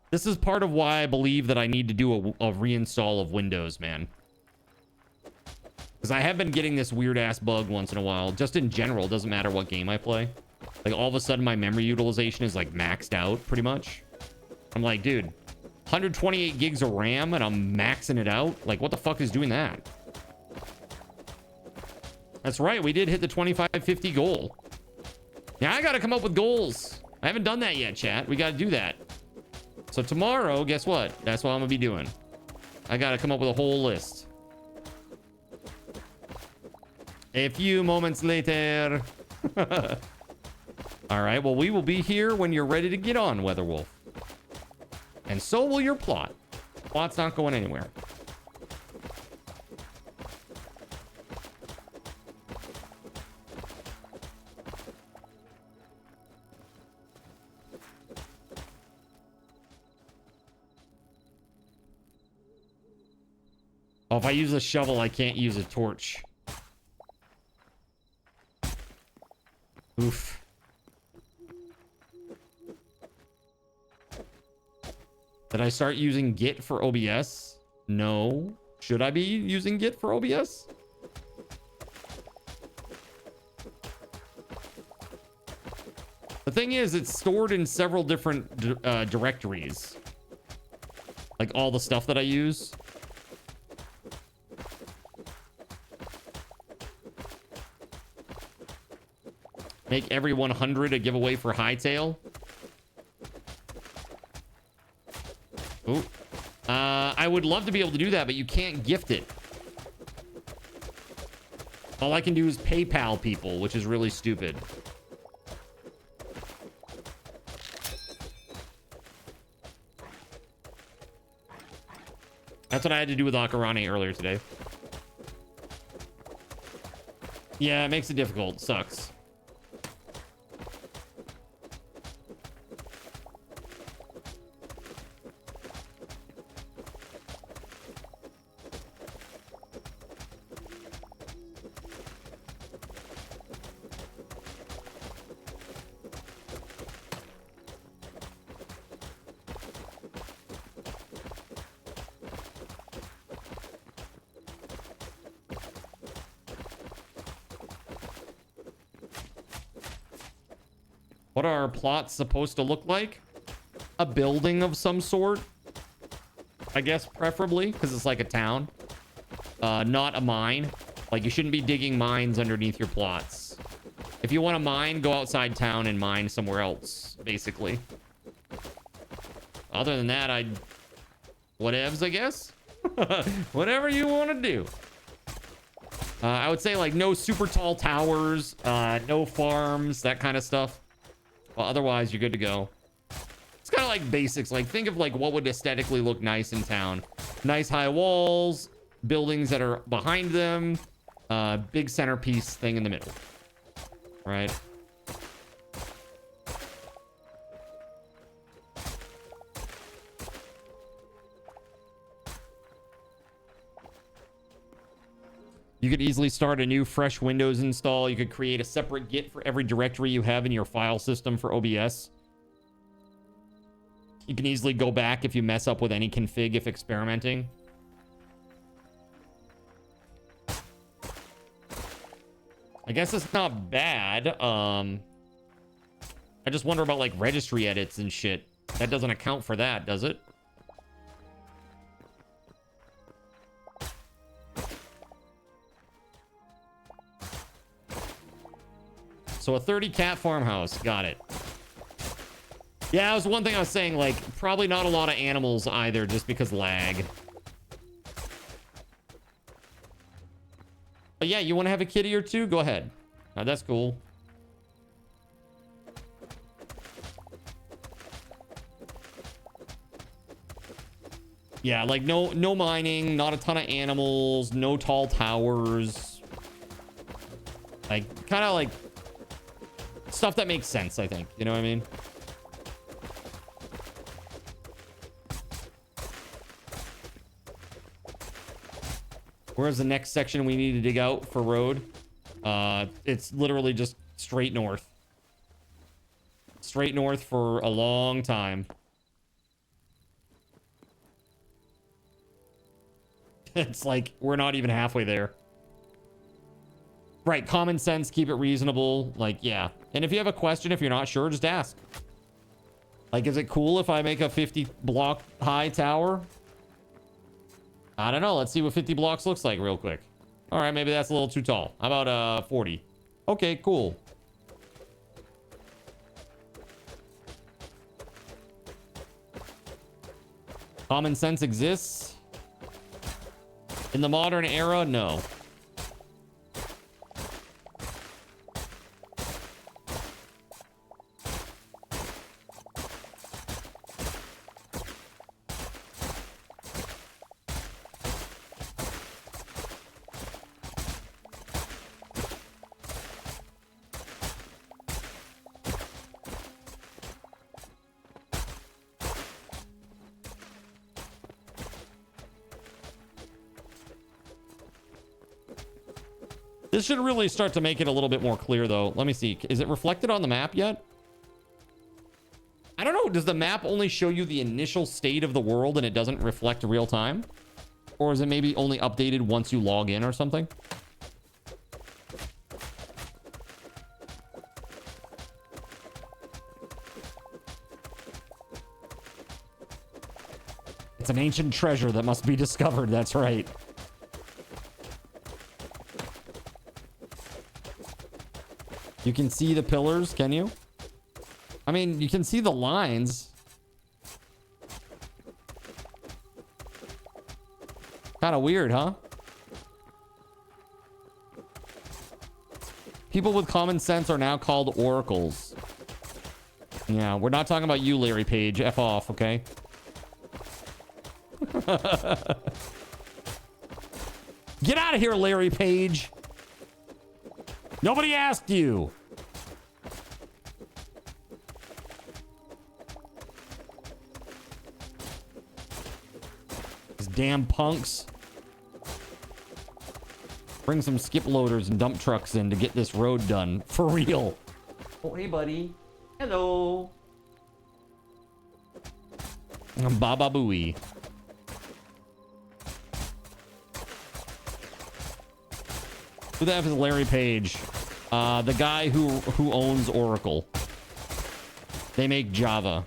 This is part of why I believe that I need to do a reinstall of Windows, man. Because I have been getting this weird-ass bug once in a while. Just in general, it doesn't matter what game I play. Like, all of a sudden, my memory utilization is, like, maxed out, pretty much. I'm like, dude, 128 gigs of RAM, and I'm maxing it out? Like, what the fuck is doing that? That's right, we did hit the 2550 goal. Yeah, I gotta come up with goals. I haven't done that yet, chat. We gotta do that. So tomorrow, guess what? That's what I'm gonna be doing. I gotta come up with a whole list. A few moments later. All right, well, we will be here when you're ready to get on, WeatherWolf. And so will your plot. Plot's not going anywhere. Oh, if I use a shovel, I can't use a torch. Oof. Did I start using Git for OBS? No. Should I be using Git for OBS? The thing is, it's stored in several different directories. Like all the stuff that I use. Make every 100 a giveaway for Hytale. Ooh. I would love to be able to do that, but you can't gift it. All I can do is PayPal people, which is really stupid. That's what I had to do with Akarane earlier today. Yeah, it makes it difficult. Sucks. What are our plots supposed to look like? A building of some sort, I guess, preferably, because it's like a town. Not a mine. Like, you shouldn't be digging mines underneath your plots. If you want to mine, go outside town and mine somewhere else, basically. Other than that, whatevs, I guess. Whatever you want to do. I would say like no super tall towers, no farms, that kind of stuff. Well, otherwise you're good to go. It's kind of like basics. Like think of like what would aesthetically look nice in town. Nice high walls, buildings that are behind them, big centerpiece thing in the middle. Right? You could easily start a new fresh Windows install. You could create a separate Git for every directory you have in your file system for OBS. You can easily go back if you mess up with any config if experimenting. I guess it's not bad. I just wonder about like registry edits and shit. That doesn't account for that, does it? So a 30 cat farmhouse. Got it. Yeah, that was one thing I was saying. Like, probably not a lot of animals either, just because lag. But yeah, you want to have a kitty or two? Go ahead. That's cool. Yeah, like no mining, not a ton of animals, no tall towers. Like, kind of like stuff that makes sense, I think. You know what I mean? Where's the next section we need to dig out for road? It's literally just straight north. Straight north for a long time. It's like we're not even halfway there. Right, common sense, keep it reasonable. Like, yeah. And if you have a question, if you're not sure, just ask. Like, is it cool if I make a 50 block high tower? I don't know. Let's see what 50 blocks looks like real quick. All right, maybe that's a little too tall. How about 40? Okay, cool. Common sense exists. In the modern era, no. This should really start to make it a little bit more clear, though. Let me see. Is it reflected on the map yet? I don't know. Does the map only show you the initial state of the world and it doesn't reflect real time? Or is it maybe only updated once you log in or something? It's an ancient treasure that must be discovered. That's right. You can see the pillars, can you? I mean, you can see the lines. Kind of weird, huh? People with common sense are now called oracles. Yeah, we're not talking about you, Larry Page. F off, okay? Get out of here, Larry Page. Nobody asked you. These damn punks. Bring some skip loaders and dump trucks in to get this road done. For real. Oh, hey, buddy. Hello. Baba Booey. Who the F is Larry Page? The guy who owns Oracle. They make Java.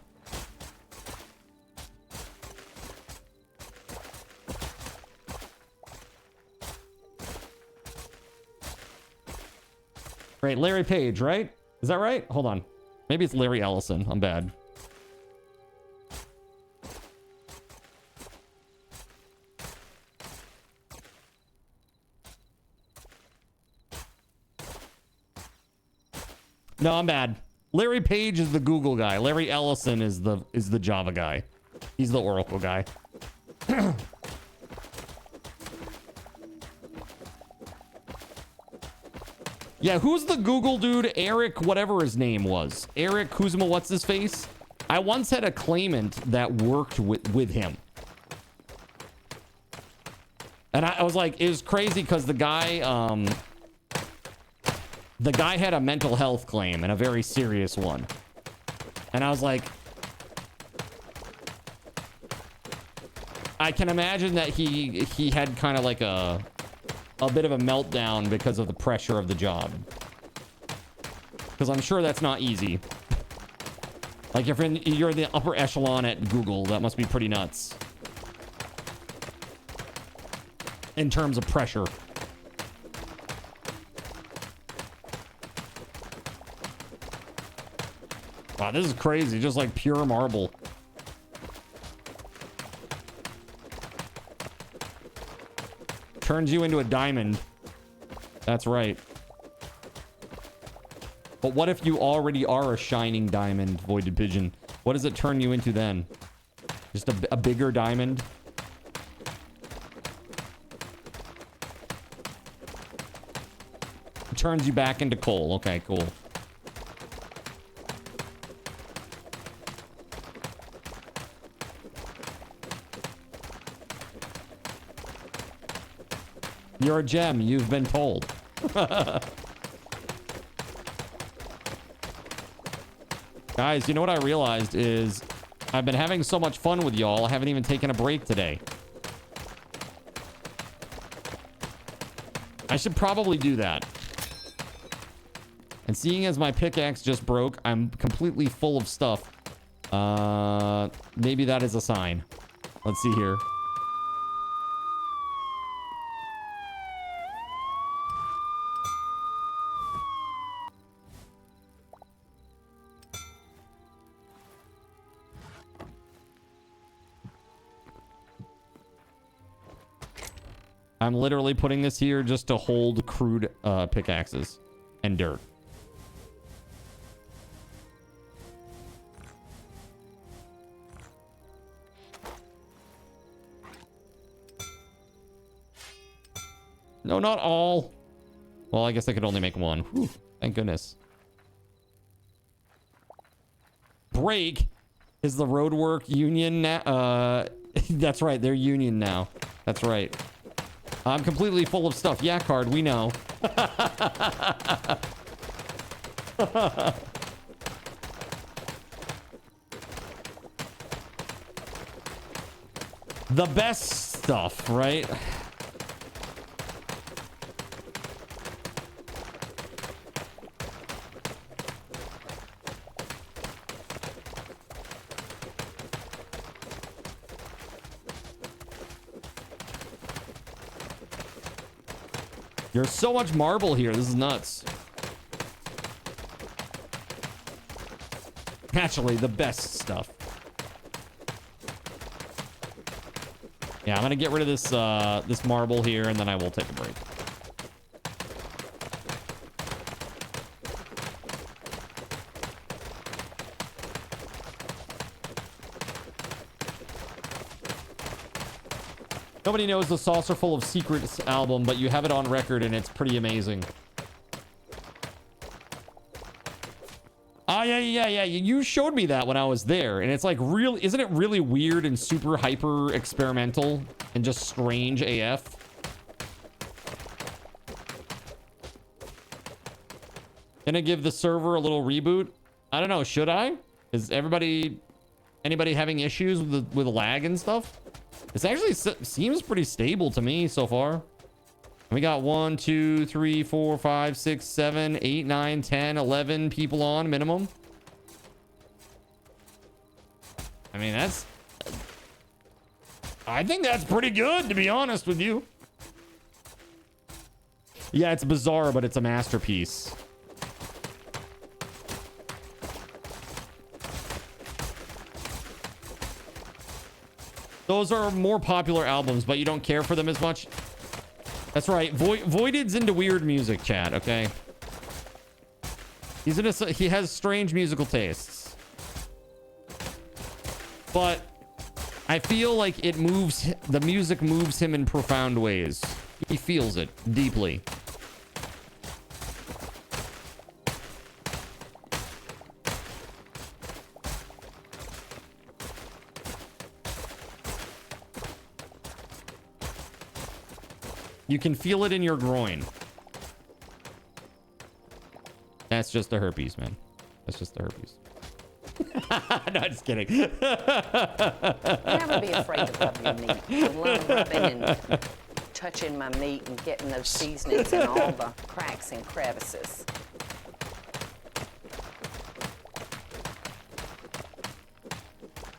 Right, Larry Page, right? Is that right? Hold on. Maybe it's Larry Ellison. I'm bad. No, I'm bad. Larry Page is the Google guy. Larry Ellison is the Java guy. He's the Oracle guy. Yeah, who's the Google dude? Eric, whatever his name was. Eric Kuzma, what's his face? I once had a claimant that worked with him. And I was like, it was crazy because the guy had a mental health claim and a very serious one. And I was like, I can imagine that he had kind of like a bit of a meltdown because of the pressure of the job. Because I'm sure that's not easy. Like if you're in the upper echelon at Google, that must be pretty nuts. In terms of pressure. Wow, this is crazy. Just like pure marble. Turns you into a diamond. That's right. But what if you already are a shining diamond, Voided Pigeon? What does it turn you into then? Just a bigger diamond? It turns you back into coal. Okay, cool. You're a gem, you've been told. Guys, you know what I realized is I've been having so much fun with y'all, I haven't even taken a break today. I should probably do that. And seeing as my pickaxe just broke, I'm completely full of stuff. Maybe that is a sign. Let's see here. I'm literally putting this here just to hold crude pickaxes and dirt. No, not all. Well, I guess I could only make one. Whew, thank goodness. Break is the roadwork union now. That's right, they're union now. That's right. I'm completely full of stuff. Yeah, Card, we know. The best stuff, right? There's so much marble here. This is nuts. Actually, the best stuff. Yeah, I'm gonna get rid of this this marble here, and then I will take a break. Nobody knows the Saucer Full of Secrets album, but you have it on record and it's pretty amazing. Oh, yeah. You showed me that when I was there, and it's like really, isn't it really weird and super hyper experimental and just strange AF? Gonna give the server a little reboot? I don't know, should I? Is anybody having issues with lag and stuff? This actually seems pretty stable to me so far. We got 1, 2, 3, 4, 5, 6, 7, 8, 9, 10, 11 people on minimum. I mean, I think that's pretty good, to be honest with you. Yeah, it's bizarre, but it's a masterpiece. Those are more popular albums, but you don't care for them as much. That's right. Voided's into weird music, chat, okay? He has strange musical tastes. But I feel like the music moves him in profound ways. He feels it deeply. You can feel it in your groin. That's just the herpes, man. That's just the herpes. No, just kidding. Never be afraid to rub your meat. I love rubbing and touching my meat and getting those seasonings in all the cracks and crevices.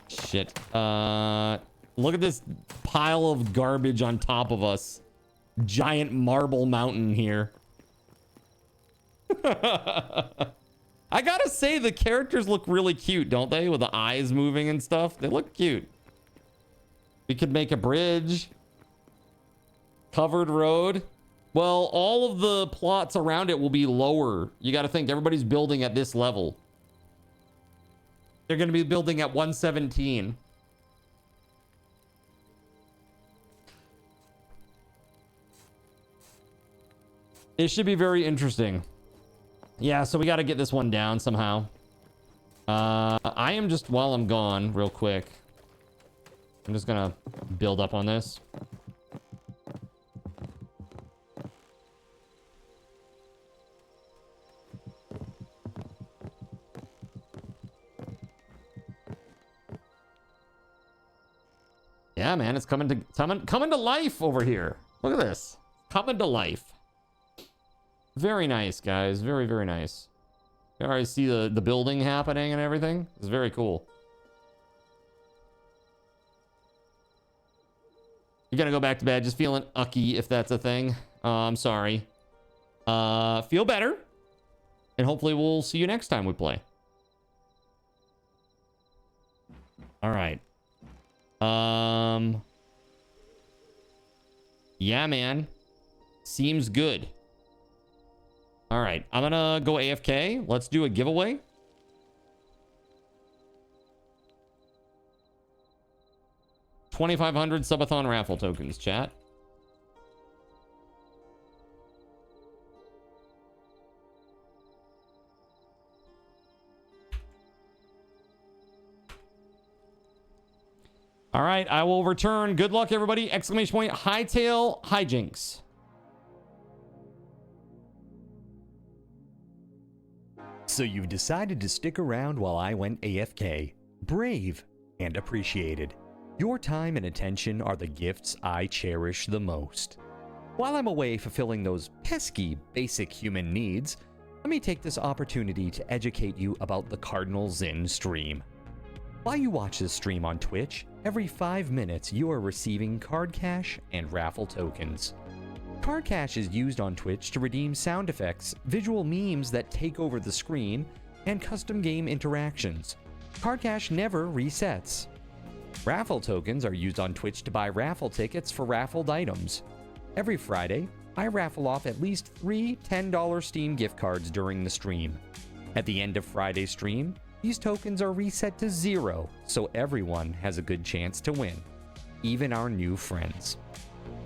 Shit. Look at this pile of garbage on top of us. Giant marble mountain here. I gotta say, the characters look really cute, don't they? With the eyes moving and stuff. They look cute. We could make a bridge. Covered road. Well, all of the plots around it will be lower. You gotta think, everybody's building at this level. They're gonna be building at 117. It should be very interesting. Yeah, so we got to get this one down somehow. I am just, while I'm gone, real quick, I'm just gonna build up on this. Yeah, man, it's coming to life over here. Look at this. Coming to life. Very nice, guys. Very, very nice. You already see the building happening and everything. It's very cool. You're gonna go back to bed just feeling ucky, if that's a thing. I'm sorry. Feel better. And hopefully we'll see you next time we play. All right. Yeah, man. Seems good. All right, I'm gonna go AFK. Let's do a giveaway. $2,500 subathon raffle tokens, chat. All right, I will return. Good luck, everybody! Exclamation point! Hytale hijinks. So you've decided to stick around while I went AFK. Brave and appreciated. Your time and attention are the gifts I cherish the most. While I'm away fulfilling those pesky basic human needs, let me take this opportunity to educate you about the Cardinal Zin stream. While you watch this stream on Twitch, every 5 minutes you are receiving card cash and raffle tokens. Card cash is used on Twitch to redeem sound effects, visual memes that take over the screen, and custom game interactions. Card cash never resets. Raffle tokens are used on Twitch to buy raffle tickets for raffled items. Every Friday, I raffle off at least 3 $10 Steam gift cards during the stream. At the end of Friday's stream, these tokens are reset to 0, so everyone has a good chance to win, even our new friends.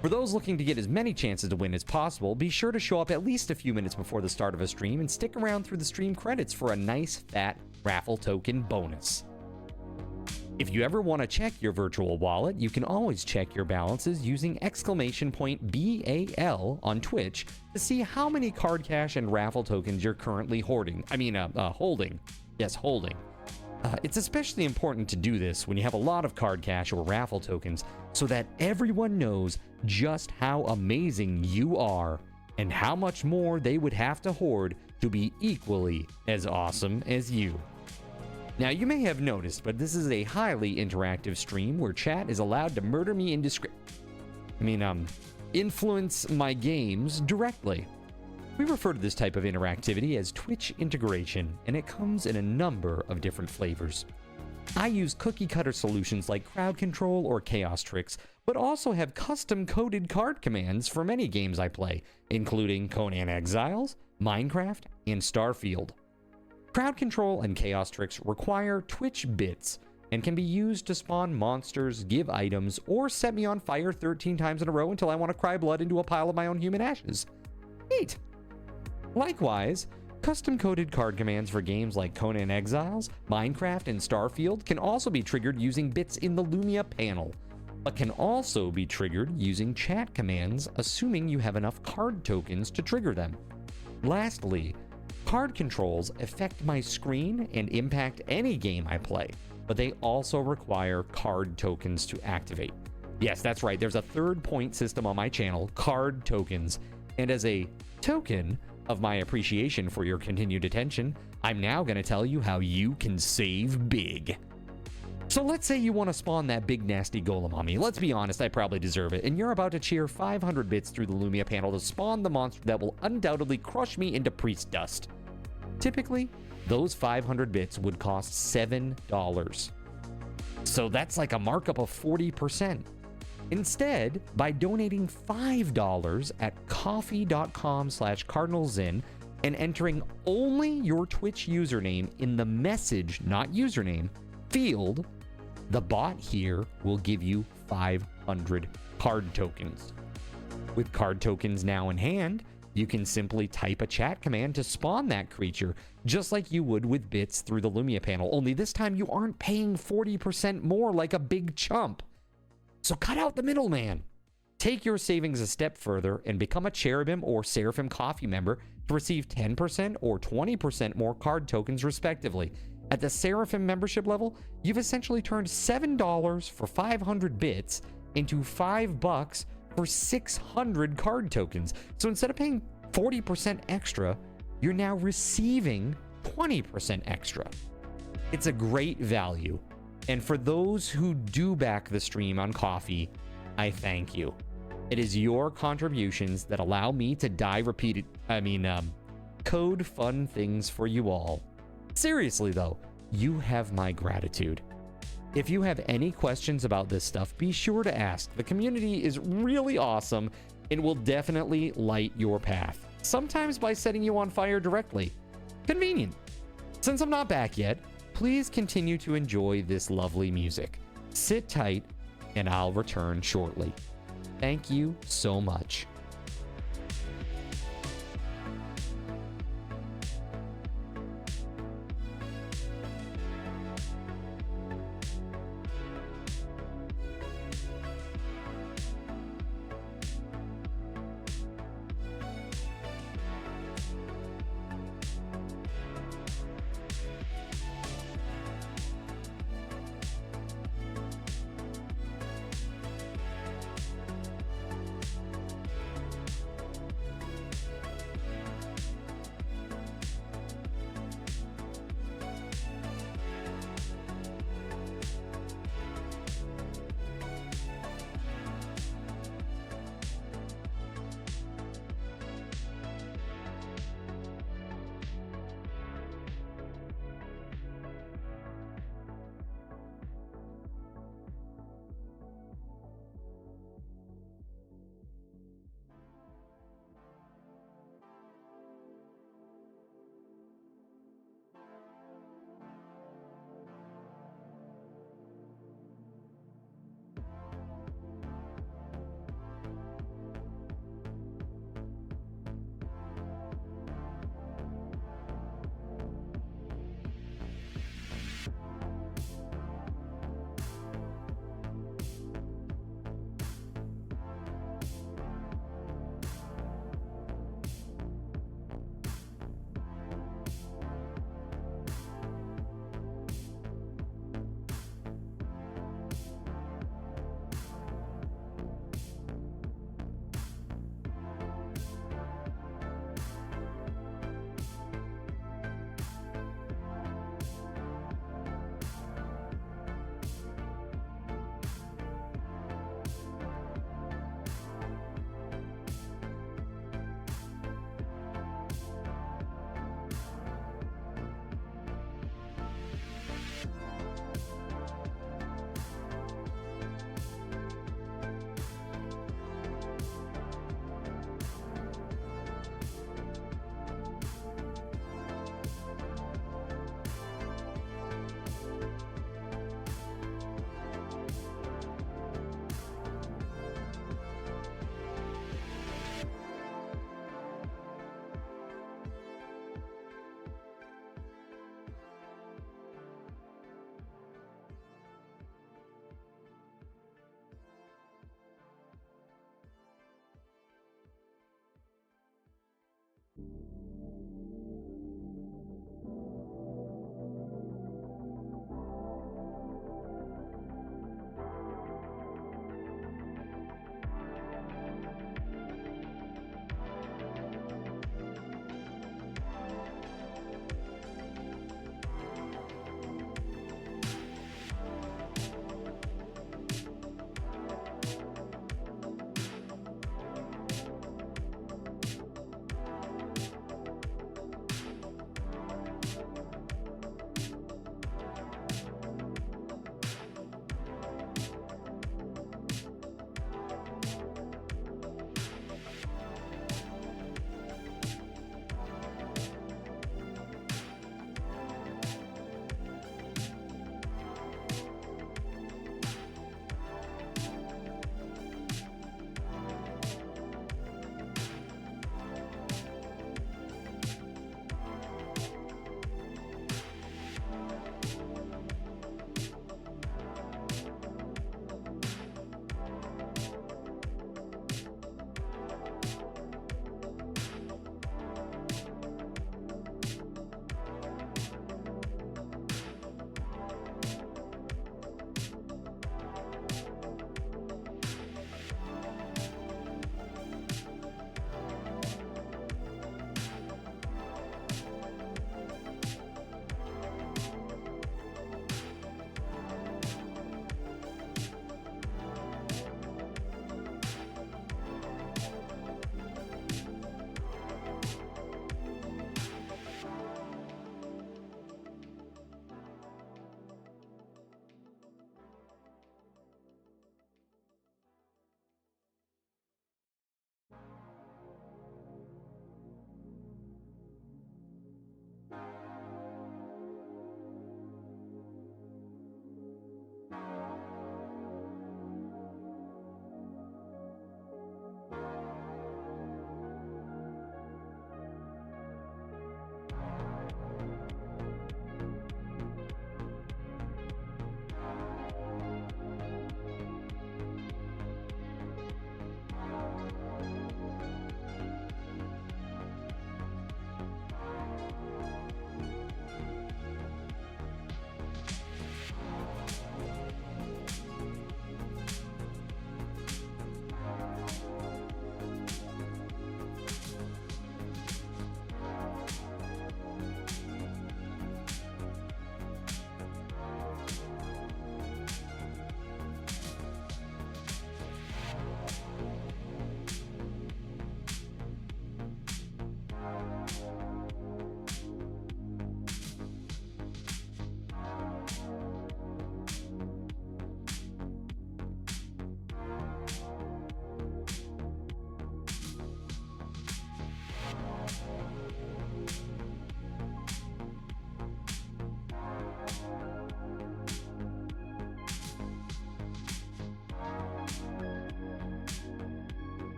For those looking to get as many chances to win as possible, be sure to show up at least a few minutes before the start of a stream and stick around through the stream credits for a nice fat raffle token bonus. If you ever want to check your virtual wallet, you can always check your balances using !BAL on Twitch to see how many card cash and raffle tokens you're currently holding. Yes, holding. It's especially important to do this when you have a lot of card cash or raffle tokens so that everyone knows just how amazing you are and how much more they would have to hoard to be equally as awesome as you. Now, you may have noticed, but this is a highly interactive stream where chat is allowed to murder me influence my games directly. We refer to this type of interactivity as Twitch integration, and it comes in a number of different flavors. I use cookie-cutter solutions like crowd control or chaos tricks, but also have custom-coded card commands for many games I play, including Conan Exiles, Minecraft, and Starfield. Crowd control and chaos tricks require Twitch bits and can be used to spawn monsters, give items, or set me on fire 13 times in a row until I want to cry blood into a pile of my own human ashes. Neat. Likewise, custom-coded card commands for games like Conan Exiles, Minecraft, and Starfield can also be triggered using bits in the Lumia panel, but can also be triggered using chat commands, assuming you have enough card tokens to trigger them. Lastly, card controls affect my screen and impact any game I play, but they also require card tokens to activate. Yes, that's right, there's a third point system on my channel, card tokens, and as a token of my appreciation for your continued attention, I'm now going to tell you how you can save big. So let's say you want to spawn that big nasty golem on me. Let's be honest, I probably deserve it. And you're about to cheer 500 bits through the Lumia panel to spawn the monster that will undoubtedly crush me into priest dust. Typically, those 500 bits would cost $7. So that's like a markup of 40%. Instead, by donating $5 at coffee.com/cardinalzin and entering only your Twitch username in the message, not username, field, the bot here will give you 500 card tokens. With card tokens now in hand, you can simply type a chat command to spawn that creature, just like you would with bits through the Lumia panel, only this time you aren't paying 40% more like a big chump. So cut out the middleman. Take your savings a step further and become a Cherubim or Seraphim Coffee member to receive 10% or 20% more card tokens respectively. At the Seraphim membership level, you've essentially turned $7 for 500 bits into $5 for 600 card tokens. So instead of paying 40% extra, you're now receiving 20% extra. It's a great value. And for those who do back the stream on Coffee, I thank you. It is your contributions that allow me to code fun things for you all. Seriously though, you have my gratitude. If you have any questions about this stuff, be sure to ask. The community is really awesome and will definitely light your path. Sometimes by setting you on fire directly. Convenient. Since I'm not back yet, please continue to enjoy this lovely music. Sit tight, and I'll return shortly. Thank you so much.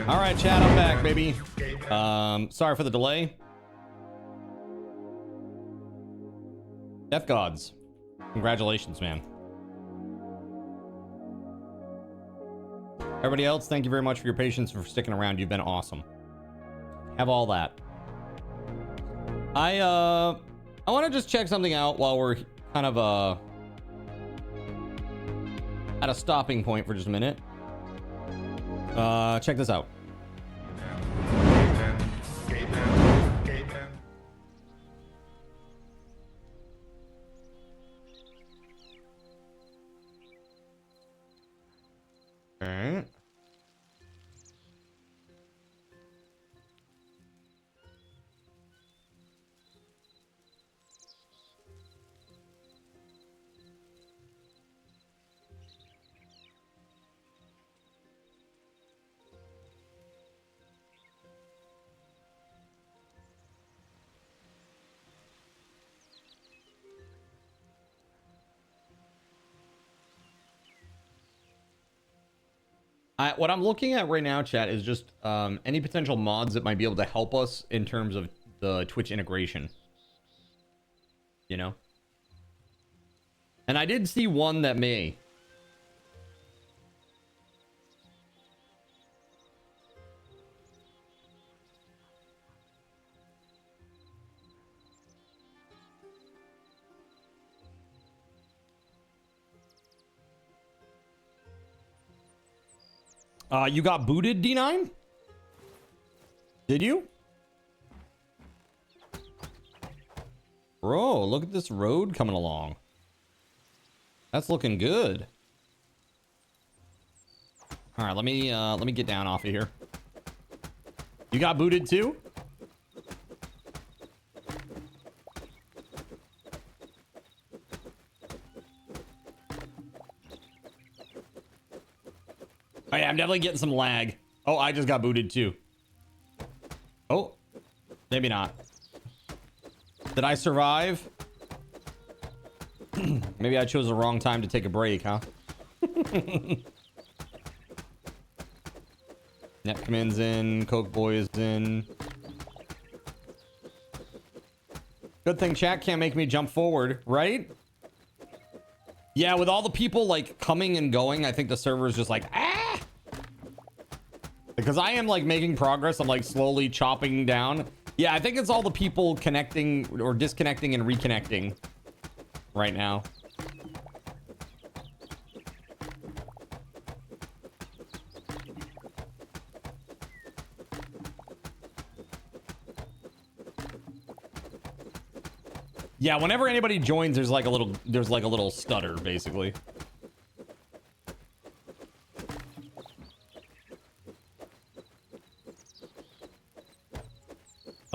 All right, chat, I'm back, baby. Sorry for the delay. Death Gods, congratulations, man. Everybody else, thank you very much for your patience and for sticking around. You've been awesome. Have all that. I want to just check something out while we're kind of at a stopping point for just a minute. Check this out. All right. What I'm looking at right now, chat, is just any potential mods that might be able to help us in terms of the Twitch integration. You know? And I did see one that may. You got booted, D9? Did you? Bro, look at this road coming along. That's looking good. All right, let me get down off of here. You got booted too? Oh yeah, I'm definitely getting some lag. Oh, I just got booted too. Oh, maybe not. Did I survive? Maybe I chose the wrong time to take a break, huh? Netcommand's in, Coke Boy is in. Good thing chat can't make me jump forward, right? Yeah, with all the people like coming and going, I think the server is just like, ah! Because I am like making progress. I'm like slowly chopping down. Yeah, I think it's all the people connecting or disconnecting and reconnecting right now. Yeah, whenever anybody joins, there's like a little stutter, basically.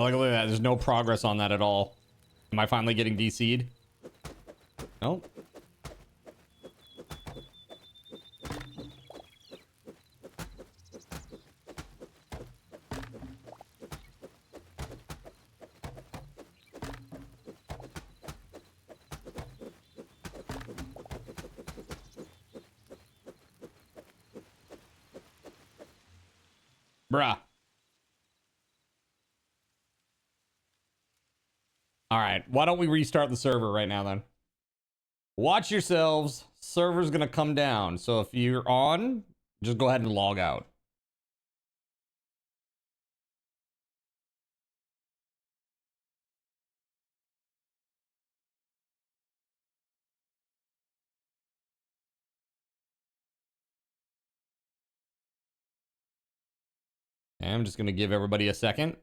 Oh, look at that. There's no progress on that at all. Am I finally getting DC'd? No. Bruh. All right, why don't we restart the server right now then? Watch yourselves. Server's gonna come down. So if you're on, just go ahead and log out. And I'm just gonna give everybody a second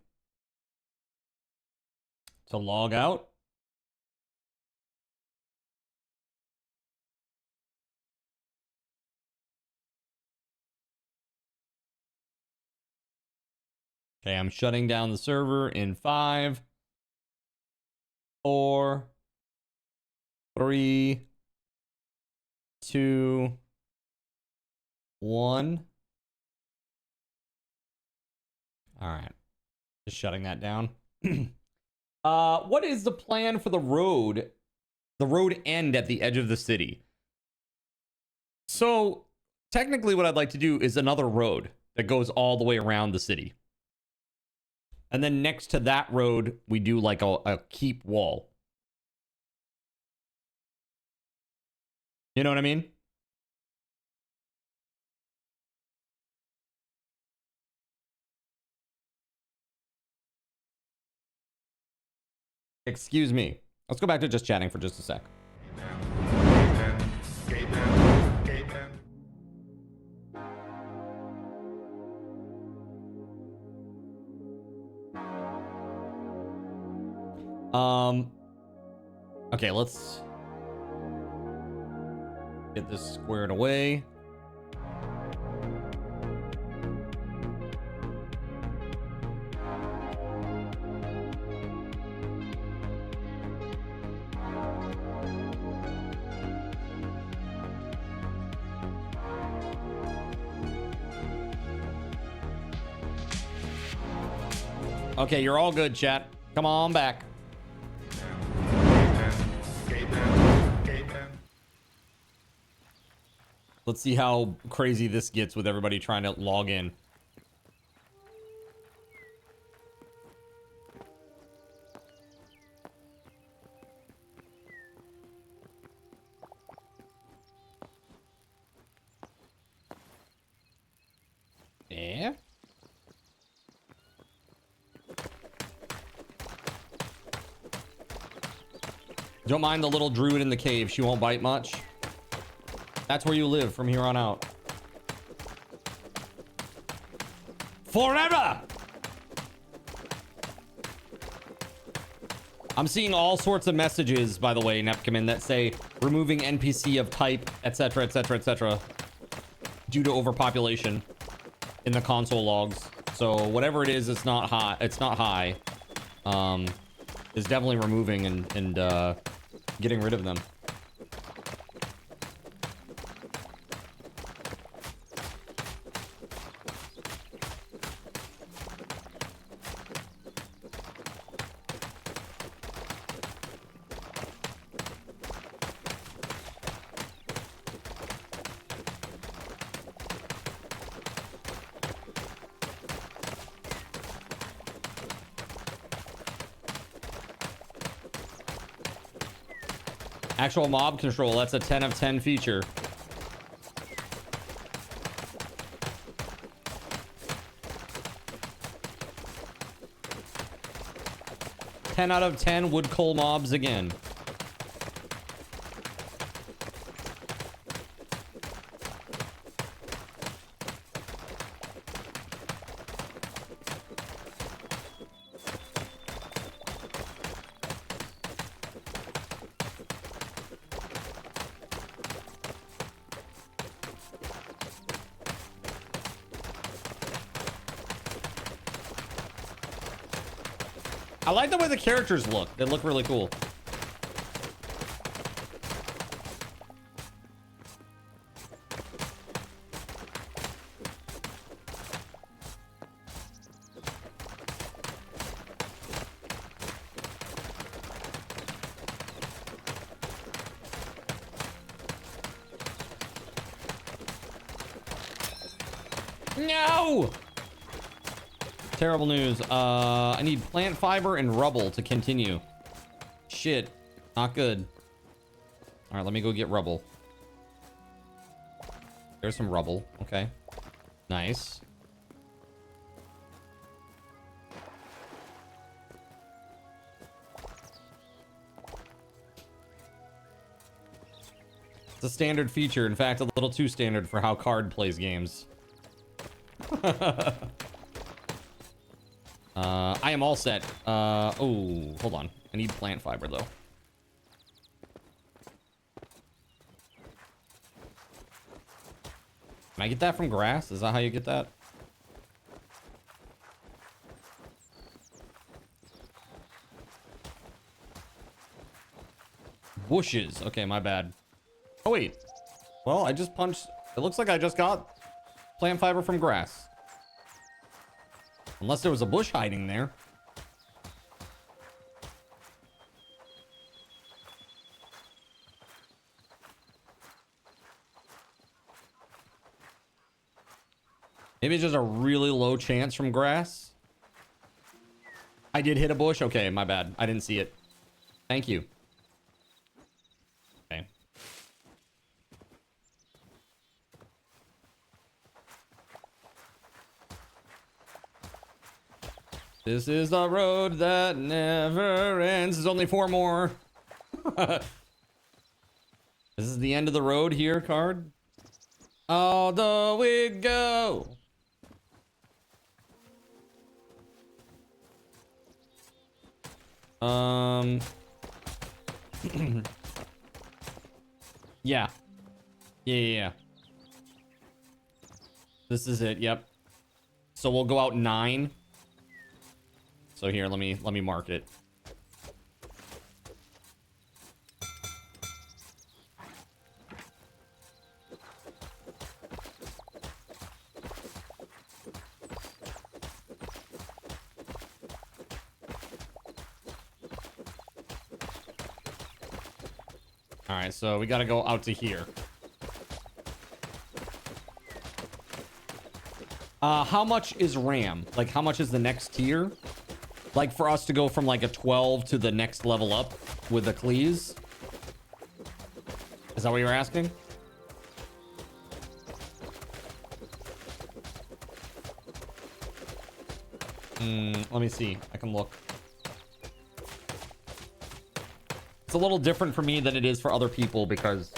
to log out. Okay, I'm shutting down the server in 5, 4, 3, 2, 1. All right, just shutting that down. What is the plan for the road end at the edge of the city? So technically what I'd like to do is another road. that goes all the way around the city. And then next to that road, we do like a keep wall. You know what I mean? Excuse me. Let's go back to just chatting for just a sec. Okay, let's get this squared away. Okay, you're all good, chat. Come on back. Let's see how crazy this gets with everybody trying to log in. Yeah. Don't mind the little druid in the cave. She won't bite much. That's where you live from here on out. Forever! I'm seeing all sorts of messages, by the way, Nepcomin, that say removing NPC of type, etc., etc., etc., due to overpopulation in the console logs. So whatever it is, it's not high. It's not high. Is definitely removing and getting rid of them. Actual mob control, that's a 10 of 10 feature. Ten out of 10 wood coal mobs again. I like the way the characters look. They look really cool. No! Terrible news. I need plant fiber and rubble to continue. Shit. Not good. All right, let me go get rubble. There's some rubble. Okay. Nice. It's a standard feature. In fact, a little too standard for how Card plays games. I am all set. Oh, hold on. I need plant fiber, though. Can I get that from grass? Is that how you get that? Bushes. Okay, my bad. Oh, wait. Well, I just punched... It looks like I just got plant fiber from grass. Unless there was a bush hiding there. Maybe it's just a really low chance from grass. I did hit a bush. Okay, my bad. I didn't see it. Thank you. Okay. This is the road that never ends. There's only 4 more. This is the end of the road here, card. Although we go. Yeah. Yeah. This is it. Yep. So we'll go out 9. So here, let me mark it. All right, so we got to go out to here. How much is RAM? Like, how much is the next tier? Like, for us to go from, like, a 12 to the next level up with the Cleese? Is that what you're asking? Let me see. I can look. It's a little different for me than it is for other people because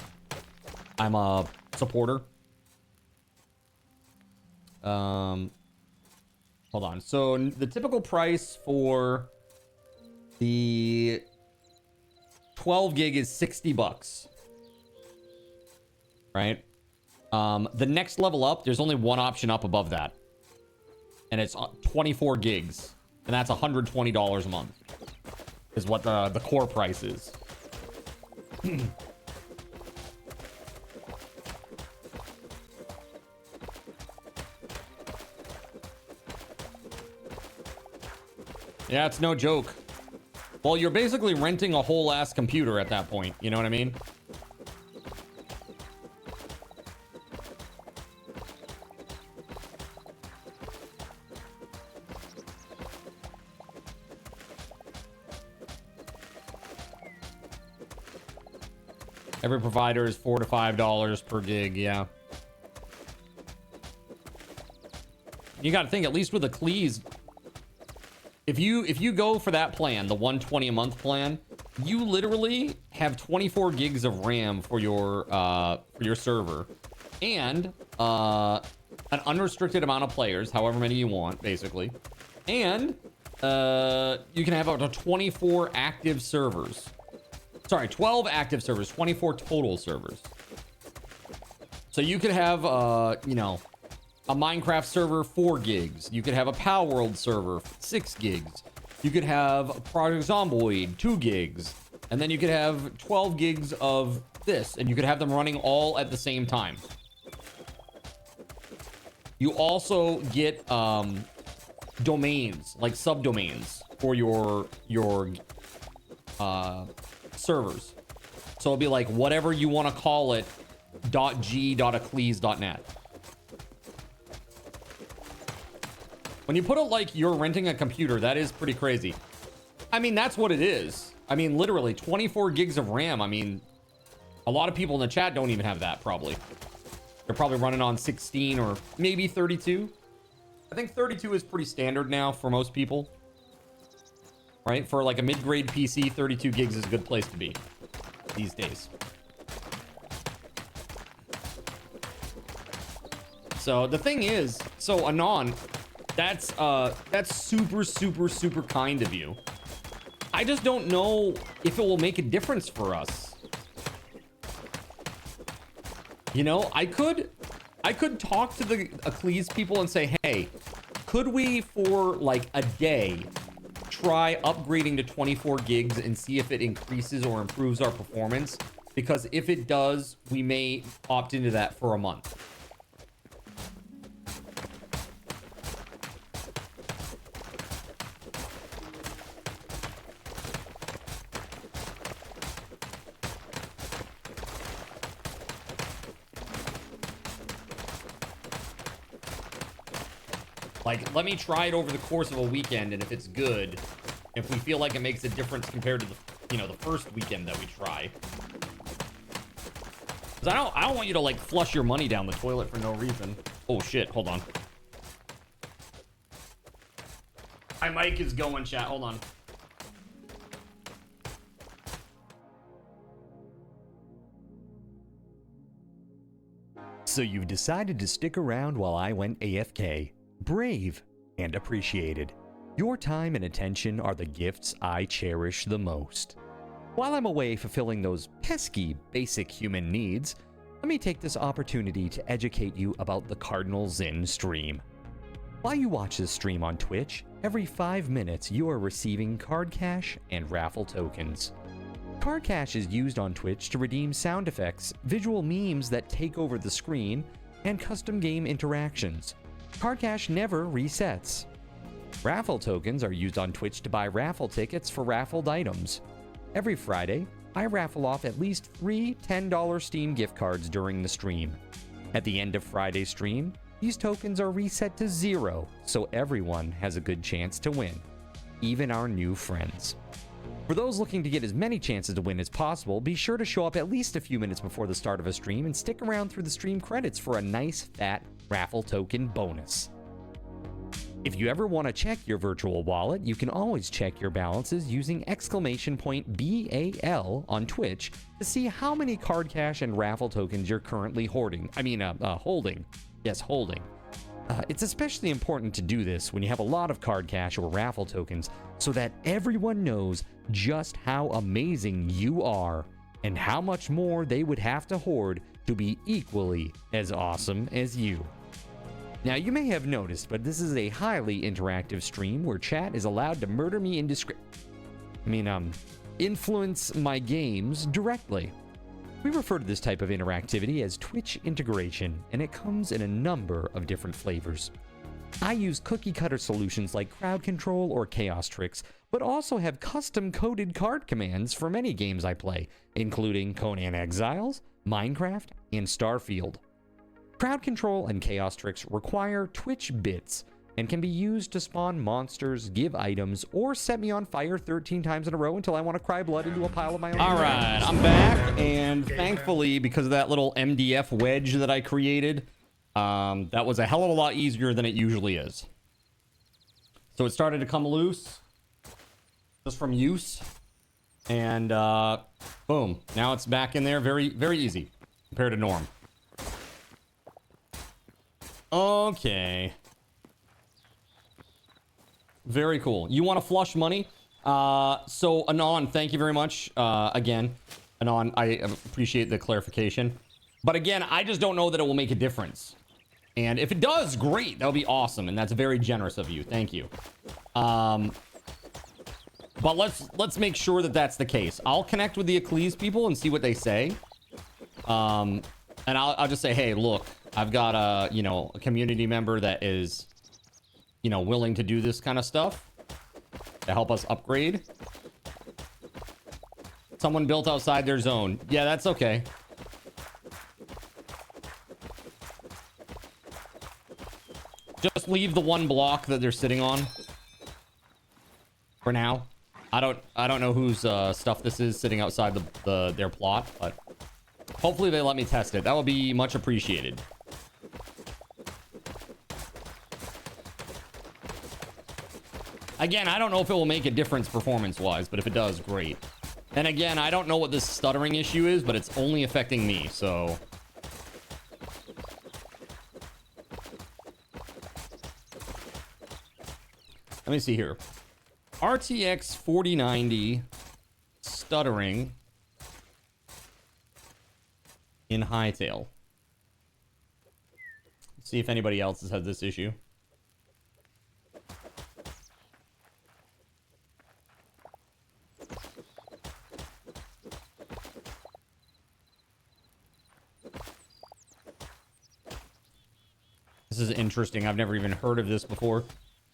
I'm a supporter. Hold on. So the typical price for the 12 gig is $60, right? The next level up, there's only one option up above that, and it's 24 gigs, and that's $120 a month is what the core price is. Yeah, it's no joke. Well, you're basically renting a whole ass computer at that point. You know what I mean? Every provider is $4 to $5 per gig. Yeah. You got to think, at least with the Cleese, if you go for that plan, the $120 a month plan, you literally have 24 gigs of RAM for your server, and an unrestricted amount of players, however many you want, basically, and you can have up to 24 active servers. Sorry, 12 active servers, 24 total servers. So you could have, you know, a Minecraft server 4 gigs. You could have a Power World server 6 gigs. You could have Project Zomboid 2 gigs. And then you could have 12 gigs of this, and you could have them running all at the same time. You also get domains, like subdomains for your servers. So it'll be like whatever you want to call it, .g.acleese.net. When you put it like you're renting a computer, that is pretty crazy. I mean, that's what it is. I mean, literally 24 gigs of RAM. I mean, a lot of people in the chat don't even have that, probably. They're probably running on 16 or maybe 32. I think 32 is pretty standard now for most people. Right? For like a mid-grade PC, 32 gigs is a good place to be these days. So the thing is, so Anon, that's super, super, super kind of you. I just don't know if it will make a difference for us. You know, I could talk to the Cleese people and say, hey, could we for like a day try upgrading to 24 gigs and see if it increases or improves our performance? Because if it does, we may opt into that for a month. Like, let me try it over the course of a weekend, and if it's good, if we feel like it makes a difference compared to the, you know, the first weekend that we try. Because I don't want you to, like, flush your money down the toilet for no reason. Oh, shit. Hold on. My mic is going, chat. Hold on. So you've decided to stick around while I went AFK. Brave and appreciated. Your time and attention are the gifts I cherish the most. While I'm away fulfilling those pesky basic human needs, let me take this opportunity to educate you about the Cardinal Zin stream. While you watch this stream on Twitch, every 5 minutes you are receiving card cash and raffle tokens. Card cash is used on Twitch to redeem sound effects, visual memes that take over the screen, and custom game interactions. Card cash never resets. Raffle tokens are used on Twitch to buy raffle tickets for raffled items. Every Friday, I raffle off at least 3 $10 Steam gift cards during the stream. At the end of Friday's stream, these tokens are reset to 0, so everyone has a good chance to win, even our new friends. For those looking to get as many chances to win as possible, be sure to show up at least a few minutes before the start of a stream and stick around through the stream credits for a nice fat raffle token bonus. If you ever want to check your virtual wallet, you can always check your balances using !BAL on Twitch to see how many card cash and raffle tokens you're currently holding. Yes, holding. It's especially important to do this when you have a lot of card cash or raffle tokens so that everyone knows just how amazing you are and how much more they would have to hoard to be equally as awesome as you. Now, you may have noticed, but this is a highly interactive stream where chat is allowed to murder me influence my games directly. We refer to this type of interactivity as Twitch integration, and it comes in a number of different flavors. I use cookie-cutter solutions like crowd control or chaos tricks, but also have custom-coded card commands for many games I play, including Conan Exiles, Minecraft, and Starfield. Crowd control and chaos tricks require Twitch bits and can be used to spawn monsters, give items, or set me on fire 13 times in a row until I want to cry blood into a pile of my own. All right, I'm back, and thankfully, because of that little MDF wedge that I created, that was a hell of a lot easier than it usually is. So it started to come loose just from use, and boom, now it's back in there. Very, very easy compared to norm. Okay. Very cool. You want to flush money? So Anon, thank you very much. Again, Anon, I appreciate the clarification. But again, I just don't know that it will make a difference. And if it does, great. That would be awesome. And that's very generous of you. Thank you. But let's make sure that that's the case. I'll connect with the Eccles people and see what they say. And I'll just say, hey, look, I've got a community member that is, willing to do this kind of stuff to help us upgrade. Someone built outside their zone. Yeah, that's okay. Just leave the one block that they're sitting on for now. I don't know whose stuff this is sitting outside their plot, but hopefully they let me test it. That would be much appreciated. Again, I don't know if it will make a difference performance-wise, but if it does, great. And again, I don't know what this stuttering issue is, but it's only affecting me, so... Let me see here. RTX 4090 stuttering in Hytale. Let's see if anybody else has had this issue. This is interesting. I've never even heard of this before.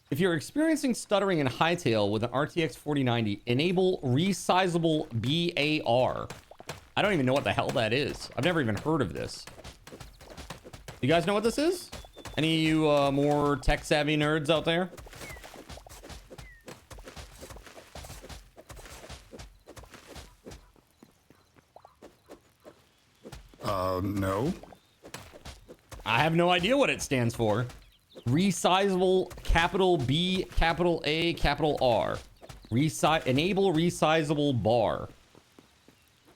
If you're experiencing stuttering in Hytale with an RTX 4090, enable resizable BAR. I don't even know what the hell that is. I've never even heard of this. You guys know what this is? Any of you more tech savvy nerds out there? No. I have no idea what it stands for. Resizable, capital B, capital A, capital R. Enable resizable bar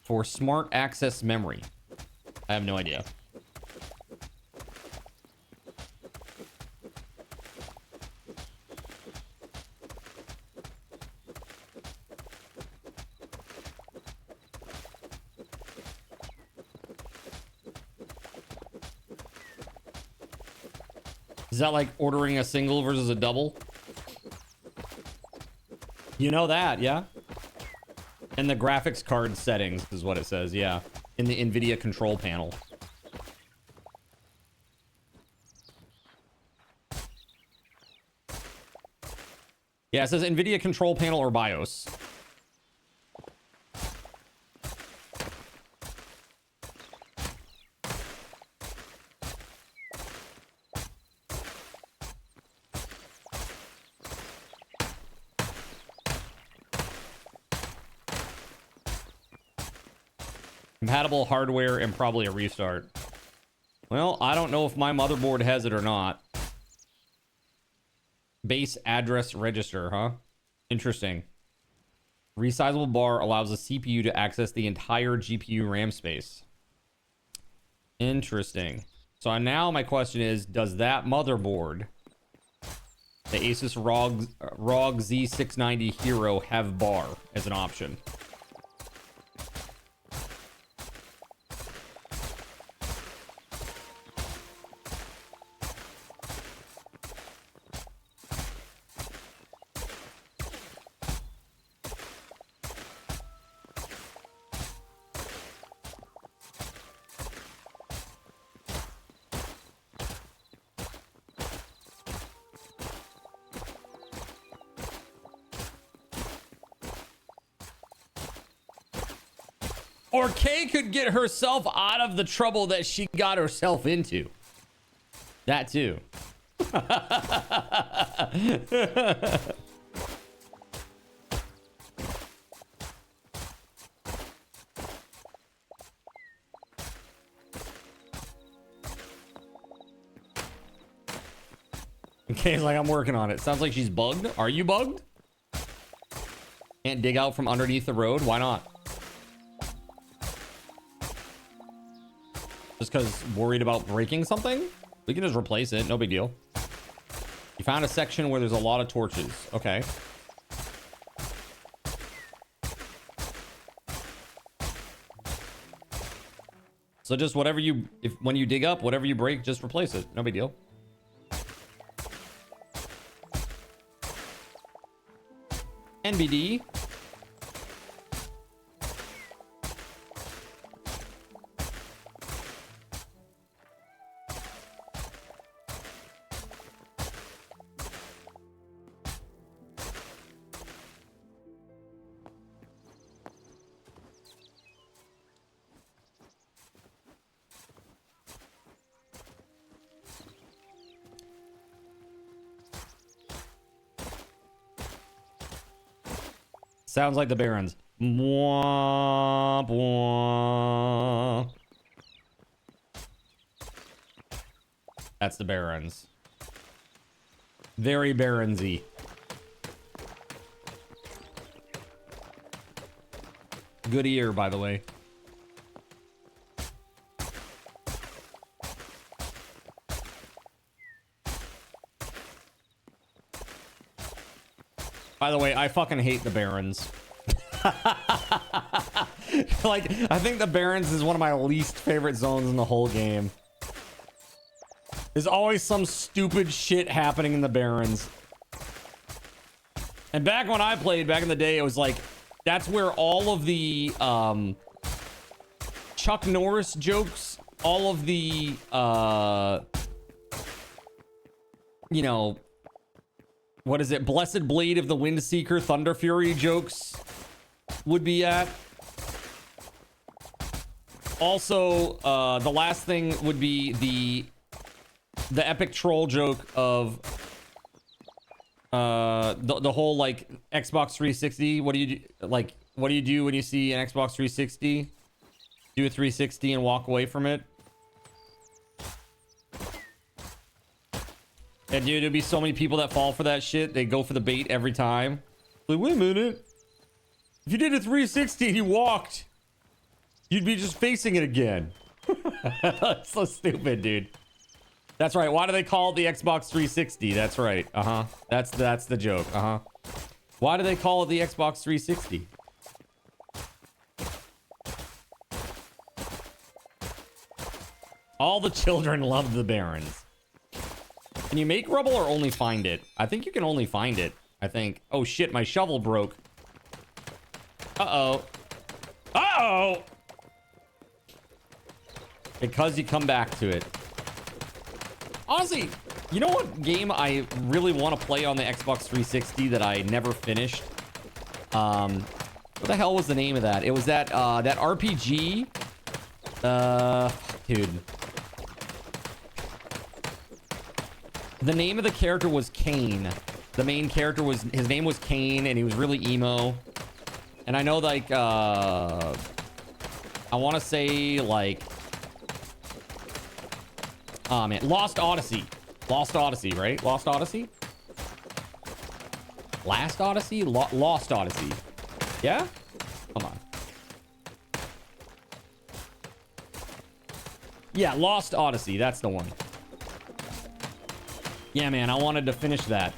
for smart access memory. I have no idea. Is that like ordering a single versus a double? You know that, yeah? And the graphics card settings is what it says, yeah. In the NVIDIA control panel. Yeah, it says NVIDIA control panel or BIOS. Compatible hardware and probably a restart. Well, I don't know if my motherboard has it or not. Base address register, huh? Interesting. Resizable bar allows the CPU to access the entire GPU RAM space. Interesting. So now my question is, does that motherboard, the Asus ROG Z690 Hero, have bar as an option? Or Kay could get herself out of the trouble that she got herself into. That too. Kay's like, I'm working on it. Sounds like she's bugged. Are you bugged? Can't dig out from underneath the road? Why not? Just because worried about breaking something? We can just replace it. No big deal. You found a section where there's a lot of torches. Okay. So just whatever you... when you dig up, whatever you break, just replace it. No big deal. NBD. Sounds like the Barons. Mwah, mwah. That's the Barons. Very Baronsy. Good ear, by the way. By the way, I fucking hate the Barons. Like, I think the Barons is one of my least favorite zones in the whole game. There's always some stupid shit happening in the Barons. And back when I played, back in the day, it was like, that's where all of the Chuck Norris jokes, all of the, you know, what is it? Blessed Blade of the Windseeker, Thunder Fury jokes would be at. Also, the last thing would be the the epic troll joke of the whole like Xbox 360. What do you do? Like, what do you do when you see an Xbox 360? Do a 360 and walk away from it. And dude, there'd be so many people that fall for that shit. They go for the bait every time. Like, wait a minute. If you did a 360 and you walked, you'd be just facing it again. That's so stupid, dude. That's right. Why do they call it the Xbox 360? That's right. Uh-huh. That's the joke. Uh-huh. Why do they call it the Xbox 360? All the children love the Barons. Can you make rubble or only find it? I think you can only find it. I think. Oh shit, my shovel broke. Uh-oh. Uh-oh! Because you come back to it. Honestly, you know what game I really want to play on the Xbox 360 that I never finished? What the hell was the name of that? It was that that RPG. Dude. The name of the character was Kane. The main character was, his name was Kane, and he was really emo. And I know, like, I want to say, like, oh man, Lost Odyssey. Lost Odyssey, right? Lost Odyssey? Last Odyssey? Lost Odyssey. Yeah? Come on. Yeah, Lost Odyssey. That's the one. Yeah, man, I wanted to finish that.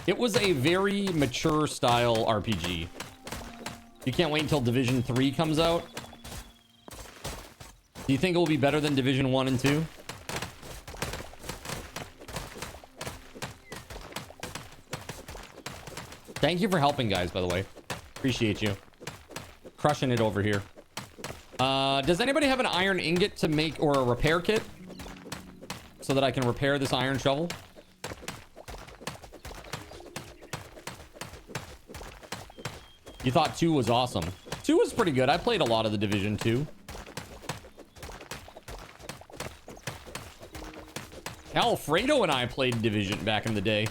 It was a very mature style RPG. You can't wait until Division 3 comes out. Do you think it will be better than Division 1 and 2? Thank you for helping, guys, by the way. Appreciate you. Crushing it over here. Does anybody have an iron ingot to make, or a repair kit? So that I can repair this iron shovel? You thought 2 was awesome. 2 was pretty good. I played a lot of the Division 2. Alfredo and I played Division back in the day.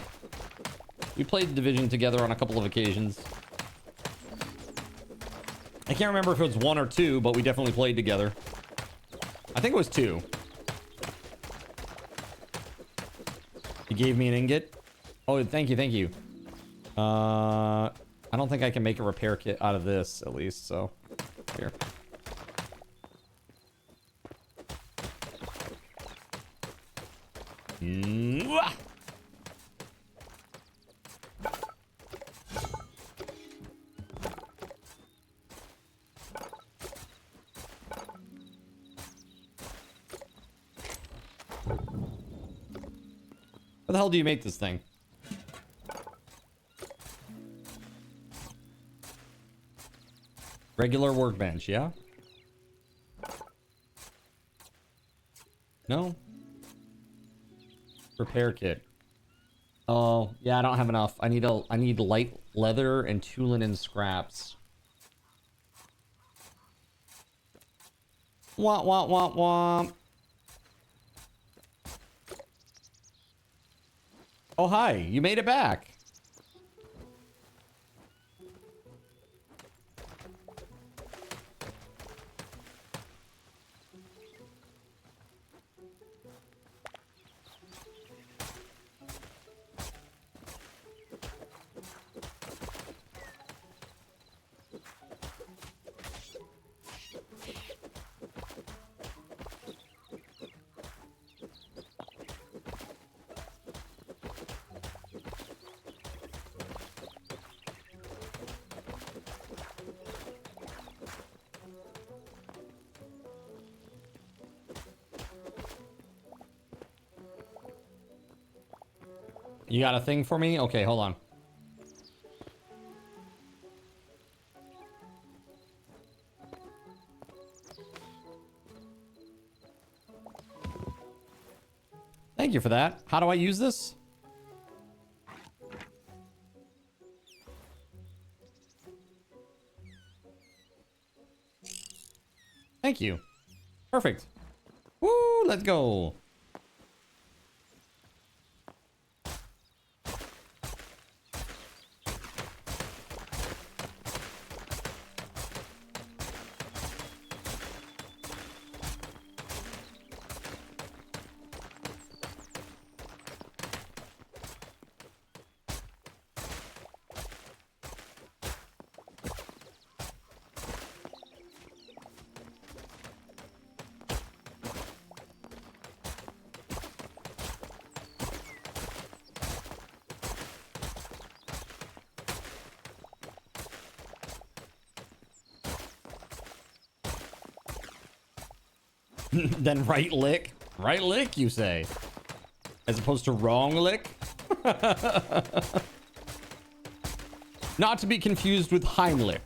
We played Division together on a couple of occasions. I can't remember if it was 1 or 2, but we definitely played together. I think it was 2. You gave me an ingot? Oh, thank you, thank you. I don't think I can make a repair kit out of this, at least, so... Here. Mwah! How the hell do you make this thing? Regular workbench, yeah? No? Repair kit. Oh, yeah, I don't have enough. I need light leather and 2 linen scraps. Womp womp womp womp. Oh, hi. You made it back. You got a thing for me? Okay, hold on. Thank you for that. How do I use this? Thank you. Perfect. Woo, let's go. Then right lick. Right lick, you say. As opposed to wrong lick. Not to be confused with Heimlich.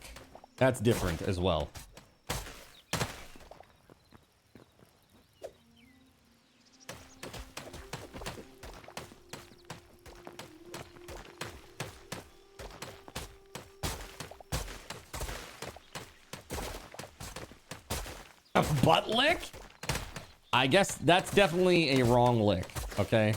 That's different as well. A butt lick? I guess that's definitely a wrong lick, okay?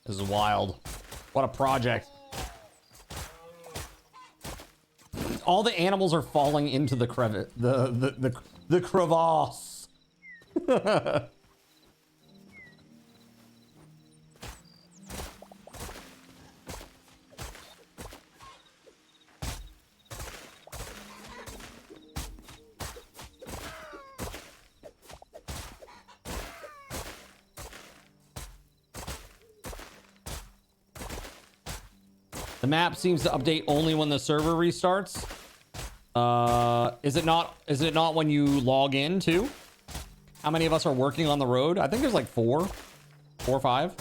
This is wild. What a project. All the animals are falling into the crevice, the crevasse. The map seems to update only when the server restarts. Is it not when you log in too? How many of us are working on the road? I think there's like 4 or 5.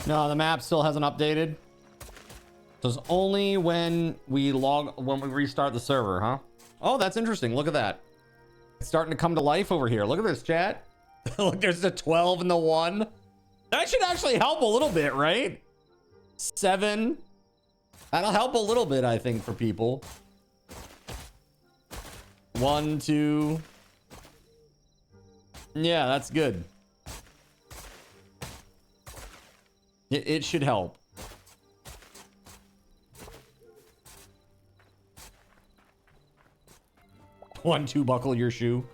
No, the map still hasn't updated. So it's only when we restart the server, huh? Oh, that's interesting. Look at that. It's starting to come to life over here. Look at this, chat. Look, there's the 12 and the 1. That should actually help a little bit, right? 7. That'll help a little bit, I think, for people. 1, 2. Yeah, that's good. It should help. One, two, buckle your shoe.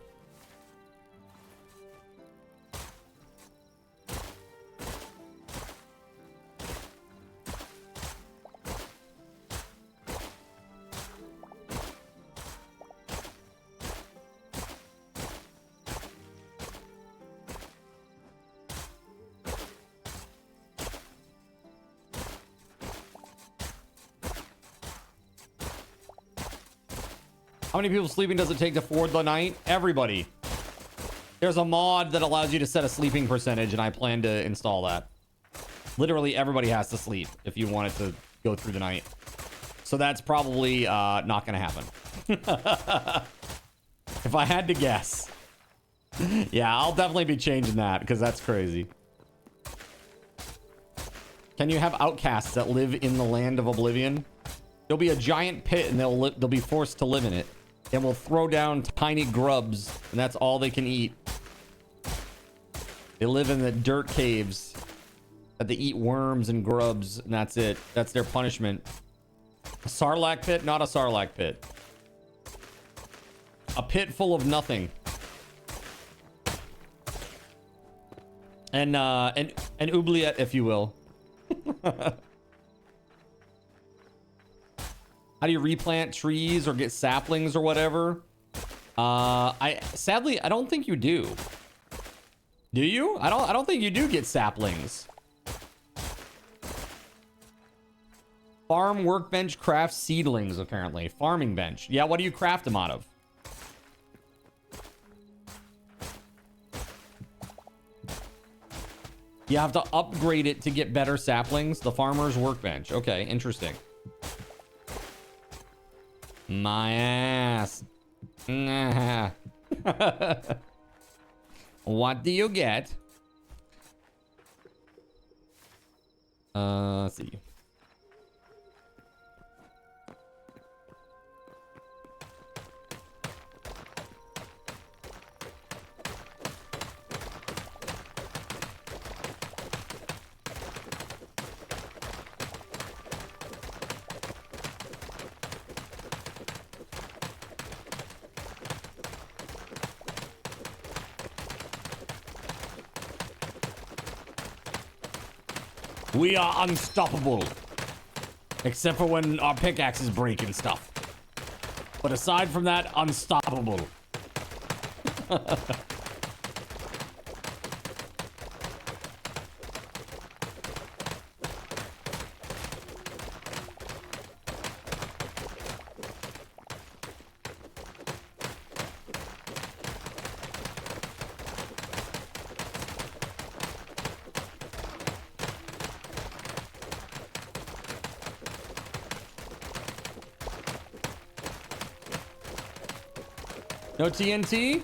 How many people sleeping does it take to forward the night? Everybody. There's a mod that allows you to set a sleeping percentage, and I plan to install that. Literally everybody has to sleep if you want it to go through the night. So that's probably not going to happen. If I had to guess. Yeah, I'll definitely be changing that because that's crazy. Can you have outcasts that live in the land of oblivion? There'll be a giant pit and they'll be forced to live in it. And we'll throw down tiny grubs and that's all they can eat. They live in the dirt caves that they eat worms and grubs and that's it. That's their punishment. A sarlacc pit? Not a sarlacc pit. A pit full of nothing. And oubliette, if you will. How do you replant trees or get saplings or whatever? Sadly I don't think you do. Do you? I don't think you do get saplings. Farm workbench crafts seedlings, apparently. Farming bench. Yeah, what do you craft them out of? You have to upgrade it to get better saplings. The farmer's workbench. Okay, interesting. My ass. Nah. What do you get? Let's see. We are unstoppable. Except for when our pickaxes break and stuff. But aside from that, unstoppable. No TNT?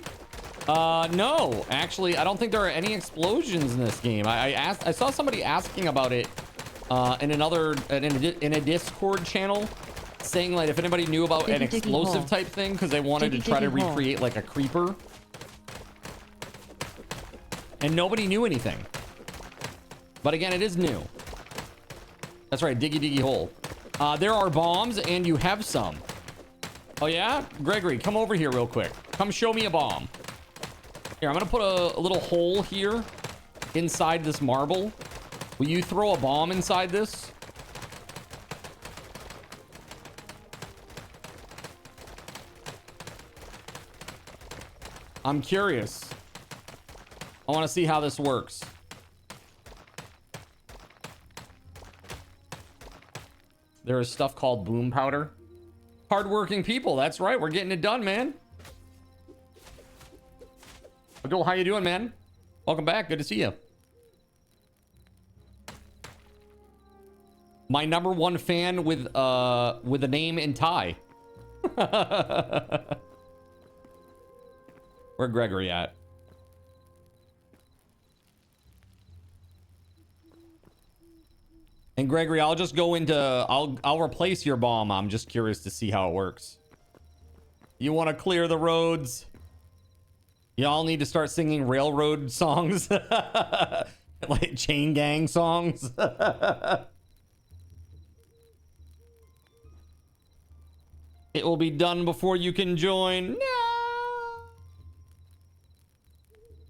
No. Actually, I don't think there are any explosions in this game. I saw somebody asking about it in a Discord channel, saying like if anybody knew about an explosive type thing because they wanted to try to recreate like a creeper. And nobody knew anything. But again, it is new. That's right, diggy diggy hole. There are bombs and you have some. Oh yeah? Gregory, come over here real quick. Come show me a bomb. Here, I'm gonna put a little hole here inside this marble. Will you throw a bomb inside this? I'm curious. I want to see how this works. There is stuff called boom powder. Hardworking people, that's right. We're getting it done, man. Abdul, how you doing, man? Welcome back. Good to see you. My #1 fan with a name in Thai. Where Gregory at? And Gregory, I'll just go into I'll replace your bomb. I'm just curious to see how it works. You want to clear the roads? Y'all need to start singing railroad songs. Like chain gang songs. It will be done before you can join. No.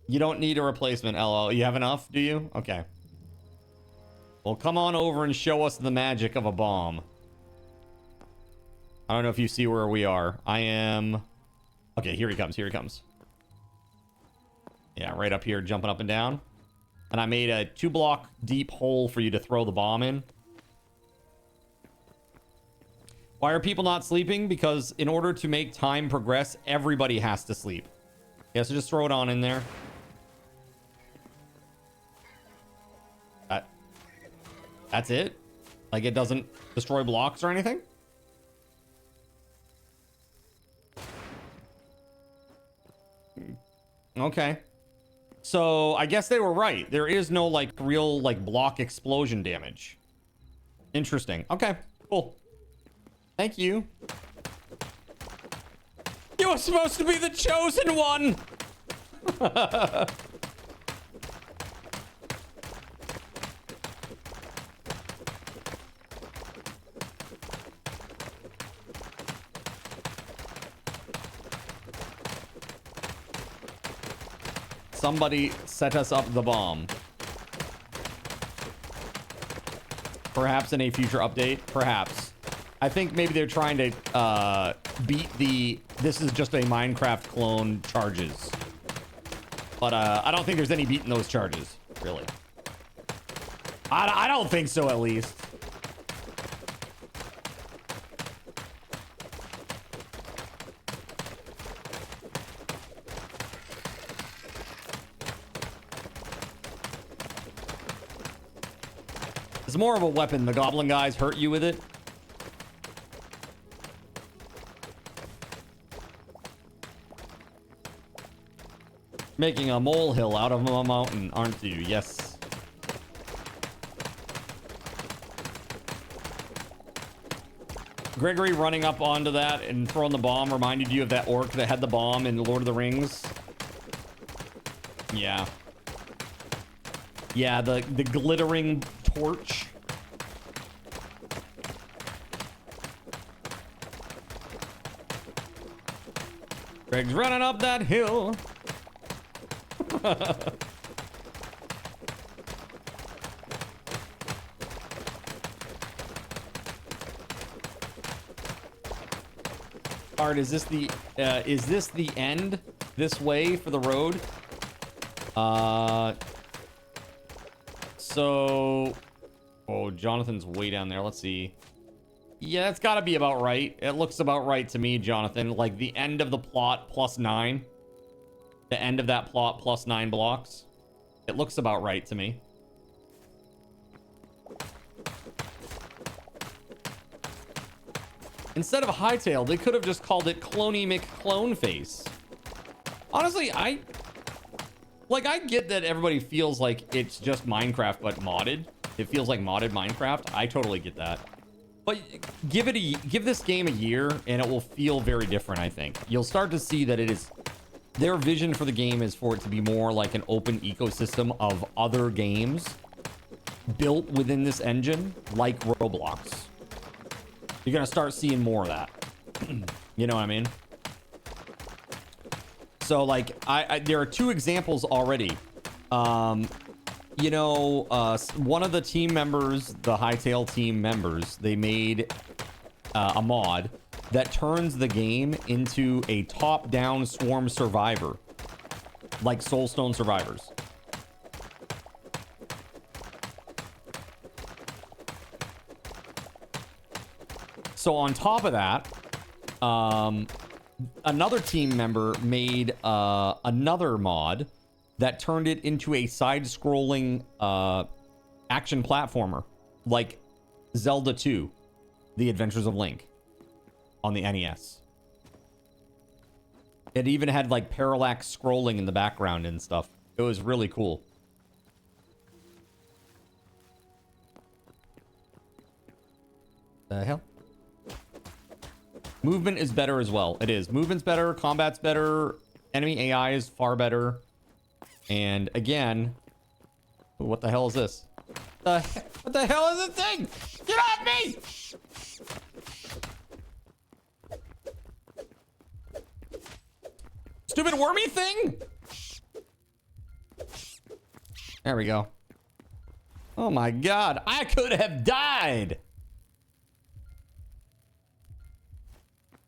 You don't need a replacement, LL. You have enough, do you? Okay. Well, come on over and show us the magic of a bomb. I don't know if you see where we are. I am... Okay, here he comes. Here he comes. Yeah, right up here, jumping up and down. And I made a 2-block deep hole for you to throw the bomb in. Why are people not sleeping? Because in order to make time progress, everybody has to sleep. Yeah, so just throw it on in there. That's it? Like it doesn't destroy blocks or anything? Okay. So I guess they were right. There is no like real like block explosion damage. Interesting. Okay, cool. Thank you. You were supposed to be the chosen one. Somebody set us up the bomb. Perhaps in a future update. Perhaps. I think maybe they're trying to beat the this is just a Minecraft clone charges. But I don't think there's any beating those charges, really. I don't think so, at least. It's more of a weapon. The goblin guys hurt you with it. Making a molehill out of a mountain, aren't you? Yes. Gregory running up onto that and throwing the bomb reminded you of that orc that had the bomb in Lord of the Rings. Yeah. Yeah, the glittering torch. Greg's running up that hill. Art, is this the end this way for the road? So, oh, Jonathan's way down there. Let's see. Yeah, it's got to be about right. It looks about right to me, Jonathan. Like the end of the plot plus 9. The end of that plot plus 9 blocks. It looks about right to me. Instead of Hytale, they could have just called it Cloney McCloneface. Honestly, I get that everybody feels like it's just Minecraft but modded. It feels like modded Minecraft. I totally get that. But give this game a year and it will feel very different, I think. You'll start to see that it is their vision for the game is for it to be more like an open ecosystem of other games built within this engine, like Roblox. You're gonna start seeing more of that. You know what I mean? So like, there are 2 examples already. You know, one of the team members, the Hytale team members, they made a mod that turns the game into a top-down swarm survivor, like Soulstone Survivors. So on top of that, another team member made another mod that turned it into a side-scrolling action platformer, like Zelda 2, The Adventures of Link, on the NES. It even had like parallax scrolling in the background and stuff. It was really cool. The hell? Movement is better as well. It is. Movement's better, combat's better, enemy AI is far better. And again, what the hell is this? What the hell is this thing? Get off me! Stupid wormy thing! There we go. Oh my god, I could have died!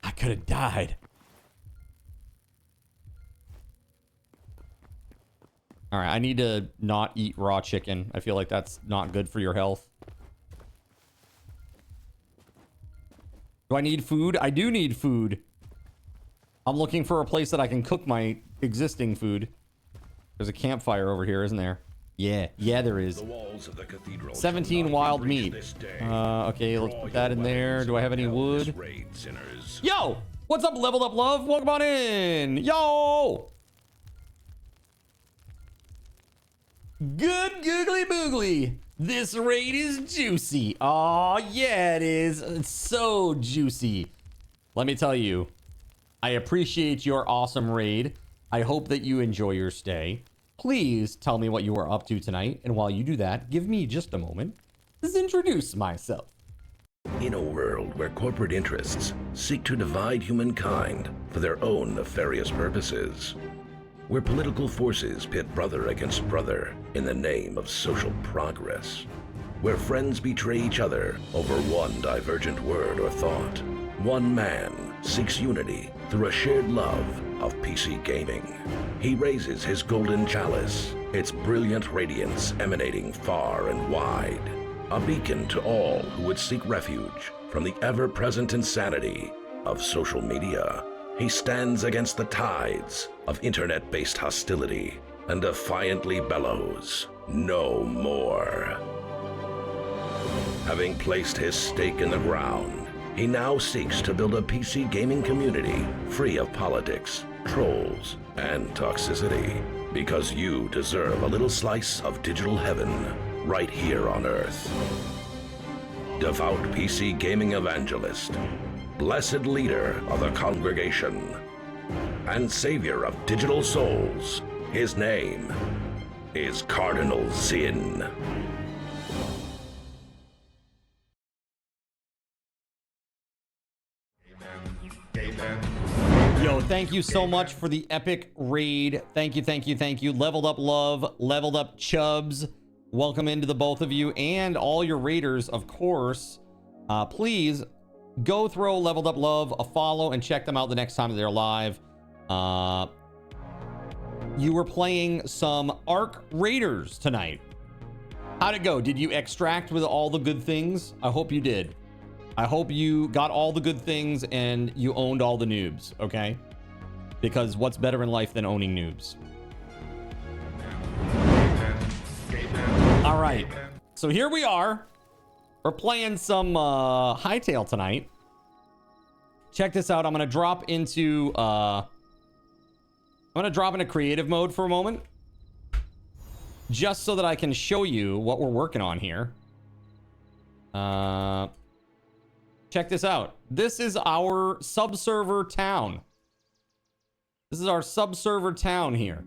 I could have died. All right, I need to not eat raw chicken. I feel like that's not good for your health. Do I need food? I do need food. I'm looking for a place that I can cook my existing food. There's a campfire over here, isn't there? Yeah, there is. 17 wild meat. Okay, let's put that in there. Do I have any wood? Yo! What's up, Leveled Up Love? Welcome on in! Yo! Good googly boogly. This raid is juicy. Oh yeah, it is. It's so juicy. Let me tell you, I appreciate your awesome raid. I hope that you enjoy your stay. Please tell me what you are up to tonight. And while you do that, give me just a moment to introduce myself. In a world where corporate interests seek to divide humankind for their own nefarious purposes, where political forces pit brother against brother in the name of social progress, where friends betray each other over one divergent word or thought. One man seeks unity through a shared love of PC gaming. He raises his golden chalice, its brilliant radiance emanating far and wide, a beacon to all who would seek refuge from the ever-present insanity of social media. He stands against the tides of internet-based hostility and defiantly bellows, "No more." Having placed his stake in the ground, he now seeks to build a PC gaming community free of politics, trolls, and toxicity, because you deserve a little slice of digital heaven right here on Earth. Devout PC gaming evangelist, blessed leader of the congregation, and savior of digital souls, his name is Cardinal Zin. Yo, thank you so much for the epic raid. Thank you, thank you, thank you. Leveled up love, leveled up chubs. Welcome into the both of you and all your raiders, of course. Please go throw Leveled Up Love a follow and check them out the next time they're live. You were playing some Arc Raiders tonight. How'd it go? Did you extract with all the good things? I hope you did. I hope you got all the good things and you owned all the noobs, okay? Because what's better in life than owning noobs? All right, so here we are. We're playing some Hytale tonight. Check this out. I'm gonna drop into creative mode for a moment, just so that I can show you what we're working on here. Check this out. This is our subserver town. This is our subserver town here.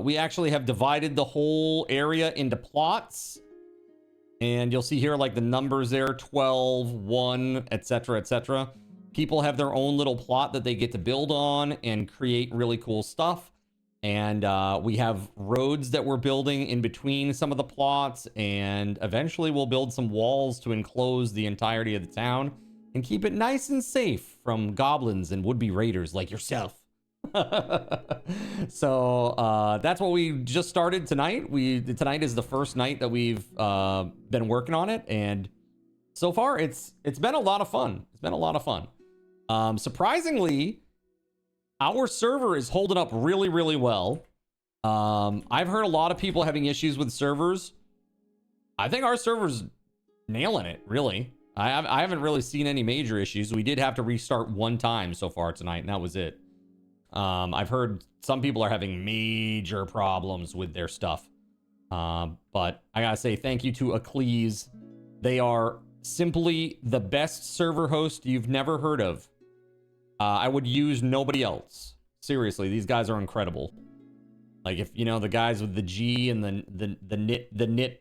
We actually have divided the whole area into plots. And you'll see here like the numbers there, 12, 1, etc., etc. People have their own little plot that they get to build on and create really cool stuff. And we have roads that we're building in between some of the plots. And eventually we'll build some walls to enclose the entirety of the town and keep it nice and safe from goblins and would-be raiders like yourself. So that's what we just started tonight. Tonight is the first night that we've been working on it, and so far it's been a lot of fun. It's been a lot of fun. Surprisingly, our server is holding up really, really well. I've heard a lot of people having issues with servers. I think our server's nailing it, really. I haven't really seen any major issues. We did have to restart one time so far tonight, and that was it. I've heard some people are having major problems with their stuff. But I gotta say thank you to Eccles. They are simply the best server host you've never heard of. I would use nobody else. Seriously, these guys are incredible. Like, if you know the guys with the G and the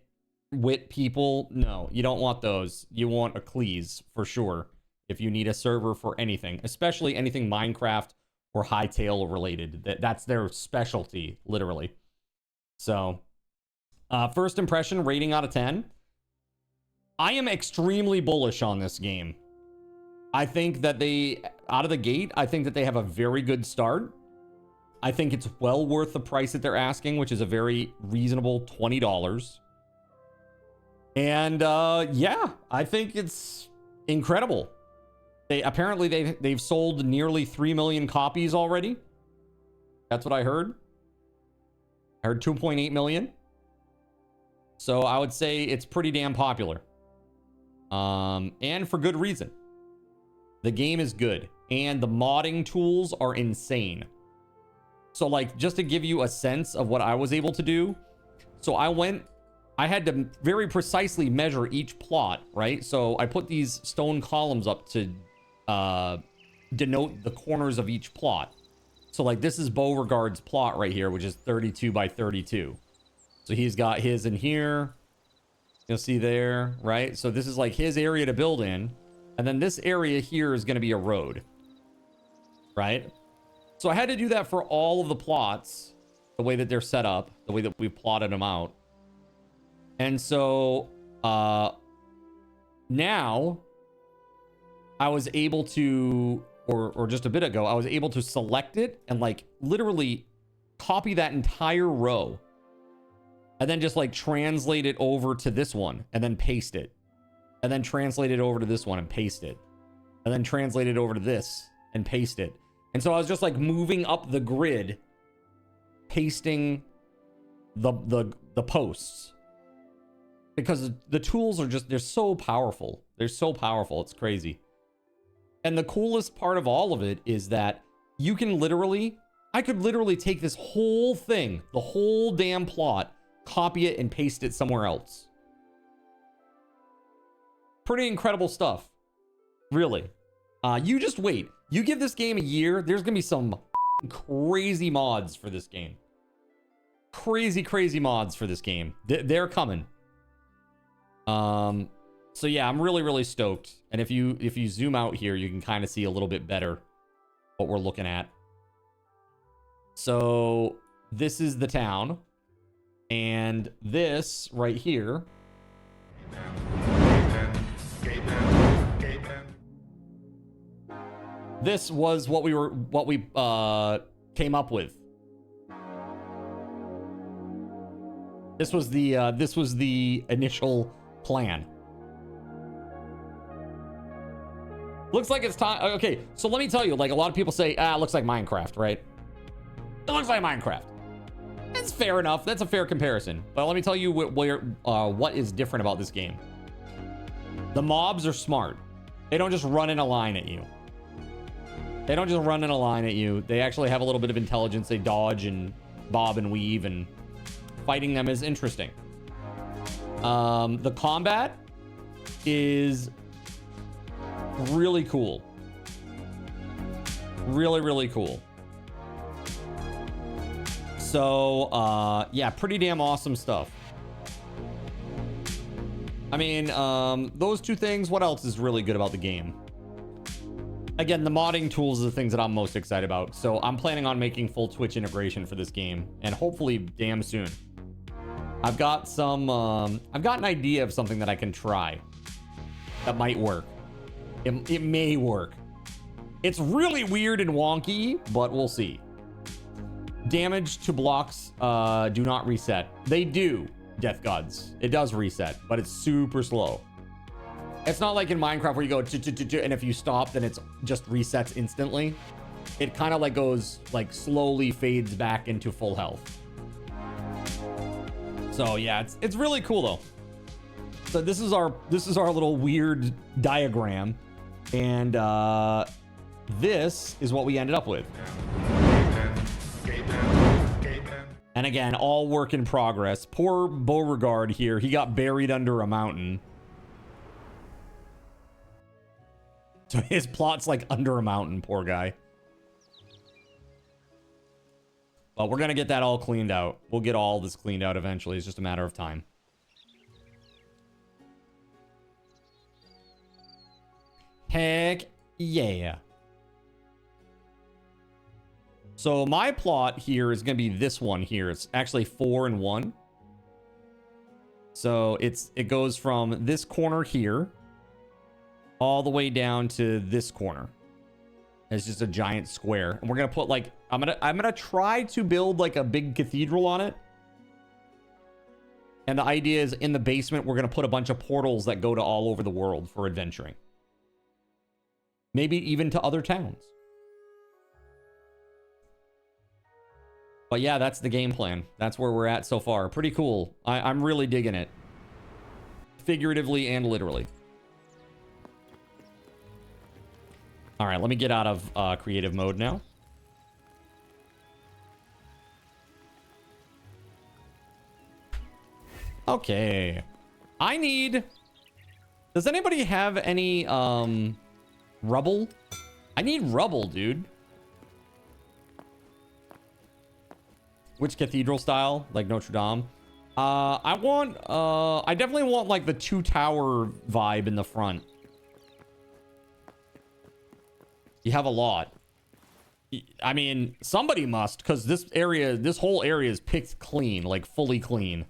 nitwit people, no, you don't want those. You want Eccles for sure. If you need a server for anything, especially anything Minecraft or Hytale related, that's their specialty, literally. So, first impression, rating out of 10. I am extremely bullish on this game. I think that out of the gate, I think that they have a very good start. I think it's well worth the price that they're asking, which is a very reasonable $20. And yeah, I think it's incredible. They've sold nearly 3 million copies already. That's what I heard. I heard 2.8 million. So I would say it's pretty damn popular. And for good reason. The game is good. And the modding tools are insane. So like, just to give you a sense of what I was able to do. So I had to very precisely measure each plot, right? So I put these stone columns up to denote the corners of each plot. So like, this is Beauregard's plot right here, which is 32 by 32. So he's got his in here. You'll see there, right? So this is like his area to build in. And then this area here is going to be a road, right? So I had to do that for all of the plots, the way that they're set up, the way that we've plotted them out. And so now I was able to, or just a bit ago, I was able to select it and like literally copy that entire row and then just like translate it over to this one and then paste it. And then translate it over to this one and paste it. And then translate it over to this and paste it. And so I was just like moving up the grid, pasting the posts. Because the tools are just, they're so powerful. They're so powerful. It's crazy. And the coolest part of all of it is that you can literally, I could literally take this whole thing, the whole damn plot, copy it and paste it somewhere else. Pretty incredible stuff. Really. You just wait. You give this game a year, there's gonna be some crazy mods for this game. Crazy mods for this game. They're coming. So yeah, I'm really stoked. And if you zoom out here, you can kind of see a little bit better what we're looking at. So this is the town, and this right here this was what we came up with. This was the initial plan. Looks like it's time. Okay, so let me tell you, like a lot of people say, it looks like Minecraft, right? It looks like Minecraft. That's fair enough. That's a fair comparison. But let me tell you what is different about this game. The mobs are smart. They don't just run in a line at you. They don't just run in a line at you. They actually have a little bit of intelligence. They dodge and bob and weave, and fighting them is interesting. The combat is really cool. Really cool. So, yeah, pretty damn awesome stuff. I mean, those two things, what else is really good about the game? Again, the modding tools are the things that I'm most excited about. So I'm planning on making full Twitch integration for this game, and hopefully damn soon. I've got an idea of something that I can try that might work. It may work. It's really weird and wonky, but we'll see. Damage to blocks do not reset. They do, Death Gods. It does reset, but it's super slow. It's not like in Minecraft where you go and if you stop, then it's just resets instantly. It kind of like goes, like slowly fades back into full health. So yeah, it's really cool though. So this is our little weird diagram, and this is what we ended up with. And again, all work in progress. Poor Beauregard here, he got buried under a mountain. So his plot's like under a mountain, poor guy. But we're gonna get that all cleaned out. We'll get all this cleaned out eventually. It's just a matter of time. Heck yeah. So my plot here is gonna be this one here. It's actually 4 and 1. So it goes from this corner here all the way down to this corner. It's just a giant square, and we're gonna put like I'm gonna try to build like a big cathedral on it. And the idea is in the basement we're gonna put a bunch of portals that go to all over the world for adventuring. Maybe even to other towns. But yeah, that's the game plan. That's where we're at so far. Pretty cool. I'm really digging it. Figuratively and literally. All right, let me get out of creative mode now. Okay. I need... Does anybody have any rubble? I need rubble, dude. Which cathedral style? Like Notre Dame? I definitely want like the 2-tower vibe in the front. You have a lot. I mean, somebody must, because this whole area is picked clean, like fully clean.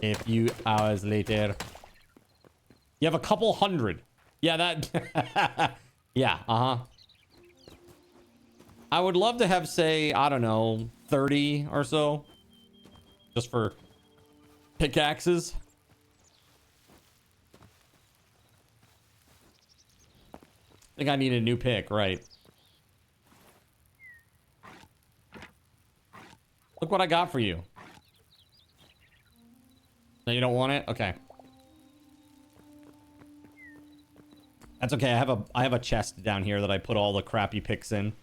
A few hours later. You have a couple hundred. Yeah, that... yeah, uh-huh. I would love to have, say, I don't know, 30 or so. Just for pickaxes. I think I need a new pick, right. Look what I got for you. No, you don't want it? Okay. That's okay. I have a chest down here that I put all the crappy picks in.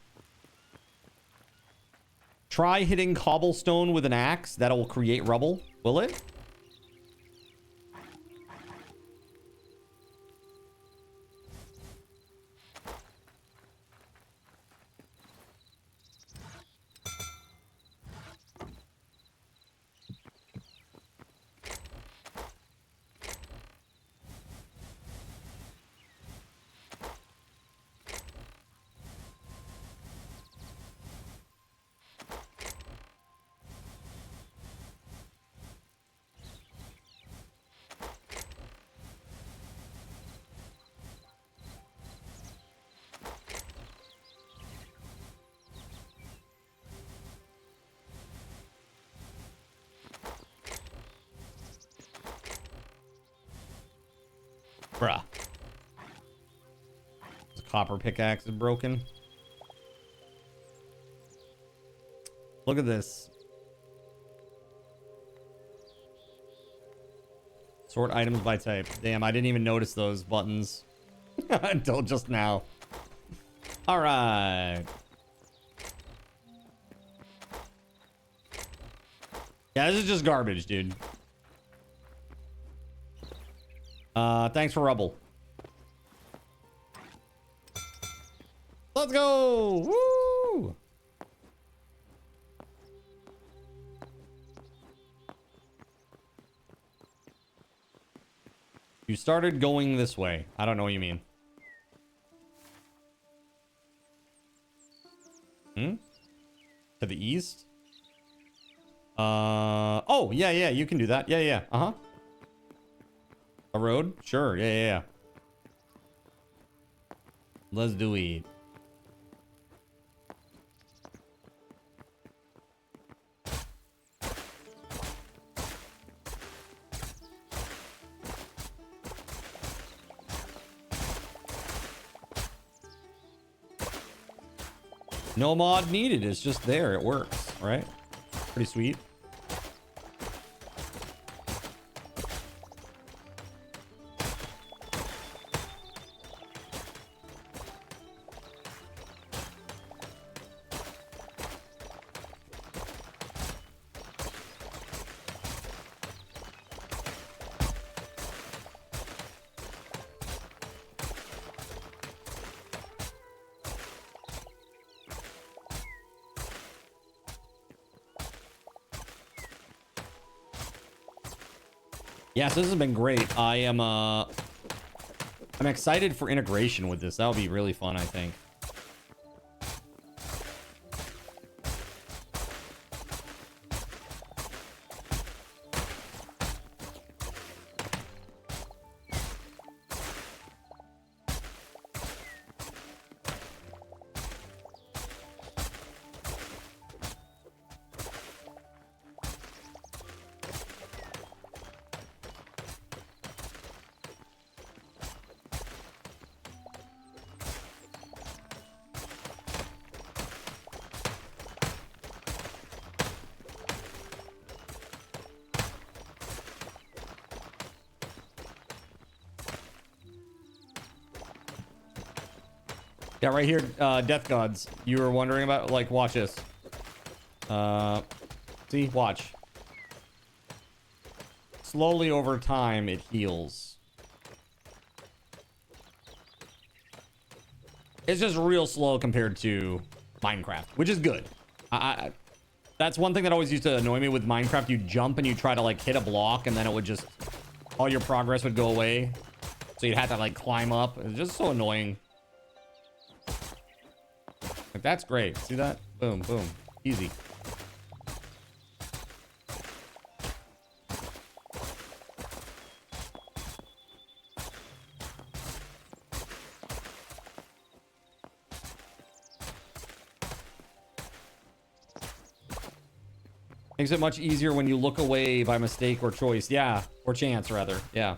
Try hitting cobblestone with an axe. That'll create rubble. Will it? Bruh. The copper pickaxe is broken. Look at this. Sort items by type. Damn, I didn't even notice those buttons until just now. All right. Yeah, this is just garbage, dude. Thanks for rubble. Let's go! Woo! You started going this way. I don't know what you mean. To the east? Oh, yeah, you can do that. Yeah. Uh-huh. A road? Sure. Yeah. Let's do it. No mod needed. It's just there. It works, right? Pretty sweet. Yeah, so this has been great. I'm excited for integration with this. That'll be really fun, I think. Yeah, right here, Death Gods. You were wondering about, like, watch this. See, watch. Slowly over time, it heals. It's just real slow compared to Minecraft, which is good. That's one thing that always used to annoy me with Minecraft. You jump and you try to like hit a block and then it would just, all your progress would go away. So you'd have to like climb up. It's just so annoying. Like, that's great. See that? Boom, boom. Easy. Makes it much easier when you look away by mistake or choice. Yeah. Or chance, rather. Yeah.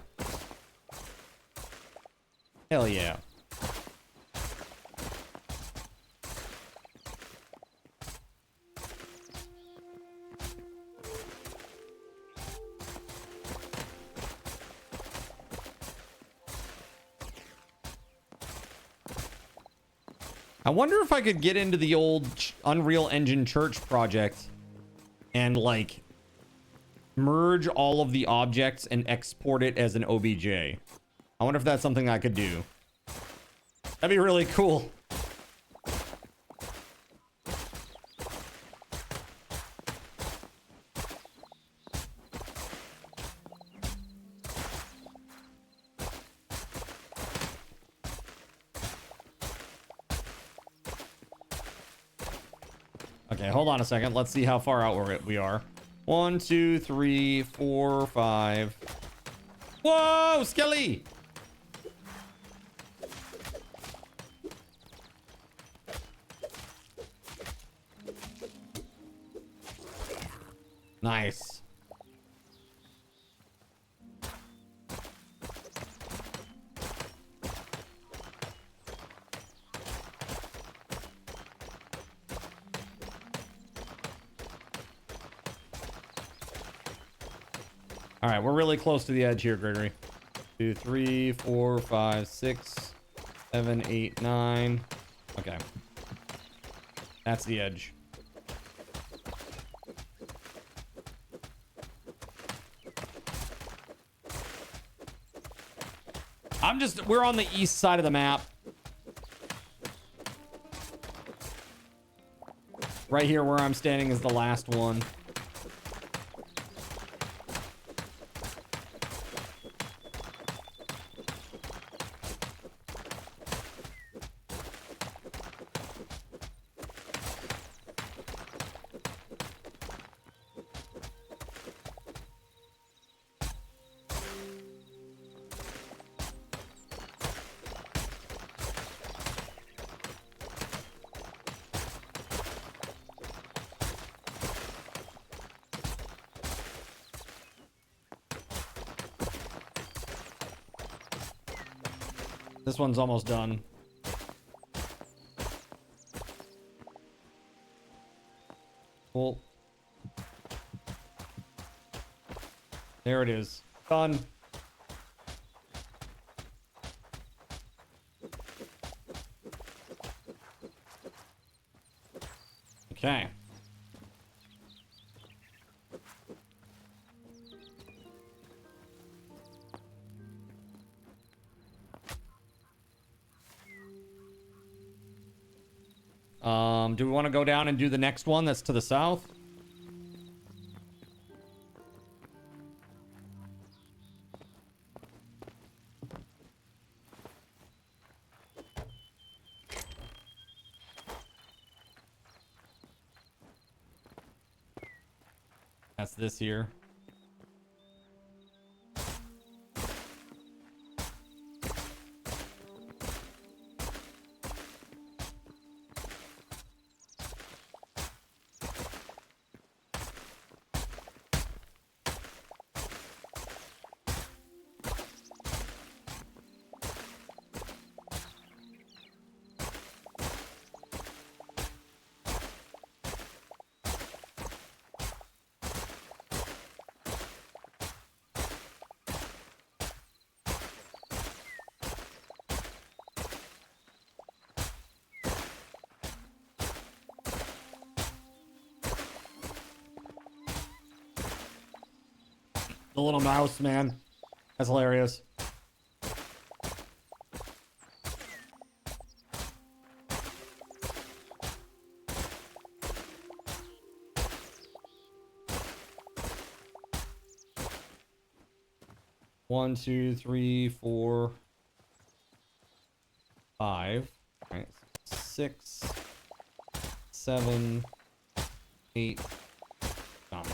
Hell yeah. I wonder if I could get into the old Unreal Engine Church project and like merge all of the objects and export it as an OBJ. I wonder if that's something I could do. That'd be really cool. Okay, hold on a second. Let's see how far out we are. 1, 2, 3, 4, 5. Whoa, Skelly! Nice. All right, we're really close to the edge here, Gregory. 2, 3, 4, 5, 6, 7, 8, 9. Okay. That's the edge. We're on the east side of the map. Right here where I'm standing is the last one. This one's almost done. Cool. There it is. Done. Okay. Do we want to go down and do the next one that's to the south? That's this here. The little mouse, man. That's hilarious. 1, 2, 3, 4, 5. All right. 6, 7, 8, 9.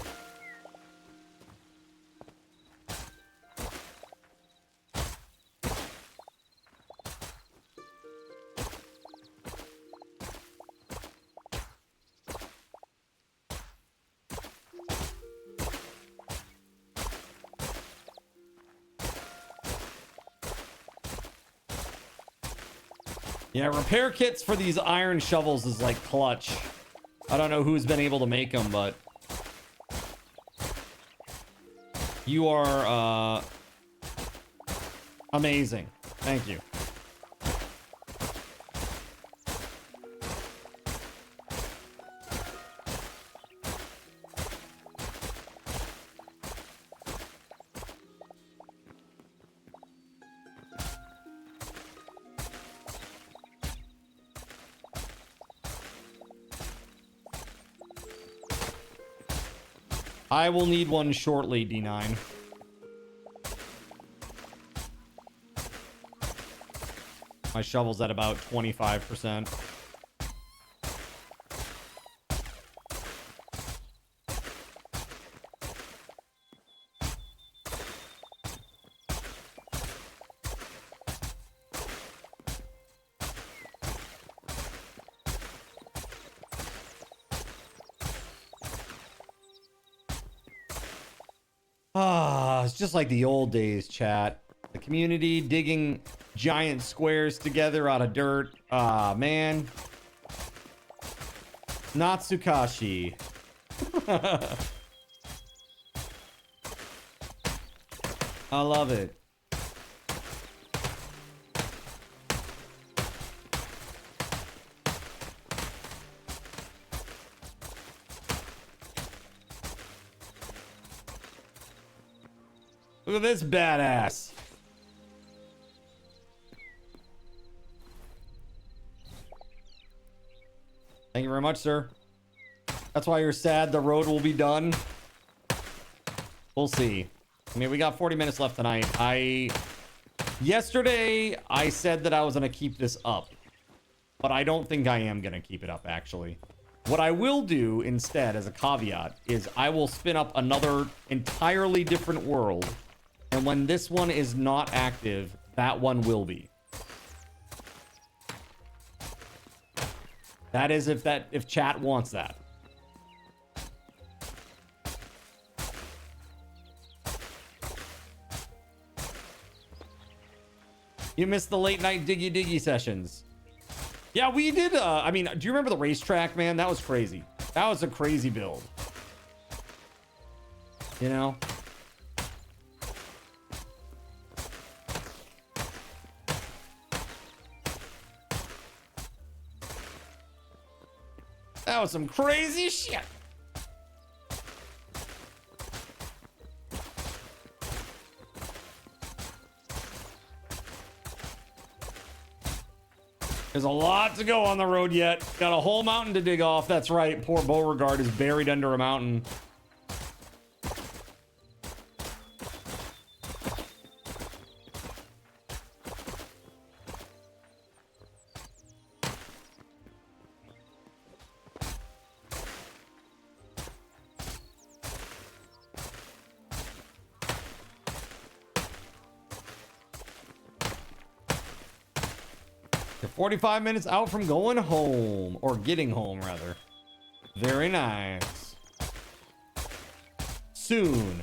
Yeah, repair kits for these iron shovels is like clutch. I don't know who's been able to make them, but you are amazing. Thank you. I will need one shortly, D9. My shovel's at about 25%. Ah, it's just like the old days, chat. The community digging giant squares together out of dirt. Ah, man. Natsukashi. I love it. Look at this badass. Thank you very much, sir. That's why you're sad the road will be done. We'll see. I mean, we got 40 minutes left tonight. Yesterday, I said that I was going to keep this up. But I don't think I am going to keep it up, actually. What I will do instead, as a caveat, is I will spin up another entirely different world. And when this one is not active, that one will be. That is if chat wants that. You missed the late night diggy sessions. Yeah, we did. I mean, do you remember the racetrack, man? That was crazy. That was a crazy build. You know? That was some crazy shit. There's a lot to go on the road yet. Got a whole mountain to dig off. That's right. Poor Beauregard is buried under a mountain. You're 45 minutes out from going home, or getting home rather. Very nice. Soon.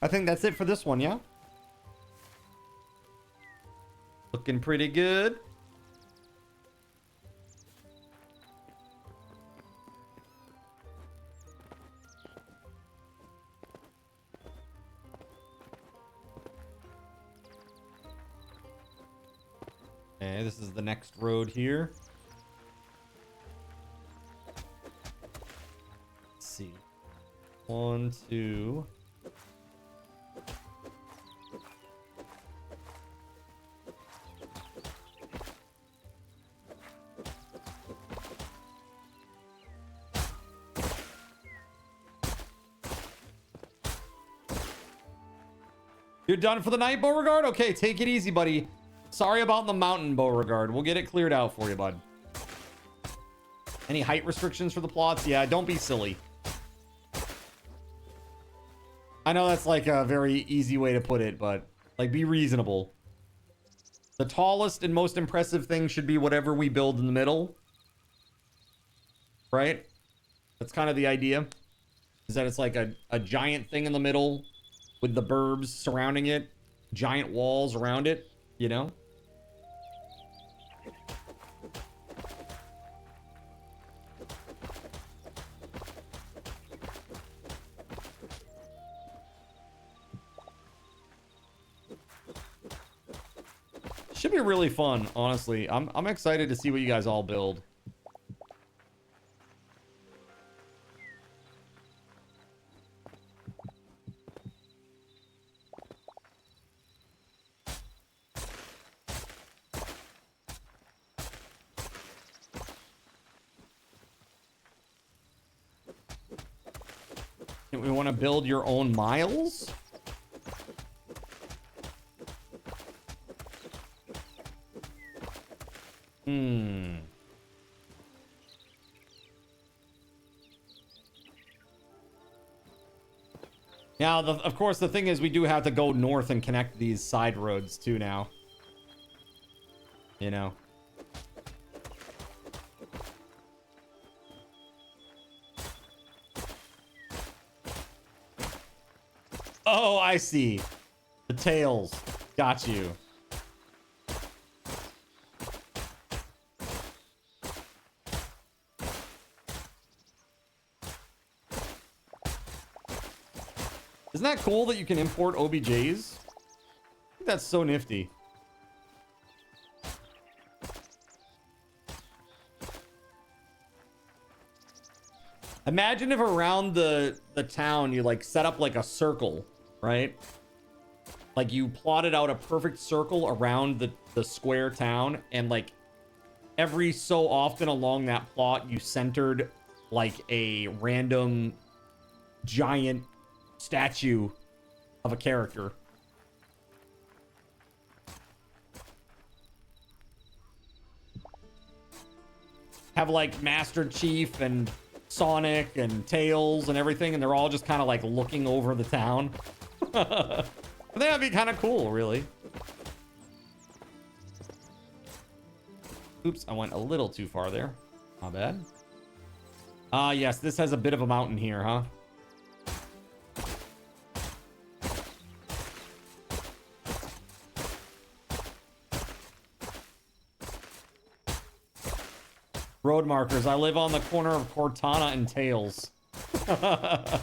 I think that's it for this one, yeah? Looking pretty good. Okay, this is the next road here. Let's see. 1, 2. You're done for the night, Beauregard? Okay, take it easy, buddy. Sorry about the mountain, Beauregard. We'll get it cleared out for you, bud. Any height restrictions for the plots? Yeah, don't be silly. I know that's like a very easy way to put it, but like be reasonable. The tallest and most impressive thing should be whatever we build in the middle. Right? That's kind of the idea. Is that it's like a giant thing in the middle with the burbs surrounding it, giant walls around it, you know? Should be really fun, honestly. I'm excited to see what you guys all build. We want to build your own miles? Now, of course, the thing is we do have to go north and connect these side roads too now. You know. Oh, I see. The tails. Got you. Isn't that cool that you can import OBJs? I think that's so nifty. Imagine if around the town you like set up like a circle, right? Like you plotted out a perfect circle around the square town, and like every so often along that plot you centered like a random giant statue of a character. Have like Master Chief and Sonic and Tails and everything, and they're all just kind of like looking over the town. I think that'd be kind of cool, really. Oops, I went a little too far there. Not bad. Yes, this has a bit of a mountain here, huh? Road markers. I live on the corner of Cortana and Tails. I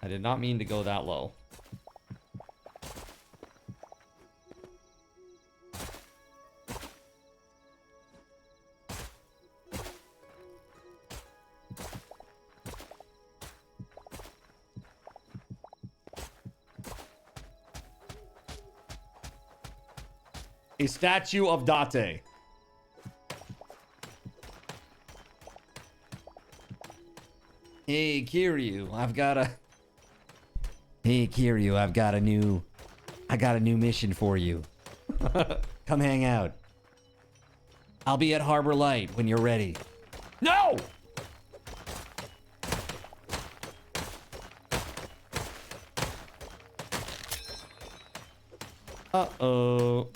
did not mean to go that low. A statue of Date. Hey, Kiryu, I've got a... Hey, Kiryu, I got a new mission for you. Come hang out. I'll be at Harbor Light when you're ready. No! Uh-oh.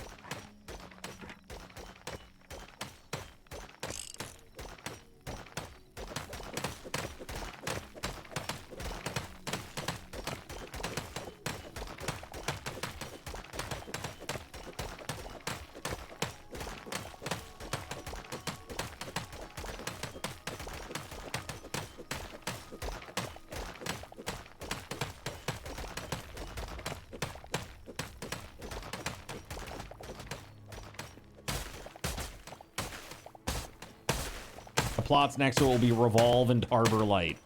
Plots next to it will be Revolve and Harbor Light.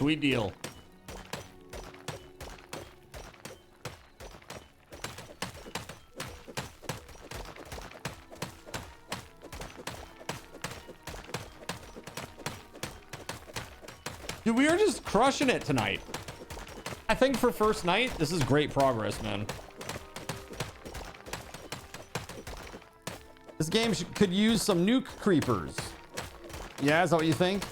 Sweet deal. Dude, we are just crushing it tonight. I think for first night, this is great progress, man. This game could use some nuke creepers. Yeah, is that what you think?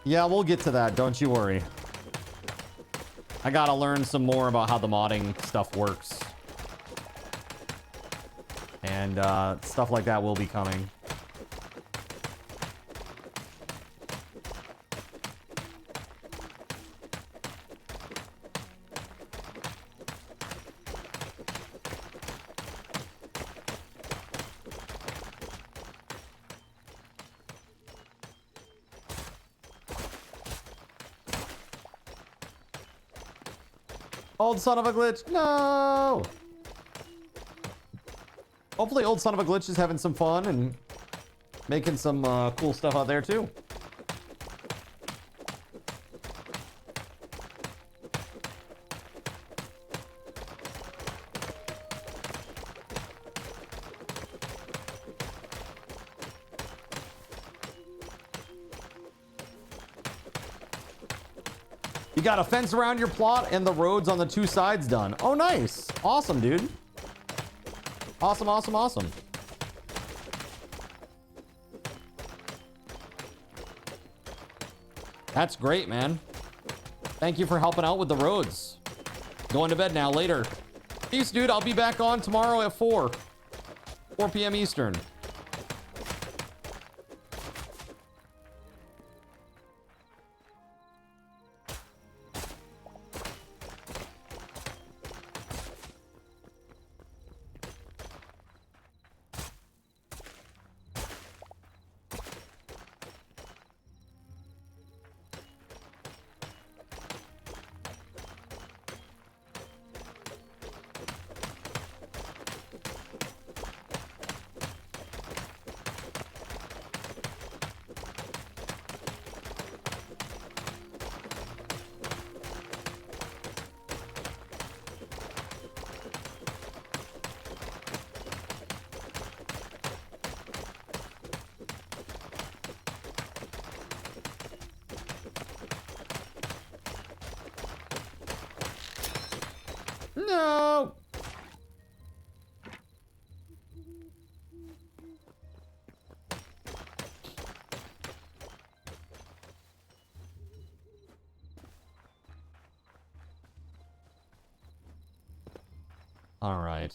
Yeah, we'll get to that. Don't you worry. I gotta learn some more about how the modding stuff works. And stuff like that will be coming. Old son of a glitch. No. Hopefully old son of a glitch is having some fun and making some cool stuff out there too. You got a fence around your plot and the roads on the two sides done. Oh, nice. Awesome, dude. Awesome, awesome, awesome. That's great, man. Thank you for helping out with the roads. Going to bed now, later. Peace, dude. I'll be back on tomorrow at 4 p.m. Eastern. No. All right.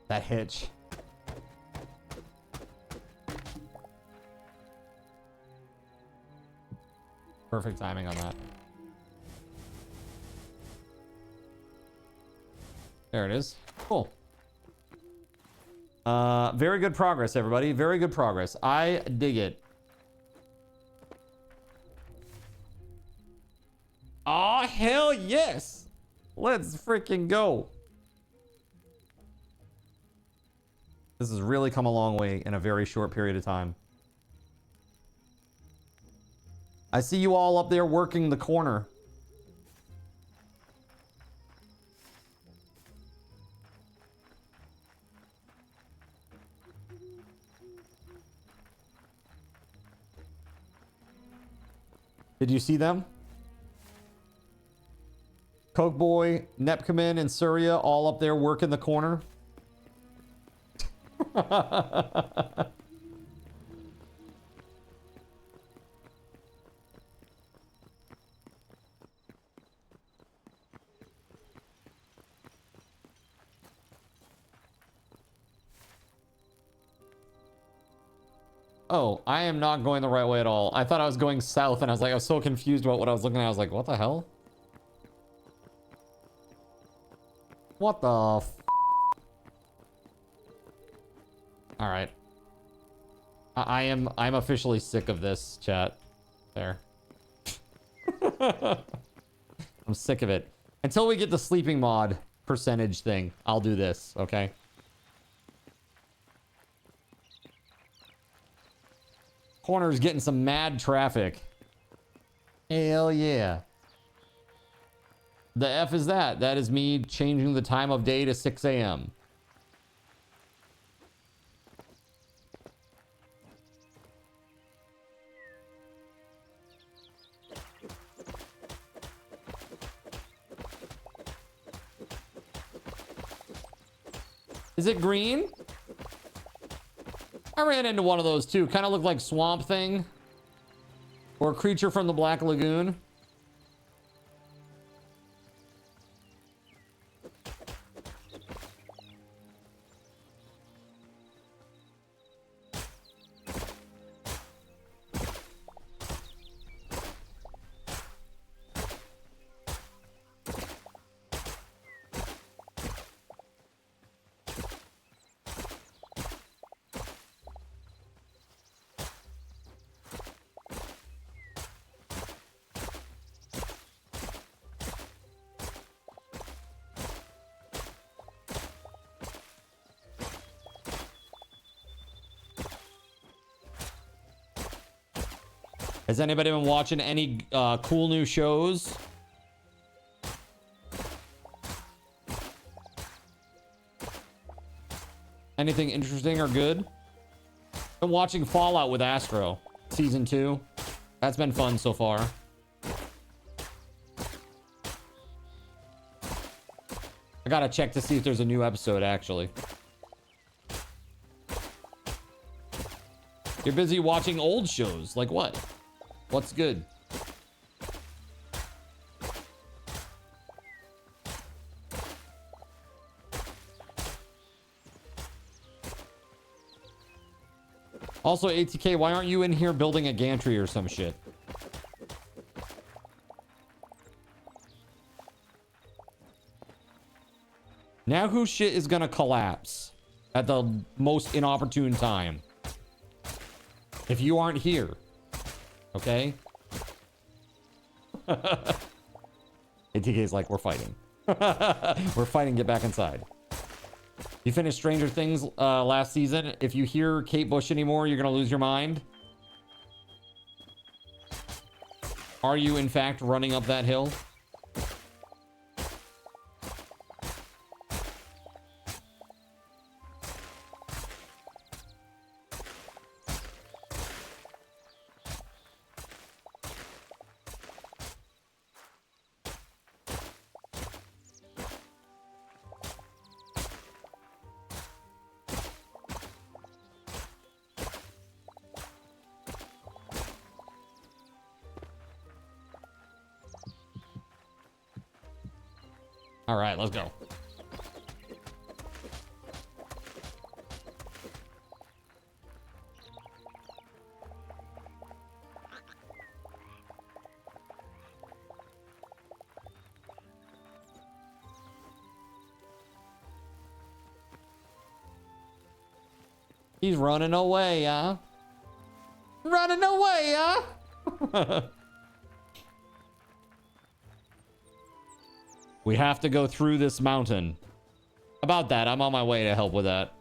That hitch. Perfect timing on that. There it is. Cool. Very good progress, everybody. Very good progress. I dig it. Oh, hell yes. Let's freaking go. This has really come a long way in a very short period of time. I see you all up there working the corner. Did you see them? Coke Boy, Nepcomen, and Surya all up there working the corner. Oh, I am not going the right way at all. I thought I was going south and I was so confused about what I was looking at. I was like, what the hell? What the f? All right. I'm officially sick of this, chat. There. I'm sick of it. Until we get the sleeping mod percentage thing, I'll do this, okay? Corner's getting some mad traffic. Hell yeah. The F is that. That is me changing the time of day to 6 a.m. Is it green? I ran into one of those too. Kind of looked like Swamp Thing. Or a creature from the Black Lagoon. Has anybody been watching any cool new shows? Anything interesting or good? Been watching Fallout with Astro, season 2. That's been fun so far. I gotta check to see if there's a new episode, actually. You're busy watching old shows. Like what? What's good? Also, ATK, why aren't you in here building a gantry or some shit? Now whose shit is gonna collapse at the most inopportune time? If you aren't here. Okay? ATK's like, we're fighting. We're fighting, get back inside. You finished Stranger Things last season. If you hear Kate Bush anymore, you're gonna lose your mind. Are you, in fact, running up that hill? All right, let's go. He's running away, huh? Running away, huh? We have to go through this mountain. About that, I'm on my way to help with that.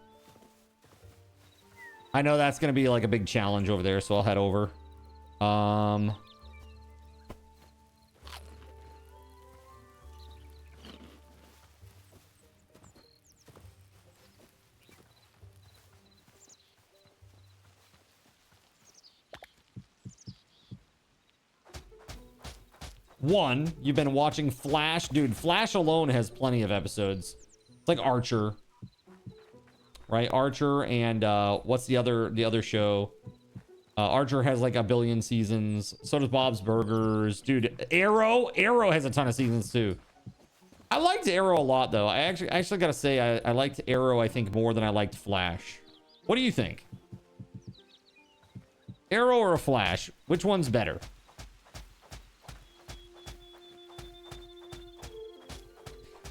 I know that's going to be like a big challenge over there, so I'll head over. One, you've been watching Flash. Dude, Flash alone has plenty of episodes. It's like Archer. Right? Archer and what's the other show? Archer has like 1 billion seasons. So does Bob's Burgers. Dude, Arrow has a ton of seasons too. I liked Arrow a lot though. I actually gotta say I liked Arrow, I think, more than I liked Flash. What do you think? Arrow or Flash? Which one's better?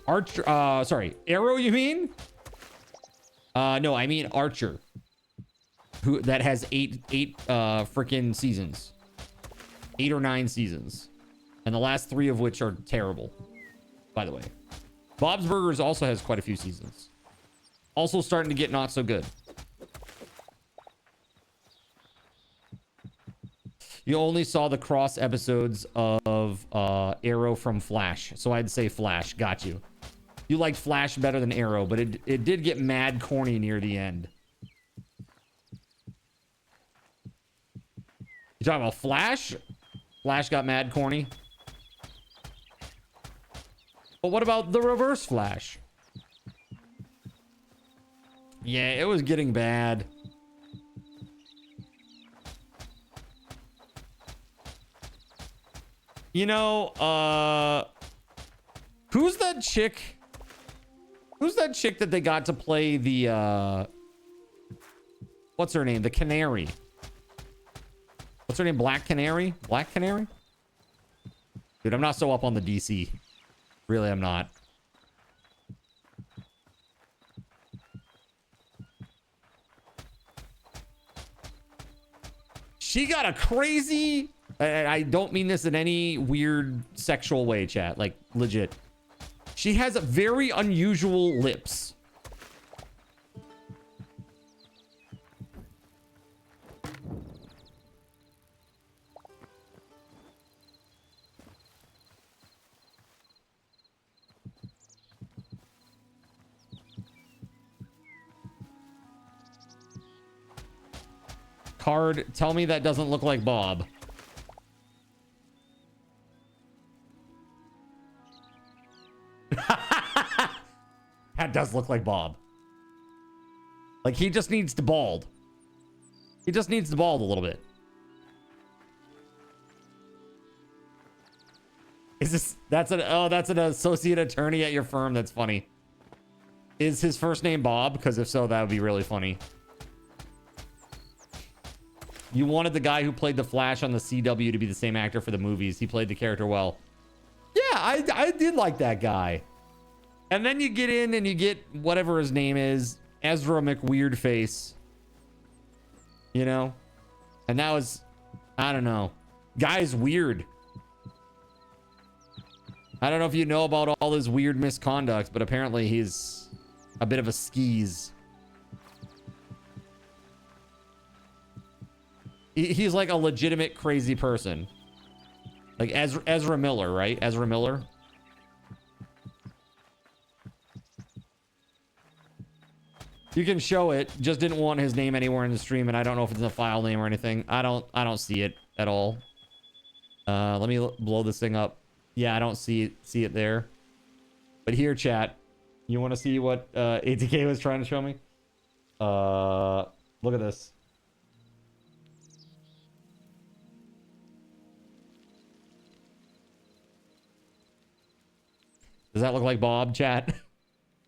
Archer, sorry, Arrow, you mean? No, I mean Archer. That has eight freaking seasons. 8 or 9 seasons. And the last 3 of which are terrible, by the way. Bob's Burgers also has quite a few seasons. Also starting to get not so good. You only saw the cross episodes of Arrow from Flash. So I'd say Flash. Got you. You liked Flash better than Arrow, but it did get mad corny near the end. You talking about Flash? Flash got mad corny. But what about the reverse Flash? Yeah, it was getting bad. You know, who's that chick? Who's that chick that they got to play the, what's her name? The Canary. What's her name? Black Canary? Black Canary? Dude, I'm not so up on the DC. Really, I'm not. She got a crazy... I don't mean this in any weird sexual way, chat. Like, legit. She has very unusual lips. Card, tell me that doesn't look like Bob. That does look like Bob. Like, he just needs to bald. He just needs to bald a little bit. Is this... That's an associate attorney at your firm. That's funny. Is his first name Bob? Because if so, that would be really funny. You wanted the guy who played the Flash on the CW to be the same actor for the movies. He played the character well. Yeah, I did like that guy. And then you get in and you get whatever his name is, Ezra McWeirdface. You know? And that was, I don't know. Guy's weird. I don't know if you know about all his weird misconduct, but apparently he's a bit of a skis. He's like a legitimate crazy person. Like Ezra Miller, right? Ezra Miller. You can show it. Just didn't want his name anywhere in the stream, and I don't know if it's a file name or anything. I don't see it at all. Let me blow this thing up. Yeah, I don't see it there. But here, chat. You want to see what ATK was trying to show me? Look at this. Does that look like Bob, chat?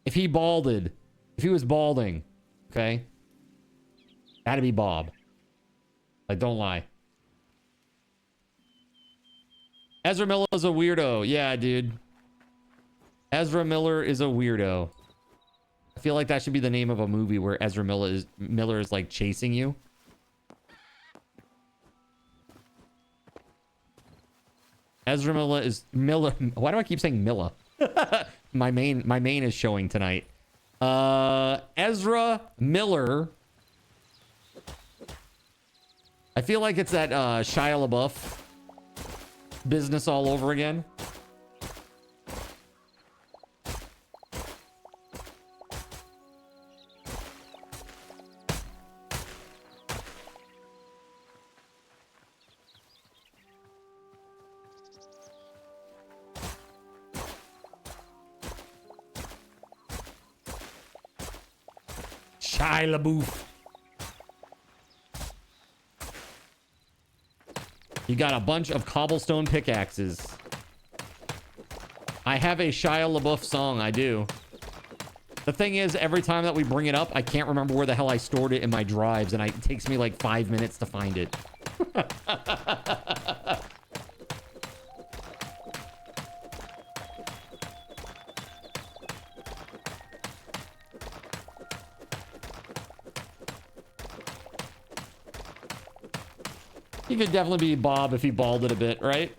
If he balded, if he was balding, okay? That'd be Bob. Like, don't lie. Ezra Miller is a weirdo. Yeah, dude. Ezra Miller is a weirdo. I feel like that should be the name of a movie where Ezra Miller is like chasing you. Ezra Miller is Miller. Why do I keep saying Miller? my main is showing tonight. Ezra Miller. I feel like it's that Shia LaBeouf business all over again. Shia LaBeouf. You got a bunch of cobblestone pickaxes. I have a Shia LaBeouf song, I do. The thing is, every time that we bring it up, I can't remember where the hell I stored it in my drives, and it takes me like 5 minutes to find it. He could definitely be Bob if he balded a bit, right?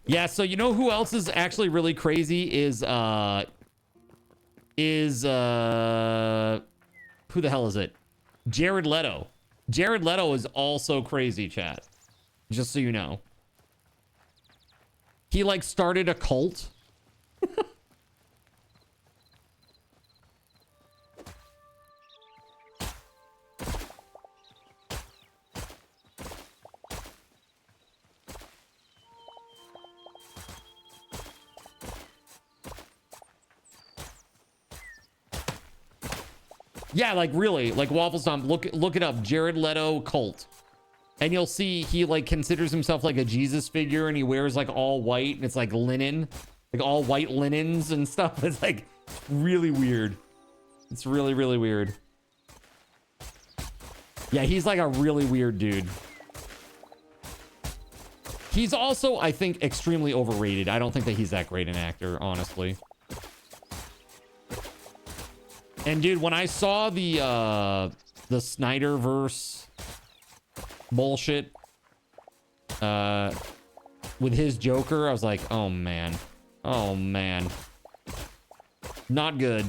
Yeah, so you know who else is actually really crazy is who the hell is it? Jared Leto. Jared Leto is also crazy, chat. Just so you know. He like started a cult. Yeah, like really, like Waffle Stomp, look it up, Jared Leto cult. And you'll see he like considers himself like a Jesus figure and he wears like all white and it's like linen, like all white linens and stuff. It's like really weird. It's really, really weird. Yeah, he's like a really weird dude. He's also, I think, extremely overrated. I don't think that he's that great an actor, honestly. And dude, when I saw the Snyderverse bullshit with his Joker, I was like, oh man, not good.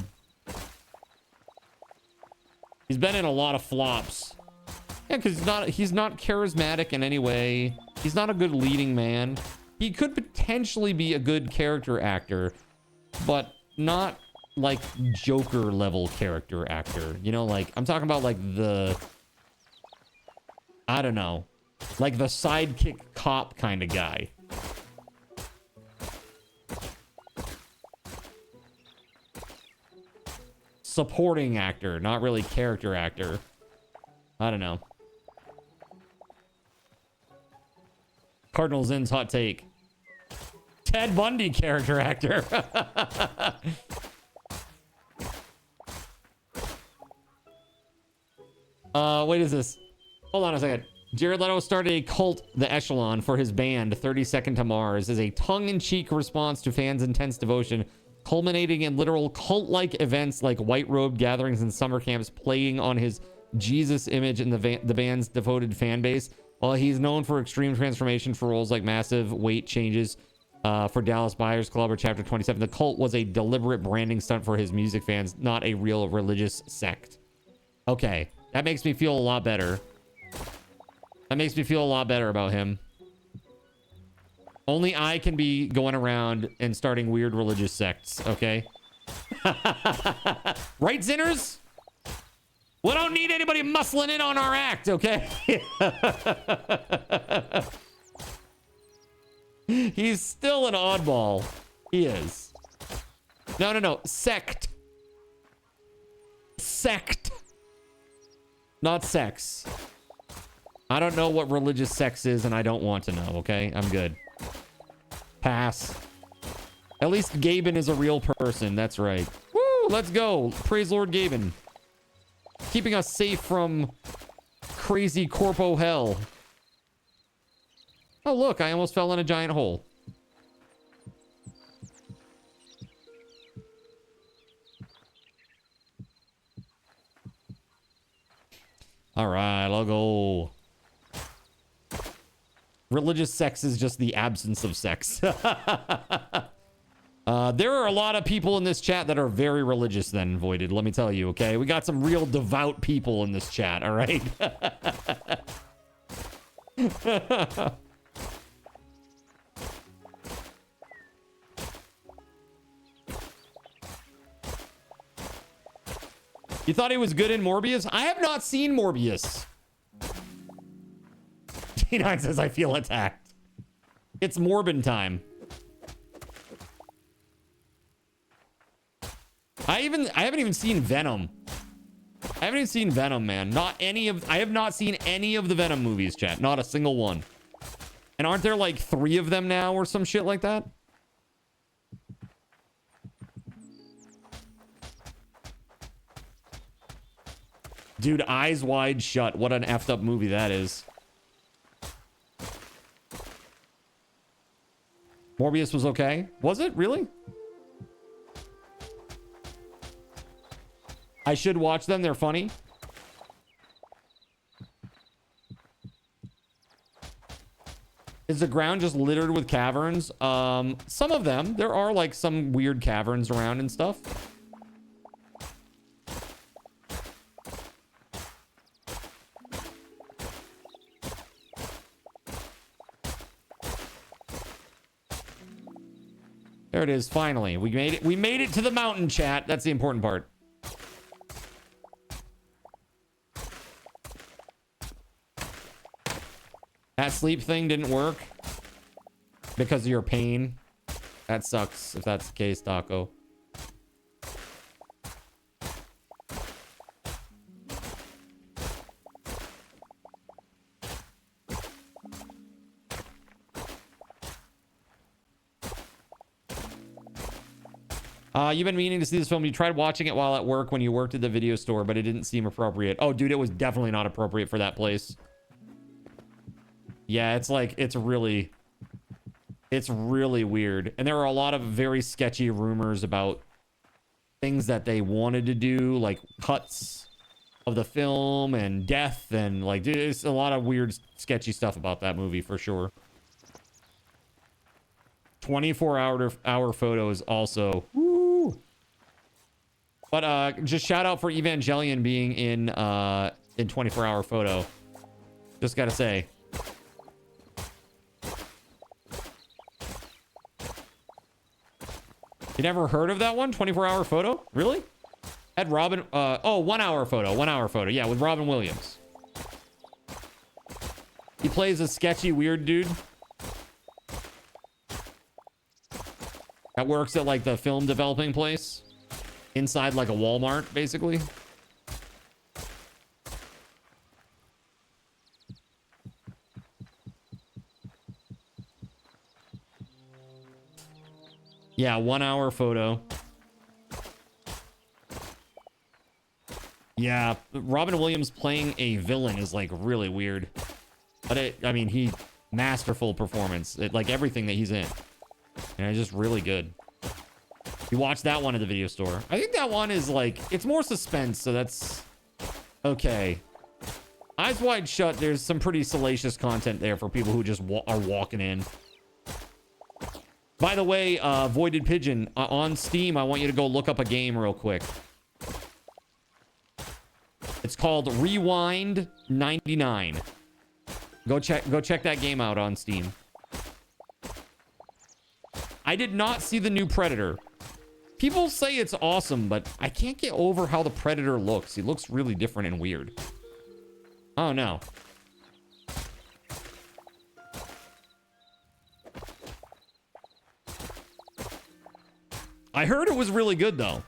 He's been in a lot of flops. Yeah, because he's not charismatic in any way. He's not a good leading man. He could potentially be a good character actor, but not like Joker level character actor. You know, like I'm talking about like I don't know, like the sidekick cop kind of guy. Supporting actor, not really character actor. I don't know. Cardinal Zin's hot take. Ted Bundy character actor. Wait, is this? Hold on a second. Jared Leto started a cult, The Echelon, for his band 30 Second to Mars as a tongue-in-cheek response to fans' intense devotion, culminating in literal cult-like events like white-robed gatherings and summer camps, playing on his Jesus image and the band's devoted fan base. While he's known for extreme transformation for roles like massive weight changes for Dallas Buyers Club or Chapter 27, the cult was a deliberate branding stunt for his music fans, not a real religious sect. Okay, that makes me feel a lot better. That makes me feel a lot better about him. Only I can be going around and starting weird religious sects, okay? Right, Zinners? We don't need anybody muscling in on our act, okay? He's still an oddball. He is. No. Sect. Sect. Not sex. I don't know what religious sex is, and I don't want to know, okay? I'm good. Pass. At least Gaben is a real person. That's right. Woo! Let's go. Praise Lord Gaben. Keeping us safe from crazy corpo hell. Oh, look. I almost fell in a giant hole. All right, I'll go. Religious sex is just the absence of sex. There are a lot of people in this chat that are very religious then, Voided. Let me tell you, okay? We got some real devout people in this chat, all right? You thought he was good in Morbius? I have not seen Morbius. T9 says, I feel attacked. It's Morbin time. I haven't even seen Venom. I haven't even seen Venom, man. I have not seen any of the Venom movies, chat. Not a single one. And aren't there like 3 of them now or some shit like that? Dude, Eyes Wide Shut. What an effed up movie that is. Morbius was okay? Was it? Really? I should watch them. They're funny. Is the ground just littered with caverns? Some of them. There are like some weird caverns around and stuff. There it is, finally. We made it. We made it to the mountain, chat. That's the important part. That sleep thing didn't work because of your pain. That sucks if that's the case, Taco. You've been meaning to see this film. You tried watching it while at work when you worked at the video store, but it didn't seem appropriate. Oh, dude, it was definitely not appropriate for that place. Yeah, it's like, it's really weird. And there are a lot of very sketchy rumors about things that they wanted to do, like cuts of the film and death. And like, dude, there's a lot of weird, sketchy stuff about that movie for sure. 24-hour photos also. Woo! But just shout out for Evangelion being in 24-hour photo. Just gotta say. You never heard of that one? 24-hour photo? Really? Had Robin... oh, 1 hour photo. 1 hour photo. Yeah, with Robin Williams. He plays a sketchy, weird dude that works at, like, the film developing place. Inside, like, a Walmart, basically. Yeah, 1 hour photo. Yeah, Robin Williams playing a villain is like really weird. But I mean, masterful performance. Like everything that he's in. And it's just really good. You watch that one at the video store. I think that one is like, it's more suspense, so that's okay. Eyes Wide Shut, there's some pretty salacious content there for people who just are walking in. By the way, Voided Pigeon, on Steam, I want you to go look up a game real quick. It's called Rewind 99. Go check that game out on Steam. I did not see the new Predator. People say it's awesome, but I can't get over how the Predator looks. He looks really different and weird. Oh, no. I heard it was really good, though.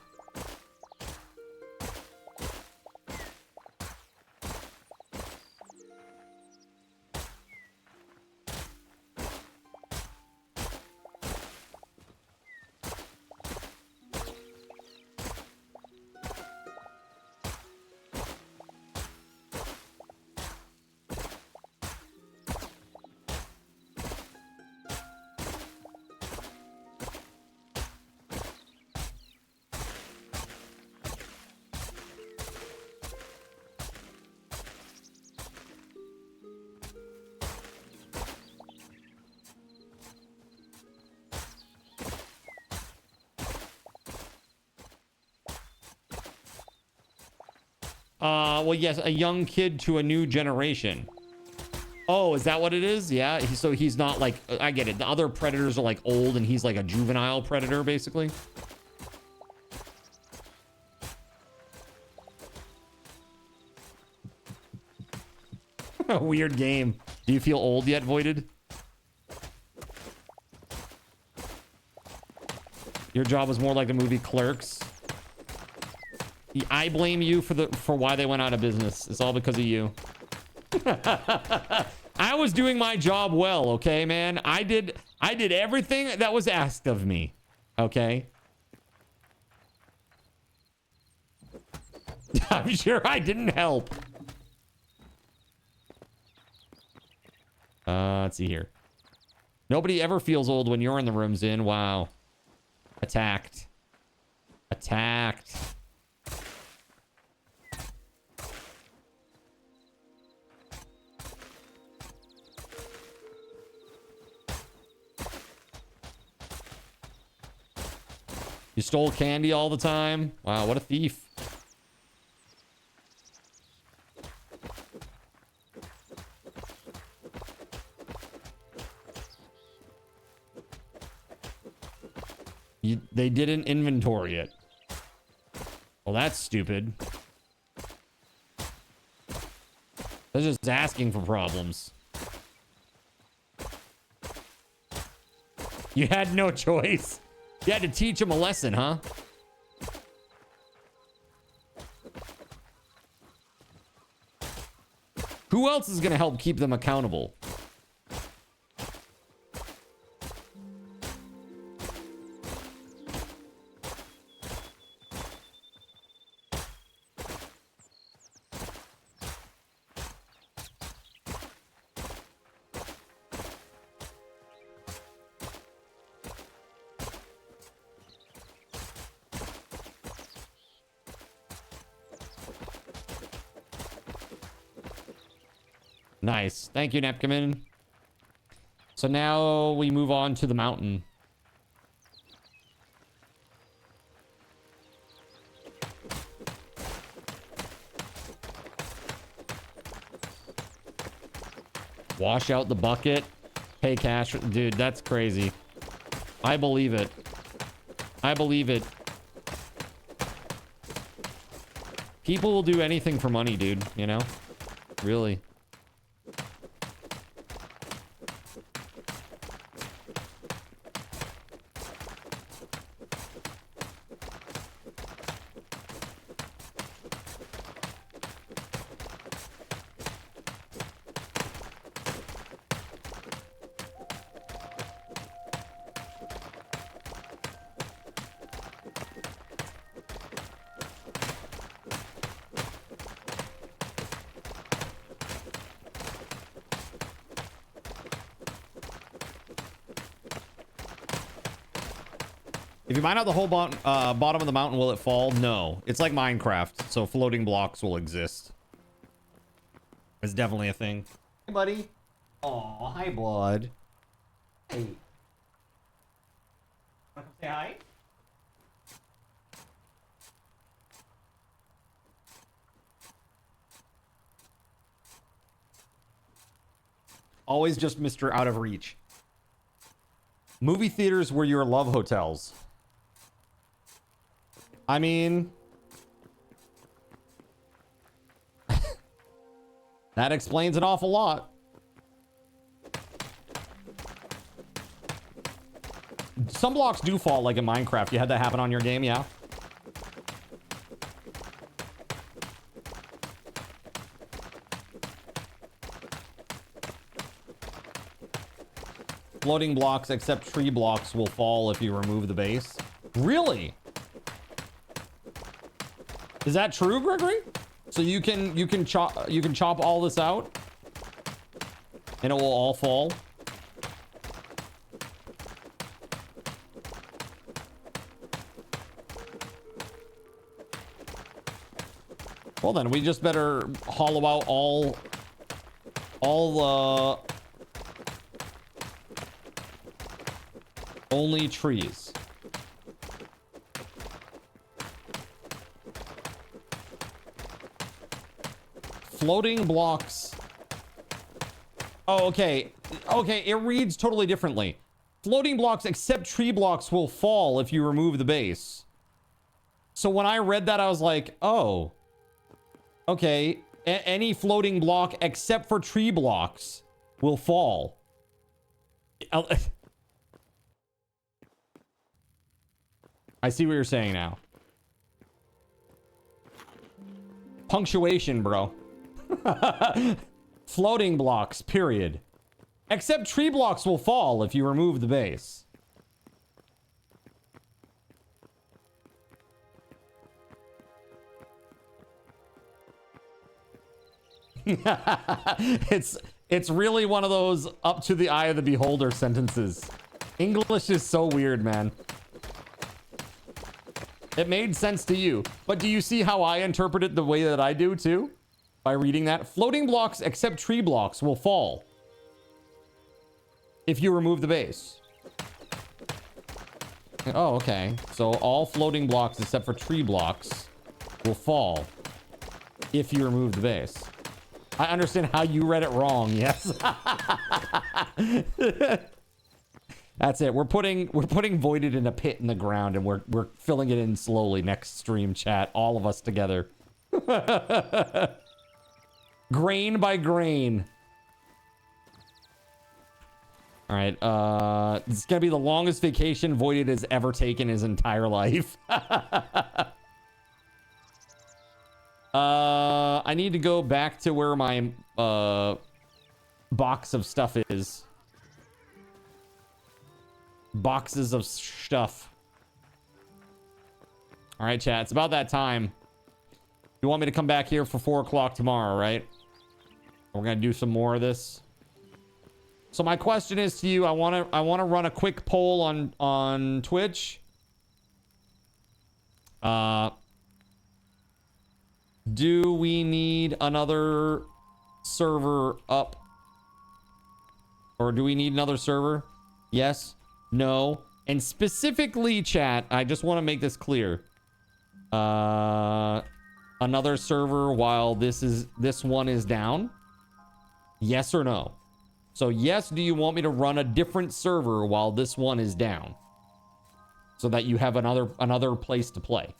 Well, yes, a young kid to a new generation. Oh, is that what it is? Yeah, so he's not like, I get it. The other predators are like old and he's like a juvenile predator, basically. A weird game. Do you feel old yet, Voided? Your job was more like the movie Clerks. I blame you for why they went out of business. It's all because of you. I was doing my job well, okay, man? I did everything that was asked of me. Okay? I'm sure I didn't help. Let's see here. Nobody ever feels old when you're in the room, Zin. Wow. Attacked. Attacked. You stole candy all the time? Wow, what a thief. They didn't inventory it. Well, that's stupid. They're just asking for problems. You had no choice. You had to teach them a lesson, huh? Who else is going to help keep them accountable? Nice. Thank you, Nepkamin. So now we move on to the mountain. Wash out the bucket. Pay cash. Dude, that's crazy. I believe it. I believe it. People will do anything for money, dude. You know? Really. If you mine out the whole bottom of the mountain, will it fall? No. It's like Minecraft, so floating blocks will exist. It's definitely a thing. Hey, buddy. Aw, hi, Blood. Hey. Wanna come say hi? Always just Mr. Out of Reach. Movie theaters were your love hotels. I mean, that explains an awful lot. Some blocks do fall, like in Minecraft. You had that happen on your game, yeah? Floating blocks, except tree blocks, will fall if you remove the base. Really? Is that true, Gregory? So you can chop all this out, and it will all fall. Well, then we just better hollow out all the only trees. Floating blocks. Oh, okay. Okay, it reads totally differently. Floating blocks except tree blocks will fall if you remove the base. So when I read that, I was like, oh. Okay. Any floating block except for tree blocks will fall. I see what you're saying now. Punctuation, bro. Floating blocks, period. Except tree blocks will fall if you remove the base. It's really one of those up to the eye of the beholder sentences. English is so weird, man. It made sense to you, but do you see how I interpret it the way that I do too? By reading that, floating blocks except tree blocks will fall if you remove the base. Oh, okay. So all floating blocks except for tree blocks will fall if you remove the base. I understand how you read it wrong. Yes. That's it. We're putting Voided in a pit in the ground, and we're filling it in slowly next stream chat. All of us together. Grain by grain. All right. It's gonna be the longest vacation Voided has ever taken his entire life. I need to go back to where my box of stuff is. Boxes of stuff. All right, chat. It's about that time. You want me to come back here for 4 o'clock tomorrow, right? We're gonna do some more of this. So my question is to you. I want to run a quick poll on Twitch. Do we need another server up? Or do we need another server? Yes. No. And specifically, chat, I just want to make this clear. Another server while this one is down? Yes or no? So yes, do you want me to run a different server while this one is down? So that you have another place to play.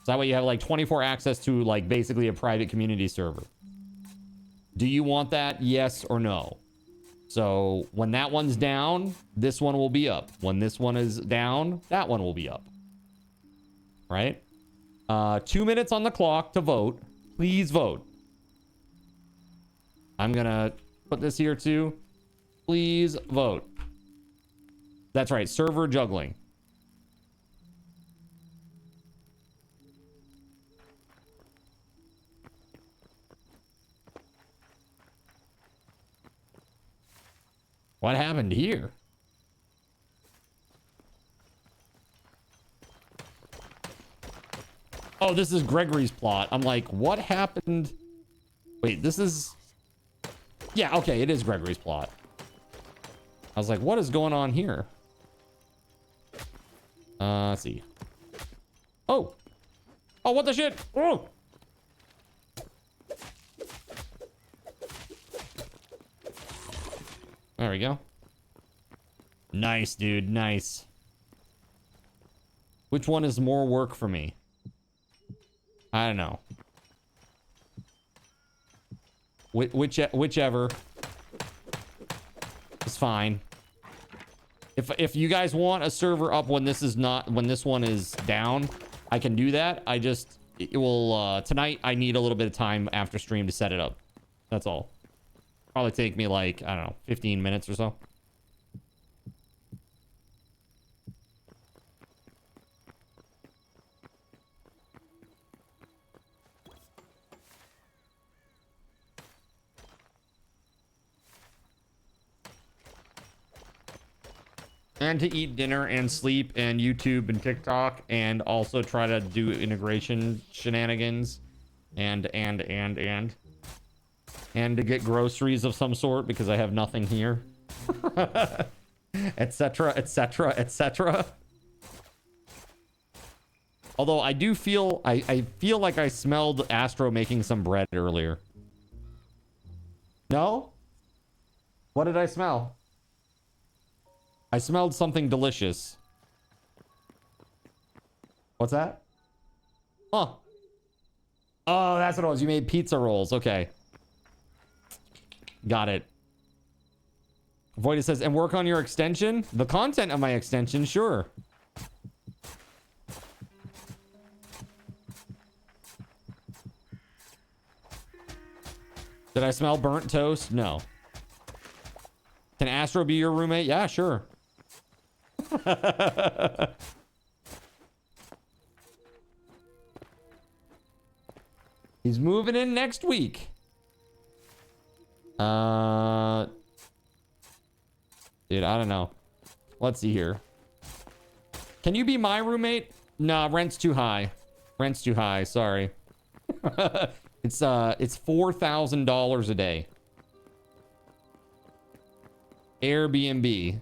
So that way you have like 24 access to like basically a private community server. Do you want that? Yes or no? So when that one's down, this one will be up. When this one is down, that one will be up. Right? 2 minutes on the clock to vote. Please vote. I'm gonna put this here too. Please vote. That's right, server juggling. What happened here? Oh, this is Gregory's plot. I'm like, what happened? Wait, this is... Yeah, okay, it is Gregory's plot. I was like, what is going on here? Let's see. Oh! Oh, what the shit? Oh! There we go. Nice, dude. Nice. Which one is more work for me? I don't know. Whichever is fine. If you guys want a server up when this one is down, I can do that. It will tonight I need a little bit of time after stream to set it up. That's all. Probably take me like, I don't know, 15 minutes or so. And to eat dinner and sleep and YouTube and TikTok and also try to do integration shenanigans and to get groceries of some sort because I have nothing here. Etc, etc, etc. Although I do feel, I feel like I smelled Astro making some bread earlier. No? What did I smell? I smelled something delicious. What's that? Huh. Oh, that's what it was. You made pizza rolls. Okay. Got it. Voided says, and work on your extension? The content of my extension, sure. Did I smell burnt toast? No. Can Astro be your roommate? Yeah, sure. He's moving in next week. Dude, I don't know. Let's see here. Can you be my roommate? Nah, rent's too high. Rent's too high, sorry. It's $4,000 a day. Airbnb.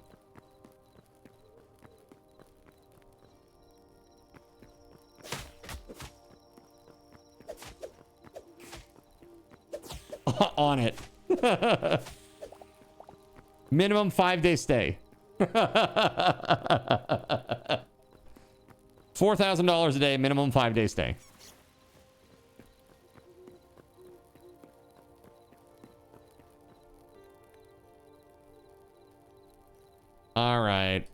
on it. Minimum 5-day stay. $4,000 a day, minimum 5-day stay. All right.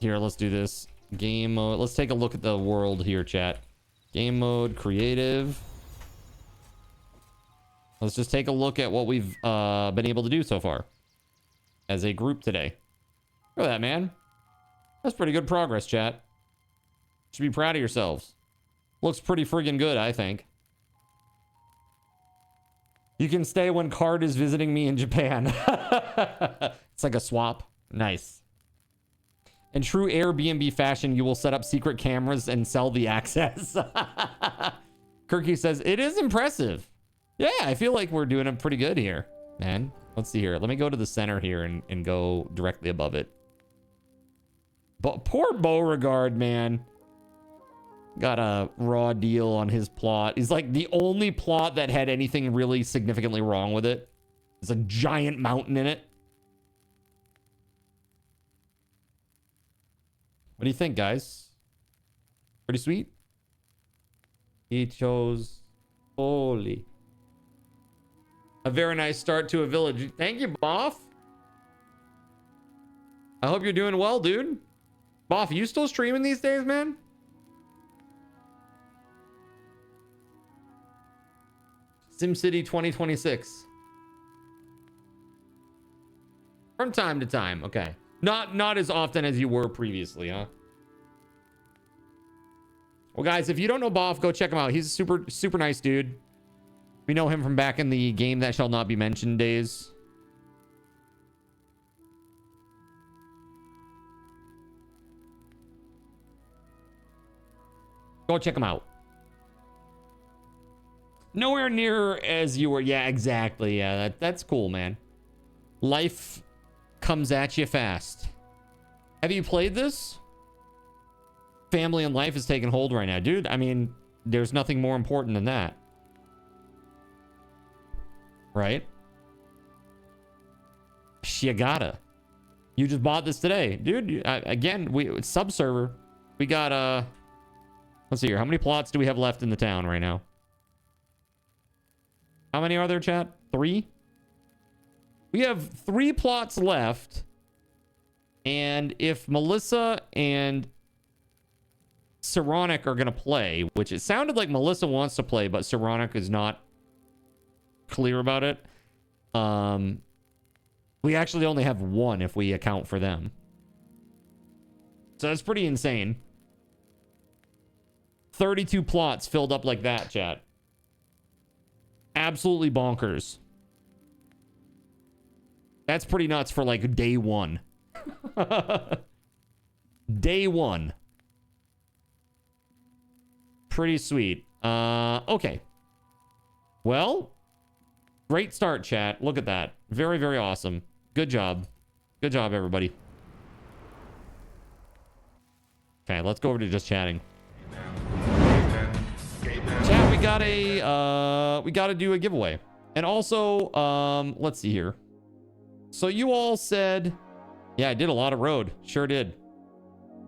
Here, let's do this. Game mode. Let's take a look at the world here, chat. Game mode, creative. Let's just take a look at what we've been able to do so far as a group today. Look at that, man. That's pretty good progress, chat. Should be proud of yourselves. Looks pretty friggin' good, I think. You can stay when Card is visiting me in Japan. It's like a swap. Nice. In true Airbnb fashion, you will set up secret cameras and sell the access. Kirky says, it is impressive. Yeah, I feel like we're doing it pretty good here, man. Let's see here. Let me go to the center here and go directly above it. But poor Beauregard, man. Got a raw deal on his plot. He's like the only plot that had anything really significantly wrong with it. There's a giant mountain in it. What do you think, guys? Pretty sweet. He chose holy. A very nice start to a village. Thank you, Boff. I hope you're doing well, dude. Boff, you still streaming these days, man? SimCity 2026. From time to time, okay. Not as often as you were previously, huh? Well, guys, if you don't know Boff, go check him out. He's a super nice dude. We know him from back in the Game That Shall Not Be Mentioned days. Go check him out. Nowhere near as you were. Yeah, exactly. Yeah, that's cool, man. Life comes at you fast. Have you played this? Family and life is taking hold right now. Dude, I mean, there's nothing more important than that. Right? You gotta. You just bought this today. Dude, again, it's sub-server. We got, let's see here. How many plots do we have left in the town right now? How many are there, chat? 3? We have 3 plots left. And if Melissa and Saronic are going to play, which it sounded like Melissa wants to play, but Saronic is not clear about it. We actually only have 1 if we account for them. So that's pretty insane. 32 plots filled up like that, chat. Absolutely bonkers. That's pretty nuts for like day 1. Day 1. Pretty sweet. Okay. Well, great start, chat. Look at that. Very, very awesome. Good job. Good job, everybody. Okay, let's go over to just chatting. Chat, we gotta do a giveaway. And also, let's see here. So you all said, yeah, I did a lot of road. Sure did.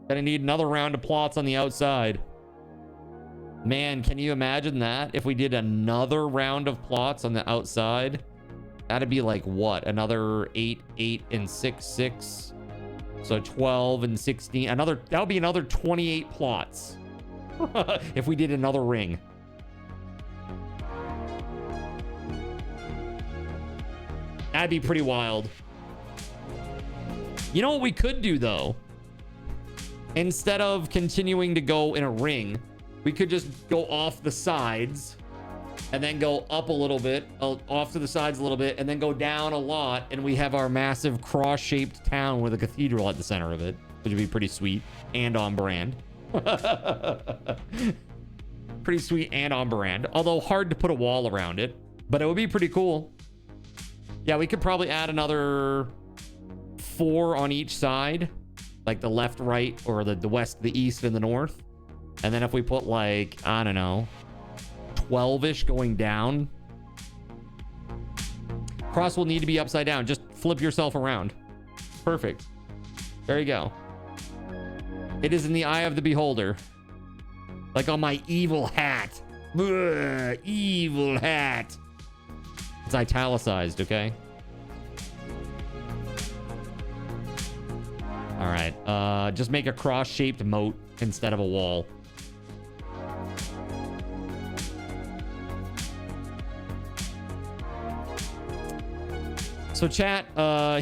Gonna need another round of plots on the outside. Man, can you imagine that? If we did another round of plots on the outside, that'd be like what? Another 8, 8, and 6, 6. So 12 and 16. That would be another 28 plots. If we did another ring. That'd be pretty wild. You know what we could do, though? Instead of continuing to go in a ring, we could just go off the sides and then go up a little bit, off to the sides a little bit, and then go down a lot, and we have our massive cross-shaped town with a cathedral at the center of it, which would be pretty sweet and on brand. Pretty sweet and on brand, although hard to put a wall around it, but it would be pretty cool. Yeah, we could probably add another 4 on each side, like the left, right, or the west, the east, and the north. And then if we put like, I don't know, 12-ish going down, Cross will need to be upside down. Just flip yourself around. Perfect. There you go. It is in the eye of the beholder. Like on my evil hat. Ugh, evil hat. It's italicized, okay? All right. Just make a cross-shaped moat instead of a wall. So chat,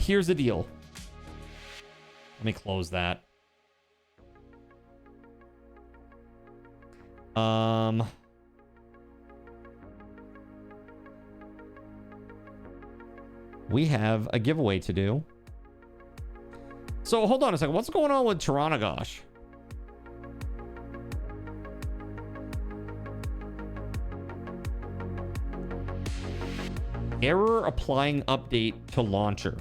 here's the deal. Let me close that. We have a giveaway to do. So hold on a second. What's going on with Taranagosh? Error applying update to launcher.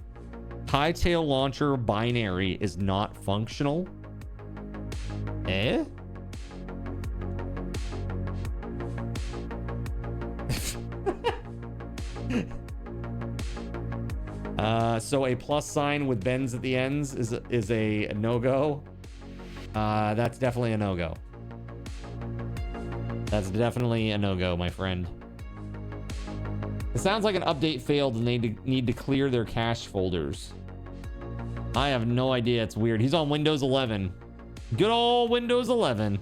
Hytale launcher binary is not functional. Eh? So a plus sign with bends at the ends is a no-go. That's definitely a no-go. That's definitely a no-go, my friend. It sounds like an update failed and they need to clear their cache folders. I have no idea. It's weird. He's on Windows 11. Good old Windows 11.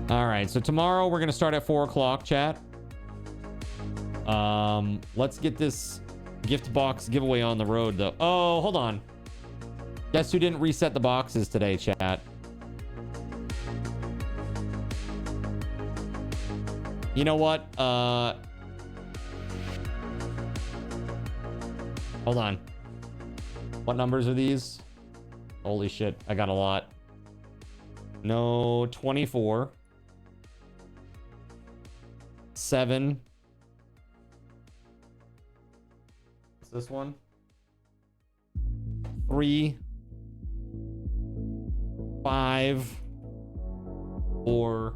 All right, so tomorrow we're gonna start at 4 o'clock, chat. Let's get this gift box giveaway on the road, though. Oh, hold on. Guess who didn't reset the boxes today, chat? You know what? Hold on. What numbers are these? Holy shit, I got a lot. No, 24. 7. What's this one? 3. 5. 4.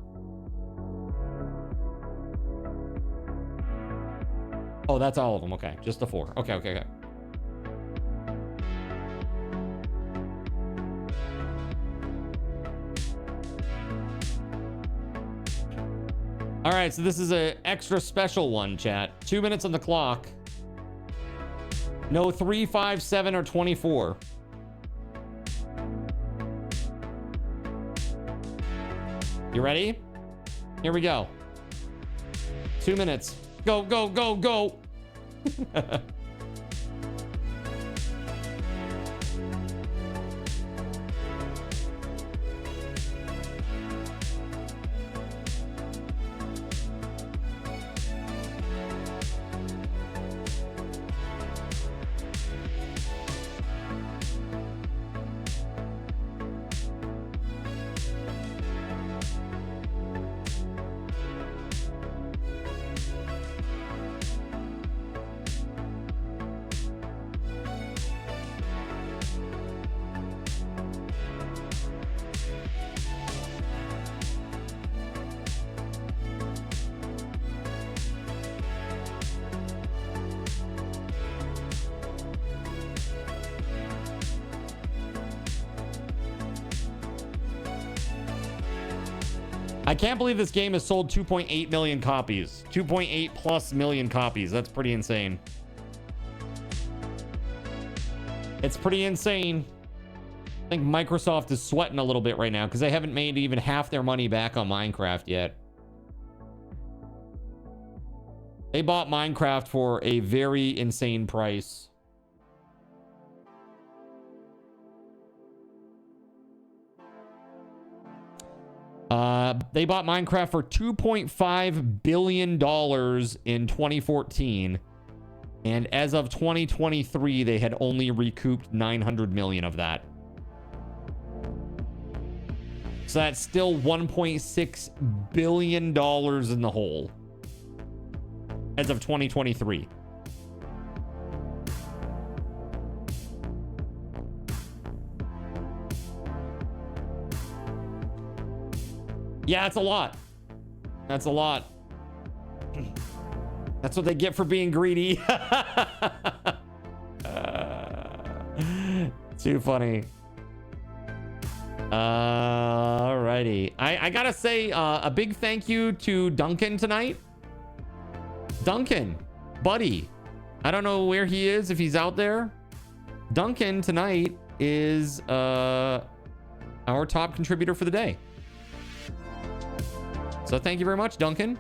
Oh, that's all of them. Okay, just the 4. Okay. All right, so this is an extra special one, chat. 2 minutes on the clock. No 3, 5, 7, or 24. You ready? Here we go. 2 minutes. Go, go, go, go. I can't believe this game has sold 2.8 million copies. 2.8 plus million copies. That's pretty insane. It's pretty insane. I think Microsoft is sweating a little bit right now because they haven't made even half their money back on Minecraft yet. They bought Minecraft for a very insane price. They bought Minecraft for $2.5 billion in 2014. And as of 2023, they had only recouped 900 million of that. So that's still $1.6 billion in the hole. As of 2023. Yeah, it's a lot. That's a lot. That's what they get for being greedy. Too funny. Alrighty. I gotta say a big thank you to Duncan tonight. Duncan, buddy. I don't know where he is, if he's out there. Duncan tonight is our top contributor for the day. So thank you very much, Duncan.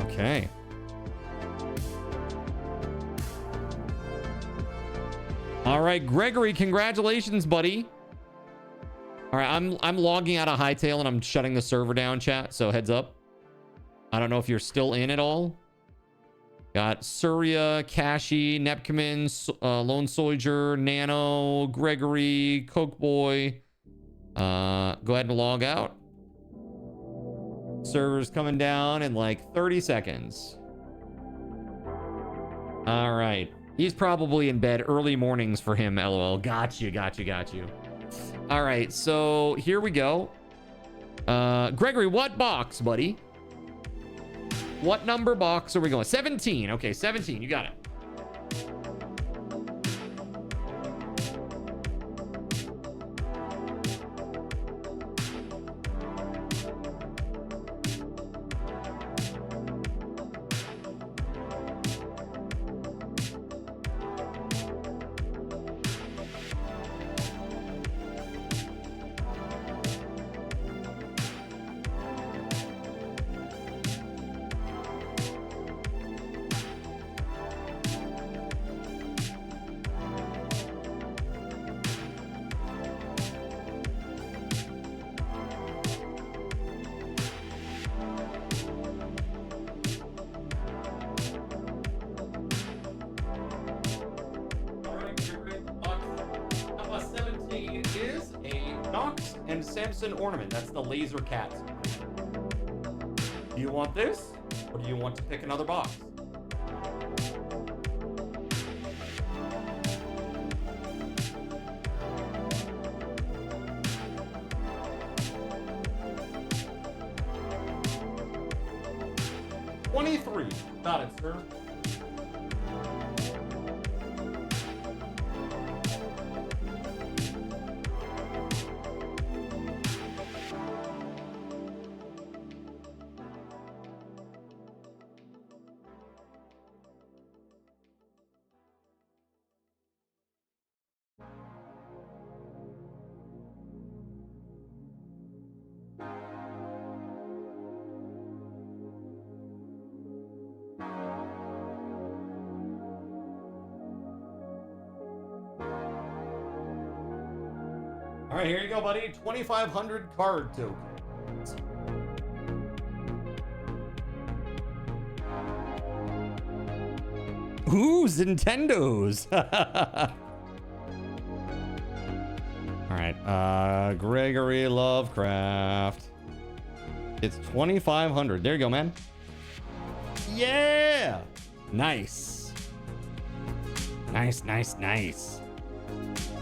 Okay. All right, Gregory, congratulations, buddy. All right, I'm logging out of Hytale and I'm shutting the server down, chat. So heads up. I don't know if you're still in at all. Got Surya, Kashi, Nepkamin, Lone Soldier, Nano, Gregory, Coke Boy. Go ahead and log out. Server's coming down in like 30 seconds. All right. He's probably in bed. Early mornings for him, LOL. Got you. All right, so here we go. Gregory, what box, buddy? What number box are we going? 17. Okay, 17. You got it. Ornament. That's the laser cat. Do you want this, or do you want to pick another box? $23. Got it, sir. All right, here you go, buddy. 2,500 card tokens. Ooh, Nintendos. All right, Gregory Lovecraft. It's 2,500. There you go, man. Yeah. Nice. Nice.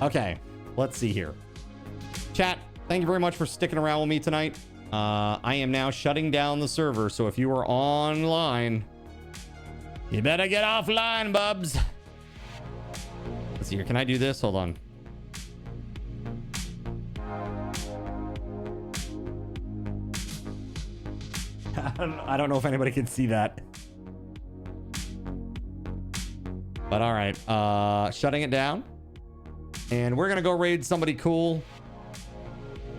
Okay, let's see here. Chat, thank you very much for sticking around with me tonight. I am now shutting down the server, so if you are online, you better get offline, bubs. Let's see here. Can I do this? Hold on. I don't know if anybody can see that. But all right, shutting it down. And we're going to go raid somebody cool.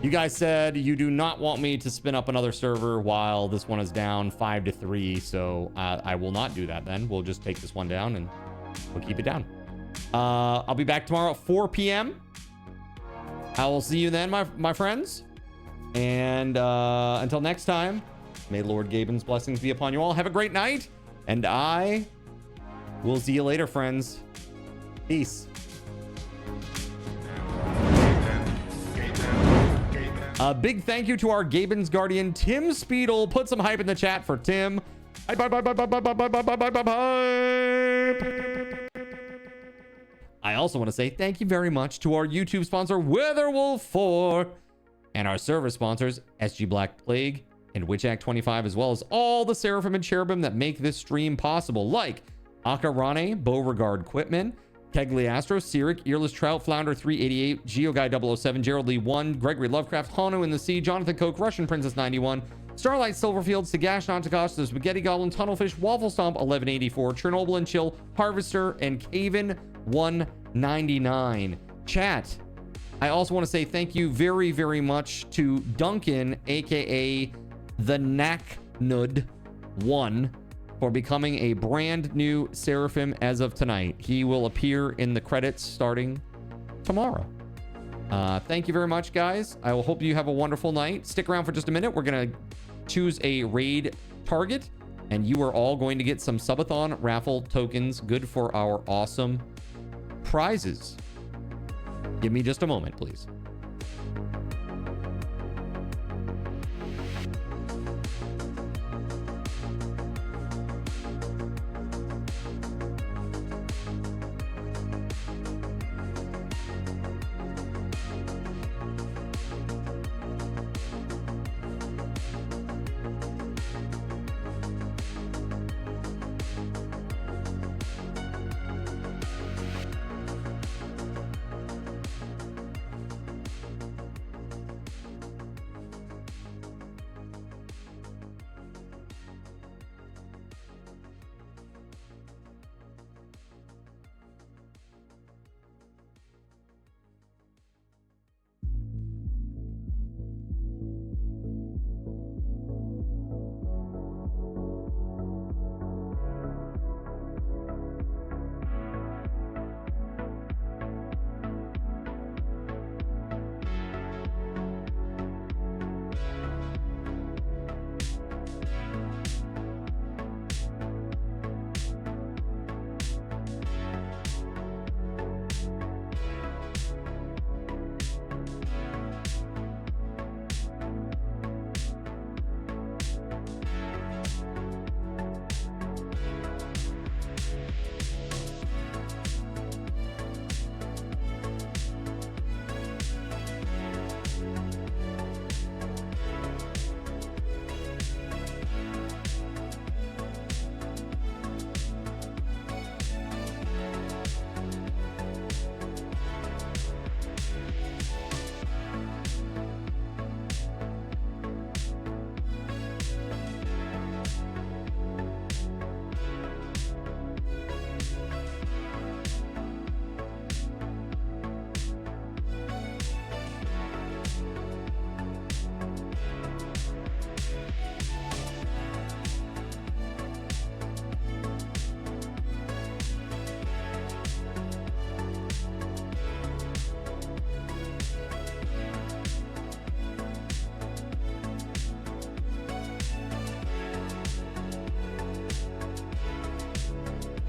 You guys said you do not want me to spin up another server while this one is down 5-3. So I will not do that then. We'll just take this one down and we'll keep it down. I'll be back tomorrow at 4 p.m. I will see you then, my friends. And until next time, may Lord Gaben's blessings be upon you all. Have a great night. And I will see you later, friends. Peace. A big thank you to our Gaben's Guardian, TimSpeedle. Put some hype in the chat for Tim. Bye, bye, bye, bye, bye, bye, bye, bye, bye, bye, bye, bye. I also want to say thank you very much to our YouTube sponsor, WeatherWolf4, and our service sponsors, SG Black Plague and WitchAct25, as well as all the Seraphim and Cherubim that make this stream possible, like Akarane, Beauregard Quitman, Kegley Astro, Cyric, Earless Trout, Flounder 388, GeoGuy 007, Gerald Lee 1, Gregory Lovecraft, Hanu in the Sea, Jonathan Koch, Russian Princess 91, Starlight Silverfield, Sagash Nantakosh, the Spaghetti Goblin, Tunnelfish, Waffle Stomp 1184, Chernobyl and Chill, Harvester, and Caven 199. Chat, I also want to say thank you very, very much to Duncan, aka the Knacknud1, for becoming a brand new Seraphim as of tonight. He will appear in the credits starting tomorrow. Thank you very much, guys. I will hope you have a wonderful night. Stick around for just a minute. We're going to choose a raid target, and you are all going to get some subathon raffle tokens, good for our awesome prizes. Give me just a moment, please.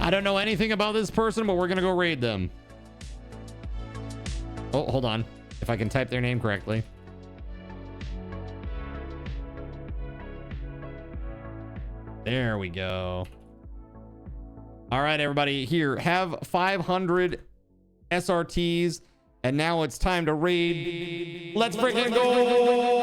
I don't know anything about this person, but we're gonna go raid them. Oh, hold on. If I can type their name correctly. There we go. All right, everybody. Here, have 500 SRTs, and now it's time to raid. Let's freaking go!